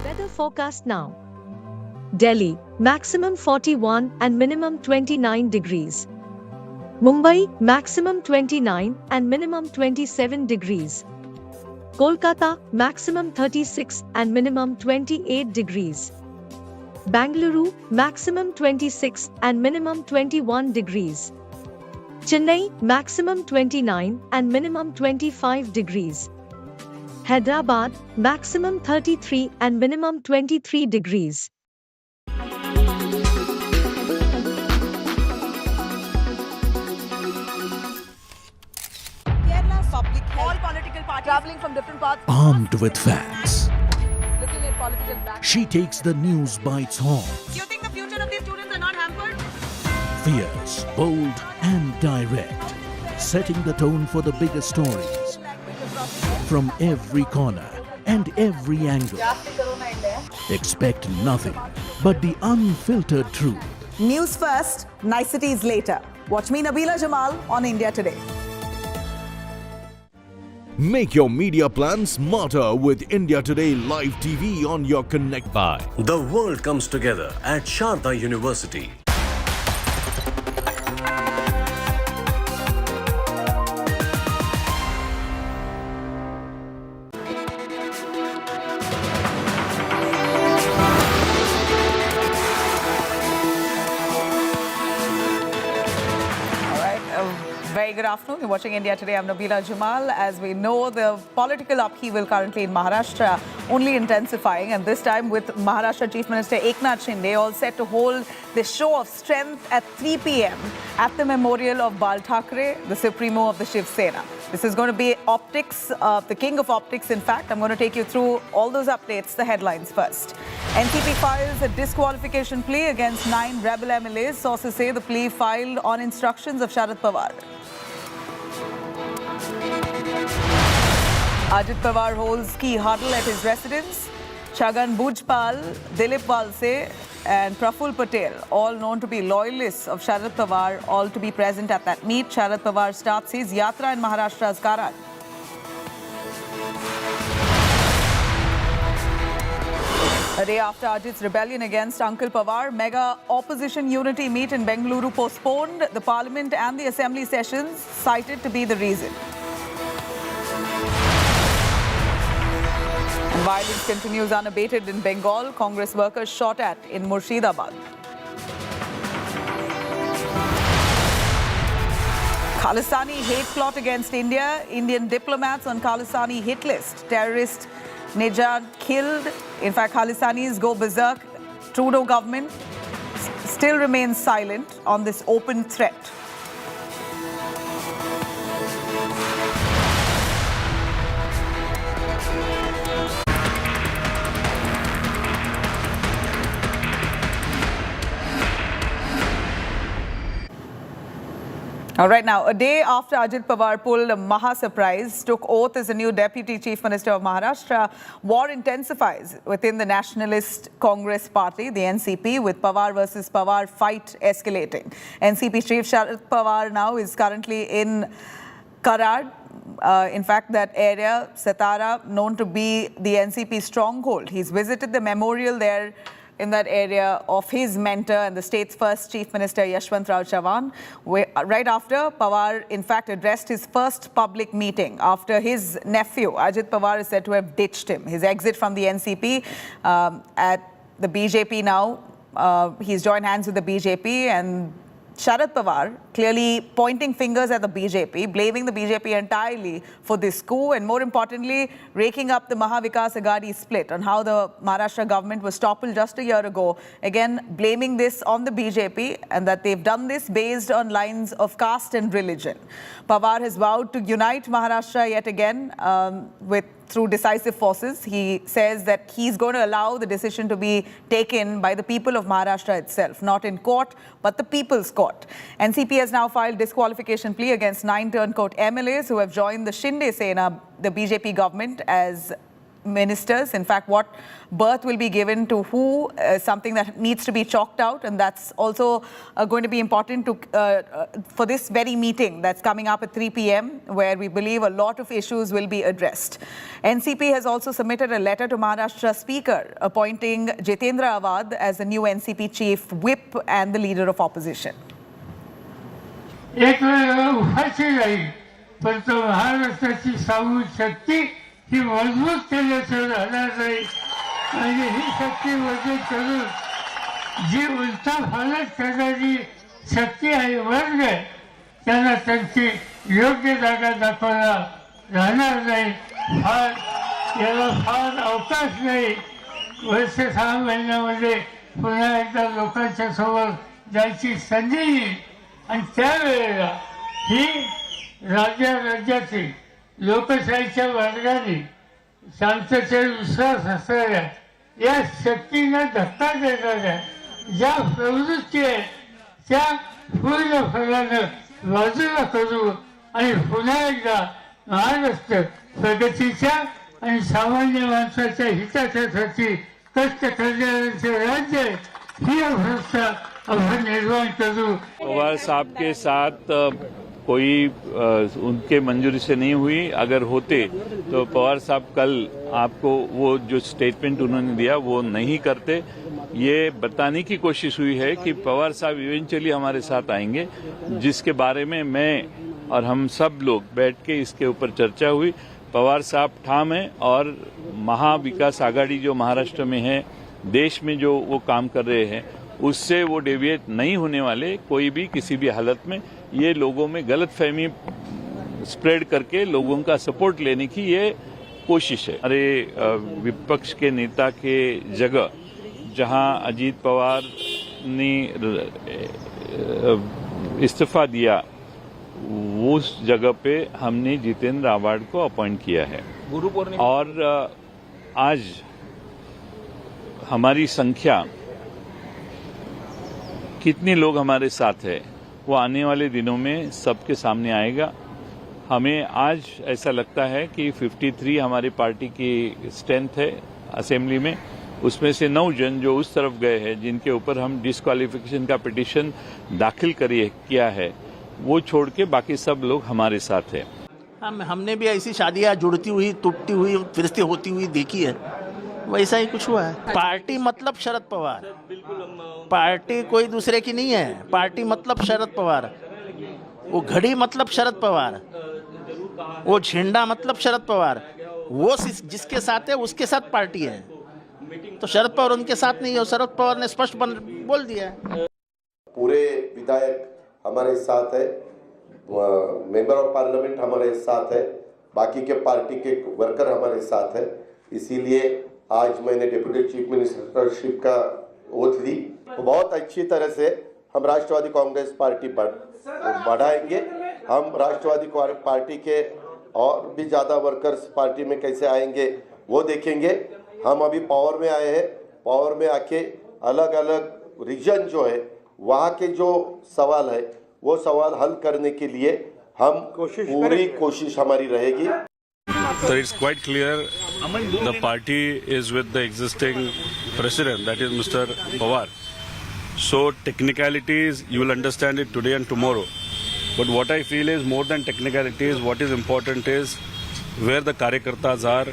Weather forecast now. Delhi, maximum 41 and minimum 29 degrees. Mumbai, maximum 29 and minimum 27 degrees. Kolkata, maximum 36 and minimum 28 degrees. Bengaluru, maximum 26 and minimum 21 degrees. Chennai, maximum 29 and minimum 25 degrees. Hyderabad, maximum 33 and minimum 23 degrees. Kerala's public health. All political parties traveling from different parts. Armed with facts, Looking at political back. she takes the news by its horns. Do you think the future of these students are not hampered? Fierce, bold, and direct, setting the tone for the biggest stories from every corner and every angle. Expect nothing but the unfiltered truth. News first, niceties later. Watch me, Nabila Jamal, on India Today. Make your media plan smarter with India Today Live TV on your Connect Buy. The world comes together at Sharda University. Very good afternoon. You're watching India Today. I'm Nabila Jamal. As we know, the political upheaval currently in Maharashtra only intensifying, and this time with Maharashtra Chief Minister Eknath Shinde all set to hold this show of strength at 3 p.m. at the memorial of Bal Thackeray, the supremo of the Shiv Sena. This is going to be optics, the king of optics, in fact. I'm going to take you through all those updates, the headlines first. NCP files a disqualification plea against 9 rebel MLAs. Sources say the plea filed on instructions of Sharad Pawar. Ajit Pawar holds key huddle at his residence. Chhagan Bhujpal, Dilip Walse and Praful Patel, all known to be loyalists of Sharad Pawar, all to be present at that meet. Sharad Pawar starts his yatra in Maharashtra's Karad. A day after Ajit's rebellion against Uncle Pawar, mega opposition unity meet in Bengaluru postponed. The Parliament and the Assembly sessions cited to be the reason. And violence continues unabated in Bengal. Congress workers shot at in Murshidabad. Khalistani hate plot against India. Indian diplomats on Khalistani hit list. Terrorist Nejad killed. In fact, Khalistanis go berserk. Trudeau government still remains silent on this open threat. All right, now, a day after Ajit Pawar pulled a Maha surprise, took oath as the new Deputy Chief Minister of Maharashtra, war intensifies within the Nationalist Congress Party, the NCP, with Pawar versus Pawar fight escalating. NCP Chief Sharad Pawar now is currently in Karad. In fact, that area, Satara, known to be the NCP stronghold. He's visited the memorial there in that area of his mentor and the state's first Chief Minister, Yashwantrao Chavan. Right after, Pawar, in fact, addressed his first public meeting after his nephew, Ajit Pawar, is said to have ditched him. His exit from the NCP at the BJP now, he's joined hands with the BJP, and Sharad Pawar clearly pointing fingers at the BJP, blaming the BJP entirely for this coup, and more importantly, raking up the Maha Vikas Aghadi split on how the Maharashtra government was toppled just a year ago. Again, blaming this on the BJP and that they've done this based on lines of caste and religion. Pawar has vowed to unite Maharashtra yet again through decisive forces. He says that he's going to allow the decision to be taken by the people of Maharashtra itself, not in court, but the people's court. NCP has now filed disqualification plea against 9 turncoat MLAs who have joined the Shinde Sena, the BJP government, as ministers. In fact, what berth will be given to who, something that needs to be chalked out, and that's also going to be important for this very meeting that's coming up at 3 p.m, where we believe a lot of issues will be addressed. NCP has also submitted a letter to Maharashtra Speaker appointing Jitendra Awad as the new NCP chief whip and the leader of opposition. एक वेळ उपाशी राहील, पण तो महाराष्ट्राची सामूहिक शक्ती ही मजबूत केल्याशिवाय राहणार नाही. म्हणजे ही शक्ती मजबूत करून जी उलटा फलक करणारी शक्ती आहे वर्ग आहे, त्यांना त्यांची योग्य जागा दाखवायला राहणार नाही. याला फार अवकाश नाही. वर्ष 6 महिन्यामध्ये पुन्हा एकदा लोकांच्या समोर जायची संधी येईल, आणि त्यावेळेला ही राज्याची लोकशाहीच्या मार्गाने शांततेवर विश्वास असणाऱ्या या शक्तीला धक्का देणाऱ्या ज्या प्रवृत्ती आहेत त्या पूर्णपणानं बाजूला करू आणि पुन्हा एकदा महाराष्ट्र प्रगतीच्या आणि सामान्य माणसाच्या हिताच्यासाठी कष्ट करणाऱ्यांचे राज्य ही अवस्था अगर निर्माण करूँ। पवार साहब के साथ कोई उनके मंजूरी से नहीं हुई, अगर होते तो पवार साहब कल आपको वो जो स्टेटमेंट उन्होंने दिया वो नहीं करते। ये बताने की कोशिश हुई है कि पवार साहब इवेंचुअली हमारे साथ आएंगे, जिसके बारे में मैं और हम सब लोग बैठ के इसके ऊपर चर्चा हुई। पवार साहब ठाम है और महाविकास आघाड़ी जो महाराष्ट्र में है, देश में जो वो काम कर रहे हैं, उससे वो डेविएट नहीं होने वाले कोई भी किसी भी हालत में। ये लोगों में गलतफहमी स्प्रेड करके लोगों का सपोर्ट लेने की ये कोशिश है। अरे विपक्ष के नेता के जगह जहां अजीत पवार ने इस्तीफा दिया, उस जगह पे हमने जितेंद्र आव्हाड को अपॉइंट किया है। और आज हमारी संख्या, कितने लोग हमारे साथ है, वो आने वाले दिनों में सबके सामने आएगा। हमें आज ऐसा लगता है कि 53 हमारी पार्टी की स्ट्रेंथ है असेंबली में, उसमें से 9 जन जो उस तरफ गए हैं, जिनके ऊपर हम डिस्क्वालिफिकेशन का पिटीशन दाखिल किया है, वो छोड़ के बाकी सब लोग हमारे साथ है। हमने भी ऐसी शादियां जुड़ती हुई, टूटती हुई, फिर से होती हुई देखी है, वैसा ही कुछ हुआ है। पार्टी मतलब शरद पवार, पार्टी कोई दूसरे की नहीं है। पार्टी मतलब शरद पवार, वो घड़ी मतलब शरद पवार, वो झंडा मतलब शरद पवार, वो जिसके साथ है उसके साथ पार्टी है। तो शरद पवार उनके साथ नहीं है, शरद पवार ने स्पष्ट बोल दिया है। पूरे विधायक हमारे साथ है, मेंबर ऑफ पार्लियामेंट हमारे साथ है, बाकी के पार्टी के वर्कर हमारे साथ है। इसीलिए आज मैंने डिप्टी चीफ मिनिस्टरशिप का ओथ ली। तो बहुत अच्छी तरह से हम राष्ट्रवादी कांग्रेस पार्टी बढ़ाएंगे। हम राष्ट्रवादी पार्टी के और भी ज़्यादा वर्कर्स पार्टी में कैसे आएंगे वो देखेंगे। हम अभी पावर में आए हैं, पावर में आके अलग अलग रीजन जो है वहाँ के जो सवाल है वो सवाल हल करने के लिए हम पूरी कोशिश हमारी रहेगी। So it's quite clear the party is with the existing president, that is Mr. Pawar. So technicalities, you will understand it today and tomorrow. But what I feel is more than technicalities, what is important is where the Karyakartas are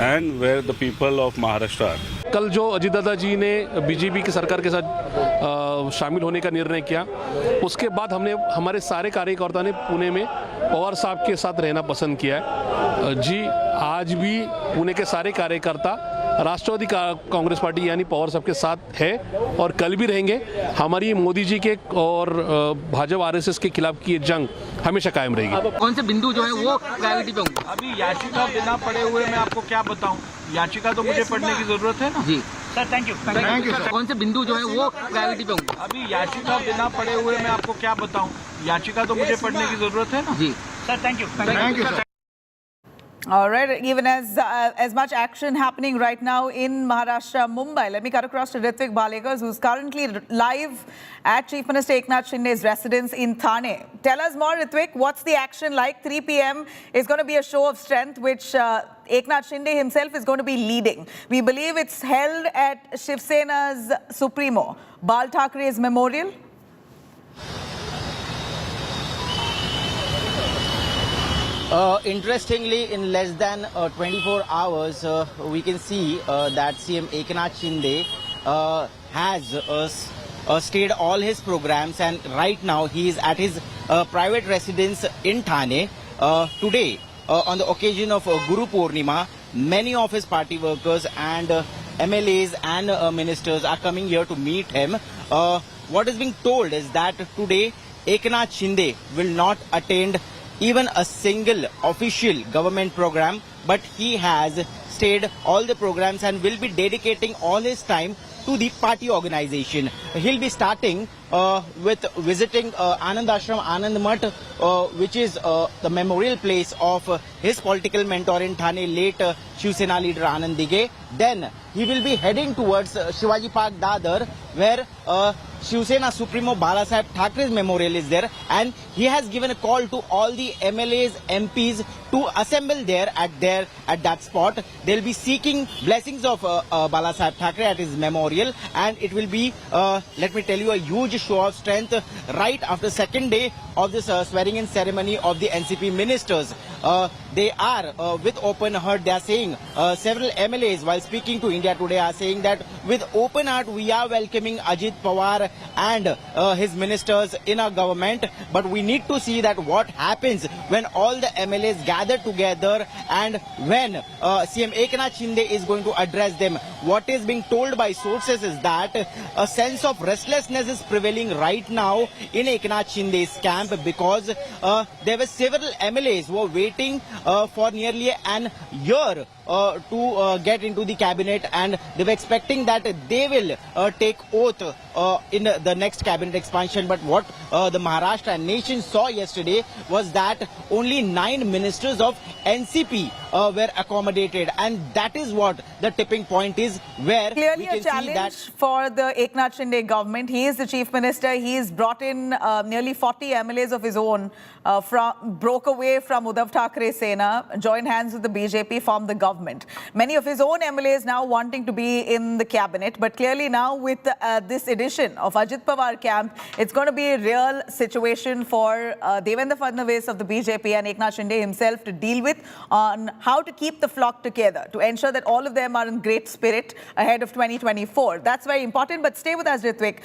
and where the people of Maharashtra are. कल जो अजीत दादा जी ने BJP की सरकार के साथ शामिल होने का निर्णय किया, उसके बाद हमारे सारे कार्यकर्ता ने पुणे में पवार साहब के साथ रहना पसंद किया है। जी, आज भी पुणे के सारे कार्यकर्ता राष्ट्रवादी कांग्रेस पार्टी यानी पवार साहब के साथ है और कल भी रहेंगे। हमारी मोदी जी के और भाजपा आरएसएस के खिलाफ की जंग हमेशा कायम रहेगी। कौन से बिंदु जो है वो प्रायोरिटी पे होंगे? अभी याचिका बिना पढ़े हुए मैं आपको क्या बताऊं, याचिका तो मुझे पढ़ने की जरूरत है ना। जी सर, थैंक यू सर। कौन से बिंदु जो है वो प्रायोरिटी पे होंगे? अभी याचिका बिना पढ़े हुए मैं आपको क्या बताऊं, याचिका तो मुझे पढ़ने की जरूरत है ना। जी sir, thank you sir. All right, even as much action happening right now in Maharashtra, Mumbai. Let me cut across to Ritvik Bhalekar, who's currently live at Chief Minister Eknath Shinde's residence in Thane. Tell us more, Ritvik. What's the action like? 3 p.m. is going to be a show of strength, which Eknath Shinde himself is going to be leading. We believe it's held at Shiv Sena's Supremo, Bal Thackeray's memorial. Interestingly, in less than 24 hours, we can see that CM Eknath Shinde has stayed all his programs, and right now he is at his private residence in Thane. Today, on the occasion of Guru Purnima, many of his party workers and MLAs and ministers are coming here to meet him. What is being told is that today Eknath Shinde will not attend even a single official government program, but he has stayed all the programs and will be dedicating all his time to the party organization. He'll be starting with visiting Anand Ashram, Anand Math, which is the memorial place of his political mentor in Thane, late Shiv Sena leader Anand Dige. Then he will be heading towards Shivaji Park, Dadar, where Shiv Sena Supremo Balasaheb Thackeray's memorial is there, and he has given a call to all the MLAs, MPs to assemble there at that spot. They'll be seeking blessings of Balasaheb Thackeray at his memorial, and it will be, let me tell you, a huge show of strength right after second day of this swearing-in ceremony of the NCP ministers. They are with open heart. They are saying, several MLAs while speaking to India Today are saying that with open heart we are welcoming Ajit Pawar and his ministers in our government, but we need to see that what happens when all the MLAs gather together and when CM Eknath Shinde is going to address them. What is being told by sources is that a sense of restlessness is prevailing right now in Eknath Shinde's camp, because there were several MLAs who were waiting for nearly an year to get into the cabinet, and they were expecting that they will take oath in the next cabinet expansion. But what the Maharashtra nation saw yesterday was that only 9 ministers of NCP were accommodated, and that is what the tipping point is, where clearly we can a challenge see that for the Eknath Shinde government. He is the chief minister. He has brought in nearly 40 MLAs of his own, broke away from Uddhav Thackeray Sena, joined hands with the BJP, formed the government. Many of his own MLAs now wanting to be in the cabinet, but clearly now with this addition of Ajit Pawar camp, it's going to be a real situation for Devendra Fadnavis of the BJP and Eknath Shinde himself to deal with on how to keep the flock together, to ensure that all of them are in great spirit ahead of 2024. That's very important. But stay with us, Ritvik.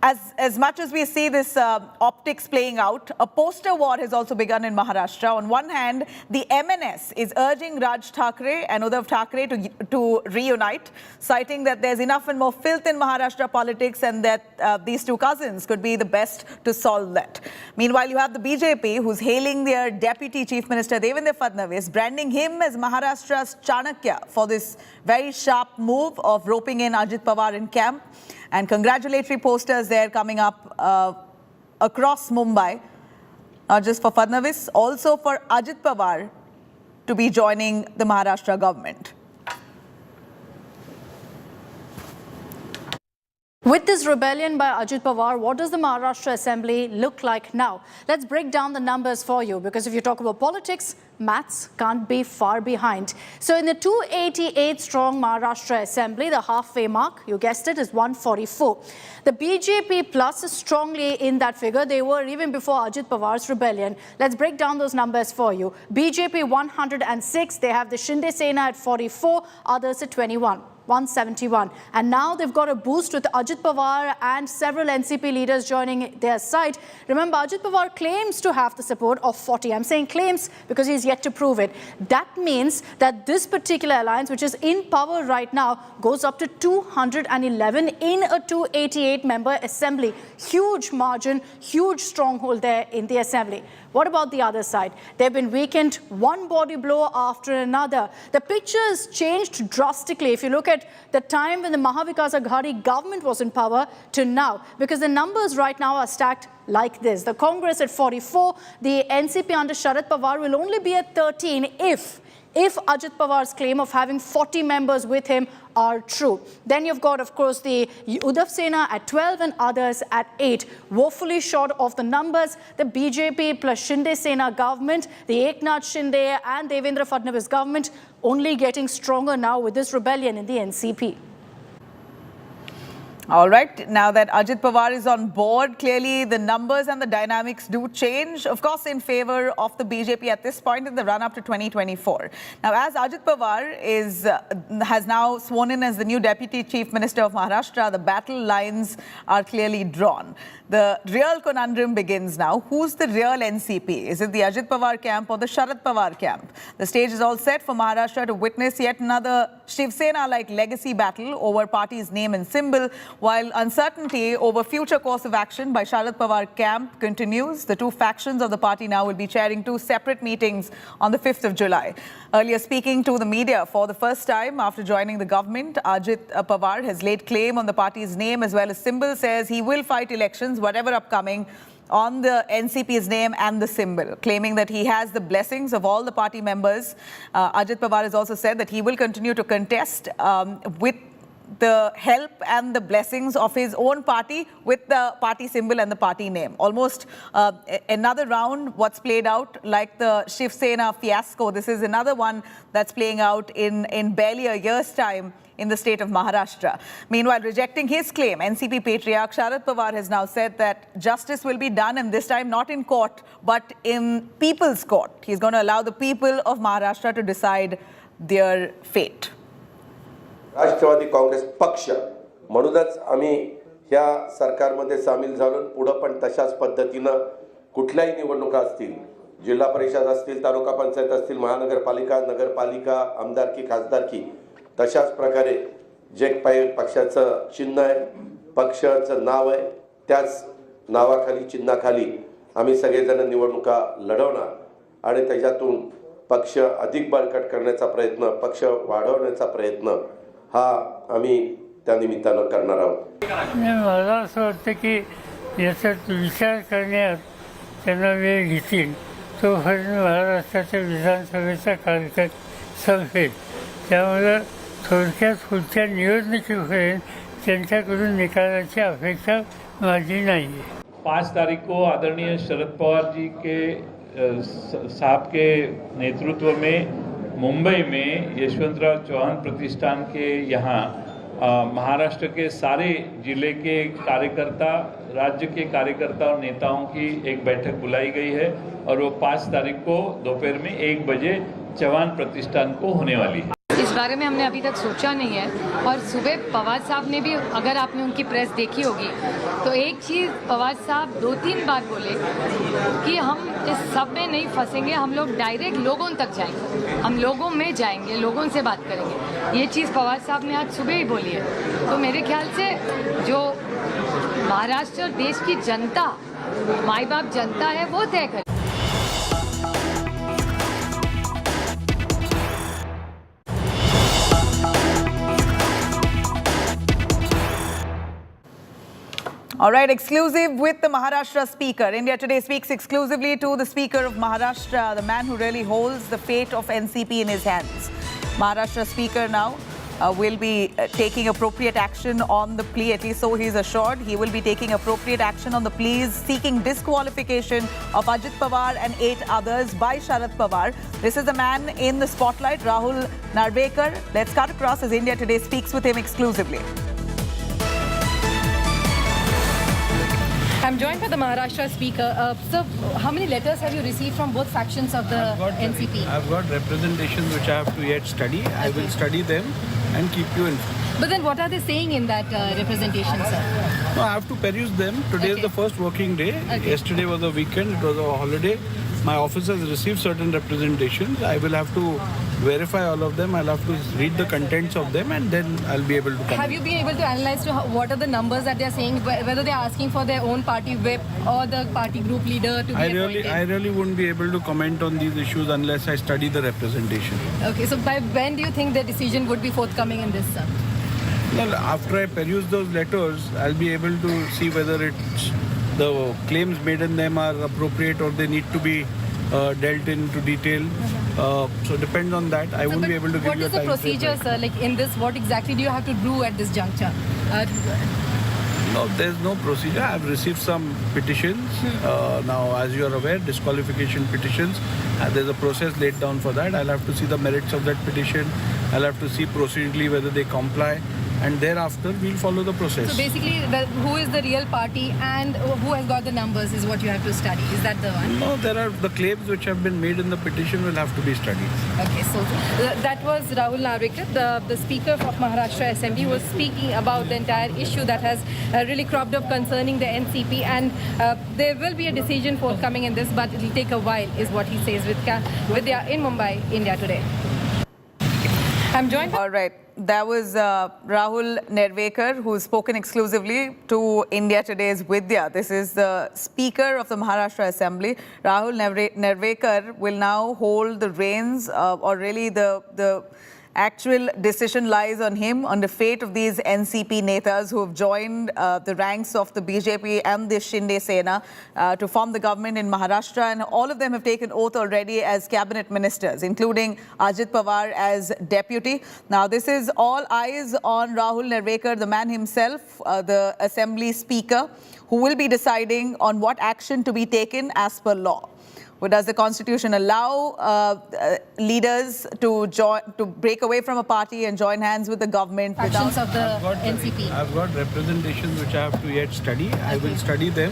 As much as we see this optics playing out, a poster war has also begun in Maharashtra. On one hand, the MNS is urging Raj Thackeray and Uddhav Thackeray to reunite, citing that there's enough and more filth in Maharashtra politics and that these two cousins could be the best to solve that. Meanwhile, you have the BJP, who's hailing their Deputy Chief Minister Devendra Fadnavis, branding him as Maharashtra's Chanakya for this very sharp move of roping in Ajit Pawar in camp. And congratulatory posters there coming up across Mumbai, not just for Fadnavis, also for Ajit Pawar to be joining the Maharashtra government. With this rebellion by Ajit Pawar, what does the Maharashtra Assembly look like now? Let's break down the numbers for you, because if you talk about politics, maths can't be far behind. So in the 288-strong Maharashtra Assembly, the halfway mark, you guessed it, is 144. The BJP plus is strongly in that figure. They were even before Ajit Pawar's rebellion. Let's break down those numbers for you. BJP 106, they have the Shinde Sena at 44, others at 21. 171. And now they've got a boost with Ajit Pawar and several NCP leaders joining their side. Remember, Ajit Pawar claims to have the support of 40. I'm saying claims because he's yet to prove it. That means that this particular alliance, which is in power right now, goes up to 211 in a 288-member assembly. Huge margin, huge stronghold there in the assembly. What about the other side? They've been weakened, one body blow after another. The picture has changed drastically if you look at the time when the Mahavikas Aghadi government was in power to now, because the numbers right now are stacked like this. The Congress at 44, the NCP under Sharad Pawar will only be at 13 if Ajit Pawar's claim of having 40 members with him are true. Then you've got, of course, the Uddhav Sena at 12 and others at 8. Woefully short of the numbers. The BJP plus Shinde Sena government, the Eknath Shinde and Devendra Fadnavis government only getting stronger now with this rebellion in the NCP. All right, now that Ajit Pawar is on board, clearly the numbers and the dynamics do change, of course, in favor of the BJP at this point in the run-up to 2024. Now, as Ajit Pawar has now sworn in as the new Deputy Chief Minister of Maharashtra, the battle lines are clearly drawn. The real conundrum begins now. Who's the real NCP? Is it the Ajit Pawar camp or the Sharad Pawar camp? The stage is all set for Maharashtra to witness yet another Shiv Sena-like legacy battle over party's name and symbol, while uncertainty over future course of action by Sharad Pawar camp continues. The two factions of the party now will be chairing two separate meetings on the 5th of July. Earlier speaking to the media for the first time after joining the government, Ajit Pawar has laid claim on the party's name as well as symbol, says he will fight elections, whatever upcoming, on the NCP's name and the symbol, claiming that he has the blessings of all the party members. Ajit Pawar has also said that he will continue to contest with the help and the blessings of his own party with the party symbol and the party name. Almost another round what's played out like the Shiv Sena fiasco. This is another one that's playing out in barely a year's time in the state of Maharashtra. Meanwhile, rejecting his claim, NCP patriarch Sharad Pawar has now said that justice will be done, and this time not in court, but in people's court. He's going to allow the people of Maharashtra to decide their fate. राष्ट्रवादी काँग्रेस पक्ष म्हणूनच आम्ही ह्या सरकारमध्ये सामील झालो. पुढे पण तशाच पद्धतीनं कुठल्याही निवडणुका असतील, जिल्हा परिषद असतील, तालुका पंचायत असतील, महानगरपालिका, नगरपालिका, आमदारकी, खासदारकी, तशाच प्रकारे जे पक्षाचं चिन्ह आहे, पक्षाचं नाव आहे, त्याच नावाखाली चिन्हाखाली आम्ही सगळेजण निवडणुका लढवणार आणि त्याच्यातून पक्ष अधिक बळकट करण्याचा प्रयत्न, पक्ष वाढवण्याचा प्रयत्न हा आम्ही त्या निमित्तानं करणार आहोत. मला असं वाटतं की याच्यात विचार करण्यात त्यांना वेळ घेतील तोपर्यंत महाराष्ट्राच्या विधानसभेचा कार्यकाळ संपेल. त्यामुळे थोडक्यात पुढच्या निवडणुकीपर्यंत त्यांच्याकडून निकालाची अपेक्षा माझी नाही आहे. 5 तारीख को आदरणीय शरद पवार जी के साहब के नेतृत्व में मुंबई में यशवंतराव चौहान प्रतिष्ठान के यहाँ महाराष्ट्र के सारे जिले के कार्यकर्ता, राज्य के कार्यकर्ता और नेताओं की एक बैठक बुलाई गई है और वो 5 तारीख को दोपहर में 1 बजे चौहान प्रतिष्ठान को होने वाली है. इस बारे में हमने अभी तक सोचा नहीं है और सुबह पवार साहब ने भी, अगर आपने उनकी प्रेस देखी होगी तो एक चीज़ पवार साहब 2-3 बार बोले कि हम इस सब में नहीं फंसेंगे, हम लोग डायरेक्ट लोगों तक जाएंगे, हम लोगों में जाएंगे, लोगों से बात करेंगे. ये चीज़ पवार साहब ने आज सुबह ही बोली है. तो मेरे ख्याल से जो महाराष्ट्र और देश की जनता, माई बाप जनता है, वो तय करे. All right, exclusive with the Maharashtra Speaker. India Today speaks exclusively to the Speaker of Maharashtra, the man who really holds the fate of NCP in his hands. Maharashtra Speaker now will be taking appropriate action on the plea, at least so he is assured. He will be taking appropriate action on the pleas seeking disqualification of Ajit Pawar and 8 others by Sharad Pawar. This is the man in the spotlight, Rahul Narvekar. Let's cut across as India Today speaks with him exclusively. I'm joined by the Maharashtra Speaker. Sir, how many letters have you received from both factions of the NCP? I've got representations which I have to yet study. I will study them and keep you informed. But then what are they saying in that representation, sir? No, I have to peruse them. Today is the first working day. Yesterday was a weekend. It was a holiday. My office has received certain representations. I will have to verify all of them. I'll have to read the contents of them and then I'll be able to comment. Have you been able to analyze what are the numbers that they're saying, whether they're asking for their own party whip or the party group leader to be appointed? I really wouldn't be able to comment on these issues unless I study the representation. Okay, so by when do you think the decision would be forthcoming in this, sir? Well, after I peruse those letters, I'll be able to see whether it's the claims made in them are appropriate or they need to be dealt into detail. So depends on that. I won't be able to give you a time. What is the procedure, sir? Like in this, what exactly do you have to do at this juncture? No, there's no procedure. I've received some petitions. Now, as you are aware, disqualification petitions. There's a process laid down for that. I'll have to see the merits of that petition. I'll have to see procedurally whether they comply. And thereafter, we'll follow the process. So basically, who is the real party and who has got the numbers is what you have to study. Is that the one? No, there are the claims which have been made in the petition will have to be studied. Okay, so that was Rahul Narvekar, the Speaker of Maharashtra Assembly, who was speaking about the entire issue that has really cropped up concerning the NCP, and there will be a decision forthcoming in this, but it will take a while, is what he says with Vidya in Mumbai, India Today. I'm joined. All right. That was Rahul Narvekar, who's spoken exclusively to India Today's Vidya. This is the Speaker of the Maharashtra Assembly. Rahul Narvekar will now hold the reins, or really the actual decision lies on him, on the fate of these NCP netas who have joined the ranks of the BJP and the Shinde Sena to form the government in Maharashtra, and all of them have taken oath already as cabinet ministers, including Ajit Pawar as deputy. Now, this is all eyes on Rahul Narvekar, the man himself, the Assembly Speaker, who will be deciding on what action to be taken as per law. Well, does the Constitution allow leaders to break away from a party and join hands with the government? Actions of the NCP. I've got representations which I have to yet study. I will study them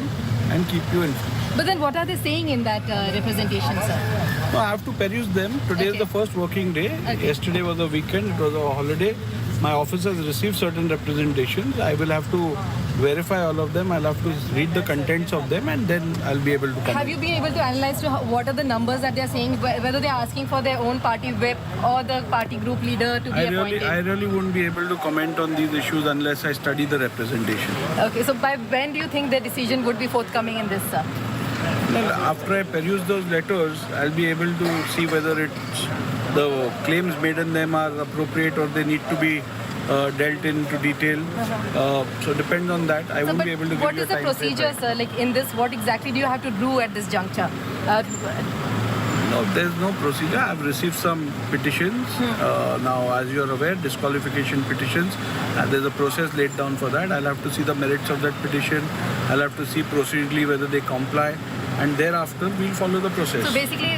and keep you informed. But then what are they saying in that representation, sir? No, I have to peruse them. Today is the first working day. Yesterday was a weekend. It was a holiday. My office has received certain representations. I will have to verify all of them. I'll have to read the contents of them and then I'll be able to comment. Have you been able to analyze what are the numbers that they're saying, whether they're asking for their own party whip or the party group leader to be appointed? I really wouldn't be able to comment on these issues unless I study the representation. Okay, so by when do you think the decision would be forthcoming in this, sir? Well, after I peruse those letters, I'll be able to see whether the claims made in them are appropriate or they need to be dealt into detail. So depends on that. I won't be able to give you a time frame. What is the procedure, sir? Like in this, what exactly do you have to do at this juncture? No, there's no procedure. I've received some petitions. Now, as you're aware, disqualification petitions. There's a process laid down for that. I'll have to see the merits of that petition. I'll have to see procedurally whether they comply. And thereafter, we'll follow the process. So basically,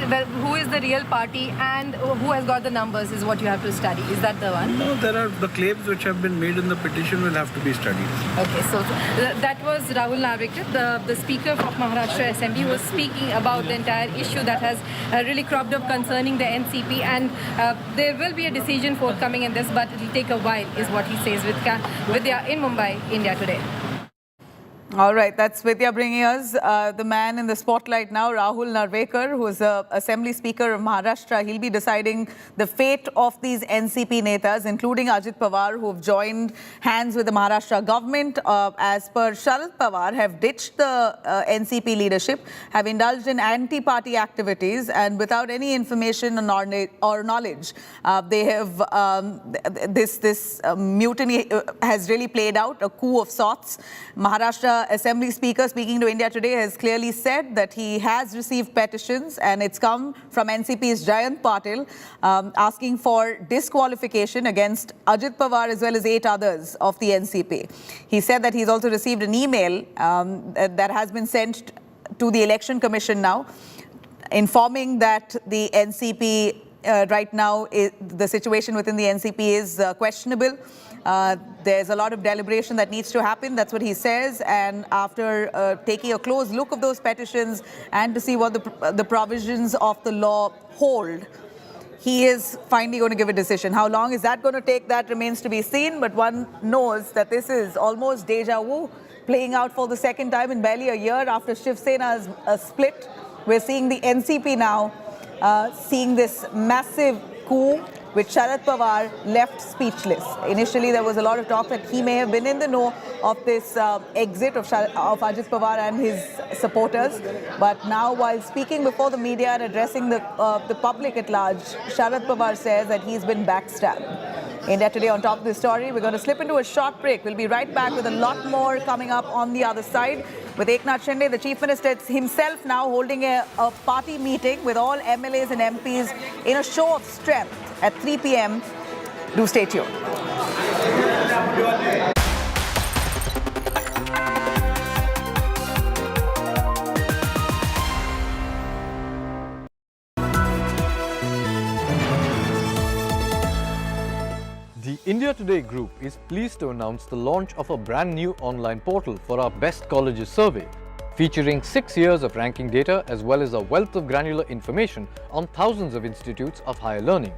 who is the real party and who has got the numbers is what you have to study. Is that the one? No, there are the claims which have been made in the petition will have to be studied. Okay, so that was Rahul Narvekar, the Speaker of Maharashtra Assembly, who was speaking about the entire issue that has really cropped up concerning the NCP, and there will be a decision forthcoming in this, but it will take a while, is what he says with Vidya in Mumbai, India Today. All right, that's Vidya bringing us the man in the spotlight now, Rahul Narvekar, who is the Assembly Speaker of Maharashtra. He'll be deciding the fate of these NCP netas, including Ajit Pawar, who have joined hands with the Maharashtra government. As per Sharad Pawar, have ditched the NCP leadership, have indulged in anti-party activities, and without any information or knowledge, they have this mutiny has really played out, a coup of sorts. Maharashtra Assembly Speaker, speaking to India Today, has clearly said that he has received petitions, and it's come from NCP's Jayant Patil asking for disqualification against Ajit Pawar as well as 8 others of the NCP. He said that he's also received an email that has been sent to the Election Commission now, informing that the NCP right now, the situation within the NCP is questionable. There's a lot of deliberation that needs to happen. That's what he says. And after taking a close look of those petitions and to see what the provisions of the law hold, he is finally going to give a decision. How long is that going to take? That remains to be seen. But one knows that this is almost deja vu, playing out for the second time in barely a year after Shiv Sena's split. We're seeing the NCP now seeing this massive coup, which Sharad Pawar left speechless. Initially, there was a lot of talk that he may have been in the know of this exit of Ajit Pawar and his supporters. But now, while speaking before the media and addressing the public at large, Sharad Pawar says that he's been backstabbed. India Today on top of this story. We're going to slip into a short break. We'll be right back with a lot more coming up on the other side. With Eknath Shinde, the Chief Minister himself now holding a party meeting with all MLAs and MPs in a show of strength at 3 p.m. Do stay tuned. The India Today Group is pleased to announce the launch of a brand new online portal for our Best Colleges survey, featuring 6 years of ranking data as well as a wealth of granular information on thousands of institutes of higher learning.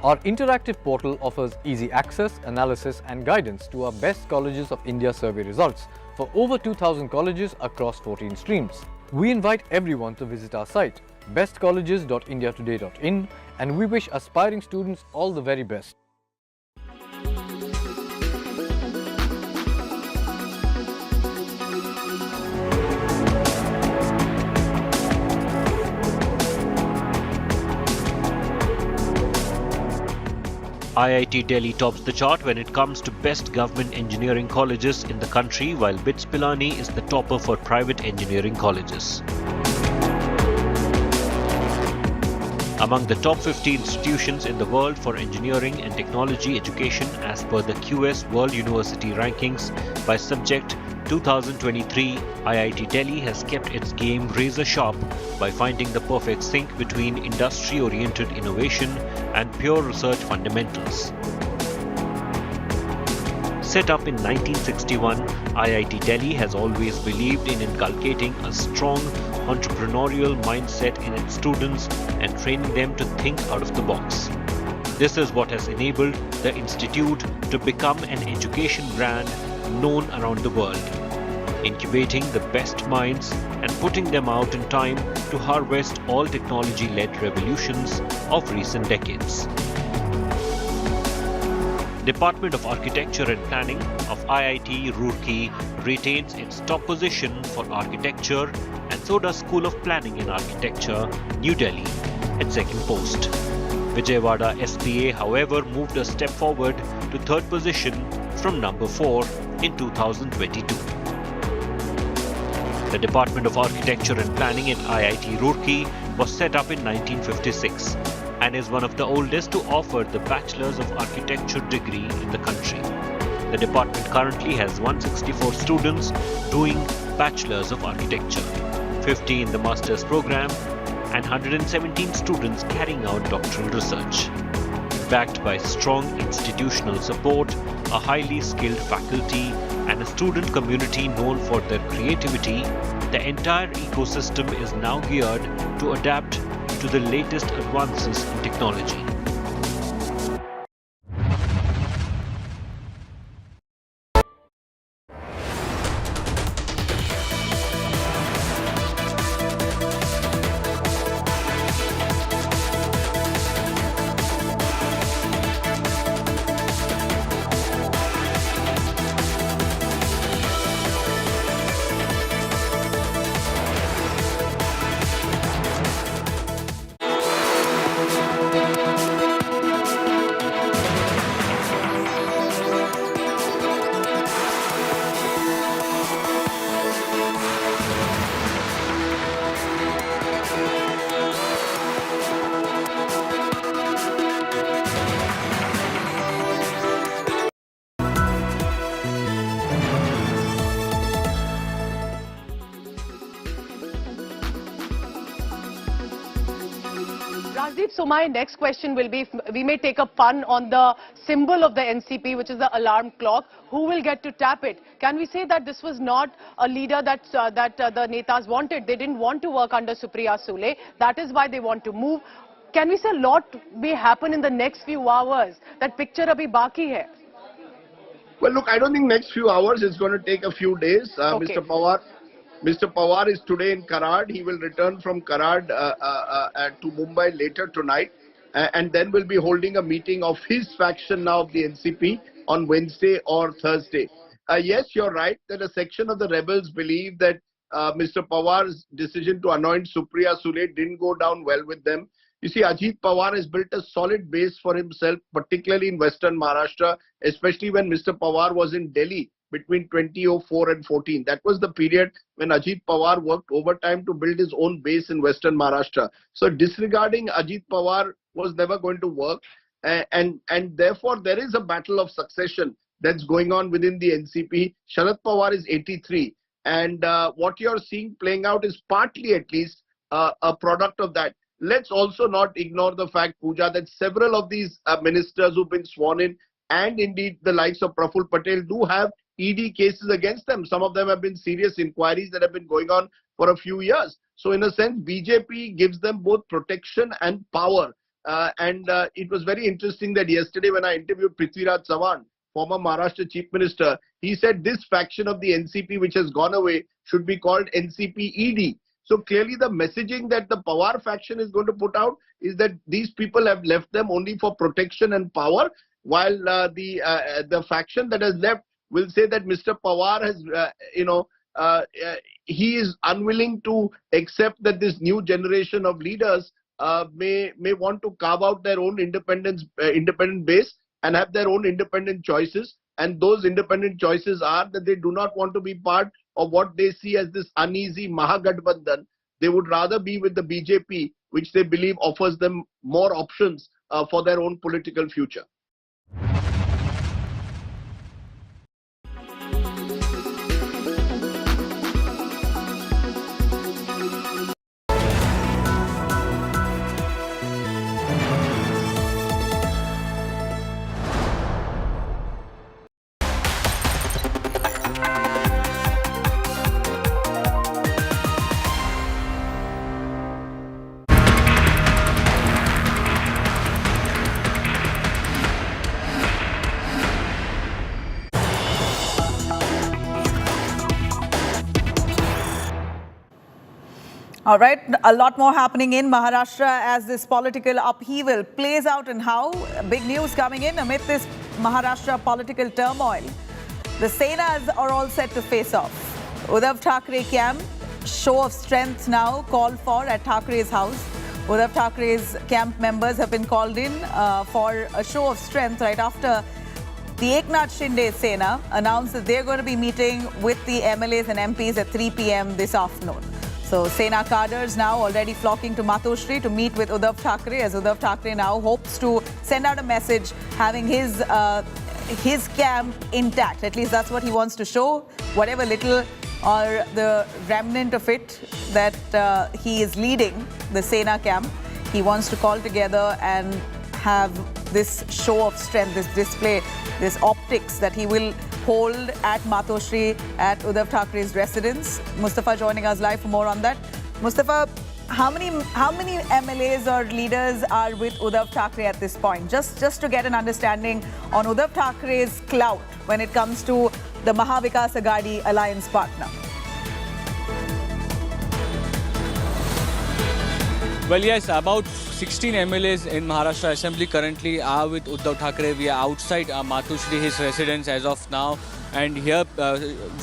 Our interactive portal offers easy access, analysis and guidance to our Best Colleges of India survey results for over 2,000 colleges across 14 streams. We invite everyone to visit our site, bestcolleges.indiatoday.in, and we wish aspiring students all the very best. IIT Delhi tops the chart when it comes to best government engineering colleges in the country, while BITS Pilani is the topper for private engineering colleges. Among the top 50 institutions in the world for engineering and technology education as per the QS World University Rankings by subject 2023, IIT Delhi has kept its game razor sharp by finding the perfect sync between industry-oriented innovation and pure research fundamentals. Set up in 1961, IIT Delhi has always believed in inculcating a strong entrepreneurial mindset in its students and training them to think out of the box. This is what has enabled the institute to become an education brand known around the world, incubating the best minds and putting them out in time to harvest all technology-led revolutions of recent decades. Department of Architecture and Planning of IIT Roorkee retains its top position for architecture, and so does School of Planning and Architecture, New Delhi, at second post. Vijayawada SPA, however, moved a step forward to third position from number 4 in 2022. The Department of Architecture and Planning in IIT Roorkee was set up in 1956 and is one of the oldest to offer the Bachelor's of Architecture degree in the country. The department currently has 164 students doing Bachelor's of Architecture, 50 in the Master's program, and 117 students carrying out doctoral research. Backed by strong institutional support, a highly skilled faculty, and a student community known for their creativity, the entire ecosystem is now geared to adapt to the latest advances in technology. Rajdeep, so my next question will be, we may take a pun on the symbol of the NCP, which is the alarm clock. Who will get to tap it? Can we say that this was not a leader that the Netas wanted? They didn't want to work under Supriya Sule. That is why they want to move. Can we say a lot may happen in the next few hours? That picture abhi baki hai. Well, look, I don't think next few hours. It's going to take a few days. Okay. Mr. Pawar is today in Karad. He will return from Karad to Mumbai later tonight, and then will be holding a meeting of his faction now of the NCP on Wednesday or Thursday. Yes, you're right that a section of the rebels believe that Mr. Pawar's decision to anoint Supriya Sule didn't go down well with them. You see, Ajit Pawar has built a solid base for himself, particularly in Western Maharashtra, especially when Mr. Pawar was in Delhi between 2004 and 14. That was the period when Ajit Pawar worked overtime to build his own base in Western Maharashtra. So disregarding Ajit Pawar was never going to work. And therefore, there is a battle of succession that's going on within the NCP. Sharad Pawar is 83. And what you're seeing playing out is partly at least a product of that. Let's also not ignore the fact, Pooja, that several of these ministers who've been sworn in, and indeed the likes of Praful Patel, do have ED cases against them. Some of them have been serious inquiries that have been going on for a few years. So in a sense, BJP gives them both protection and power. It was very interesting that yesterday when I interviewed Prithviraj Chavan, former Maharashtra Chief Minister, he said this faction of the NCP which has gone away should be called NCP ED. So clearly the messaging that the Pawar faction is going to put out is that these people have left them only for protection and power, while the faction that has left will say that Mr. Pawar has, he is unwilling to accept that this new generation of leaders may want to carve out their own independent base and have their own independent choices. And those independent choices are that they do not want to be part of what they see as this uneasy Mahagathbandhan. They would rather be with the BJP, which they believe offers them more options for their own political future. All right, a lot more happening in Maharashtra as this political upheaval plays out, and how big news coming in amid this Maharashtra political turmoil. The Senas are all set to face off. Uddhav Thackeray camp, show of strength now called for at Thackeray's house. Uddhav Thackeray's camp members have been called in for a show of strength right after the Eknath Shinde Sena announced that they're going to be meeting with the MLAs and MPs at 3 p.m. this afternoon. So Sena cadres now already flocking to Matoshri to meet with Uddhav Thackeray, as Uddhav Thackeray now hopes to send out a message having his camp intact. At least that's what he wants to show, whatever little or the remnant of it that he is leading the Sena camp. He wants to call together and have this show of strength, this display, this optics that he will hold at Matoshri at Uddhav Thackeray's residence. Mustafa joining us live for more on that. Mustafa, how many MLAs or leaders are with Uddhav Thackeray at this point? Just to get an understanding on Uddhav Thackeray's clout when it comes to the Mahavikas Aghadi alliance partner. Well, yes, about 16 MLAs in Maharashtra Assembly currently are with Uddhav Thackeray. We are outside Matoshri, his residence as of now. And here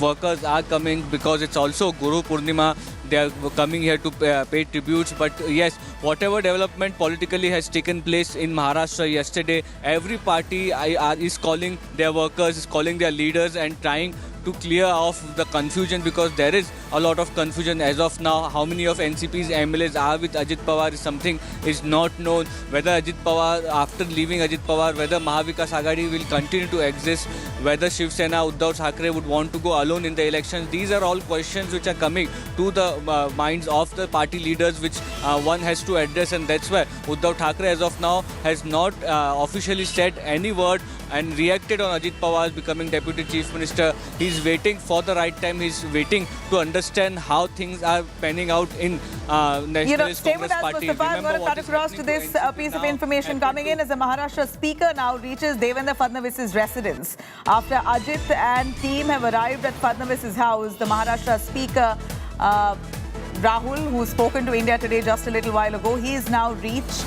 workers are coming because it's also Guru Purnima. They are coming here to pay tributes. But yes, whatever development politically has taken place in Maharashtra yesterday, every party is calling their workers, is calling their leaders and trying to clear off the confusion, because there is a lot of confusion as of now. How many of NCP's MLAs are with Ajit Pawar is something is not known. Whether Ajit Pawar, after leaving Ajit Pawar, whether Mahavikas Aghadi will continue to exist, whether Shiv Sena, Uddhav Thackeray would want to go alone in the elections. These are all questions which are coming to the minds of the party leaders, which one has to address, and that's why Uddhav Thackeray as of now has not officially said any word and reacted on Ajit Pawar becoming Deputy Chief Minister. He's waiting for the right time. He's waiting to understand how things are panning out in Nationalist stay with Congress us, Party. Mustafa. I'm going to cut across to this piece of information coming in as the Maharashtra Speaker now reaches Devendra Fadnavis' residence. After Ajit and team have arrived at Fadnavis' house, the Maharashtra Speaker Rahul, who's spoken to India Today just a little while ago, he is now reached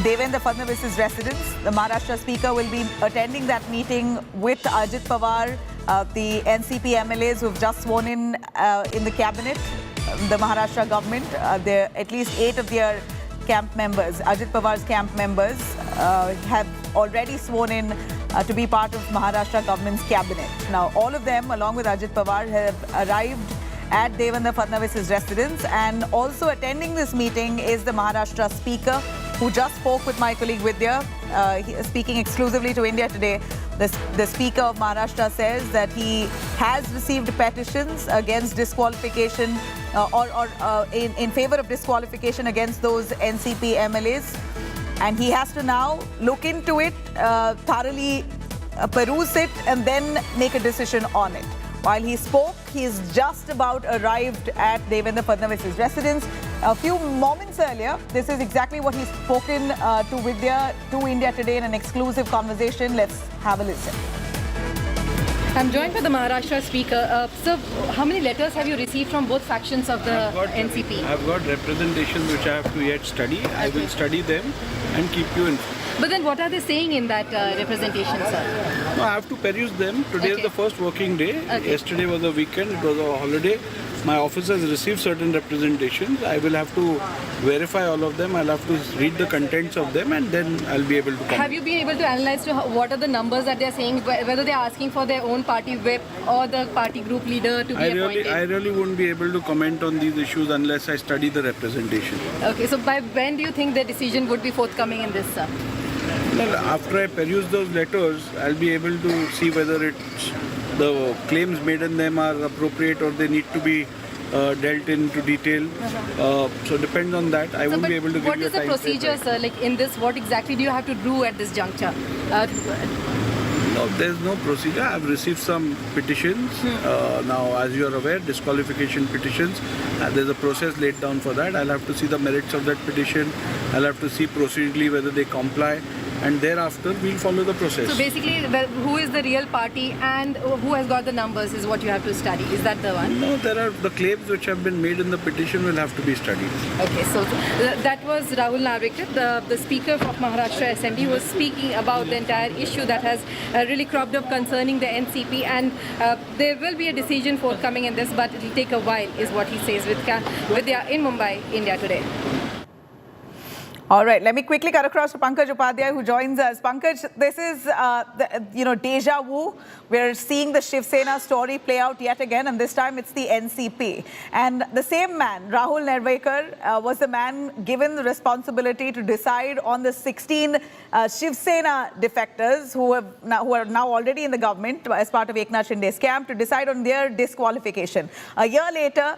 Devendra Fadnavis' residence. The Maharashtra Speaker will be attending that meeting with Ajit Pawar, the NCP MLAs who've just sworn in the cabinet, the Maharashtra government. At least 8 of their camp members, Ajit Pawar's camp members, have already sworn in to be part of Maharashtra government's cabinet. Now, all of them, along with Ajit Pawar, have arrived at Devendra Fadnavis' residence, and also attending this meeting is the Maharashtra Speaker, who just spoke with my colleague Vidya, speaking exclusively to India Today. The Speaker of Maharashtra says that he has received petitions against disqualification in favor of disqualification against those NCP MLAs, and he has to now look into it, thoroughly peruse it, and then make a decision on it. While he spoke, he's just about arrived at Devendra Fadnavis' residence. A few moments earlier, this is exactly what he's spoken to Vidya, to India Today in an exclusive conversation. Let's have a listen. I'm joined by the Maharashtra Speaker. Sir, how many letters have you received from both factions of the NCP? I've got representations which I have to yet study. I will study them and keep you informed. But then what are they saying in that representation, sir? No, I have to peruse them. Today is the first working day. Yesterday was a weekend. It was a holiday. My office has received certain representations. I will have to verify all of them. I'll have to read the contents of them and then I'll be able to comment. Have you been able to analyze what are the numbers that they're saying, whether they're asking for their own party whip or the party group leader to be appointed? I really won't be able to comment on these issues unless I study the representation. Okay, so by when do you think the decision would be forthcoming in this, sir? Well, after I peruse those letters, I'll be able to see whether the claims made in them are appropriate or they need to be dealt into detail. So depends on that. I won't be able to give you a time. What is the procedure, sir? Like in this, what exactly do you have to do at this juncture? No, there's no procedure. I've received some petitions. Now, as you are aware, disqualification petitions. There's a process laid down for that. I'll have to see the merits of that petition. I'll have to see procedurally whether they comply. And thereafter, we'll follow the process. So basically, who is the real party and who has got the numbers is what you have to study. Is that the one? No, there are the claims which have been made in the petition will have to be studied. Okay, so that was Rahul Narvekar, the Speaker of Maharashtra Assembly, who was speaking about the entire issue that has really cropped up concerning the NCP, and there will be a decision forthcoming in this, but it will take a while, is what he says in Mumbai, India today. All right, let me quickly cut across to Pankaj Upadhyay, who joins us. Pankaj, this is, deja vu. We're seeing the Shiv Sena story play out yet again, and this time it's the NCP. And the same man, Rahul Narvekar, was the man given the responsibility to decide on the 16 Shiv Sena defectors who are now already in the government as part of Eknath Shinde's camp, to decide on their disqualification. A year later,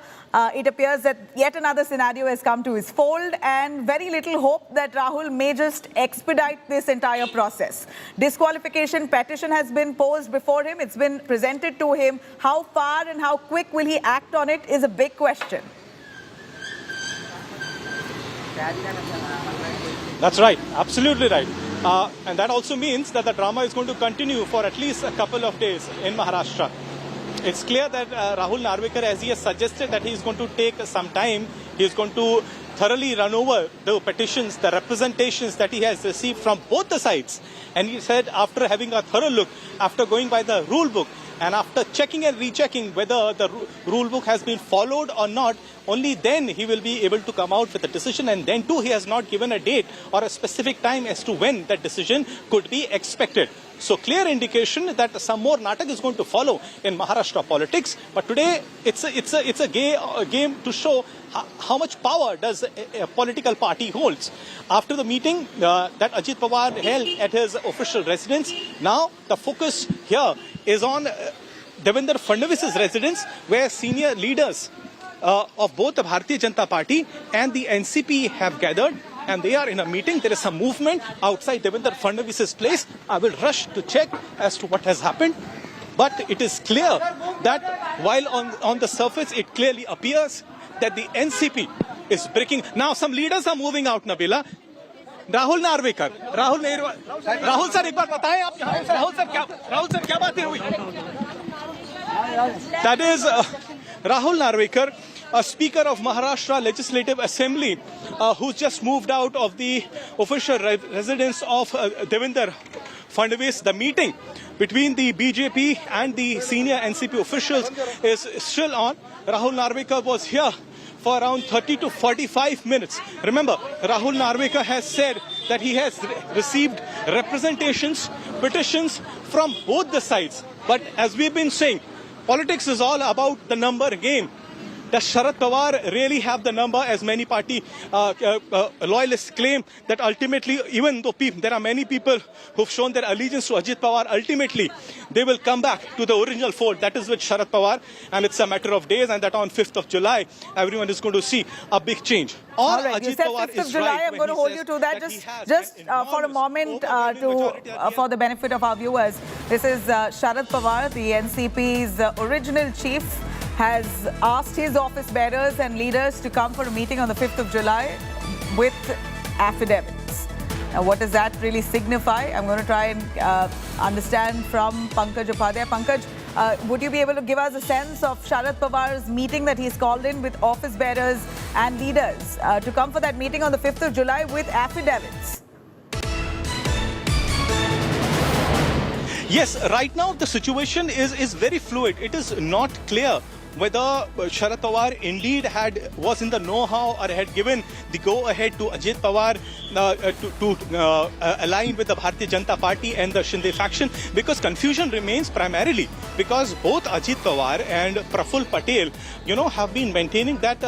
it appears that yet another scenario has come to his fold, and very little hope that Rahul may just expedite this entire process. Disqualification petition has been posed before him. It's been presented to him. How far and how quick will he act on it is a big question. That's right. Absolutely right. And that also means that the drama is going to continue for at least a couple of days in Maharashtra. It's clear that Rahul Narvekar, as he has suggested that he is going to take some time, he is going to thoroughly run over the petitions, the representations that he has received from both the sides. And he said after having a thorough look, after going by the rule book, and after checking and rechecking whether the rule book has been followed or not, only then he will be able to come out with a decision. And then too, he has not given a date or a specific time as to when that decision could be expected. So clear indication that some more natak is going to follow in Maharashtra politics. But today, it's a game to show how much power does a political party holds. After the meeting that Ajit Pawar held at his official residence, now the focus here is on Devendra Fadnavis' residence, where senior leaders of both the Bharatiya Janata Party and the NCP have gathered. And they are in a meeting. There is some movement outside Devendra Fadnavis' place. I will rush to check as to what has happened. But it is clear that while on the surface it clearly appears that the NCP is breaking. Now some leaders are moving out, Nabila. Rahul Narvekar. Rahul sir, एक बार बताएं आप Rahul sir क्या बातें हुई? That is Rahul Narvekar, a Speaker of Maharashtra Legislative Assembly, who just moved out of the official residence of Devendra Fadnavis. The meeting between the BJP and the senior NCP officials is still on. Rahul Narvekar was here for around 30 to 45 minutes. Remember, Rahul Narvekar has said that he has received representations, petitions from both the sides. But as we've been saying, politics is all about the number game. Does Sharad Pawar really have the number, as many party loyalists claim, that ultimately, even though there are many people who've shown their allegiance to Ajit Pawar, ultimately they will come back to the original fold. That is with Sharad Pawar, and it's a matter of days, and that on 5th of July, everyone is going to see a big change. All right, you said 5th of July. I'm going to hold you to that. Just for a moment, for the benefit of our viewers, this is Sharad Pawar, the NCP's original chief, has asked his office bearers and leaders to come for a meeting on the 5th of July with affidavits. Now, what does that really signify? I'm going to try and understand from Pankaj Upadhyay. Pankaj, would you be able to give us a sense of Sharad Pawar's meeting that he's called in with office bearers and leaders to come for that meeting on the 5th of July with affidavits? Yes, right now the situation is very fluid. It is not clear whether Sharad Pawar indeed was in the know-how or had given the go-ahead to Ajit Pawar to align with the Bharatiya Janata Party and the Shinde faction, because confusion remains primarily because both Ajit Pawar and Praful Patel, have been maintaining that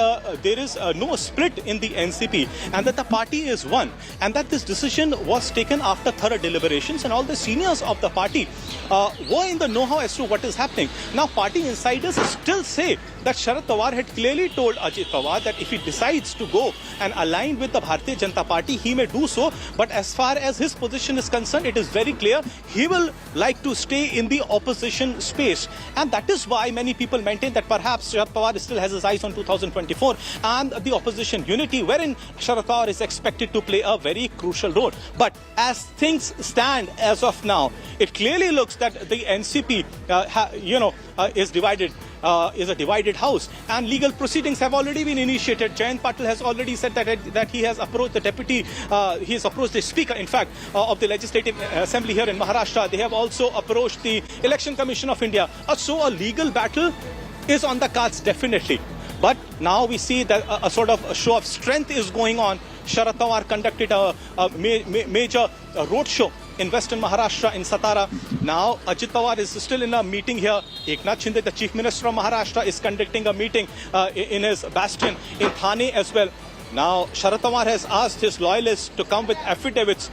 there is no split in the NCP and that the party is one, and that this decision was taken after thorough deliberations, and all the seniors of the party were in the know-how as to what is happening. Now, party insiders still say that Sharad Pawar had clearly told Ajit Pawar that if he decides to go and align with the Bharatiya Janata Party, he may do so. But as far as his position is concerned, it is very clear he will like to stay in the opposition space. And that is why many people maintain that perhaps Sharad Pawar still has his eyes on 2024 and the opposition unity, wherein Sharad Pawar is expected to play a very crucial role. But as things stand as of now, it clearly looks that the NCP, is divided. Is a divided house, and legal proceedings have already been initiated. Jayant Patil has already said that he has approached the deputy, he has approached the speaker, in fact, of the Legislative Assembly here in Maharashtra. They have also approached the Election Commission of India. So a legal battle is on the cards, definitely. But now we see that a sort of a show of strength is going on. Sharad Pawar conducted a major roadshow in Western Maharashtra, in Satara. Now, Ajit Pawar is still in a meeting here. Eknath Shinde, the Chief Minister of Maharashtra, is conducting a meeting in his bastion in Thane as well. Now, Sharad Pawar has asked his loyalists to come with affidavits.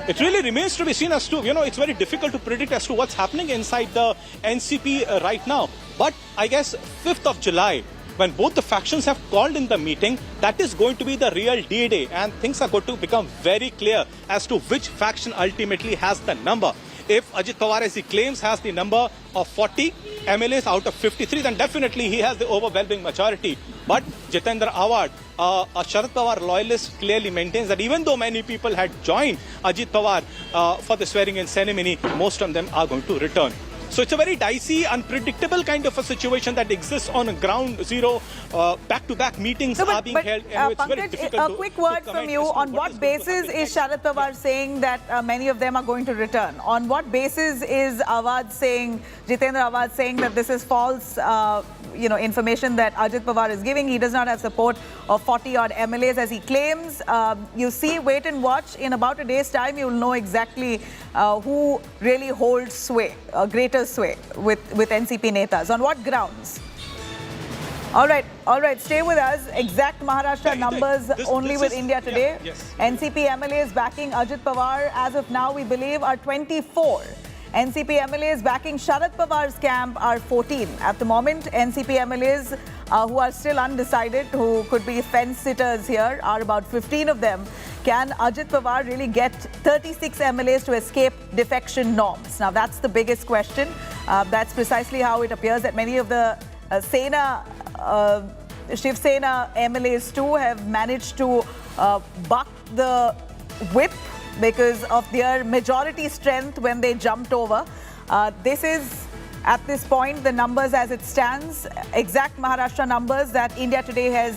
It really remains to be seen as to, it's very difficult to predict as to what's happening inside the NCP right now. But I guess 5th of July, when both the factions have called in the meeting, that is going to be the real D-Day, and things are going to become very clear as to which faction ultimately has the number. If Ajit Pawar, as he claims, has the number of 40 MLAs out of 53, then definitely he has the overwhelming majority. But Jitendra Awad, a Sharad Pawar loyalist, clearly maintains that even though many people had joined Ajit Pawar for the swearing-in ceremony, most of them are going to return. So it's a very dicey, unpredictable kind of a situation that exists on ground zero. Back-to-back meetings are being held. And it's very difficult a quick word from you. On what basis is Sharad Pawar saying that many of them are going to return? On what basis is Jitendra Awad saying that this is false, information that Ajit Pawar is giving? He does not have support of 40-odd MLAs as he claims. You see, wait and watch. In about a day's time, you'll know exactly who really holds sway, greater sway with NCP netas. On what grounds? All right, stay with us. Exact Maharashtra numbers only with India Today. Yeah, yes. NCP MLAs backing Ajit Pawar, as of now, we believe, are 24. NCP MLAs backing Sharad Pawar's camp are 14. At the moment, NCP MLAs who are still undecided, who could be fence-sitters here, are about 15 of them. Can Ajit Pawar really get 36 MLAs to escape defection norms? Now, that's the biggest question. That's precisely how it appears that many of the Shiv Sena MLAs too have managed to buck the whip because of their majority strength when they jumped over. This is, at this point, the numbers as it stands, exact Maharashtra numbers that India Today has